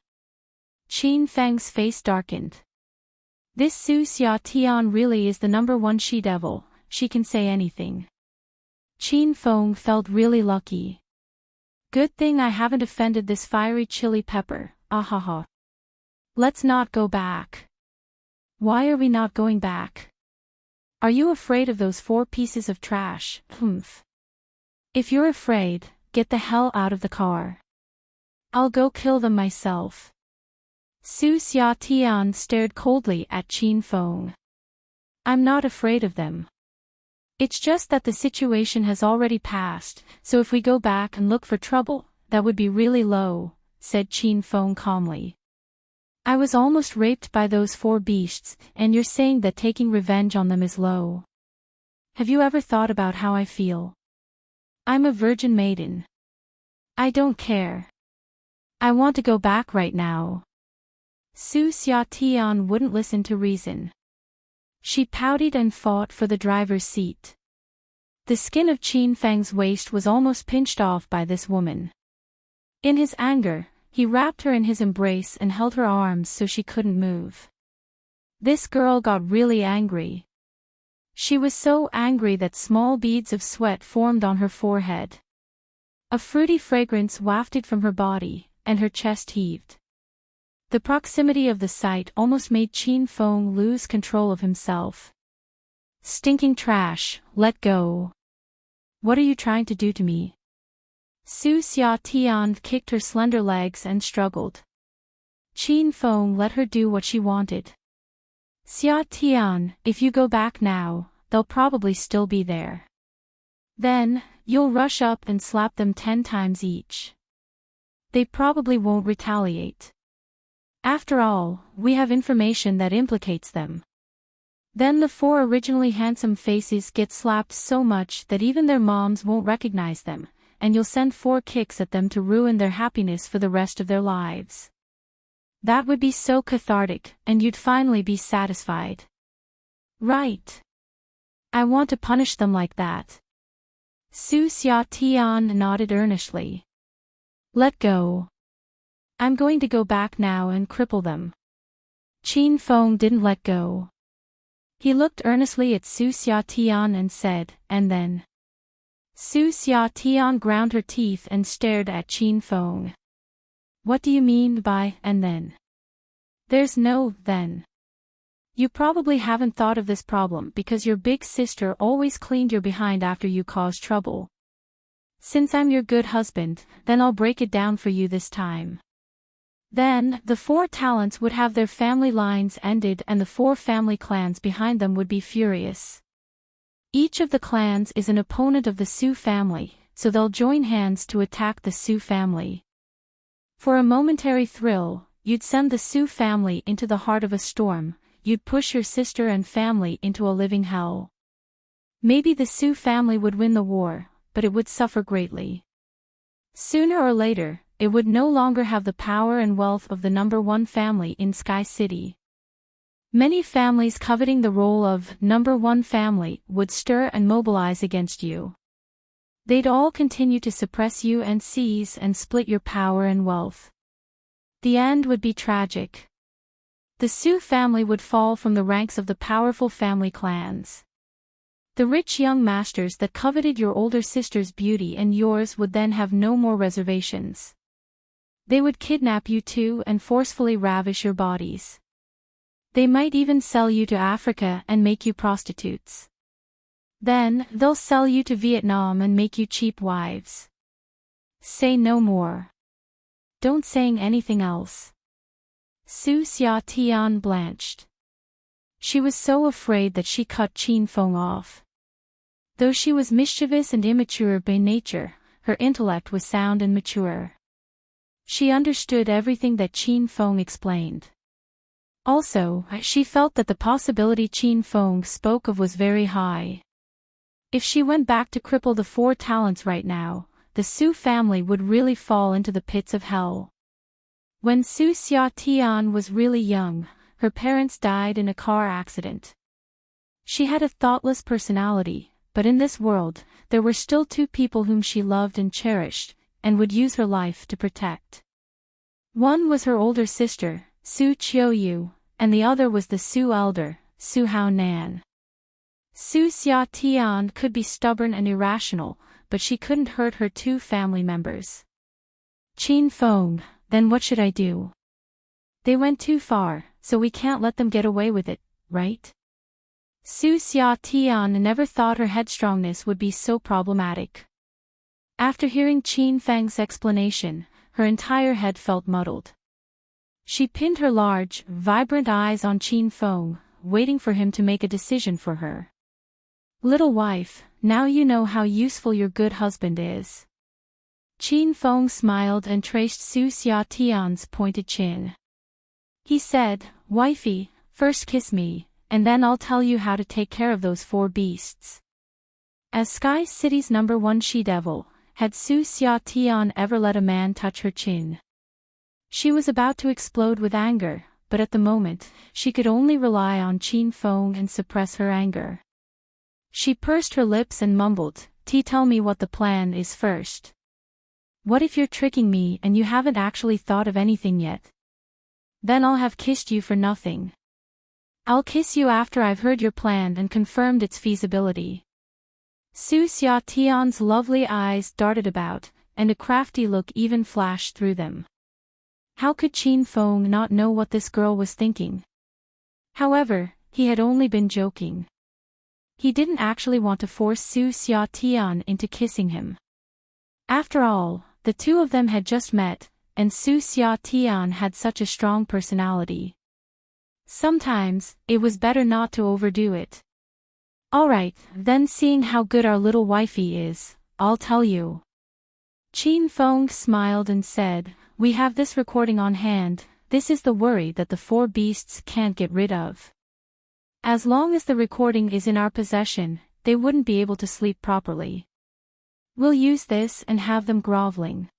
Qin Feng's face darkened. This Su Xia Tian really is the #1 she-devil, she can say anything. Qin Feng felt really lucky. Good thing I haven't offended this fiery chili pepper, ahaha. Let's not go back. Why are we not going back? Are you afraid of those 4 pieces of trash? Humph. If you're afraid, get the hell out of the car. I'll go kill them myself. Su Xia Tian stared coldly at Qin Feng. I'm not afraid of them. It's just that the situation has already passed, so if we go back and look for trouble, that would be really low, said Qin Feng calmly. I was almost raped by those 4 beasts, and you're saying that taking revenge on them is low. Have you ever thought about how I feel? I'm a virgin maiden. I don't care. I want to go back right now. Su Xia Tian wouldn't listen to reason. She pouted and fought for the driver's seat. The skin of Qin Feng's waist was almost pinched off by this woman. In his anger, he wrapped her in his embrace and held her arms so she couldn't move. This girl got really angry. She was so angry that small beads of sweat formed on her forehead. A fruity fragrance wafted from her body, and her chest heaved. The proximity of the sight almost made Qin Feng lose control of himself. Stinking trash, let go. What are you trying to do to me? Su Xia Tian kicked her slender legs and struggled. Qin Feng let her do what she wanted. Xia Tian, if you go back now, they'll probably still be there. Then, you'll rush up and slap them 10 times each. They probably won't retaliate. After all, we have information that implicates them. Then the 4 originally handsome faces get slapped so much that even their moms won't recognize them, and you'll send 4 kicks at them to ruin their happiness for the rest of their lives. That would be so cathartic, and you'd finally be satisfied. Right. I want to punish them like that. Su Xia Tian nodded earnestly. Let go. I'm going to go back now and cripple them. Qin Feng didn't let go. He looked earnestly at Su Xia Tian and said, and then. Su Xia Tian ground her teeth and stared at Qin Feng. What do you mean by, and then? There's no, then. You probably haven't thought of this problem because your big sister always cleaned your behind after you caused trouble. Since I'm your good husband, then I'll break it down for you this time. Then, the 4 talents would have their family lines ended and the 4 family clans behind them would be furious. Each of the clans is an opponent of the Su family, so they'll join hands to attack the Su family. For a momentary thrill, you'd send the Su family into the heart of a storm, you'd push your sister and family into a living hell. Maybe the Su family would win the war, but it would suffer greatly. Sooner or later, it would no longer have the power and wealth of the #1 family in Sky City. Many families coveting the role of #1 family would stir and mobilize against you. They'd all continue to suppress you and seize and split your power and wealth. The end would be tragic. The Su family would fall from the ranks of the powerful family clans. The rich young masters that coveted your older sister's beauty and yours would then have no more reservations. They would kidnap you too and forcefully ravish your bodies. They might even sell you to Africa and make you prostitutes. Then, they'll sell you to Vietnam and make you cheap wives. Say no more. Don't saying anything else. Su Xia Tian blanched. She was so afraid that she cut Qin Feng off. Though she was mischievous and immature by nature, her intellect was sound and mature. She understood everything that Qin Feng explained. Also, she felt that the possibility Qin Feng spoke of was very high. If she went back to cripple the four talents right now, the Su family would really fall into the pits of hell. When Su Xia Tian was really young, her parents died in a car accident. She had a thoughtless personality, but in this world, there were still two people whom she loved and cherished, and would use her life to protect. One was her older sister, Su Qiuyu, and the other was the Su elder, Su Hao Nan. Su Xia Tian could be stubborn and irrational, but she couldn't hurt her two family members. Qin Feng, then what should I do? They went too far, so we can't let them get away with it, right? Su Xia Tian never thought her headstrongness would be so problematic. After hearing Qin Feng's explanation, her entire head felt muddled. She pinned her large, vibrant eyes on Qin Feng, waiting for him to make a decision for her. Little wife, now you know how useful your good husband is. Qin Feng smiled and traced Su Xia Tian's pointed chin. He said, "Wifey, first kiss me, and then I'll tell you how to take care of those four beasts." As Sky City's #1 she-devil, had Su Xia Tian ever let a man touch her chin? She was about to explode with anger, but at the moment, she could only rely on Qin Feng and suppress her anger. She pursed her lips and mumbled, Tell me what the plan is first. What if you're tricking me and you haven't actually thought of anything yet? Then I'll have kissed you for nothing. I'll kiss you after I've heard your plan and confirmed its feasibility. Su Xia Tian's lovely eyes darted about, and a crafty look even flashed through them. How could Qin Feng not know what this girl was thinking? However, he had only been joking. He didn't actually want to force Su Xia Tian into kissing him. After all, the two of them had just met, and Su Xia Tian had such a strong personality. Sometimes, it was better not to overdo it. Alright, then seeing how good our little wifey is, I'll tell you. Qin Feng smiled and said, we have this recording on hand, this is the worry that the four beasts can't get rid of. As long as the recording is in our possession, they wouldn't be able to sleep properly. We'll use this and have them groveling.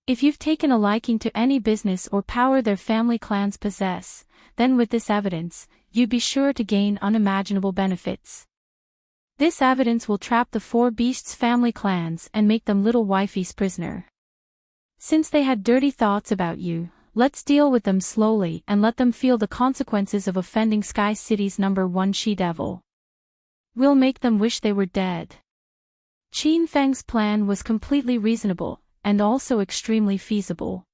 If you've taken a liking to any business or power their family clans possess, then with this evidence, you'd be sure to gain unimaginable benefits. This evidence will trap the four beasts' family clans and make them little wifey's prisoner. Since they had dirty thoughts about you, let's deal with them slowly and let them feel the consequences of offending Sky City's #1 she-devil. We'll make them wish they were dead. Qin Feng's plan was completely reasonable, and also extremely feasible.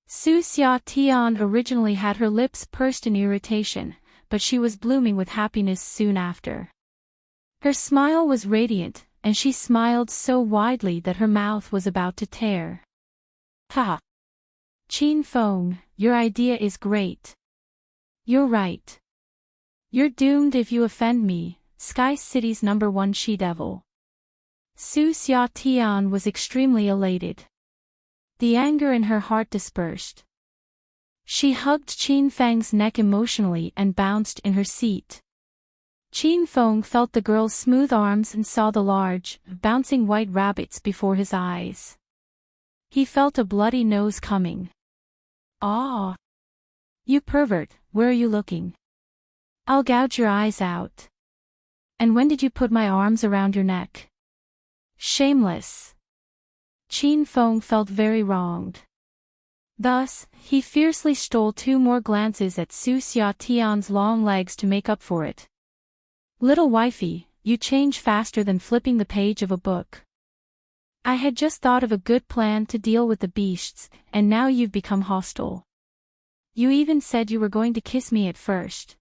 Su Xia Tian originally had her lips pursed in irritation, but she was blooming with happiness soon after. Her smile was radiant, and she smiled so widely that her mouth was about to tear. Ha! Qin Feng, your idea is great. You're right. You're doomed if you offend me, Sky City's #1 she-devil. Su Xia Tian was extremely elated. The anger in her heart dispersed. She hugged Qin Feng's neck emotionally and bounced in her seat. Qin Feng felt the girl's smooth arms and saw the large, bouncing white rabbits before his eyes. He felt a bloody nose coming. Ah! You pervert, where are you looking? I'll gouge your eyes out. And when did you put my arms around your neck? Shameless. Qin Feng felt very wronged. Thus, he fiercely stole 2 more glances at Su Xiaotian's long legs to make up for it. Little wifey, you change faster than flipping the page of a book. I had just thought of a good plan to deal with the beasts, and now you've become hostile. You even said you were going to kiss me at first.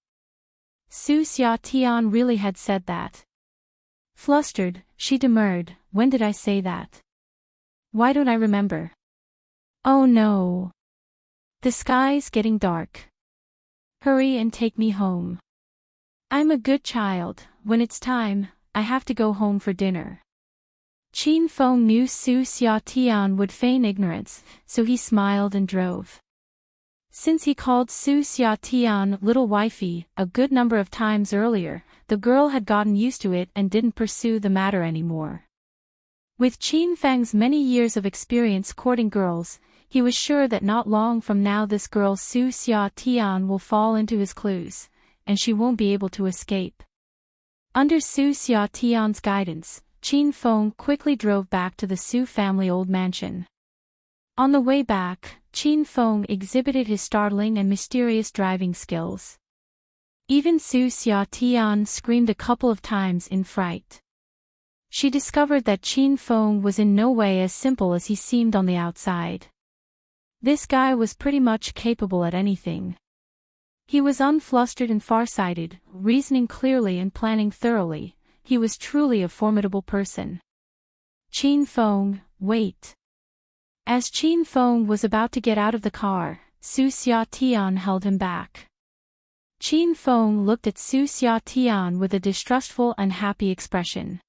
Su Xiaotian really had said that. Flustered, she demurred, when did I say that? Why don't I remember? Oh no. The sky's getting dark. Hurry and take me home. I'm a good child, when it's time, I have to go home for dinner. Qin Feng knew Su Xiaotian would feign ignorance, so he smiled and drove. Since he called Su Xiaotian little wifey a good number of times earlier, the girl had gotten used to it and didn't pursue the matter anymore. With Qin Feng's many years of experience courting girls, he was sure that not long from now this girl Su Xiaotian will fall into his clues, and she won't be able to escape. Under Su Xiaotian's guidance, Qin Feng quickly drove back to the Su family old mansion. On the way back, Qin Feng exhibited his startling and mysterious driving skills. Even Su Xiaotian screamed a couple of times in fright. She discovered that Qin Feng was in no way as simple as he seemed on the outside. This guy was pretty much capable at anything. He was unflustered and farsighted, reasoning clearly and planning thoroughly. He was truly a formidable person. Qin Feng, wait. As Qin Feng was about to get out of the car, Su Xiaotian held him back. Qin Feng looked at Su Xiaotian with a distrustful and happy expression.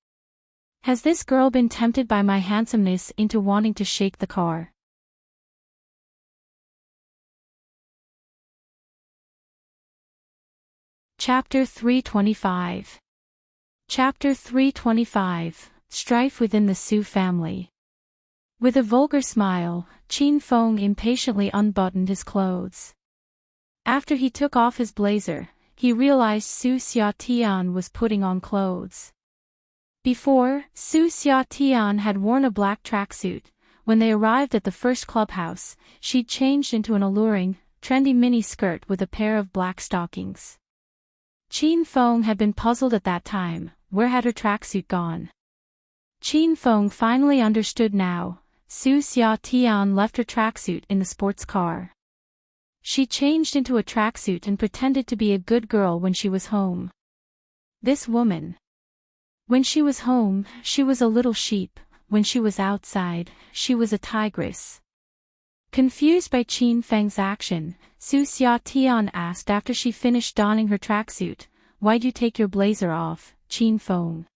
Has this girl been tempted by my handsomeness into wanting to shake the car? Chapter 325. Chapter 325, Strife within the Su family. With a vulgar smile, Qin Feng impatiently unbuttoned his clothes. After he took off his blazer, he realized Su Xiaotian was putting on clothes. Before, Su Xiaotian had worn a black tracksuit. When they arrived at the first clubhouse, she'd changed into an alluring, trendy mini skirt with a pair of black stockings. Qin Feng had been puzzled at that time. Where had her tracksuit gone? Qin Feng finally understood now. Su Xiaotian left her tracksuit in the sports car. She changed into a tracksuit and pretended to be a good girl when she was home. This woman. When she was home, she was a little sheep. When she was outside, she was a tigress. Confused by Qin Feng's action, Su Xiaotian asked after she finished donning her tracksuit, "Why'd you take your blazer off, Qin Feng?"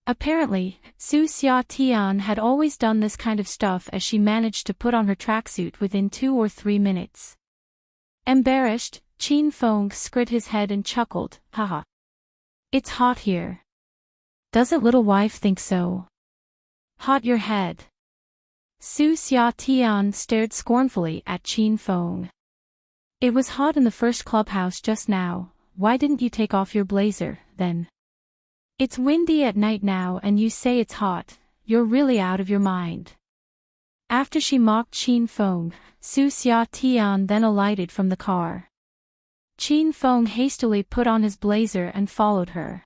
Apparently, Su Xiaotian had always done this kind of stuff as she managed to put on her tracksuit within 2 or 3 minutes. Embarrassed, Qin Feng scratched his head and chuckled, "Haha. It's hot here. Doesn't little wife think so? Hot your head." Su Xiaotian stared scornfully at Qin Feng. "It was hot in the first clubhouse just now. Why didn't you take off your blazer, then? It's windy at night now and you say it's hot. You're really out of your mind." After she mocked Qin Feng, Su Xiaotian then alighted from the car. Qin Feng hastily put on his blazer and followed her.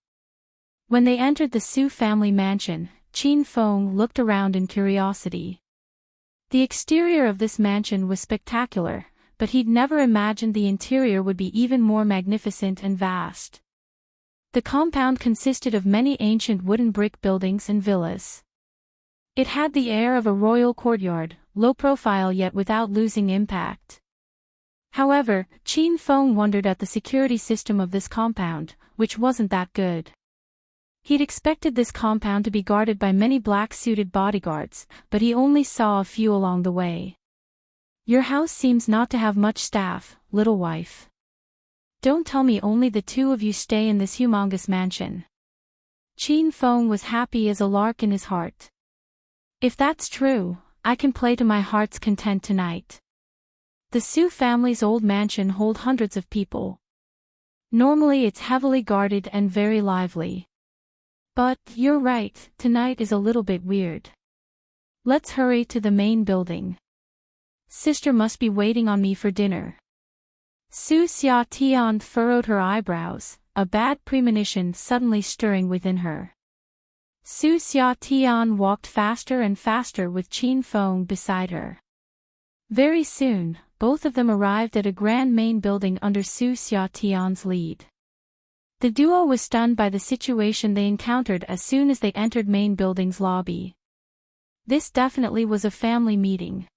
When they entered the Su family mansion, Qin Feng looked around in curiosity. The exterior of this mansion was spectacular, but he'd never imagined the interior would be even more magnificent and vast. The compound consisted of many ancient wooden brick buildings and villas. It had the air of a royal courtyard, low profile yet without losing impact. However, Qin Feng wondered at the security system of this compound, which wasn't that good. He'd expected this compound to be guarded by many black-suited bodyguards, but he only saw a few along the way. "Your house seems not to have much staff, little wife. Don't tell me only the 2 of you stay in this humongous mansion." Qin Feng was happy as a lark in his heart. "If that's true, I can play to my heart's content tonight." The Su family's old mansion holds hundreds of people. Normally it's heavily guarded and very lively. But, you're right, tonight is a little bit weird. Let's hurry to the main building. Sister must be waiting on me for dinner. Su Xia Tian furrowed her eyebrows, a bad premonition suddenly stirring within her. Su Xia Tian walked faster and faster with Qin Feng beside her. Very soon, both of them arrived at a grand main building under Su Xia Tian's lead. The duo was stunned by the situation they encountered as soon as they entered main building's lobby. This definitely was a family meeting.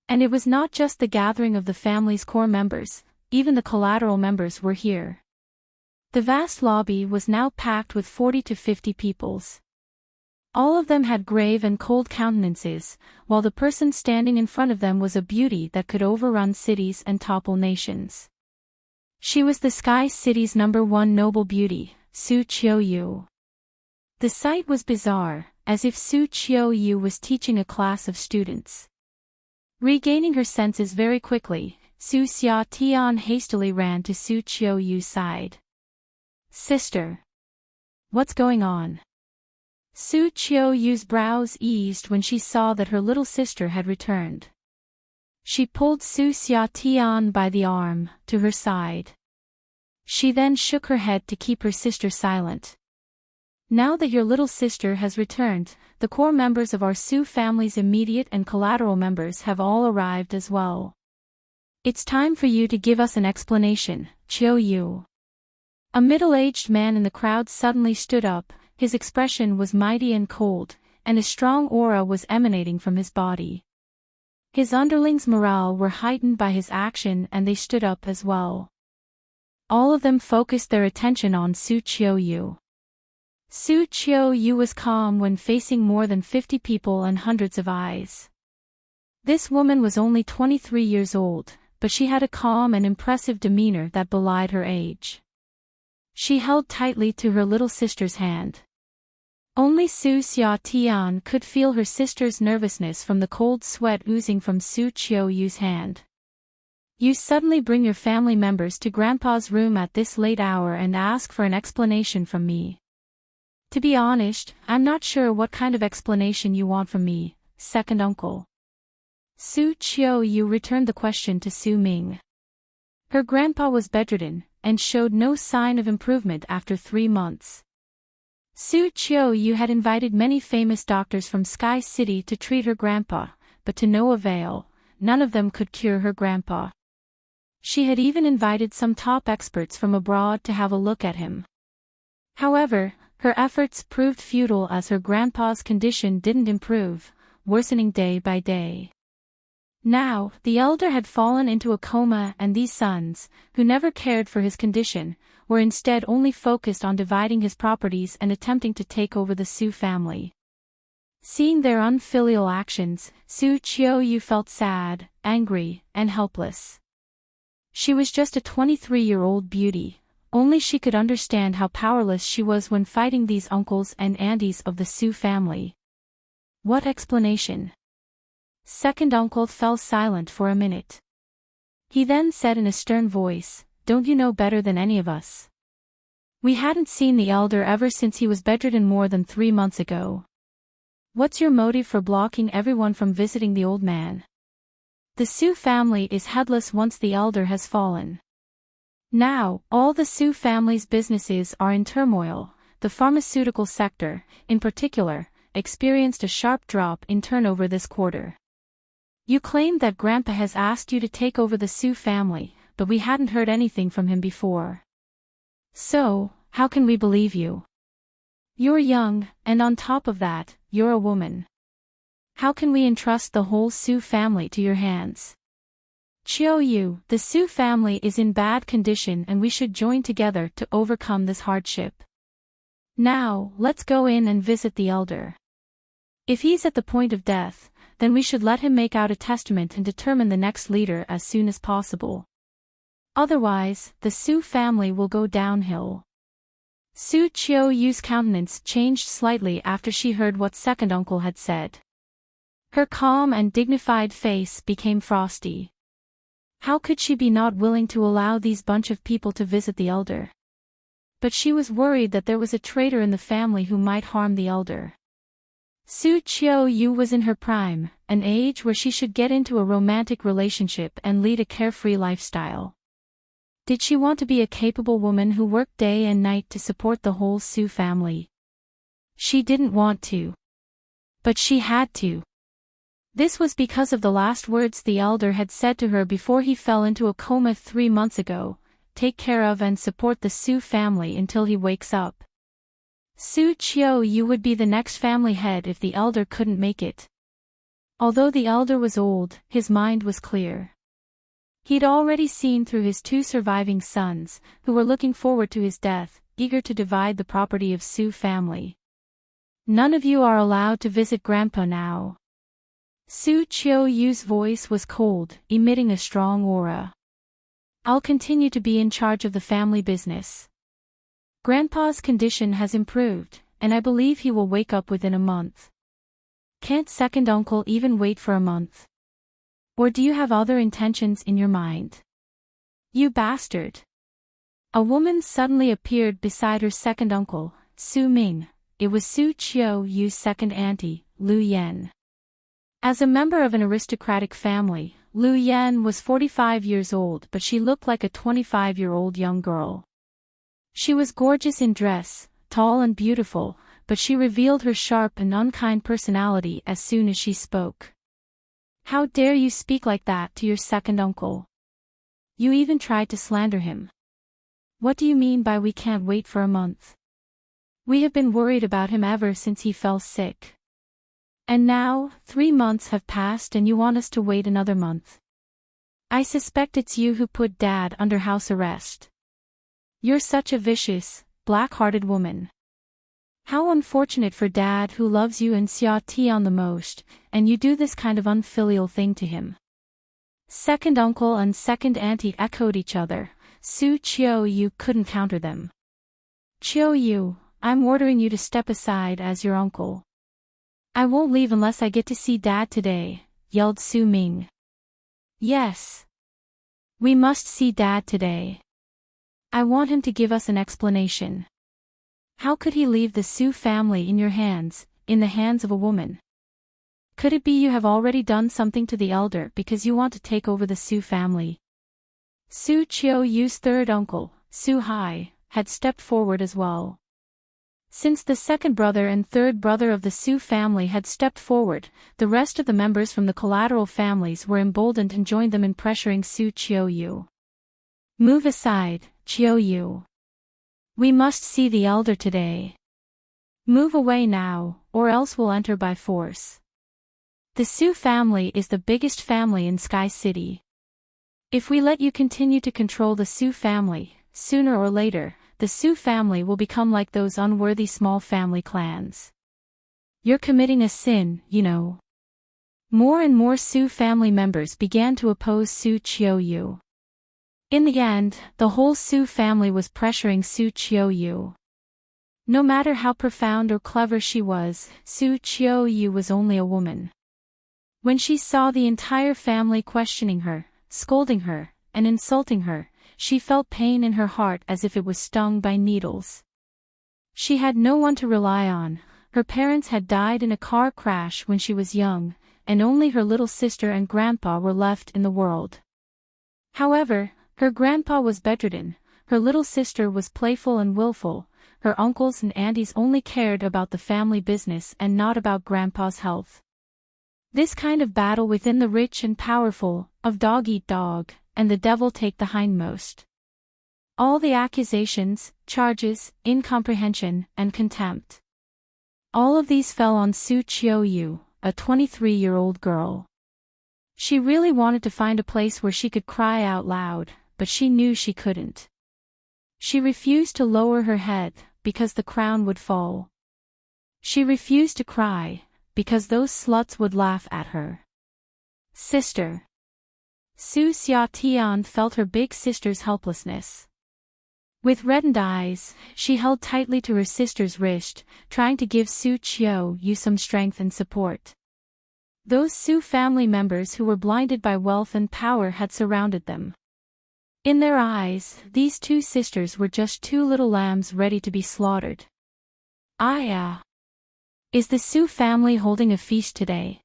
And it was not just the gathering of the family's core members, even the collateral members were here. The vast lobby was now packed with 40 to 50 peoples. All of them had grave and cold countenances, while the person standing in front of them was a beauty that could overrun cities and topple nations. She was the Sky City's #1 noble beauty, Su Qiuyu. The sight was bizarre, as if Su Qiuyu was teaching a class of students. Regaining her senses very quickly, Su Xia Tian hastily ran to Su Qiuyu's side. Sister. What's going on? Su Qiuyu's brows eased when she saw that her little sister had returned. She pulled Su Xia Tian by the arm, to her side. She then shook her head to keep her sister silent. Now that your little sister has returned, the core members of our Su family's immediate and collateral members have all arrived as well. It's time for you to give us an explanation, Qiuyu. A middle-aged man in the crowd suddenly stood up, his expression was mighty and cold, and a strong aura was emanating from his body. His underlings' morale were heightened by his action and they stood up as well. All of them focused their attention on Su Qiuyu. Su Qiuyu was calm when facing more than 50 people and hundreds of eyes. This woman was only 23 years old, but she had a calm and impressive demeanor that belied her age. She held tightly to her little sister's hand. Only Su Xia Tian could feel her sister's nervousness from the cold sweat oozing from Su Qiuyu's hand. You suddenly bring your family members to Grandpa's room at this late hour and ask for an explanation from me. To be honest, I'm not sure what kind of explanation you want from me, second uncle. Su Qiuyu returned the question to Su Ming. Her grandpa was bedridden, and showed no sign of improvement after 3 months. Su Qiuyu had invited many famous doctors from Sky City to treat her grandpa, but to no avail, none of them could cure her grandpa. She had even invited some top experts from abroad to have a look at him. However, her efforts proved futile as her grandpa's condition didn't improve, worsening day by day. Now, the elder had fallen into a coma and these sons, who never cared for his condition, were instead only focused on dividing his properties and attempting to take over the Su family. Seeing their unfilial actions, Su Qiuyu felt sad, angry, and helpless. She was just a 23-year-old beauty, only she could understand how powerless she was when fighting these uncles and aunties of the Su family. What explanation? Second uncle fell silent for a minute. He then said in a stern voice, "Don't you know better than any of us? We hadn't seen the elder ever since he was bedridden more than 3 months ago. What's your motive for blocking everyone from visiting the old man? The Su family is headless once the elder has fallen. Now, all the Su family's businesses are in turmoil. The pharmaceutical sector, in particular, experienced a sharp drop in turnover this quarter. You claim that Grandpa has asked you to take over the Su family, but we hadn't heard anything from him before. So, how can we believe you? You're young, and on top of that, you're a woman. How can we entrust the whole Su family to your hands? Qiuyu, the Su family is in bad condition and we should join together to overcome this hardship. Now, let's go in and visit the elder. If he's at the point of death, then we should let him make out a testament and determine the next leader as soon as possible. Otherwise, the Su family will go downhill." Su Qiuyu's countenance changed slightly after she heard what second uncle had said. Her calm and dignified face became frosty. How could she be not willing to allow these bunch of people to visit the elder? but she was worried that there was a traitor in the family who might harm the elder. Su Qiu was in her prime, an age where she should get into a romantic relationship and lead a carefree lifestyle. Did she want to be a capable woman who worked day and night to support the whole Su family? She didn't want to. But she had to. This was because of the last words the elder had said to her before he fell into a coma 3 months ago: take care of and support the Su family until he wakes up. Su Qiu would be the next family head if the elder couldn't make it. Although the elder was old, his mind was clear. He'd already seen through his 2 surviving sons, who were looking forward to his death, eager to divide the property of Su family. None of you are allowed to visit Grandpa now. Su Qiu's voice was cold, emitting a strong aura. I'll continue to be in charge of the family business. Grandpa's condition has improved, and I believe he will wake up within a month. Can't second uncle even wait for a month? Or do you have other intentions in your mind? You bastard! A woman suddenly appeared beside her second uncle, Su Ming. It was Su Qiu's second auntie, Lu Yan. As a member of an aristocratic family, Lu Yan was 45 years old, but she looked like a 25-year-old young girl. She was gorgeous in dress, tall and beautiful, but she revealed her sharp and unkind personality as soon as she spoke. How dare you speak like that to your second uncle? You even tried to slander him. What do you mean by we can't wait for a month? We have been worried about him ever since he fell sick. And now, 3 months have passed and you want us to wait another month. I suspect it's you who put Dad under house arrest. You're such a vicious, black-hearted woman. How unfortunate for Dad, who loves you and Xia Tian the most, and you do this kind of unfilial thing to him. Second uncle and second auntie echoed each other. Su Qiu couldn't counter them. Qiu, I'm ordering you to step aside as your uncle. I won't leave unless I get to see Dad today, yelled Su Ming. Yes. We must see Dad today. I want him to give us an explanation. How could he leave the Su family in your hands, in the hands of a woman? Could it be you have already done something to the elder because you want to take over the Su family? Su Qiu's third uncle, Su Hai, had stepped forward as well. Since the second brother and third brother of the Su family had stepped forward, the rest of the members from the collateral families were emboldened and joined them in pressuring Su Qiu. Move aside, Qiu. We must see the elder today. Move away now, or else we'll enter by force. The Su family is the biggest family in Sky City. If we let you continue to control the Su family, sooner or later, the Su family will become like those unworthy small family clans. You're committing a sin, you know. More and more Su family members began to oppose Su Qiu. In the end, the whole Su family was pressuring Su Qiu. No matter how profound or clever she was, Su Qiu was only a woman. When she saw the entire family questioning her, scolding her, and insulting her, she felt pain in her heart as if it was stung by needles. She had no one to rely on. Her parents had died in a car crash when she was young, and only her little sister and grandpa were left in the world. However, her grandpa was bedridden, her little sister was playful and willful, her uncles and aunties only cared about the family business and not about grandpa's health. This kind of battle within the rich and powerful, of dog eat dog, and the devil take the hindmost. All the accusations, charges, incomprehension, and contempt. All of these fell on Su Qiu, a 23-year-old girl. She really wanted to find a place where she could cry out loud, but she knew she couldn't. She refused to lower her head, because the crown would fall. She refused to cry, because those sluts would laugh at her. Sister. Su Xiatian felt her big sister's helplessness. With reddened eyes, she held tightly to her sister's wrist, trying to give Su Qiu some strength and support. Those Su family members who were blinded by wealth and power had surrounded them. In their eyes, these two sisters were just two little lambs ready to be slaughtered. Is the Sue family holding a feast today?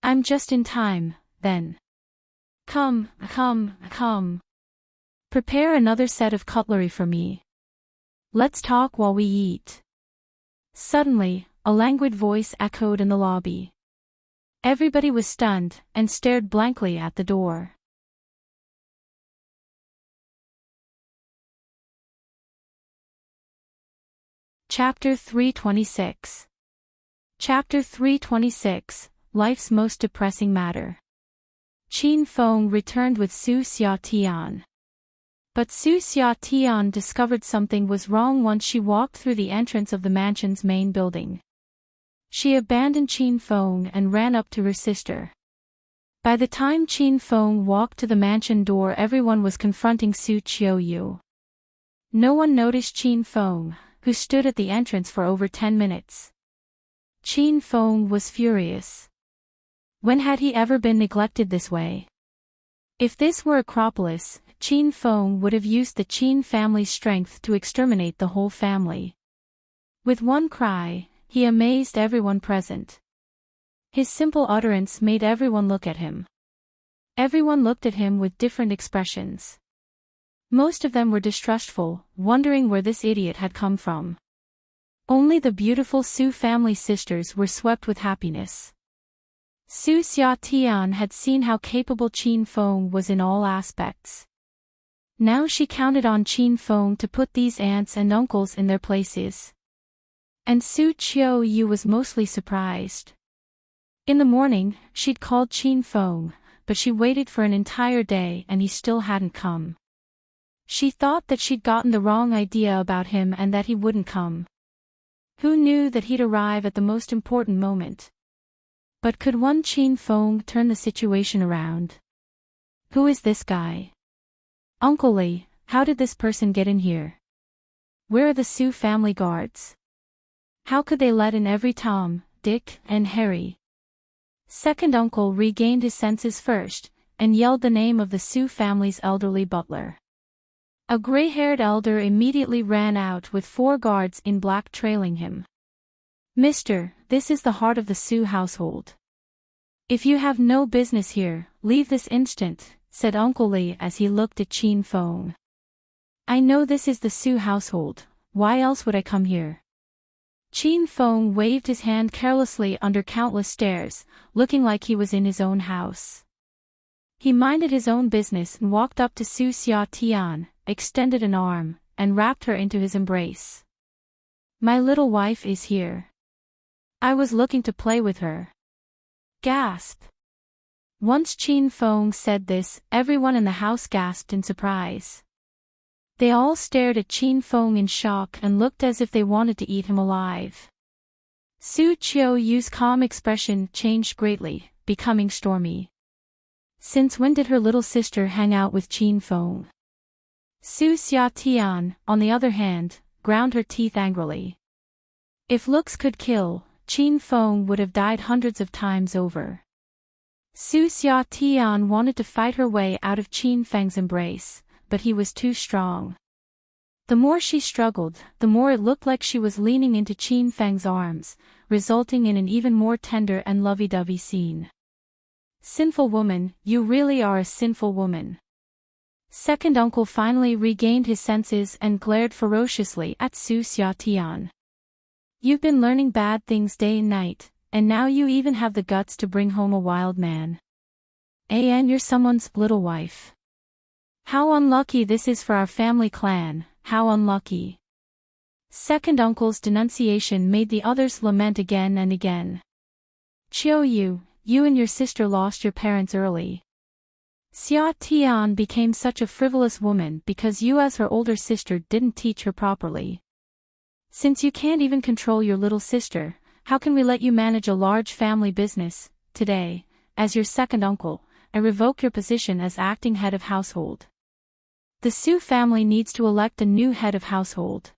I'm just in time, then. Come. Prepare another set of cutlery for me. Let's talk while we eat. Suddenly, a languid voice echoed in the lobby. Everybody was stunned and stared blankly at the door. Chapter 326. Chapter 326, Life's Most Depressing Matter. Qin Feng returned with Su Xiaotian. But Su Xiaotian discovered something was wrong once she walked through the entrance of the mansion's main building. She abandoned Qin Feng and ran up to her sister. By the time Qin Feng walked to the mansion door, everyone was confronting Su Qiuyu. No one noticed Qin Feng, who stood at the entrance for over 10 minutes. Qin Feng was furious. When had he ever been neglected this way? If this were Acropolis, Qin Feng would have used the Qin family's strength to exterminate the whole family. With one cry, he amazed everyone present. His simple utterance made everyone look at him. Everyone looked at him with different expressions. Most of them were distrustful, wondering where this idiot had come from. Only the beautiful Su family sisters were swept with happiness. Su Xiaotian had seen how capable Qin Feng was in all aspects. Now she counted on Qin Feng to put these aunts and uncles in their places. And Su Qiuyu was mostly surprised. In the morning, she'd called Qin Feng, but she waited for an entire day and he still hadn't come. She thought that she'd gotten the wrong idea about him and that he wouldn't come. Who knew that he'd arrive at the most important moment? But could one Qin Feng turn the situation around? Who is this guy? Uncle Li, how did this person get in here? Where are the Su family guards? How could they let in every Tom, Dick, and Harry? Second uncle regained his senses first, and yelled the name of the Su family's elderly butler. A gray-haired elder immediately ran out with 4 guards in black trailing him. Mister, this is the heart of the Su household. If you have no business here, leave this instant, said Uncle Li as he looked at Qin Feng. I know this is the Su household, why else would I come here? Qin Feng waved his hand carelessly under countless stares, looking like he was in his own house. He minded his own business and walked up to Su Xiaotian, extended an arm, and wrapped her into his embrace. My little wife is here. I was looking to play with her. Gasp. Once Qin Feng said this, everyone in the house gasped in surprise. They all stared at Qin Feng in shock and looked as if they wanted to eat him alive. Su Qiuyu's calm expression changed greatly, becoming stormy. Since when did her little sister hang out with Qin Feng? Su Xiaotian, on the other hand, ground her teeth angrily. If looks could kill, Qin Feng would have died hundreds of times over. Su Xiaotian wanted to fight her way out of Qin Feng's embrace, but he was too strong. The more she struggled, the more it looked like she was leaning into Qin Feng's arms, resulting in an even more tender and lovey-dovey scene. Sinful woman, you really are a sinful woman. Second uncle finally regained his senses and glared ferociously at Su Xiaotian. You've been learning bad things day and night, and now you even have the guts to bring home a wild man. And you're someone's little wife. How unlucky this is for our family clan, how unlucky. Second uncle's denunciation made the others lament again and again. Qiuyu, you and your sister lost your parents early. Xiaotian became such a frivolous woman because you as her older sister didn't teach her properly. Since you can't even control your little sister, how can we let you manage a large family business? Today, as your second uncle, I revoke your position as acting head of household. The Su family needs to elect a new head of household.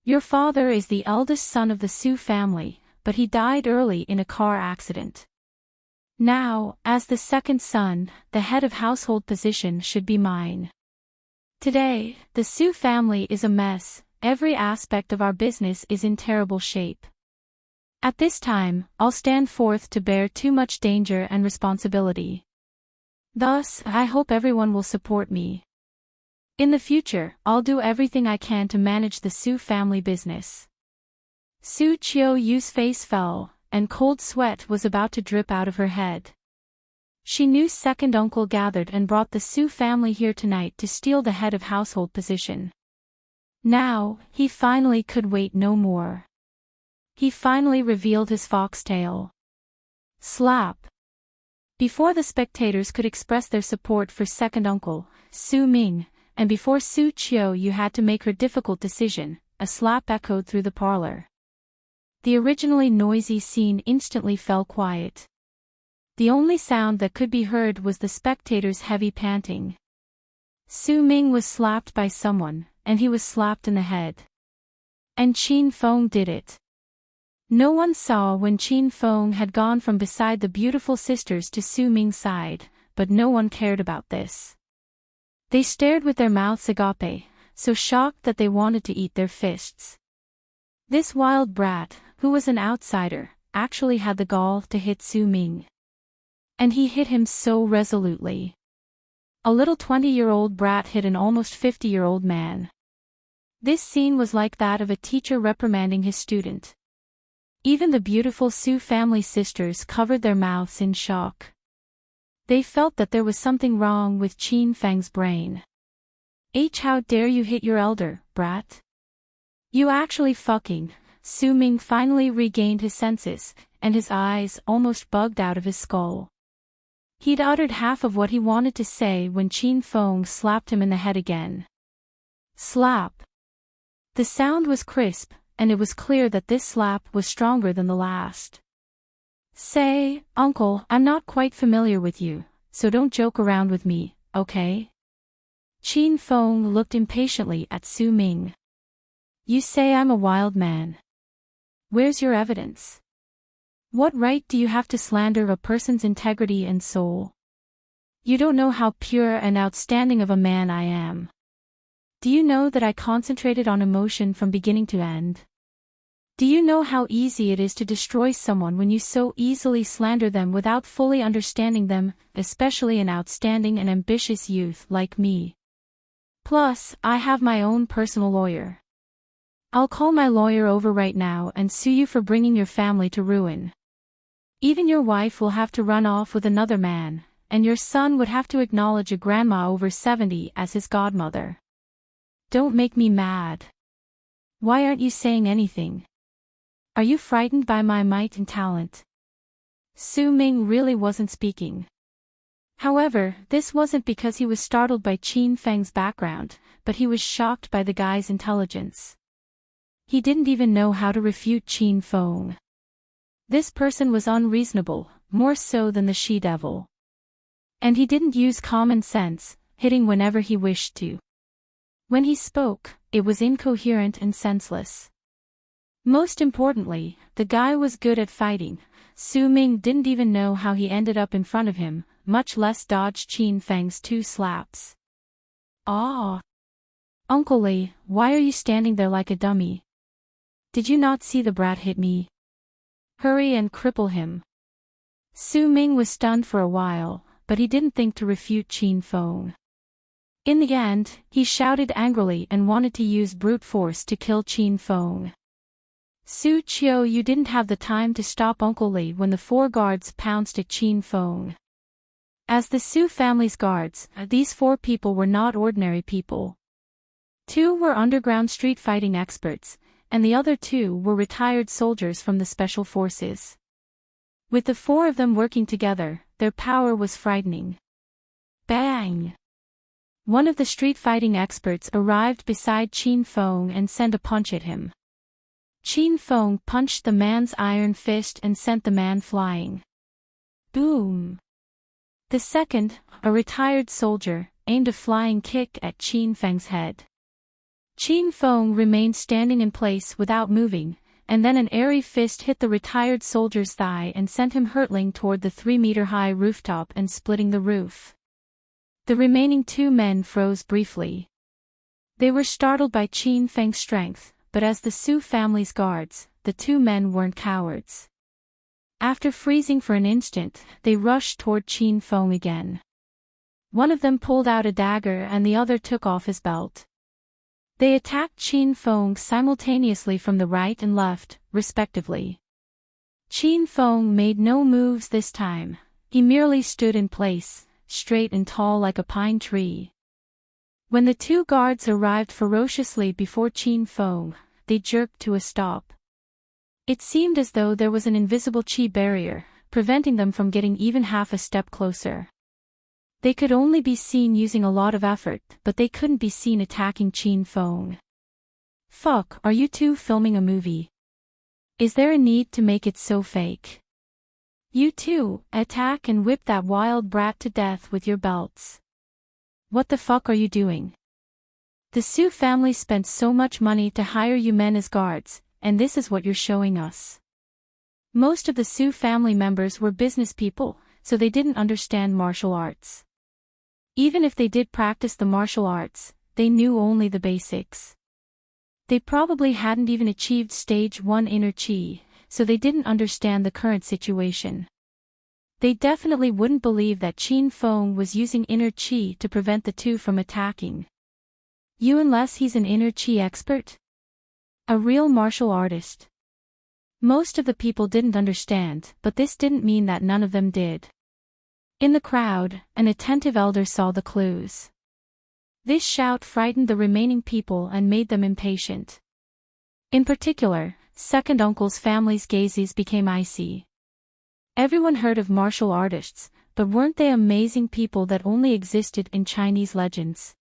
Your father is the eldest son of the Su family, but he died early in a car accident. Now, as the second son, the head of household position should be mine. Today, the Su family is a mess. Every aspect of our business is in terrible shape. At this time, I'll stand forth to bear too much danger and responsibility. Thus, I hope everyone will support me. In the future, I'll do everything I can to manage the Su family business. Su Qiu-yu's face fell, and cold sweat was about to drip out of her head. She knew second uncle gathered and brought the Su family here tonight to steal the head of household position. Now, he finally could wait no more. He finally revealed his foxtail. Slap. Before the spectators could express their support for second uncle, Su Ming, and before Su Qiu had to make her difficult decision, a slap echoed through the parlor. The originally noisy scene instantly fell quiet. The only sound that could be heard was the spectators' heavy panting. Su Ming was slapped by someone, and he was slapped in the head. And Qin Feng did it. No one saw when Qin Feng had gone from beside the beautiful sisters to Su Ming's side, but no one cared about this. They stared with their mouths agape, so shocked that they wanted to eat their fists. This wild brat, who was an outsider, actually had the gall to hit Su Ming. And he hit him so resolutely. A little 20-year-old brat hit an almost 50-year-old man. This scene was like that of a teacher reprimanding his student. Even the beautiful Su family sisters covered their mouths in shock. They felt that there was something wrong with Qin Feng's brain. How dare you hit your elder, brat? You actually fucking. Su Ming finally regained his senses, and his eyes almost bugged out of his skull. He'd uttered half of what he wanted to say when Qin Feng slapped him in the head again. Slap. The sound was crisp, and it was clear that this slap was stronger than the last. Say, uncle, I'm not quite familiar with you, so don't joke around with me, okay? Qin Feng looked impatiently at Su Ming. You say I'm a wild man. Where's your evidence? What right do you have to slander a person's integrity and soul? You don't know how pure and outstanding of a man I am. Do you know that I concentrated on emotion from beginning to end? Do you know how easy it is to destroy someone when you so easily slander them without fully understanding them, especially an outstanding and ambitious youth like me? Plus, I have my own personal lawyer. I'll call my lawyer over right now and sue you for bringing your family to ruin. Even your wife will have to run off with another man, and your son would have to acknowledge a grandma over 70 as his godmother. Don't make me mad. Why aren't you saying anything? Are you frightened by my might and talent? Su Ming really wasn't speaking. However, this wasn't because he was startled by Qin Feng's background, but he was shocked by the guy's intelligence. He didn't even know how to refute Qin Feng. This person was unreasonable, more so than the she-devil. And he didn't use common sense, hitting whenever he wished to. When he spoke, it was incoherent and senseless. Most importantly, the guy was good at fighting. Su Ming didn't even know how he ended up in front of him, much less dodge Qin Feng's 2 slaps. Ah! Uncle Li, why are you standing there like a dummy? Did you not see the brat hit me? Hurry and cripple him. Su Ming was stunned for a while, but he didn't think to refute Qin Feng. In the end, he shouted angrily and wanted to use brute force to kill Qin Feng. Su Qiu, you didn't have the time to stop Uncle Li when the 4 guards pounced at Qin Feng. As the Su family's guards, these 4 people were not ordinary people. 2 were underground street fighting experts, and the other 2 were retired soldiers from the special forces. With the 4 of them working together, their power was frightening. Bang! One of the street fighting experts arrived beside Qin Feng and sent a punch at him. Qin Feng punched the man's iron fist and sent the man flying. Boom! The second, a retired soldier, aimed a flying kick at Qin Feng's head. Qin Feng remained standing in place without moving, and then an airy fist hit the retired soldier's thigh and sent him hurtling toward the 3-meter-high rooftop and splitting the roof. The remaining 2 men froze briefly. They were startled by Qin Feng's strength, but as the Su family's guards, the two men weren't cowards. After freezing for an instant, they rushed toward Qin Feng again. One of them pulled out a dagger and the other took off his belt. They attacked Qin Feng simultaneously from the right and left, respectively. Qin Feng made no moves this time. He merely stood in place, straight and tall like a pine tree. When the two guards arrived ferociously before Qin Feng, they jerked to a stop. It seemed as though there was an invisible qi barrier, preventing them from getting even half a step closer. They could only be seen using a lot of effort, but they couldn't be seen attacking Qin Feng. Fuck, are you two filming a movie? Is there a need to make it so fake? You two, attack and whip that wild brat to death with your belts. What the fuck are you doing? The Su family spent so much money to hire you men as guards, and this is what you're showing us. Most of the Su family members were business people, so they didn't understand martial arts. Even if they did practice the martial arts, they knew only the basics. They probably hadn't even achieved stage 1 inner chi, so they didn't understand the current situation. They definitely wouldn't believe that Qin Feng was using inner chi to prevent the two from attacking. You unless he's an inner chi expert? A real martial artist. Most of the people didn't understand, but this didn't mean that none of them did. In the crowd, an attentive elder saw the clues. This shout frightened the remaining people and made them impatient. In particular, second uncle's family's gazes became icy. Everyone heard of martial artists, but weren't they amazing people that only existed in Chinese legends?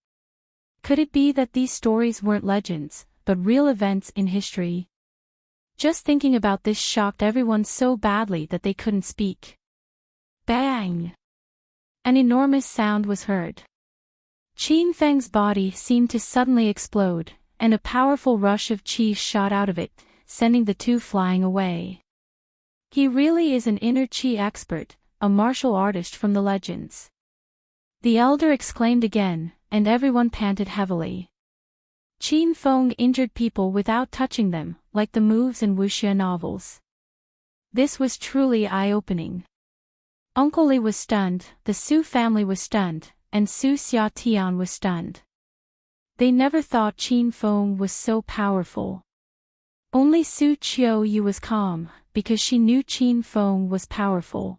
Could it be that these stories weren't legends, but real events in history? Just thinking about this shocked everyone so badly that they couldn't speak. Bang! An enormous sound was heard. Qin Feng's body seemed to suddenly explode, and a powerful rush of qi shot out of it, sending the two flying away. He really is an inner qi expert, a martial artist from the legends. The elder exclaimed again, and everyone panted heavily. Qin Feng injured people without touching them, like the moves in wuxia novels. This was truly eye-opening. Uncle Li was stunned, the Su family was stunned, and Su Xiatian was stunned. They never thought Qin Feng was so powerful. Only Su Qiuyu was calm, because she knew Qin Feng was powerful.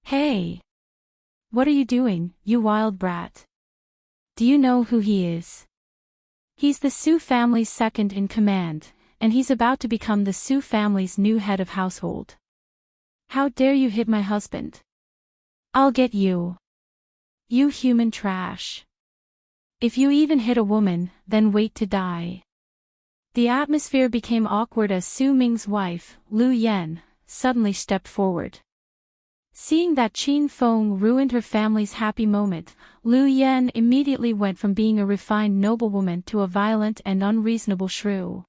Hey! What are you doing, you wild brat? Do you know who he is? He's the Su family's second in command, and he's about to become the Su family's new head of household. How dare you hit my husband? I'll get you. You human trash. If you even hit a woman, then wait to die. The atmosphere became awkward as Su Ming's wife, Lu Yan, suddenly stepped forward. Seeing that Qin Feng ruined her family's happy moment, Lu Yan immediately went from being a refined noblewoman to a violent and unreasonable shrew.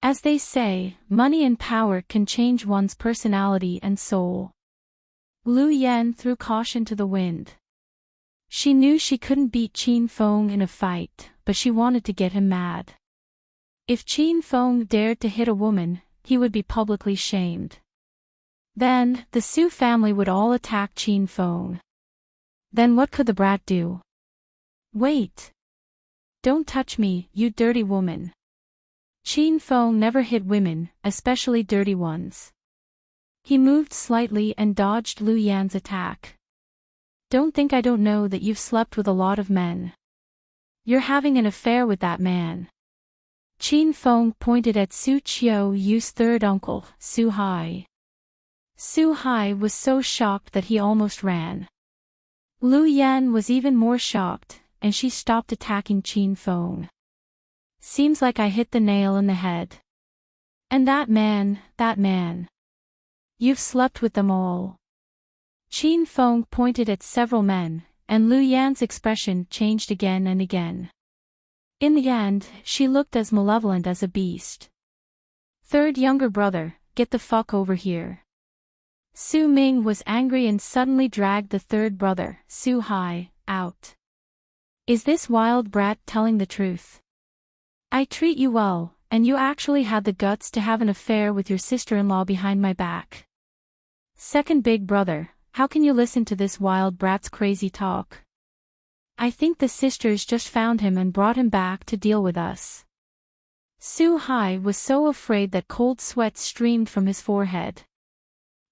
As they say, money and power can change one's personality and soul. Lu Yan threw caution to the wind. She knew she couldn't beat Qin Feng in a fight, but she wanted to get him mad. If Qin Feng dared to hit a woman, he would be publicly shamed. Then, the Su family would all attack Qin Feng. Then what could the brat do? Wait! Don't touch me, you dirty woman. Qin Feng never hit women, especially dirty ones. He moved slightly and dodged Lu Yan's attack. Don't think I don't know that you've slept with a lot of men. You're having an affair with that man. Qin Feng pointed at Su Qiuyu's third uncle, Su Hai. Su Hai was so shocked that he almost ran. Lu Yan was even more shocked, and she stopped attacking Qin Feng. Seems like I hit the nail in the head. And that man. You've slept with them all. Qin Feng pointed at several men, and Lu Yan's expression changed again and again. In the end, she looked as malevolent as a beast. Third younger brother, get the fuck over here. Su Ming was angry and suddenly dragged the third brother, Su Hai, out. Is this wild brat telling the truth? I treat you well, and you actually had the guts to have an affair with your sister-in-law behind my back. Second big brother, how can you listen to this wild brat's crazy talk? I think the sisters just found him and brought him back to deal with us. Su Hai was so afraid that cold sweat streamed from his forehead.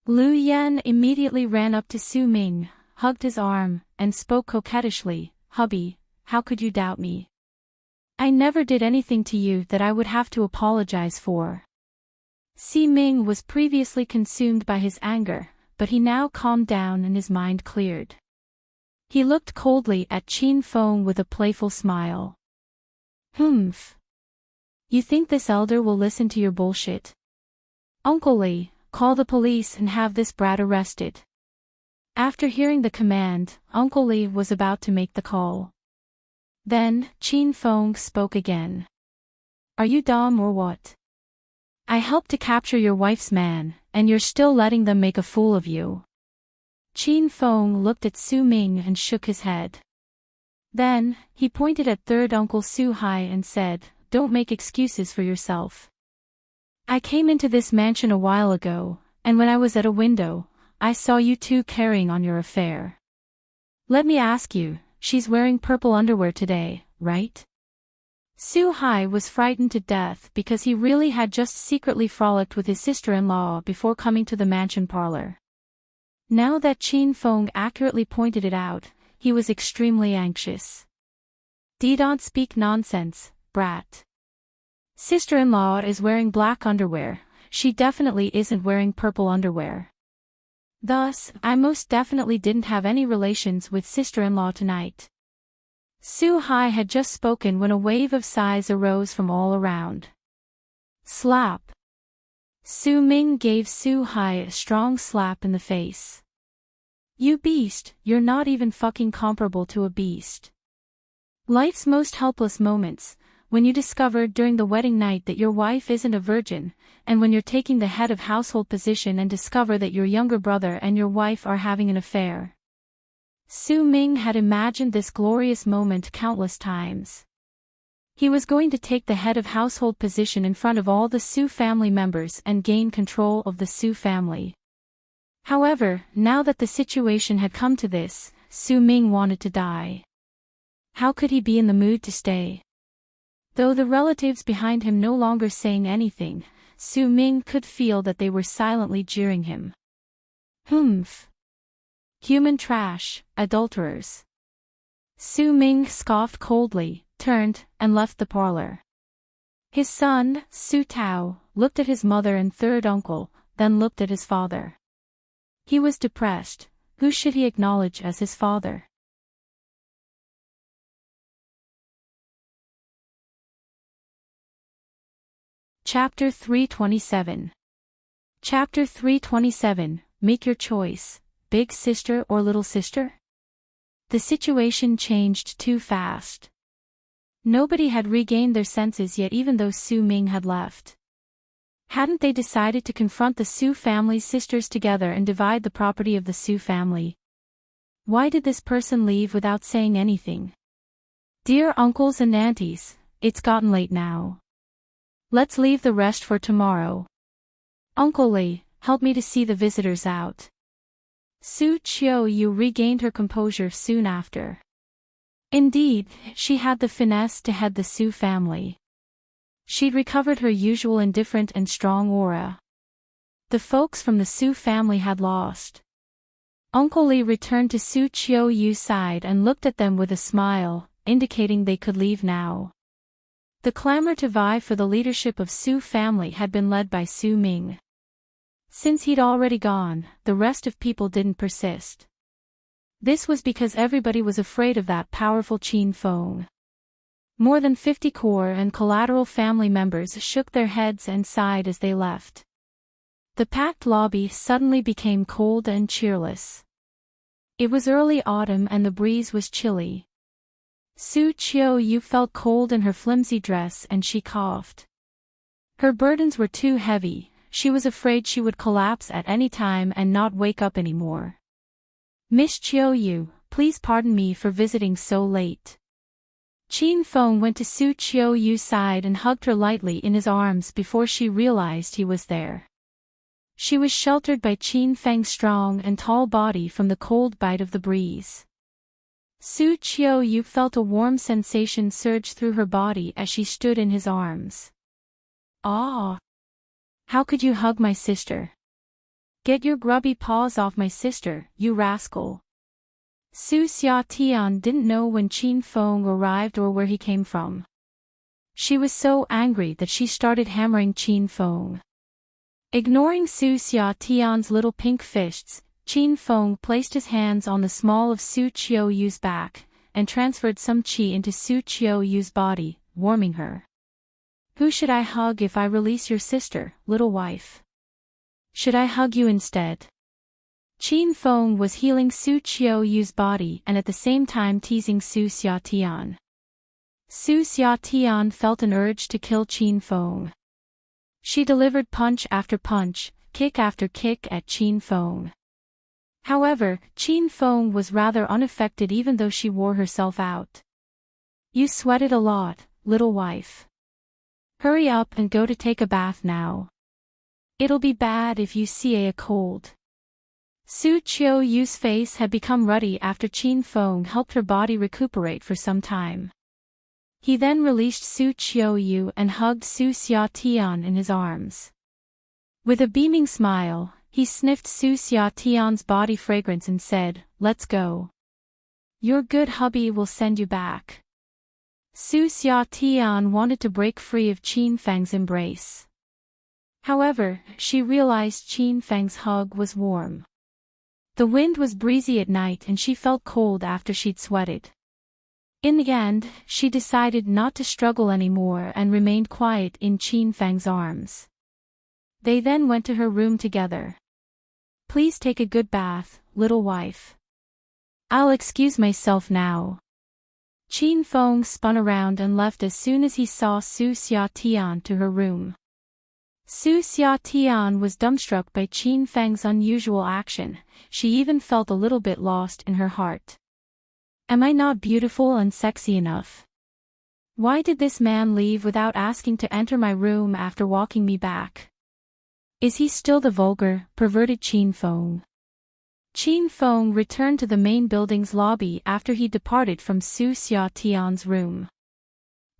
Lu Yan immediately ran up to Su Ming, hugged his arm, and spoke coquettishly, "Hubby, how could you doubt me? I never did anything to you that I would have to apologize for." Si Ming was previously consumed by his anger, but he now calmed down and his mind cleared. He looked coldly at Qin Feng with a playful smile. "Humph. You think this elder will listen to your bullshit? Uncle Li, call the police and have this brat arrested." After hearing the command, Uncle Li was about to make the call. Then, Qin Feng spoke again. "Are you dumb or what? I helped to capture your wife's man, and you're still letting them make a fool of you." Qin Feng looked at Su Ming and shook his head. Then, he pointed at third uncle Su Hai and said, "Don't make excuses for yourself. I came into this mansion a while ago, and when I was at a window, I saw you two carrying on your affair. Let me ask you, she's wearing purple underwear today, right?" Su Hai was frightened to death because he really had just secretly frolicked with his sister-in-law before coming to the mansion parlor. Now that Qin Feng accurately pointed it out, he was extremely anxious. "Don't speak nonsense, brat. Sister-in-law is wearing black underwear, she definitely isn't wearing purple underwear. Thus, I most definitely didn't have any relations with sister-in-law tonight." Su Hai had just spoken when a wave of sighs arose from all around. Slap! Su Ming gave Su Hai a strong slap in the face. "You beast, you're not even fucking comparable to a beast. Life's most helpless moments, when you discover during the wedding night that your wife isn't a virgin, and when you're taking the head of household position and discover that your younger brother and your wife are having an affair." Su Ming had imagined this glorious moment countless times. He was going to take the head of household position in front of all the Su family members and gain control of the Su family. However, now that the situation had come to this, Su Ming wanted to die. How could he be in the mood to stay? Though the relatives behind him no longer saying anything, Su Ming could feel that they were silently jeering him. "Humph. Human trash, adulterers." Su Ming scoffed coldly, turned, and left the parlor. His son, Su Tao, looked at his mother and third uncle, then looked at his father. He was depressed. Who should he acknowledge as his father? Chapter 327. Chapter 327, Make your choice, big sister or little sister? The situation changed too fast. Nobody had regained their senses yet even though Su Ming had left. Hadn't they decided to confront the Su family's sisters together and divide the property of the Su family? Why did this person leave without saying anything? "Dear uncles and aunties, it's gotten late now. Let's leave the rest for tomorrow. Uncle Li, help me to see the visitors out." Su Qiuyu regained her composure soon after. Indeed, she had the finesse to head the Su family. She'd recovered her usual indifferent and strong aura. The folks from the Su family had lost. Uncle Li returned to Su Qiuyu's side and looked at them with a smile, indicating they could leave now. The clamor to vie for the leadership of Su family had been led by Su Ming. Since he'd already gone, the rest of people didn't persist. This was because everybody was afraid of that powerful Qin Feng. More than 50 core and collateral family members shook their heads and sighed as they left. The packed lobby suddenly became cold and cheerless. It was early autumn and the breeze was chilly. Su Qiuyu felt cold in her flimsy dress and she coughed. Her burdens were too heavy, she was afraid she would collapse at any time and not wake up anymore. "Miss Qiuyu, please pardon me for visiting so late. Qin Feng went to Su Qiuyu's side and hugged her lightly in his arms before she realized he was there. She was sheltered by Qin Feng's strong and tall body from the cold bite of the breeze. Su Qiuyu felt a warm sensation surge through her body as she stood in his arms. "Ah! How could you hug my sister? Get your grubby paws off my sister, you rascal." Su Xiatian didn't know when Qin Feng arrived or where he came from. She was so angry that she started hammering Qin Feng. Ignoring Su Xiatian's little pink fists, Qin Feng placed his hands on the small of Su Qiuyu's back, and transferred some qi into Su Qiuyu's body, warming her. "Who should I hug if I release your sister, little wife? Should I hug you instead?" Qin Feng was healing Su Qiuyu's body and at the same time teasing Su Xiatian. Su Xiatian felt an urge to kill Qin Feng. She delivered punch after punch, kick after kick at Qin Feng. However, Qin Feng was rather unaffected even though she wore herself out. "You sweated a lot, little wife. Hurry up and go to take a bath now. It'll be bad if you see a cold." Su Qiuyu's face had become ruddy after Qin Feng helped her body recuperate for some time. He then released Su Qiuyu and hugged Su Xiatian in his arms. With a beaming smile, he sniffed Su Xiatian's body fragrance and said, "Let's go. Your good hubby will send you back." Su Xiatian wanted to break free of Qin Feng's embrace. However, she realized Qin Feng's hug was warm. The wind was breezy at night and she felt cold after she'd sweated. In the end, she decided not to struggle anymore and remained quiet in Qin Feng's arms. They then went to her room together. "Please take a good bath, little wife. I'll excuse myself now." Qin Feng spun around and left as soon as he saw Su Xiatian to her room. Su Xiatian was dumbstruck by Qin Feng's unusual action. She even felt a little bit lost in her heart. Am I not beautiful and sexy enough? Why did this man leave without asking to enter my room after walking me back? Is he still the vulgar, perverted Qin Feng? Qin Feng returned to the main building's lobby after he departed from Su Xiatian's room.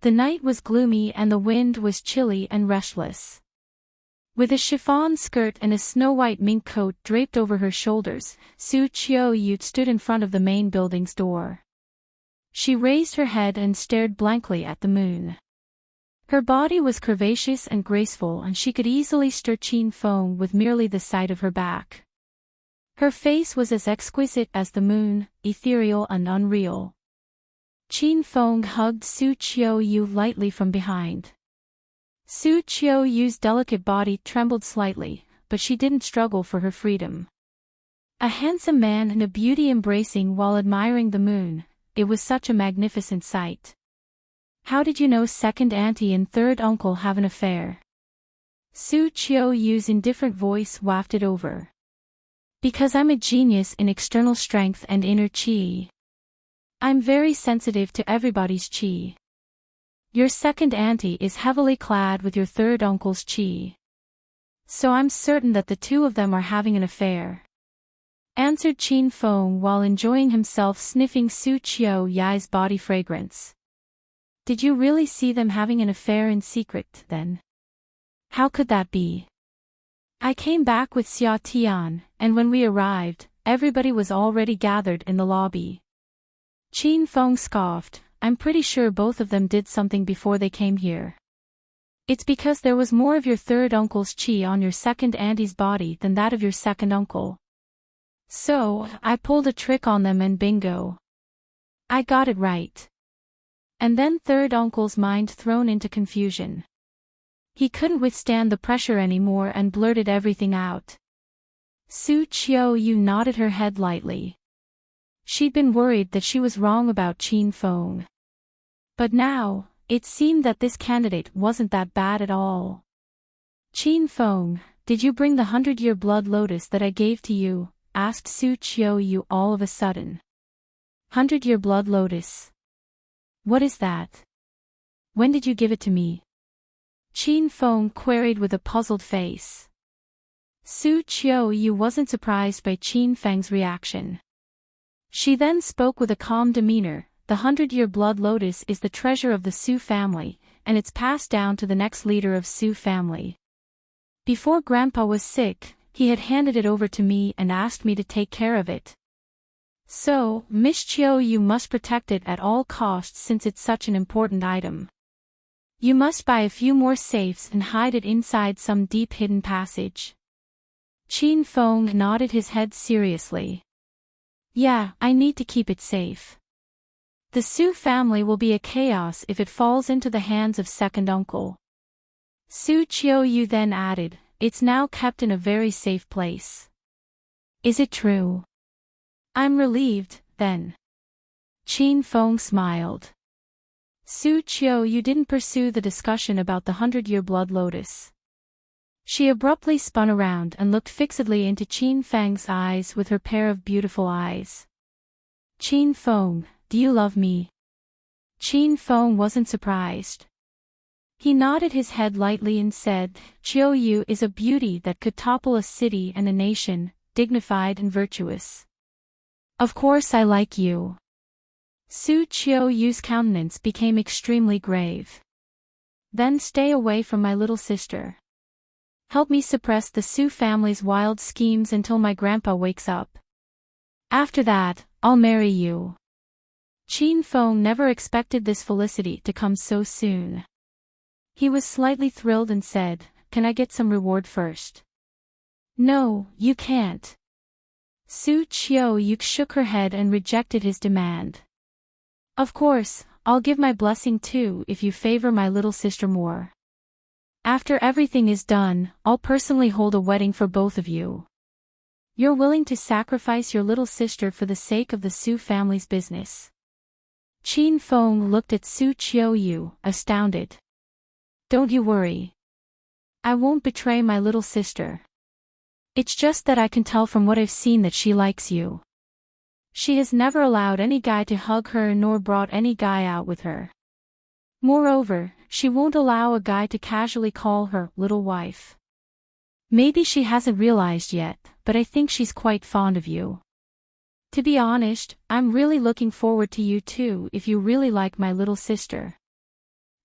The night was gloomy and the wind was chilly and restless. With a chiffon skirt and a snow-white mink coat draped over her shoulders, Su Qiuyu stood in front of the main building's door. She raised her head and stared blankly at the moon. Her body was curvaceous and graceful and she could easily stir Qin Feng with merely the sight of her back. Her face was as exquisite as the moon, ethereal and unreal. Qin Feng hugged Su Qiuyu lightly from behind. Su Qiuyu's delicate body trembled slightly, but she didn't struggle for her freedom. A handsome man and a beauty embracing while admiring the moon, it was such a magnificent sight. "How did you know second auntie and third uncle have an affair?" Su Qiuyu's indifferent voice wafted over. "Because I'm a genius in external strength and inner qi. I'm very sensitive to everybody's qi. Your second auntie is heavily clad with your third uncle's qi. So I'm certain that the two of them are having an affair," answered Qin Feng while enjoying himself sniffing Su Qiuyu's body fragrance. "Did you really see them having an affair in secret, then? How could that be?" "I came back with Xia Tian, and when we arrived, everybody was already gathered in the lobby." Qin Feng scoffed. "I'm pretty sure both of them did something before they came here. It's because there was more of your third uncle's qi on your second auntie's body than that of your second uncle. So, I pulled a trick on them and bingo. I got it right." And then third uncle's mind thrown into confusion. He couldn't withstand the pressure anymore and blurted everything out. Su Qiuyu nodded her head lightly. She'd been worried that she was wrong about Qin Feng. But now, it seemed that this candidate wasn't that bad at all. "Qin Feng, did you bring the 100-year blood lotus that I gave to you?" asked Su Qiuyu all of a sudden. 100-year blood lotus. What is that? When did you give it to me? Qin Feng queried with a puzzled face. Su Qiuyu wasn't surprised by Qin Feng's reaction. She then spoke with a calm demeanor. The 100-year blood lotus is the treasure of the Su family, and it's passed down to the next leader of Su family. Before Grandpa was sick, he had handed it over to me and asked me to take care of it. So, Miss Qiuyu must protect it at all costs since it's such an important item. You must buy a few more safes and hide it inside some deep hidden passage. Qin Feng nodded his head seriously. Yeah, I need to keep it safe. The Su family will be a chaos if it falls into the hands of second uncle. Su Qiuyu then added, it's now kept in a very safe place. Is it true? I'm relieved, then. Qin Feng smiled. Su Qiuyu didn't pursue the discussion about the 100-year blood lotus. She abruptly spun around and looked fixedly into Qin Feng's eyes with her pair of beautiful eyes. Qin Feng, do you love me? Qin Feng wasn't surprised. He nodded his head lightly and said, Qiuyu is a beauty that could topple a city and a nation, dignified and virtuous. Of course I like you. Su Qiuyu's countenance became extremely grave. Then stay away from my little sister. Help me suppress the Su family's wild schemes until my grandpa wakes up. After that, I'll marry you. Qin Feng never expected this felicity to come so soon. He was slightly thrilled and said, can I get some reward first? No, you can't. Su Qiuyu shook her head and rejected his demand. Of course, I'll give my blessing too if you favor my little sister more. After everything is done, I'll personally hold a wedding for both of you. You're willing to sacrifice your little sister for the sake of the Su family's business. Qin Feng looked at Su Qiuyu, astounded. Don't you worry. I won't betray my little sister. It's just that I can tell from what I've seen that she likes you. She has never allowed any guy to hug her nor brought any guy out with her. Moreover, she won't allow a guy to casually call her little wife. Maybe she hasn't realized yet, but I think she's quite fond of you. To be honest, I'm really looking forward to you too if you really like my little sister.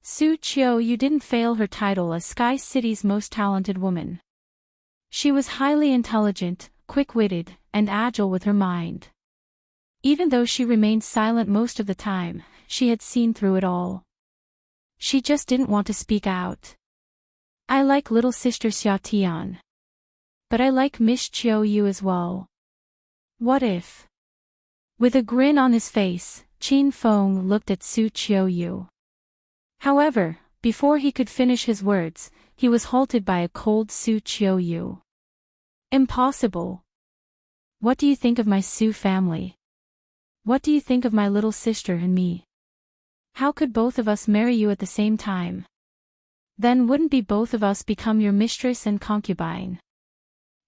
Su Qiuyu didn't fail her title as Sky City's most talented woman. She was highly intelligent, quick-witted, and agile with her mind. Even though she remained silent most of the time, she had seen through it all. She just didn't want to speak out. I like little sister Xiatian. But I like Miss Qiuyu as well. What if? With a grin on his face, Qin Feng looked at Su Qiuyu. However, before he could finish his words, he was halted by a cold Su Qiuyu. Impossible. What do you think of my Su family? What do you think of my little sister and me? How could both of us marry you at the same time? Then wouldn't be both of us become your mistress and concubine?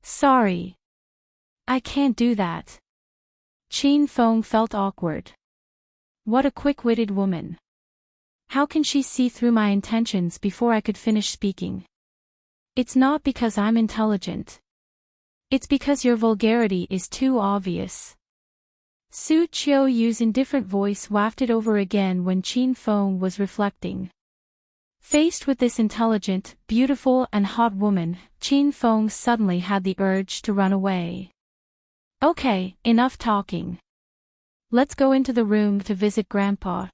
Sorry. I can't do that. Qin Feng felt awkward. What a quick-witted woman. How can she see through my intentions before I could finish speaking? It's not because I'm intelligent. It's because your vulgarity is too obvious. Su Qiuyu's indifferent voice wafted over again when Qin Feng was reflecting. Faced with this intelligent, beautiful and hot woman, Qin Feng suddenly had the urge to run away. Okay, enough talking. Let's go into the room to visit Grandpa.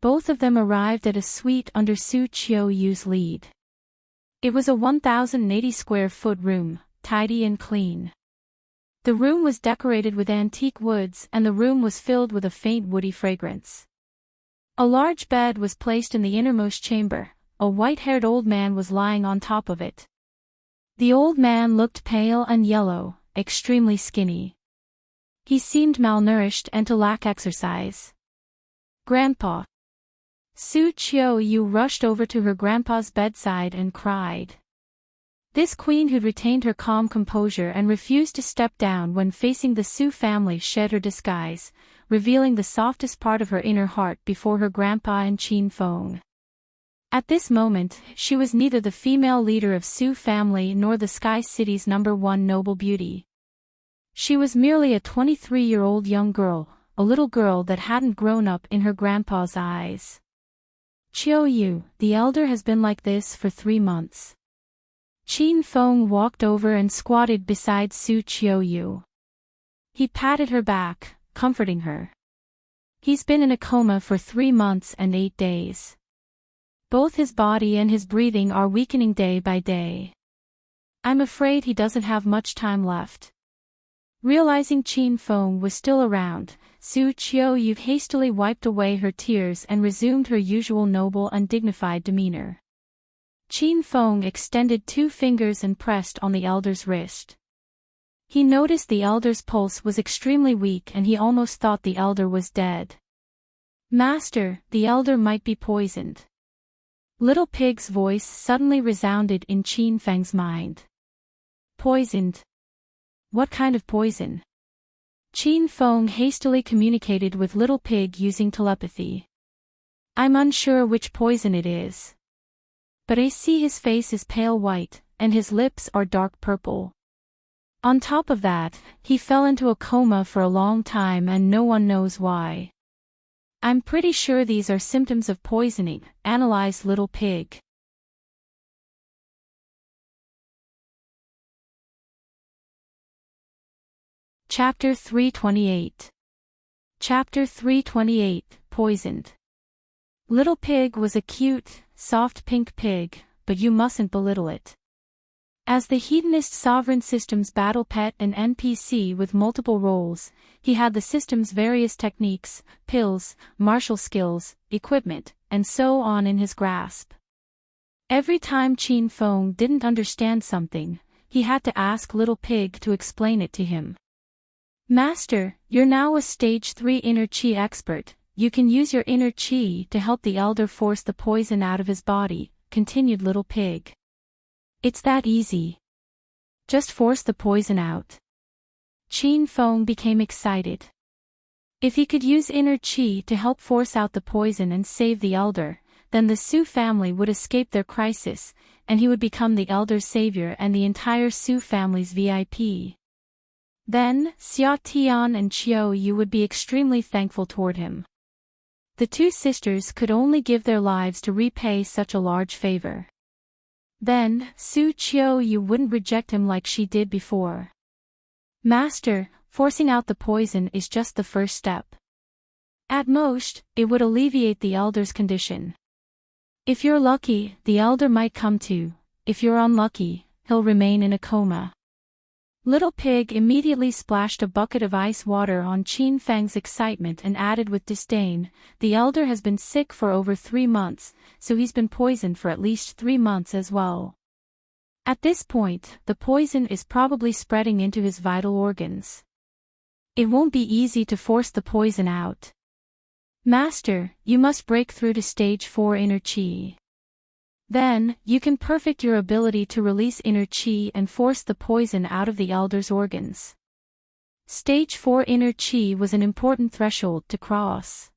Both of them arrived at a suite under Su Qiuyu's lead. It was a 1,080 square foot room, tidy and clean. The room was decorated with antique woods and the room was filled with a faint woody fragrance. A large bed was placed in the innermost chamber. A white-haired old man was lying on top of it. The old man looked pale and yellow, extremely skinny. He seemed malnourished and to lack exercise. Grandpa. Su Qiuyu rushed over to her grandpa's bedside and cried. This queen who'd retained her calm composure and refused to step down when facing the Su family shed her disguise, revealing the softest part of her inner heart before her grandpa and Qin Feng. At this moment, she was neither the female leader of Su family nor the Sky City's #1 noble beauty. She was merely a 23-year-old young girl, a little girl that hadn't grown up in her grandpa's eyes. Qiu, the elder has been like this for 3 months. Qin Feng walked over and squatted beside Su Qiu. He patted her back, comforting her. He's been in a coma for 3 months and 8 days. Both his body and his breathing are weakening day by day. I'm afraid he doesn't have much time left. Realizing Qin Feng was still around, Su Qiu hastily wiped away her tears and resumed her usual noble and dignified demeanor. Qin Feng extended 2 fingers and pressed on the elder's wrist. He noticed the elder's pulse was extremely weak and he almost thought the elder was dead. Master, the elder might be poisoned. Little Pig's voice suddenly resounded in Qin Feng's mind. Poisoned? What kind of poison? Qin Feng hastily communicated with Little Pig using telepathy. I'm unsure which poison it is. But I see his face is pale white, and his lips are dark purple. On top of that, he fell into a coma for a long time and no one knows why. I'm pretty sure these are symptoms of poisoning, analyzed Little Pig. Chapter 328. Chapter 328, Poisoned. Little Pig was a cute, soft pink pig, but you mustn't belittle it. As the Hedonist Sovereign System's battle pet and NPC with multiple roles, he had the system's various techniques, pills, martial skills, equipment, and so on in his grasp. Every time Qin Feng didn't understand something, he had to ask Little Pig to explain it to him. Master, you're now a Stage 3 inner chi expert, you can use your inner chi to help the elder force the poison out of his body, continued Little Pig. It's that easy. Just force the poison out. Qin Feng became excited. If he could use inner chi to help force out the poison and save the elder, then the Su family would escape their crisis, and he would become the elder's savior and the entire Su family's VIP. Then, Xia Tian and Qiu Yu would be extremely thankful toward him. The 2 sisters could only give their lives to repay such a large favor. Then, Su Qiu Yu wouldn't reject him like she did before. Master, forcing out the poison is just the first step. At most, it would alleviate the elder's condition. If you're lucky, the elder might come to. If you're unlucky, he'll remain in a coma. Little Pig immediately splashed a bucket of ice water on Qin Feng's excitement and added with disdain, the elder has been sick for over 3 months, so he's been poisoned for at least 3 months as well. At this point, the poison is probably spreading into his vital organs. It won't be easy to force the poison out. Master, you must break through to Stage 4 inner chi. Then, you can perfect your ability to release inner chi and force the poison out of the elder's organs. Stage 4 inner chi was an important threshold to cross.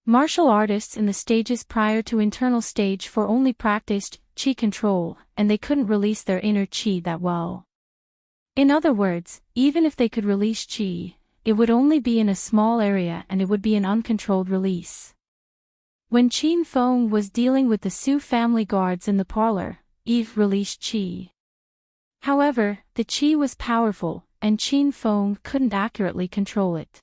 Martial artists in the stages prior to internal stage 4 only practiced chi control, and they couldn't release their inner chi that well. In other words, even if they could release chi, it would only be in a small area and it would be an uncontrolled release. When Qin Feng was dealing with the Su family guards in the parlor, Eve released qi. However, the qi was powerful, and Qin Feng couldn't accurately control it.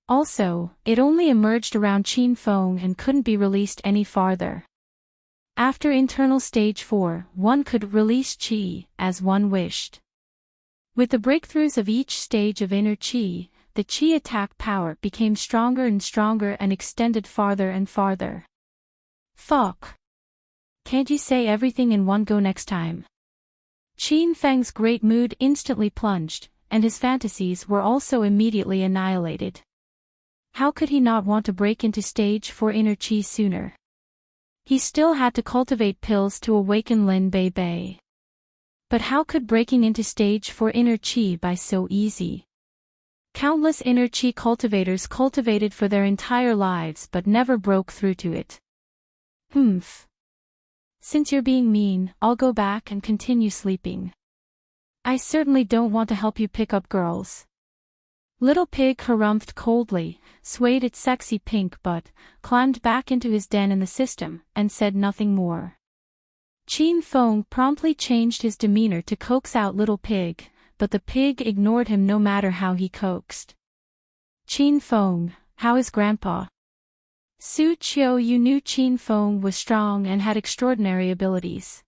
Also, it only emerged around Qin Feng and couldn't be released any farther. After internal stage 4, one could release qi, as one wished. With the breakthroughs of each stage of inner qi, the qi attack power became stronger and stronger and extended farther and farther. Fuck. Can't you say everything in one go next time? Qin Feng's great mood instantly plunged, and his fantasies were also immediately annihilated. How could he not want to break into stage 4 inner qi sooner? He still had to cultivate pills to awaken Lin Bei Bei. But how could breaking into stage 4 inner qi be so easy? Countless inner chi cultivators cultivated for their entire lives but never broke through to it. Humph. Since you're being mean, I'll go back and continue sleeping. I certainly don't want to help you pick up girls. Little Pig harumphed coldly, swayed its sexy pink butt, climbed back into his den in the system, and said nothing more. Qin Feng promptly changed his demeanor to coax out Little Pig, but the pig ignored him no matter how he coaxed. Qin Feng, how is Grandpa? Su Qiu knew Qin Feng was strong and had extraordinary abilities.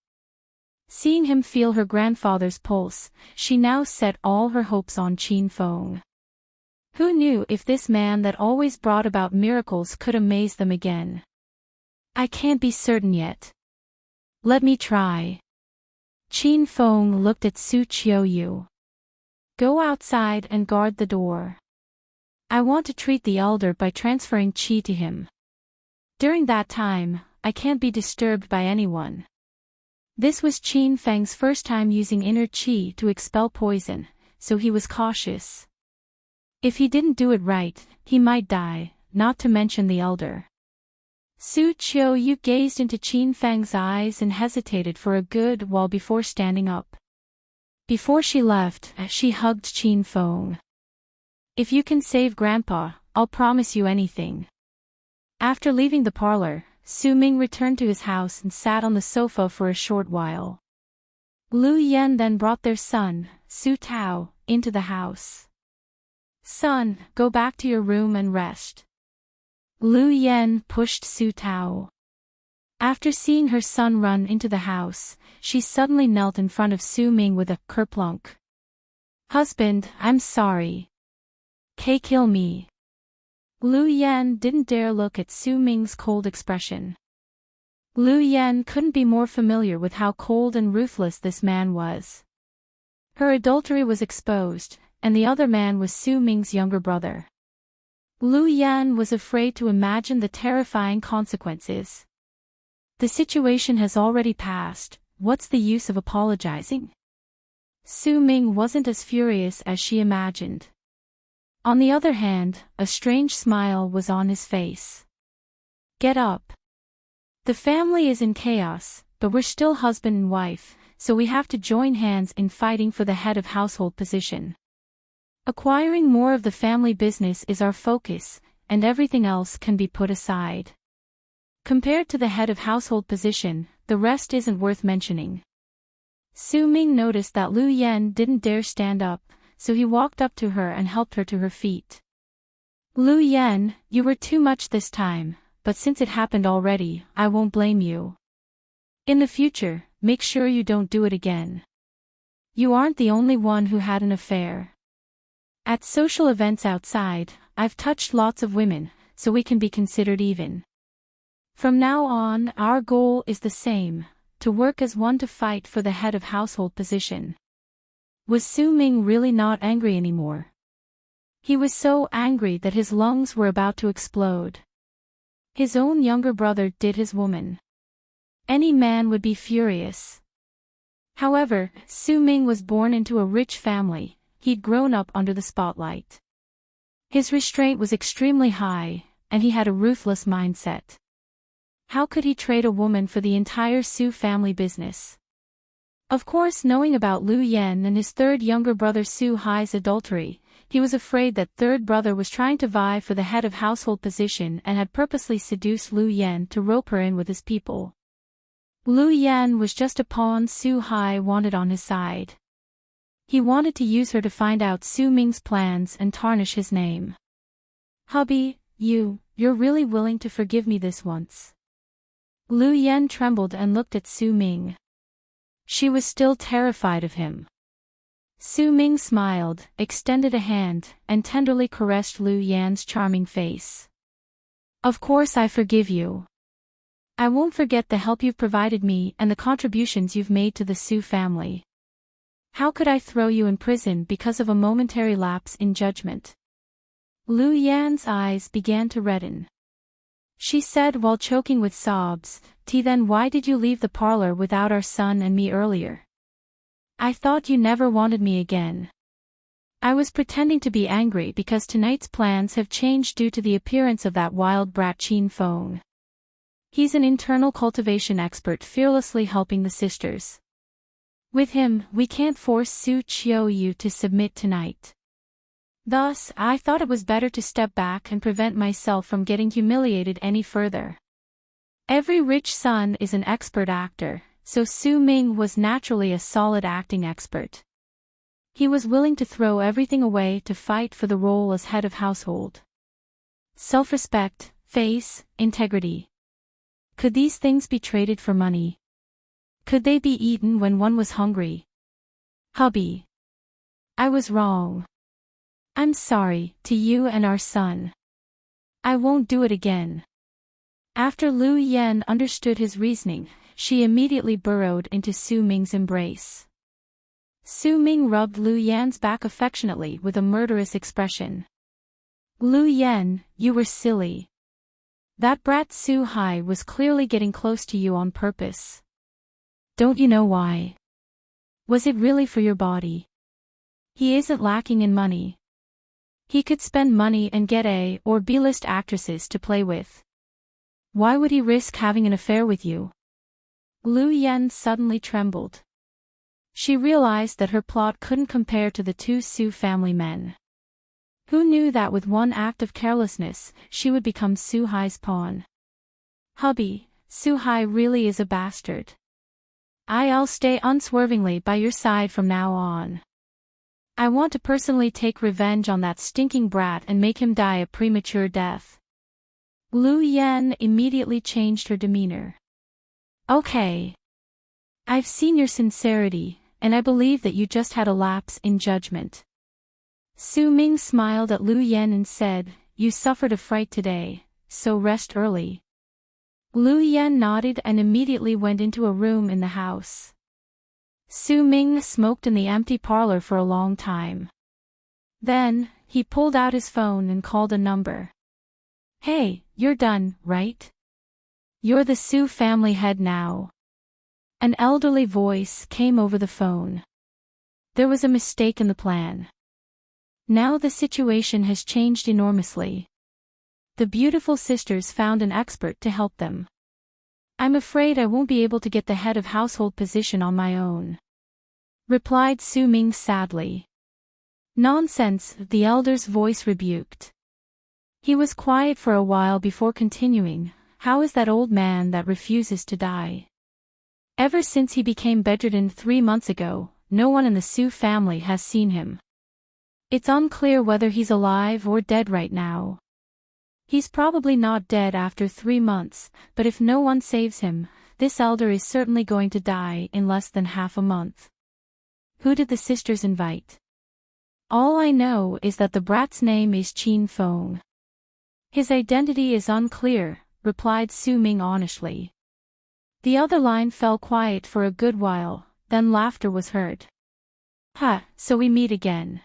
Seeing him feel her grandfather's pulse, she now set all her hopes on Qin Feng. Who knew if this man that always brought about miracles could amaze them again? I can't be certain yet. Let me try. Qin Feng looked at Su Qiu. Go outside and guard the door. I want to treat the elder by transferring qi to him. During that time, I can't be disturbed by anyone. This was Qin Feng's first time using inner qi to expel poison, so he was cautious. If he didn't do it right, he might die, not to mention the elder. Su Qiu gazed into Qin Feng's eyes and hesitated for a good while before standing up. Before she left, she hugged Qin Feng. If you can save Grandpa, I'll promise you anything. After leaving the parlor, Su Ming returned to his house and sat on the sofa for a short while. Lu Yan then brought their son, Su Tao, into the house. Son, go back to your room and rest. Lu Yan pushed Su Tao. After seeing her son run into the house, she suddenly knelt in front of Su Ming with a kerplunk. Husband, I'm sorry. Kill me. Lu Yan didn't dare look at Su Ming's cold expression. Lu Yan couldn't be more familiar with how cold and ruthless this man was. Her adultery was exposed, and the other man was Su Ming's younger brother. Lu Yan was afraid to imagine the terrifying consequences. The situation has already passed, what's the use of apologizing? Su Ming wasn't as furious as she imagined. On the other hand, a strange smile was on his face. Get up. The family is in chaos, but we're still husband and wife, so we have to join hands in fighting for the head of household position. Acquiring more of the family business is our focus, and everything else can be put aside. Compared to the head of household position, the rest isn't worth mentioning. Su Ming noticed that Lu Yan didn't dare stand up, so he walked up to her and helped her to her feet. Lu Yan, you were too much this time, but since it happened already, I won't blame you. In the future, make sure you don't do it again. You aren't the only one who had an affair. At social events outside, I've touched lots of women, so we can be considered even. From now on, our goal is the same, to work as one to fight for the head of household position. Was Su Ming really not angry anymore? He was so angry that his lungs were about to explode. His own younger brother did his woman. Any man would be furious. However, Su Ming was born into a rich family, he'd grown up under the spotlight. His restraint was extremely high, and he had a ruthless mindset. How could he trade a woman for the entire Su family business? Of course, knowing about Lu Yan and his third younger brother Su Hai's adultery, he was afraid that third brother was trying to vie for the head of household position and had purposely seduced Lu Yan to rope her in with his people. Lu Yan was just a pawn Su Hai wanted on his side. He wanted to use her to find out Su Ming's plans and tarnish his name. Hubby, you're really willing to forgive me this once? Lu Yan trembled and looked at Su Ming. She was still terrified of him. Su Ming smiled, extended a hand, and tenderly caressed Lu Yan's charming face. Of course I forgive you. I won't forget the help you've provided me and the contributions you've made to the Su family. How could I throw you in prison because of a momentary lapse in judgment? Lu Yan's eyes began to redden. She said while choking with sobs, Then why did you leave the parlor without our son and me earlier? I thought you never wanted me again. I was pretending to be angry because tonight's plans have changed due to the appearance of that wild brat Chin Fong. He's an internal cultivation expert fearlessly helping the sisters. With him, we can't force Su Qiuyu to submit tonight. Thus, I thought it was better to step back and prevent myself from getting humiliated any further. Every rich son is an expert actor, so Su Ming was naturally a solid acting expert. He was willing to throw everything away to fight for the role as head of household. Self-respect, face, integrity. Could these things be traded for money? Could they be eaten when one was hungry? Hubby. I was wrong. I'm sorry, to you and our son. I won't do it again. After Lu Yan understood his reasoning, she immediately burrowed into Su Ming's embrace. Su Ming rubbed Lu Yan's back affectionately with a murderous expression. Lu Yan, you were silly. That brat Su Hai was clearly getting close to you on purpose. Don't you know why? Was it really for your body? He isn't lacking in money. He could spend money and get A or B-list actresses to play with. Why would he risk having an affair with you? Lu Yan suddenly trembled. She realized that her plot couldn't compare to the two Su family men. Who knew that with one act of carelessness, she would become Su Hai's pawn? Hubby, Su Hai really is a bastard. I'll stay unswervingly by your side from now on. I want to personally take revenge on that stinking brat and make him die a premature death. Lu Yan immediately changed her demeanor. Okay. I've seen your sincerity, and I believe that you just had a lapse in judgment. Su Ming smiled at Lu Yan and said, you suffered a fright today, so rest early. Lu Yan nodded and immediately went into a room in the house. Su Ming smoked in the empty parlor for a long time. Then, he pulled out his phone and called a number. Hey, you're done, right? You're the Su family head now. An elderly voice came over the phone. There was a mistake in the plan. Now the situation has changed enormously. The beautiful sisters found an expert to help them. I'm afraid I won't be able to get the head of household position on my own, replied Su Ming sadly. Nonsense, the elder's voice rebuked. He was quiet for a while before continuing, how is that old man that refuses to die? Ever since he became bedridden 3 months ago, no one in the Su family has seen him. It's unclear whether he's alive or dead right now. He's probably not dead after 3 months, but if no one saves him, this elder is certainly going to die in less than half a month. Who did the sisters invite? All I know is that the brat's name is Chin Fong. His identity is unclear, replied Su Ming honestly. The other line fell quiet for a good while, then laughter was heard. Ha, so we meet again.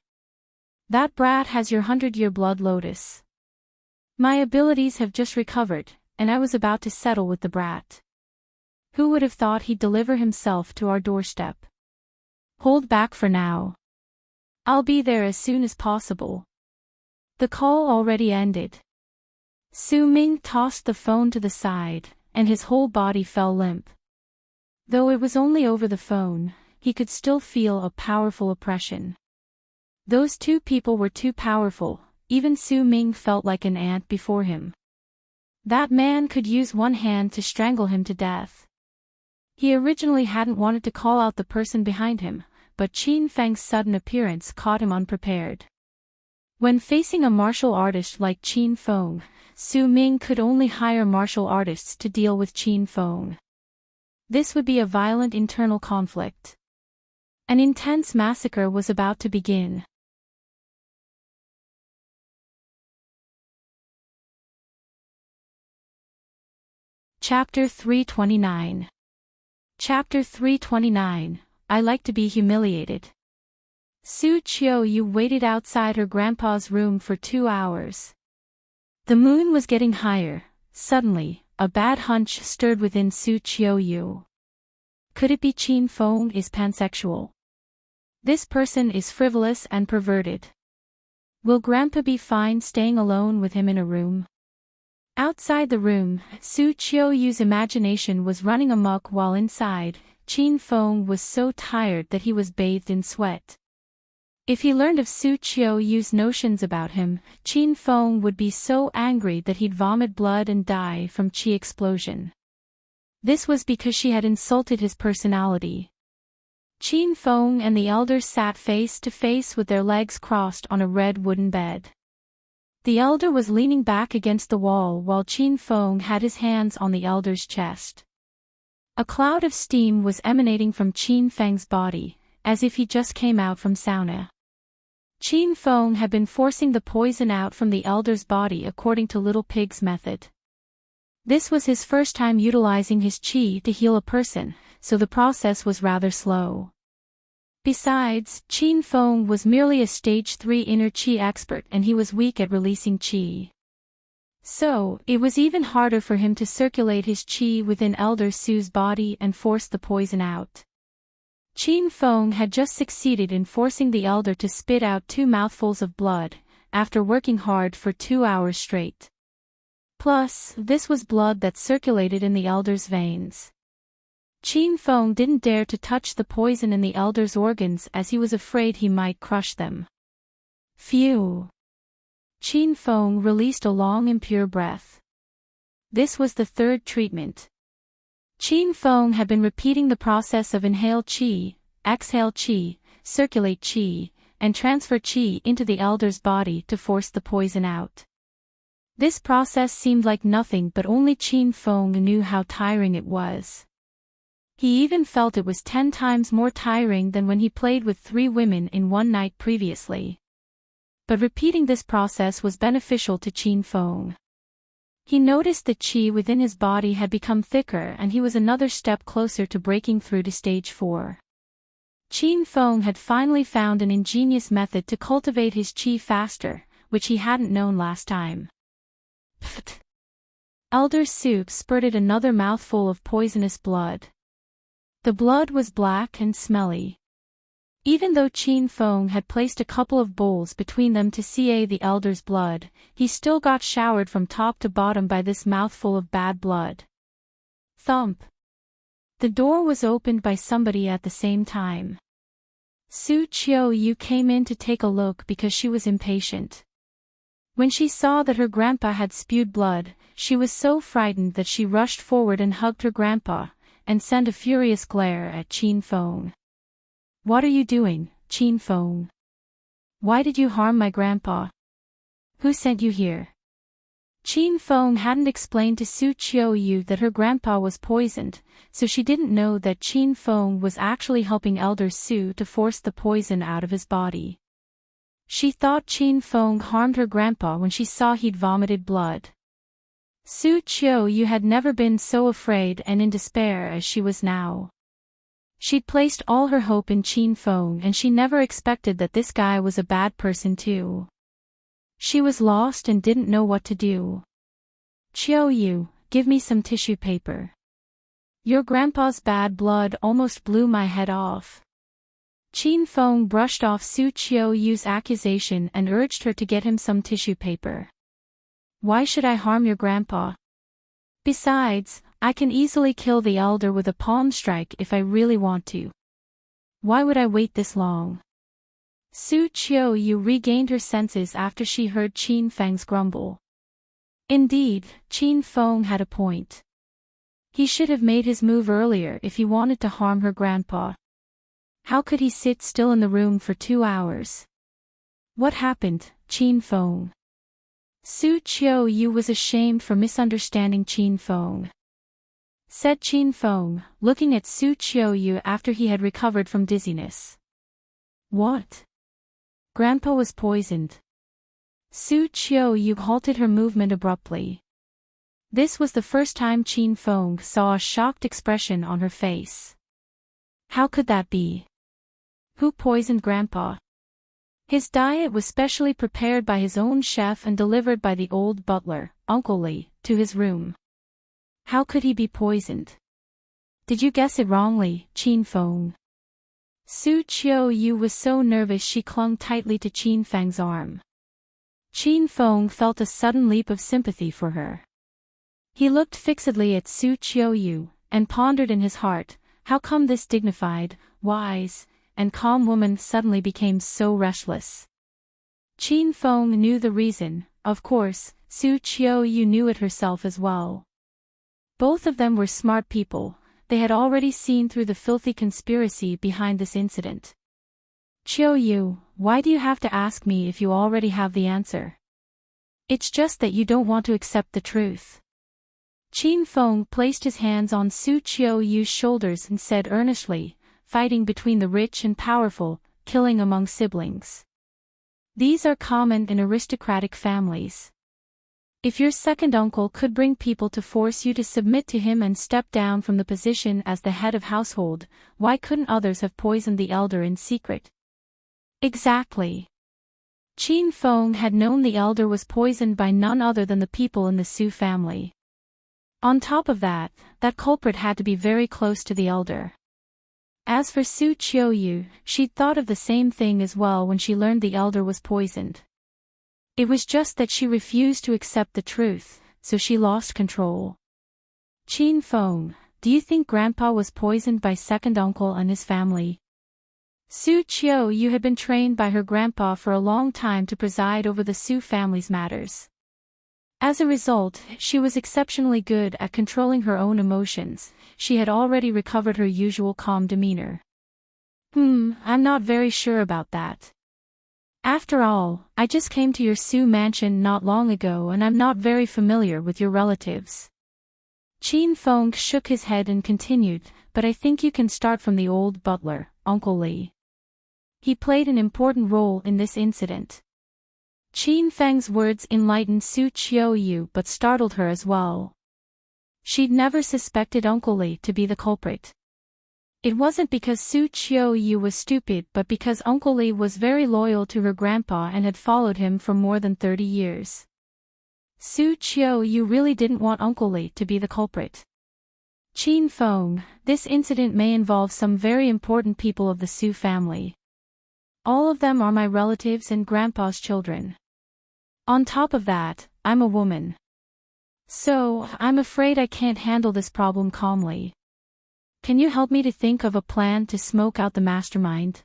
That brat has your 100-year blood lotus. My abilities have just recovered, and I was about to settle with the brat. Who would have thought he'd deliver himself to our doorstep? Hold back for now. I'll be there as soon as possible. The call already ended. Su Ming tossed the phone to the side, and his whole body fell limp. Though it was only over the phone, he could still feel a powerful oppression. Those two people were too powerful, even Su Ming felt like an ant before him. That man could use one hand to strangle him to death. He originally hadn't wanted to call out the person behind him, but Qin Feng's sudden appearance caught him unprepared. When facing a martial artist like Qin Feng, Su Ming could only hire martial artists to deal with Qin Feng. This would be a violent internal conflict. An intense massacre was about to begin. Chapter 329. Chapter 329, I like to be humiliated. Su Qiuyu waited outside her grandpa's room for 2 hours. The moon was getting higher. Suddenly, a bad hunch stirred within Su Qiuyu. Could it be Qin Feng is pansexual? This person is frivolous and perverted. Will Grandpa be fine staying alone with him in a room? Outside the room, Su Qiuyu's imagination was running amok while inside, Qin Feng was so tired that he was bathed in sweat. If he learned of Su Qiuyu's notions about him, Qin Feng would be so angry that he'd vomit blood and die from qi explosion. This was because she had insulted his personality. Qin Feng and the elders sat face to face with their legs crossed on a red wooden bed. The elder was leaning back against the wall while Qin Feng had his hands on the elder's chest. A cloud of steam was emanating from Qin Feng's body, as if he just came out from sauna. Qin Feng had been forcing the poison out from the elder's body according to Little Pig's method. This was his first time utilizing his qi to heal a person, so the process was rather slow. Besides, Qin Feng was merely a stage 3 inner qi expert and he was weak at releasing qi. So, it was even harder for him to circulate his qi within Elder Su's body and force the poison out. Qin Feng had just succeeded in forcing the elder to spit out 2 mouthfuls of blood, after working hard for 2 hours straight. Plus, this was blood that circulated in the elder's veins. Qin Feng didn't dare to touch the poison in the elder's organs as he was afraid he might crush them. Phew! Qin Feng released a long impure breath. This was the 3rd treatment. Qin Feng had been repeating the process of inhale qi, exhale qi, circulate qi, and transfer qi into the elder's body to force the poison out. This process seemed like nothing, but only Qin Feng knew how tiring it was. He even felt it was 10 times more tiring than when he played with 3 women in one night previously. But repeating this process was beneficial to Qin Feng. He noticed that qi within his body had become thicker and he was another step closer to breaking through to stage 4. Qin Feng had finally found an ingenious method to cultivate his qi faster, which he hadn't known last time. Pfft! Elder Su spurted another mouthful of poisonous blood. The blood was black and smelly. Even though Qin Feng had placed a couple of bowls between them to see the elder's blood, he still got showered from top to bottom by this mouthful of bad blood. Thump! The door was opened by somebody at the same time. Su Qiuyu came in to take a look because she was impatient. When she saw that her grandpa had spewed blood, she was so frightened that she rushed forward and hugged her grandpa, and sent a furious glare at Qin Feng. What are you doing, Qin Feng? Why did you harm my grandpa? Who sent you here? Qin Feng hadn't explained to Su Qiuyu that her grandpa was poisoned, so she didn't know that Qin Feng was actually helping Elder Su to force the poison out of his body. She thought Qin Feng harmed her grandpa when she saw he'd vomited blood. Su Qiuyu had never been so afraid and in despair as she was now. She'd placed all her hope in Qin Feng and she never expected that this guy was a bad person too. She was lost and didn't know what to do. Qiuyu, give me some tissue paper. Your grandpa's bad blood almost blew my head off. Qin Feng brushed off Su Qiuyu's accusation and urged her to get him some tissue paper. Why should I harm your grandpa? Besides, I can easily kill the elder with a palm strike if I really want to. Why would I wait this long? Su Qiuyu regained her senses after she heard Qin Feng's grumble. Indeed, Qin Feng had a point. He should have made his move earlier if he wanted to harm her grandpa. How could he sit still in the room for 2 hours? What happened, Qin Feng? Su Qiuyu was ashamed for misunderstanding Qin Feng. Said Qin Feng, looking at Su Qiuyu after he had recovered from dizziness. What? Grandpa was poisoned. Su Qiuyu halted her movement abruptly. This was the first time Qin Feng saw a shocked expression on her face. How could that be? Who poisoned Grandpa? His diet was specially prepared by his own chef and delivered by the old butler, Uncle Li, to his room. How could he be poisoned? Did you guess it wrongly, Qin Feng? Su Qiuyu was so nervous she clung tightly to Qin Feng's arm. Qin Feng felt a sudden leap of sympathy for her. He looked fixedly at Su Qiuyu, and pondered in his heart, how come this dignified, wise, and calm woman suddenly became so restless? Qin Feng knew the reason, of course, Su Qiuyu knew it herself as well. Both of them were smart people, they had already seen through the filthy conspiracy behind this incident. Qiuyu, why do you have to ask me if you already have the answer? It's just that you don't want to accept the truth. Qin Feng placed his hands on Su Qiuyu's shoulders and said earnestly, fighting between the rich and powerful, killing among siblings. These are common in aristocratic families. If your second uncle could bring people to force you to submit to him and step down from the position as the head of household, why couldn't others have poisoned the elder in secret? Exactly. Qin Feng had known the elder was poisoned by none other than the people in the Su family. On top of that, that culprit had to be very close to the elder. As for Su Qiuyu, she'd thought of the same thing as well when she learned the elder was poisoned. It was just that she refused to accept the truth, so she lost control. Qin Feng, do you think Grandpa was poisoned by second uncle and his family? Su Qiuyu had been trained by her grandpa for a long time to preside over the Su family's matters. As a result, she was exceptionally good at controlling her own emotions. She had already recovered her usual calm demeanor. I'm not very sure about that. After all, I just came to your Su mansion not long ago and I'm not very familiar with your relatives. Qin Feng shook his head and continued, but I think you can start from the old butler, Uncle Li. He played an important role in this incident. Qin Feng's words enlightened Su Qiuyu but startled her as well. She'd never suspected Uncle Li to be the culprit. It wasn't because Su Qiuyu was stupid but because Uncle Li was very loyal to her grandpa and had followed him for more than 30 years. Su Qiuyu really didn't want Uncle Li to be the culprit. Qin Feng, this incident may involve some very important people of the Su family. All of them are my relatives and grandpa's children. On top of that, I'm a woman. So, I'm afraid I can't handle this problem calmly. Can you help me to think of a plan to smoke out the mastermind?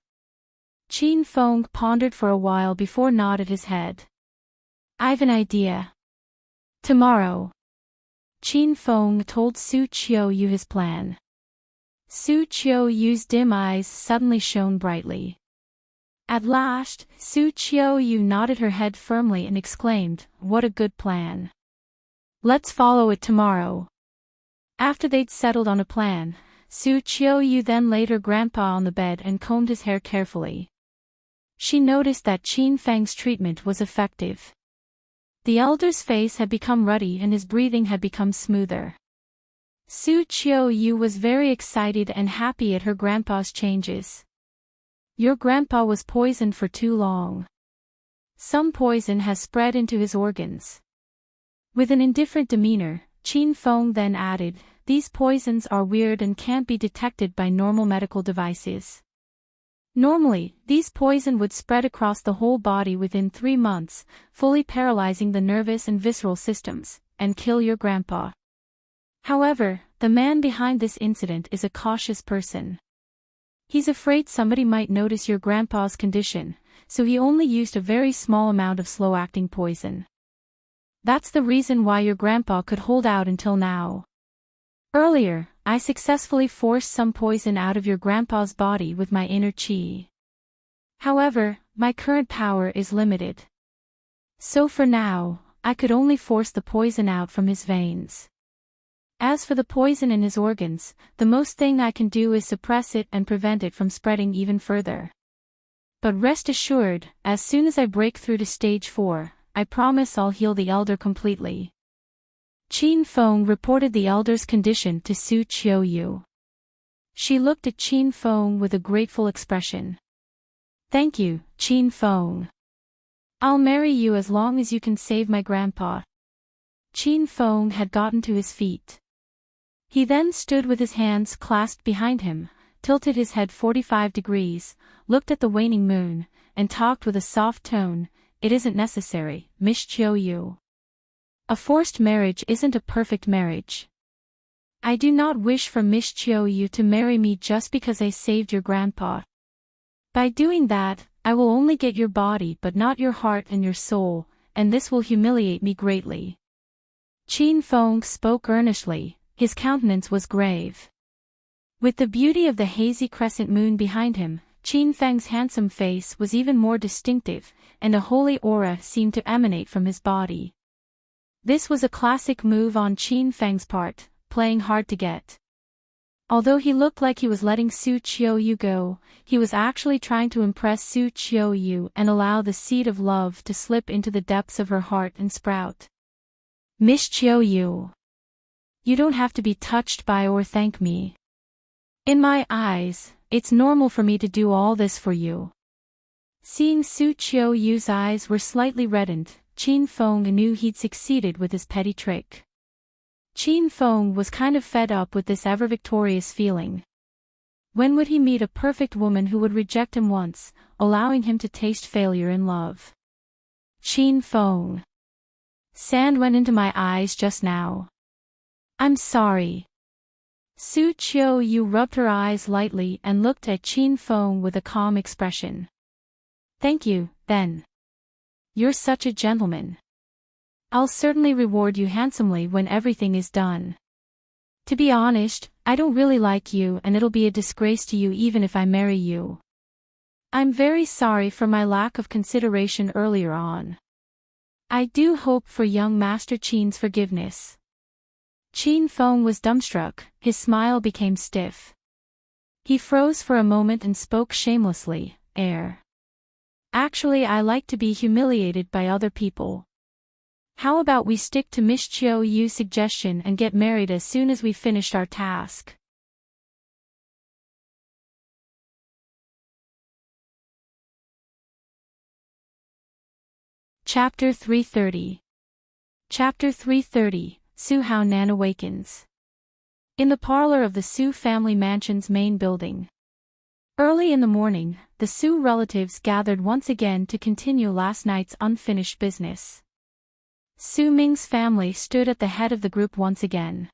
Qin Feng pondered for a while before nodded his head. I've an idea. Tomorrow. Qin Feng told Su Qiuyu his plan. Su Qiuyu's dim eyes suddenly shone brightly. At last, Su Qiuyu nodded her head firmly and exclaimed, "What a good plan. Let's follow it tomorrow." After they'd settled on a plan, Su Qiuyu then laid her grandpa on the bed and combed his hair carefully. She noticed that Qin Feng's treatment was effective. The elder's face had become ruddy and his breathing had become smoother. Su Qiuyu was very excited and happy at her grandpa's changes. Your grandpa was poisoned for too long. Some poison has spread into his organs. With an indifferent demeanor, Qin Feng then added, these poisons are weird and can't be detected by normal medical devices. Normally, these poison would spread across the whole body within 3 months, fully paralyzing the nervous and visceral systems, and kill your grandpa. However, the man behind this incident is a cautious person. He's afraid somebody might notice your grandpa's condition, so he only used a very small amount of slow-acting poison. That's the reason why your grandpa could hold out until now. Earlier, I successfully forced some poison out of your grandpa's body with my inner qi. However, my current power is limited. So for now, I could only force the poison out from his veins. As for the poison in his organs, the most thing I can do is suppress it and prevent it from spreading even further. But rest assured, as soon as I break through to stage 4, I promise I'll heal the elder completely. Qin Feng reported the elder's condition to Su Qiuyu. She looked at Qin Feng with a grateful expression. Thank you, Qin Feng. I'll marry you as long as you can save my grandpa. Qin Feng had gotten to his feet. He then stood with his hands clasped behind him, tilted his head 45 degrees, looked at the waning moon, and talked with a soft tone. It isn't necessary, Miss Chiou. A forced marriage isn't a perfect marriage. I do not wish for Miss Chiou to marry me just because I saved your grandpa. By doing that, I will only get your body but not your heart and your soul, and this will humiliate me greatly. Qin Feng spoke earnestly, his countenance was grave. With the beauty of the hazy crescent moon behind him, Qin Feng's handsome face was even more distinctive, and a holy aura seemed to emanate from his body. This was a classic move on Qin Feng's part, playing hard to get. Although he looked like he was letting Su Qiuyu go, he was actually trying to impress Su Qiuyu and allow the seed of love to slip into the depths of her heart and sprout. Miss Qiuyu, you don't have to be touched by or thank me. In my eyes, it's normal for me to do all this for you. Seeing Su Qiuyu's eyes were slightly reddened, Qin Feng knew he'd succeeded with his petty trick. Qin Feng was kind of fed up with this ever-victorious feeling. When would he meet a perfect woman who would reject him once, allowing him to taste failure in love? Qin Feng. Sand went into my eyes just now. I'm sorry. Su Qiuyu rubbed her eyes lightly and looked at Qin Feng with a calm expression. Thank you, then. You're such a gentleman. I'll certainly reward you handsomely when everything is done. To be honest, I don't really like you and it'll be a disgrace to you even if I marry you. I'm very sorry for my lack of consideration earlier on. I do hope for young Master Qin's forgiveness. Qin Feng was dumbstruck, his smile became stiff. He froze for a moment and spoke shamelessly, Actually, I like to be humiliated by other people. How about we stick to Miss Qiu's suggestion and get married as soon as we finished our task? Chapter 330. Chapter 330, Su Hao Nan awakens. In the parlor of the Su family mansion's main building. Early in the morning, the Su relatives gathered once again to continue last night's unfinished business. Su Ming's family stood at the head of the group once again.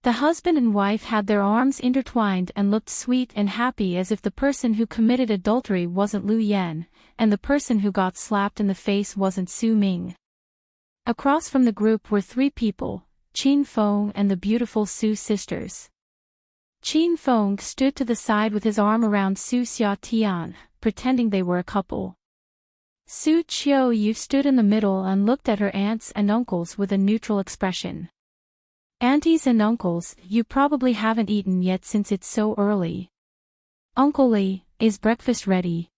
The husband and wife had their arms intertwined and looked sweet and happy as if the person who committed adultery wasn't Lu Yan, and the person who got slapped in the face wasn't Su Ming. Across from the group were three people, Qin Feng and the beautiful Su sisters. Qin Feng stood to the side with his arm around Su Xiaotian, pretending they were a couple. Su Qiuyu stood in the middle and looked at her aunts and uncles with a neutral expression. Aunties and uncles, you probably haven't eaten yet since it's so early. Uncle Li, is breakfast ready?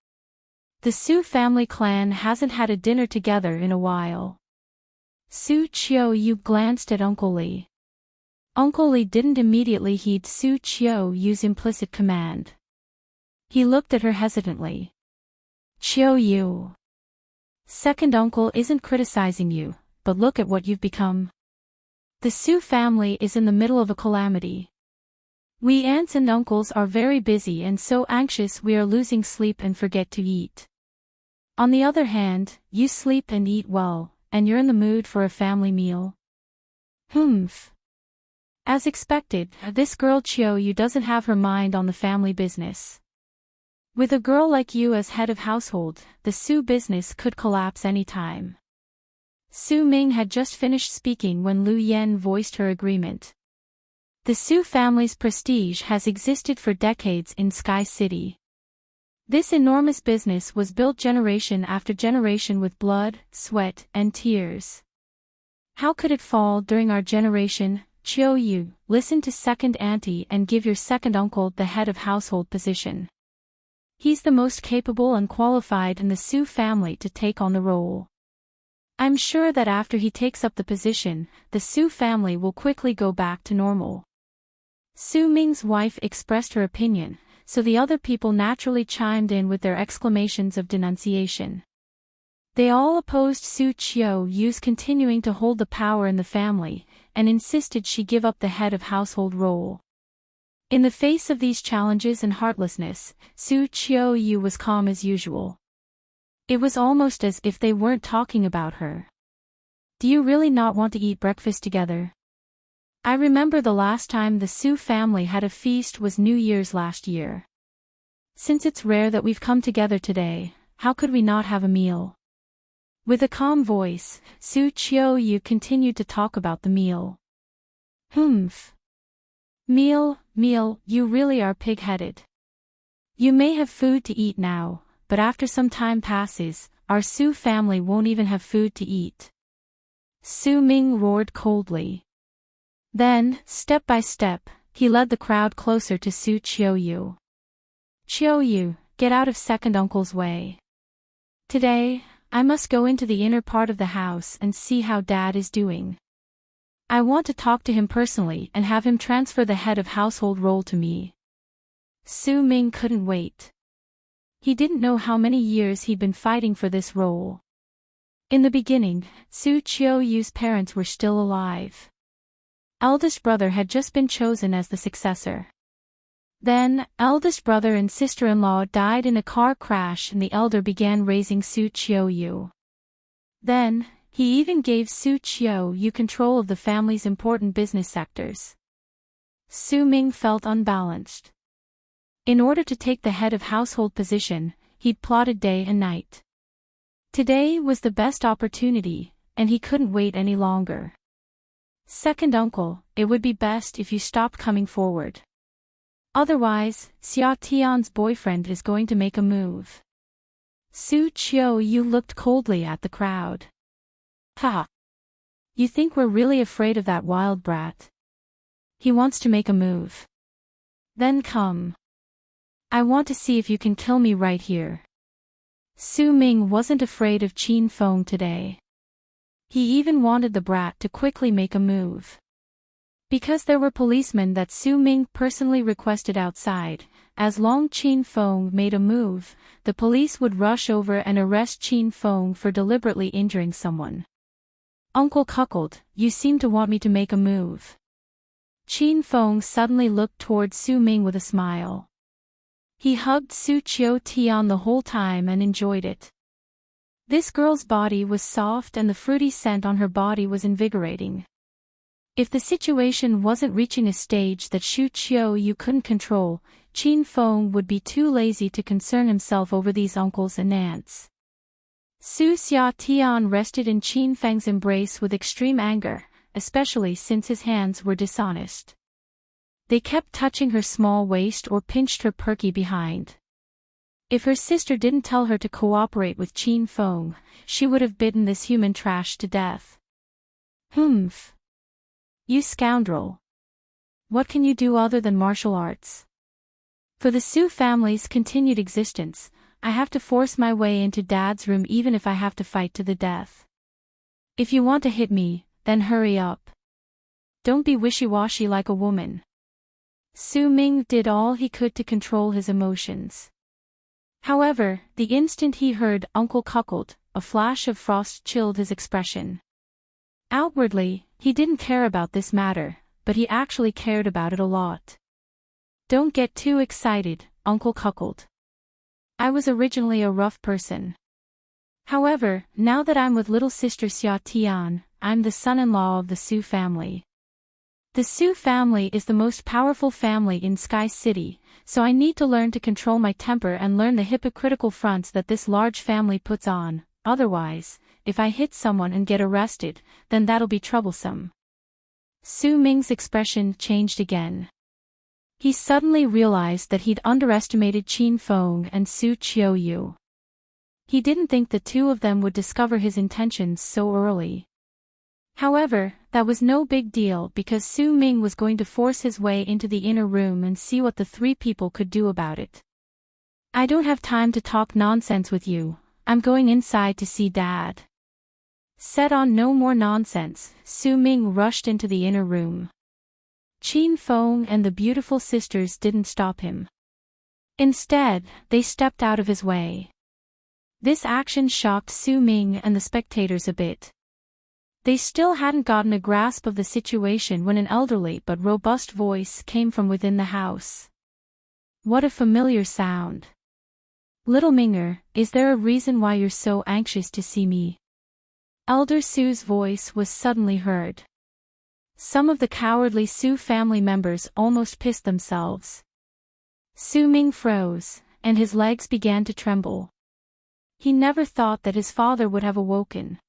The Su family clan hasn't had a dinner together in a while. Su Qiuyu glanced at Uncle Li. Uncle Li didn't immediately heed Su Qiuyu's implicit command. He looked at her hesitantly. Qiuyu. Second uncle isn't criticizing you, but look at what you've become. The Su family is in the middle of a calamity. We aunts and uncles are very busy and so anxious we are losing sleep and forget to eat. On the other hand, you sleep and eat well, and you're in the mood for a family meal. Humph. As expected, this girl Qiuyu doesn't have her mind on the family business. With a girl like you as head of household, the Su business could collapse any time. Su Ming had just finished speaking when Lu Yan voiced her agreement. The Su family's prestige has existed for decades in Sky City. This enormous business was built generation after generation with blood, sweat, and tears. How could it fall during our generation? Qiuyu, listen to second auntie and give your second uncle the head of household position. He's the most capable and qualified in the Su family to take on the role. I'm sure that after he takes up the position, the Su family will quickly go back to normal. Su Ming's wife expressed her opinion, so the other people naturally chimed in with their exclamations of denunciation. They all opposed Su Qiuyu's continuing to hold the power in the family, and insisted she give up the head of household role. In the face of these challenges and heartlessness, Su Qiuyu was calm as usual. It was almost as if they weren't talking about her. Do you really not want to eat breakfast together? I remember the last time the Su family had a feast was New Year's last year. Since it's rare that we've come together today, how could we not have a meal? With a calm voice, Su Qiuyu continued to talk about the meal. Humph. Meal, you really are pig-headed. You may have food to eat now, but after some time passes, our Su family won't even have food to eat. Su Ming roared coldly. Then, step by step, he led the crowd closer to Su Qiuyu. Qiuyu, get out of second uncle's way. Today, I must go into the inner part of the house and see how Dad is doing. I want to talk to him personally and have him transfer the head of household role to me. Su Ming couldn't wait. He didn't know how many years he'd been fighting for this role. In the beginning, Su Qiuyu's parents were still alive. Eldest brother had just been chosen as the successor. Then, eldest brother and sister-in-law died in a car crash and the elder began raising Su Qiuyu. Then, he even gave Su Qiuyu control of the family's important business sectors. Su Ming felt unbalanced. In order to take the head of household position, he'd plotted day and night. Today was the best opportunity, and he couldn't wait any longer. Second uncle, it would be best if you stopped coming forward. Otherwise, Xia Tian's boyfriend is going to make a move. Su Qiuyu looked coldly at the crowd. Ha! You think we're really afraid of that wild brat? He wants to make a move. Then come. I want to see if you can kill me right here. Su Ming wasn't afraid of Qin Feng today. He even wanted the brat to quickly make a move. Because there were policemen that Su Ming personally requested outside, as long Qin Feng made a move, the police would rush over and arrest Qin Feng for deliberately injuring someone. Uncle cuckold, you seem to want me to make a move. Qin Feng suddenly looked toward Su Ming with a smile. He hugged Su Tian the whole time and enjoyed it. This girl's body was soft and the fruity scent on her body was invigorating. If the situation wasn't reaching a stage that Su Qiuyu couldn't control, Qin Feng would be too lazy to concern himself over these uncles and aunts. Su Tian rested in Qin Feng's embrace with extreme anger, especially since his hands were dishonest. They kept touching her small waist or pinched her perky behind. If her sister didn't tell her to cooperate with Qin Feng, she would have bitten this human trash to death. Humph. You scoundrel. What can you do other than martial arts? For the Su family's continued existence, I have to force my way into Dad's room even if I have to fight to the death. If you want to hit me, then hurry up. Don't be wishy-washy like a woman. Su Ming did all he could to control his emotions. However, the instant he heard Uncle Cuckold, a flash of frost chilled his expression. Outwardly, he didn't care about this matter, but he actually cared about it a lot. Don't get too excited, Uncle Cuckold. I was originally a rough person. However, now that I'm with little sister Xia Tian, I'm the son-in-law of the Su family. The Su family is the most powerful family in Sky City, so I need to learn to control my temper and learn the hypocritical fronts that this large family puts on, otherwise, if I hit someone and get arrested, then that'll be troublesome. Su Ming's expression changed again. He suddenly realized that he'd underestimated Qin Feng and Su Qiuyu. He didn't think the two of them would discover his intentions so early. However, that was no big deal because Su Ming was going to force his way into the inner room and see what the three people could do about it. I don't have time to talk nonsense with you, I'm going inside to see Dad. Set on no more nonsense, Su Ming rushed into the inner room. Qin Feng and the beautiful sisters didn't stop him. Instead, they stepped out of his way. This action shocked Su Ming and the spectators a bit. They still hadn't gotten a grasp of the situation when an elderly but robust voice came from within the house. What a familiar sound. Little Minger, is there a reason why you're so anxious to see me? Elder Sue's voice was suddenly heard. Some of the cowardly Sue family members almost pissed themselves. Su Ming froze, and his legs began to tremble. He never thought that his father would have awoken.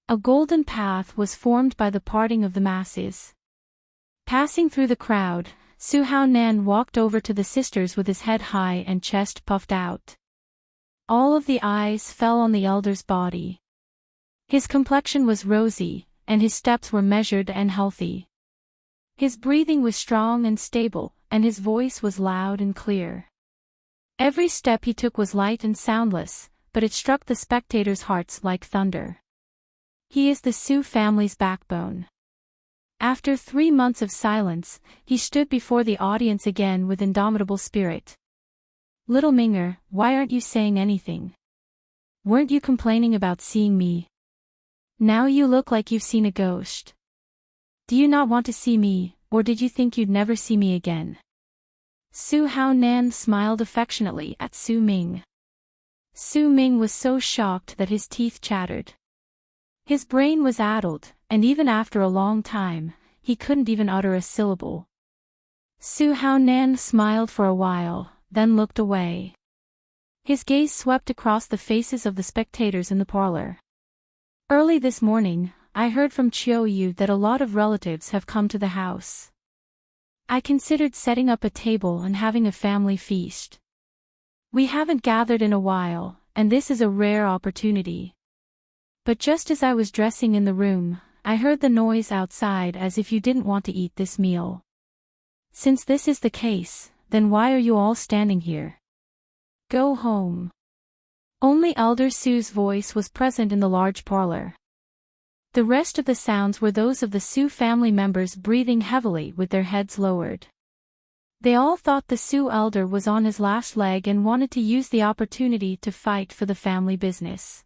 A golden path was formed by the parting of the masses. Passing through the crowd, Su Hao Nan walked over to the sisters with his head high and chest puffed out. All of the eyes fell on the elder's body. His complexion was rosy, and his steps were measured and healthy. His breathing was strong and stable, and his voice was loud and clear. Every step he took was light and soundless, but it struck the spectators' hearts like thunder. He is the Su family's backbone. After 3 months of silence, he stood before the audience again with indomitable spirit. Little Minger, why aren't you saying anything? Weren't you complaining about seeing me? Now you look like you've seen a ghost. Do you not want to see me, or did you think you'd never see me again? Su Hao Nan smiled affectionately at Su Ming. Su Ming was so shocked that his teeth chattered. His brain was addled, and even after a long time, he couldn't even utter a syllable. Su Hao Nan smiled for a while, then looked away. His gaze swept across the faces of the spectators in the parlor. Early this morning, I heard from Chiu Yu that a lot of relatives have come to the house. I considered setting up a table and having a family feast. We haven't gathered in a while, and this is a rare opportunity. But just as I was dressing in the room, I heard the noise outside as if you didn't want to eat this meal. Since this is the case, then why are you all standing here? Go home. Only Elder Sue's voice was present in the large parlor. The rest of the sounds were those of the Su family members breathing heavily with their heads lowered. They all thought the Su elder was on his last leg and wanted to use the opportunity to fight for the family business.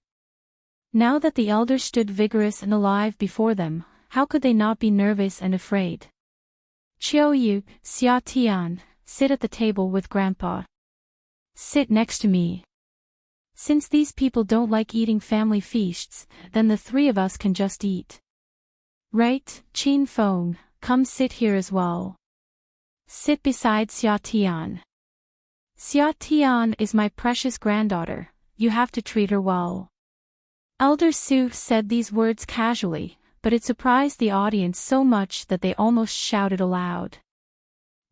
Now that the elder stood vigorous and alive before them, how could they not be nervous and afraid? Chiu Yu, Xia Tian, sit at the table with Grandpa. Sit next to me. Since these people don't like eating family feasts, then the 3 of us can just eat. Right, Qin Feng, come sit here as well. Sit beside Xia Tian. Xia Tian is my precious granddaughter, you have to treat her well. Elder Su said these words casually, but it surprised the audience so much that they almost shouted aloud.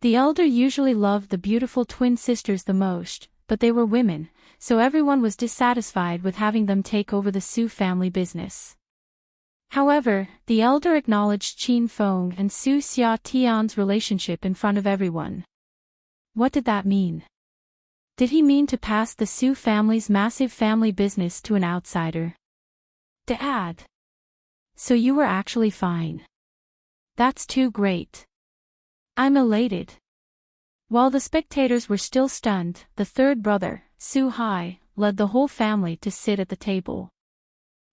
The elder usually loved the beautiful twin sisters the most, but they were women, so everyone was dissatisfied with having them take over the Su family business. However, the elder acknowledged Qin Feng and Su Xia Tian's relationship in front of everyone. What did that mean? Did he mean to pass the Su family's massive family business to an outsider? Dad. So you were actually fine. That's too great. I'm elated. While the spectators were still stunned, the 3rd brother, Su Hai, led the whole family to sit at the table.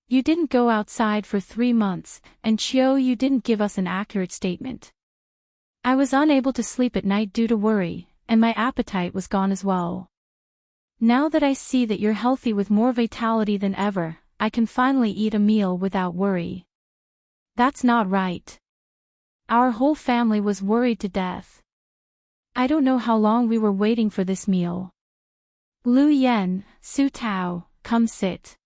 You didn't go outside for 3 months, and Chiu Yu didn't give us an accurate statement. I was unable to sleep at night due to worry, and my appetite was gone as well. Now that I see that you're healthy with more vitality than ever, I can finally eat a meal without worry. That's not right. Our whole family was worried to death. I don't know how long we were waiting for this meal. Lu Yen, Su Tao, come sit.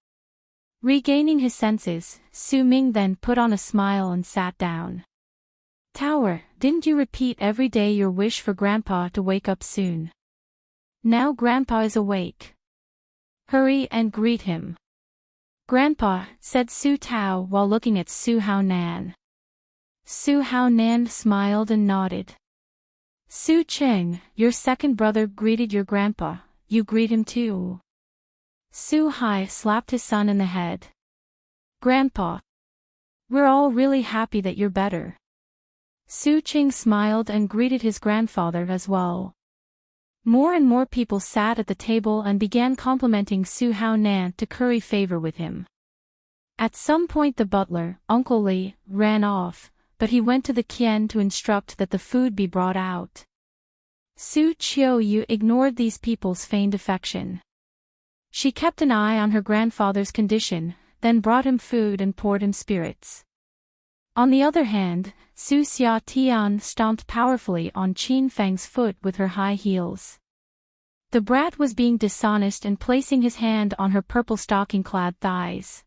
Regaining his senses, Su Ming then put on a smile and sat down. Tower, didn't you repeat every day your wish for Grandpa to wake up soon? Now Grandpa is awake. Hurry and greet him. Grandpa, said Su Tao while looking at Su Hao Nan. Su Hao Nan smiled and nodded. Su Cheng, your 2nd brother greeted your grandpa, you greet him too. Su Hai slapped his son in the head. Grandpa. We're all really happy that you're better. Su Cheng smiled and greeted his grandfather as well. More and more people sat at the table and began complimenting Su Hao Nan to curry favor with him. At some point the butler, Uncle Li, ran off, but he went to the Qian to instruct that the food be brought out. Su Qiuyu ignored these people's feigned affection. She kept an eye on her grandfather's condition, then brought him food and poured him spirits. On the other hand, Su Xia Tian stomped powerfully on Qin Feng's foot with her high heels. The brat was being dishonest and placing his hand on her purple stocking-clad thighs.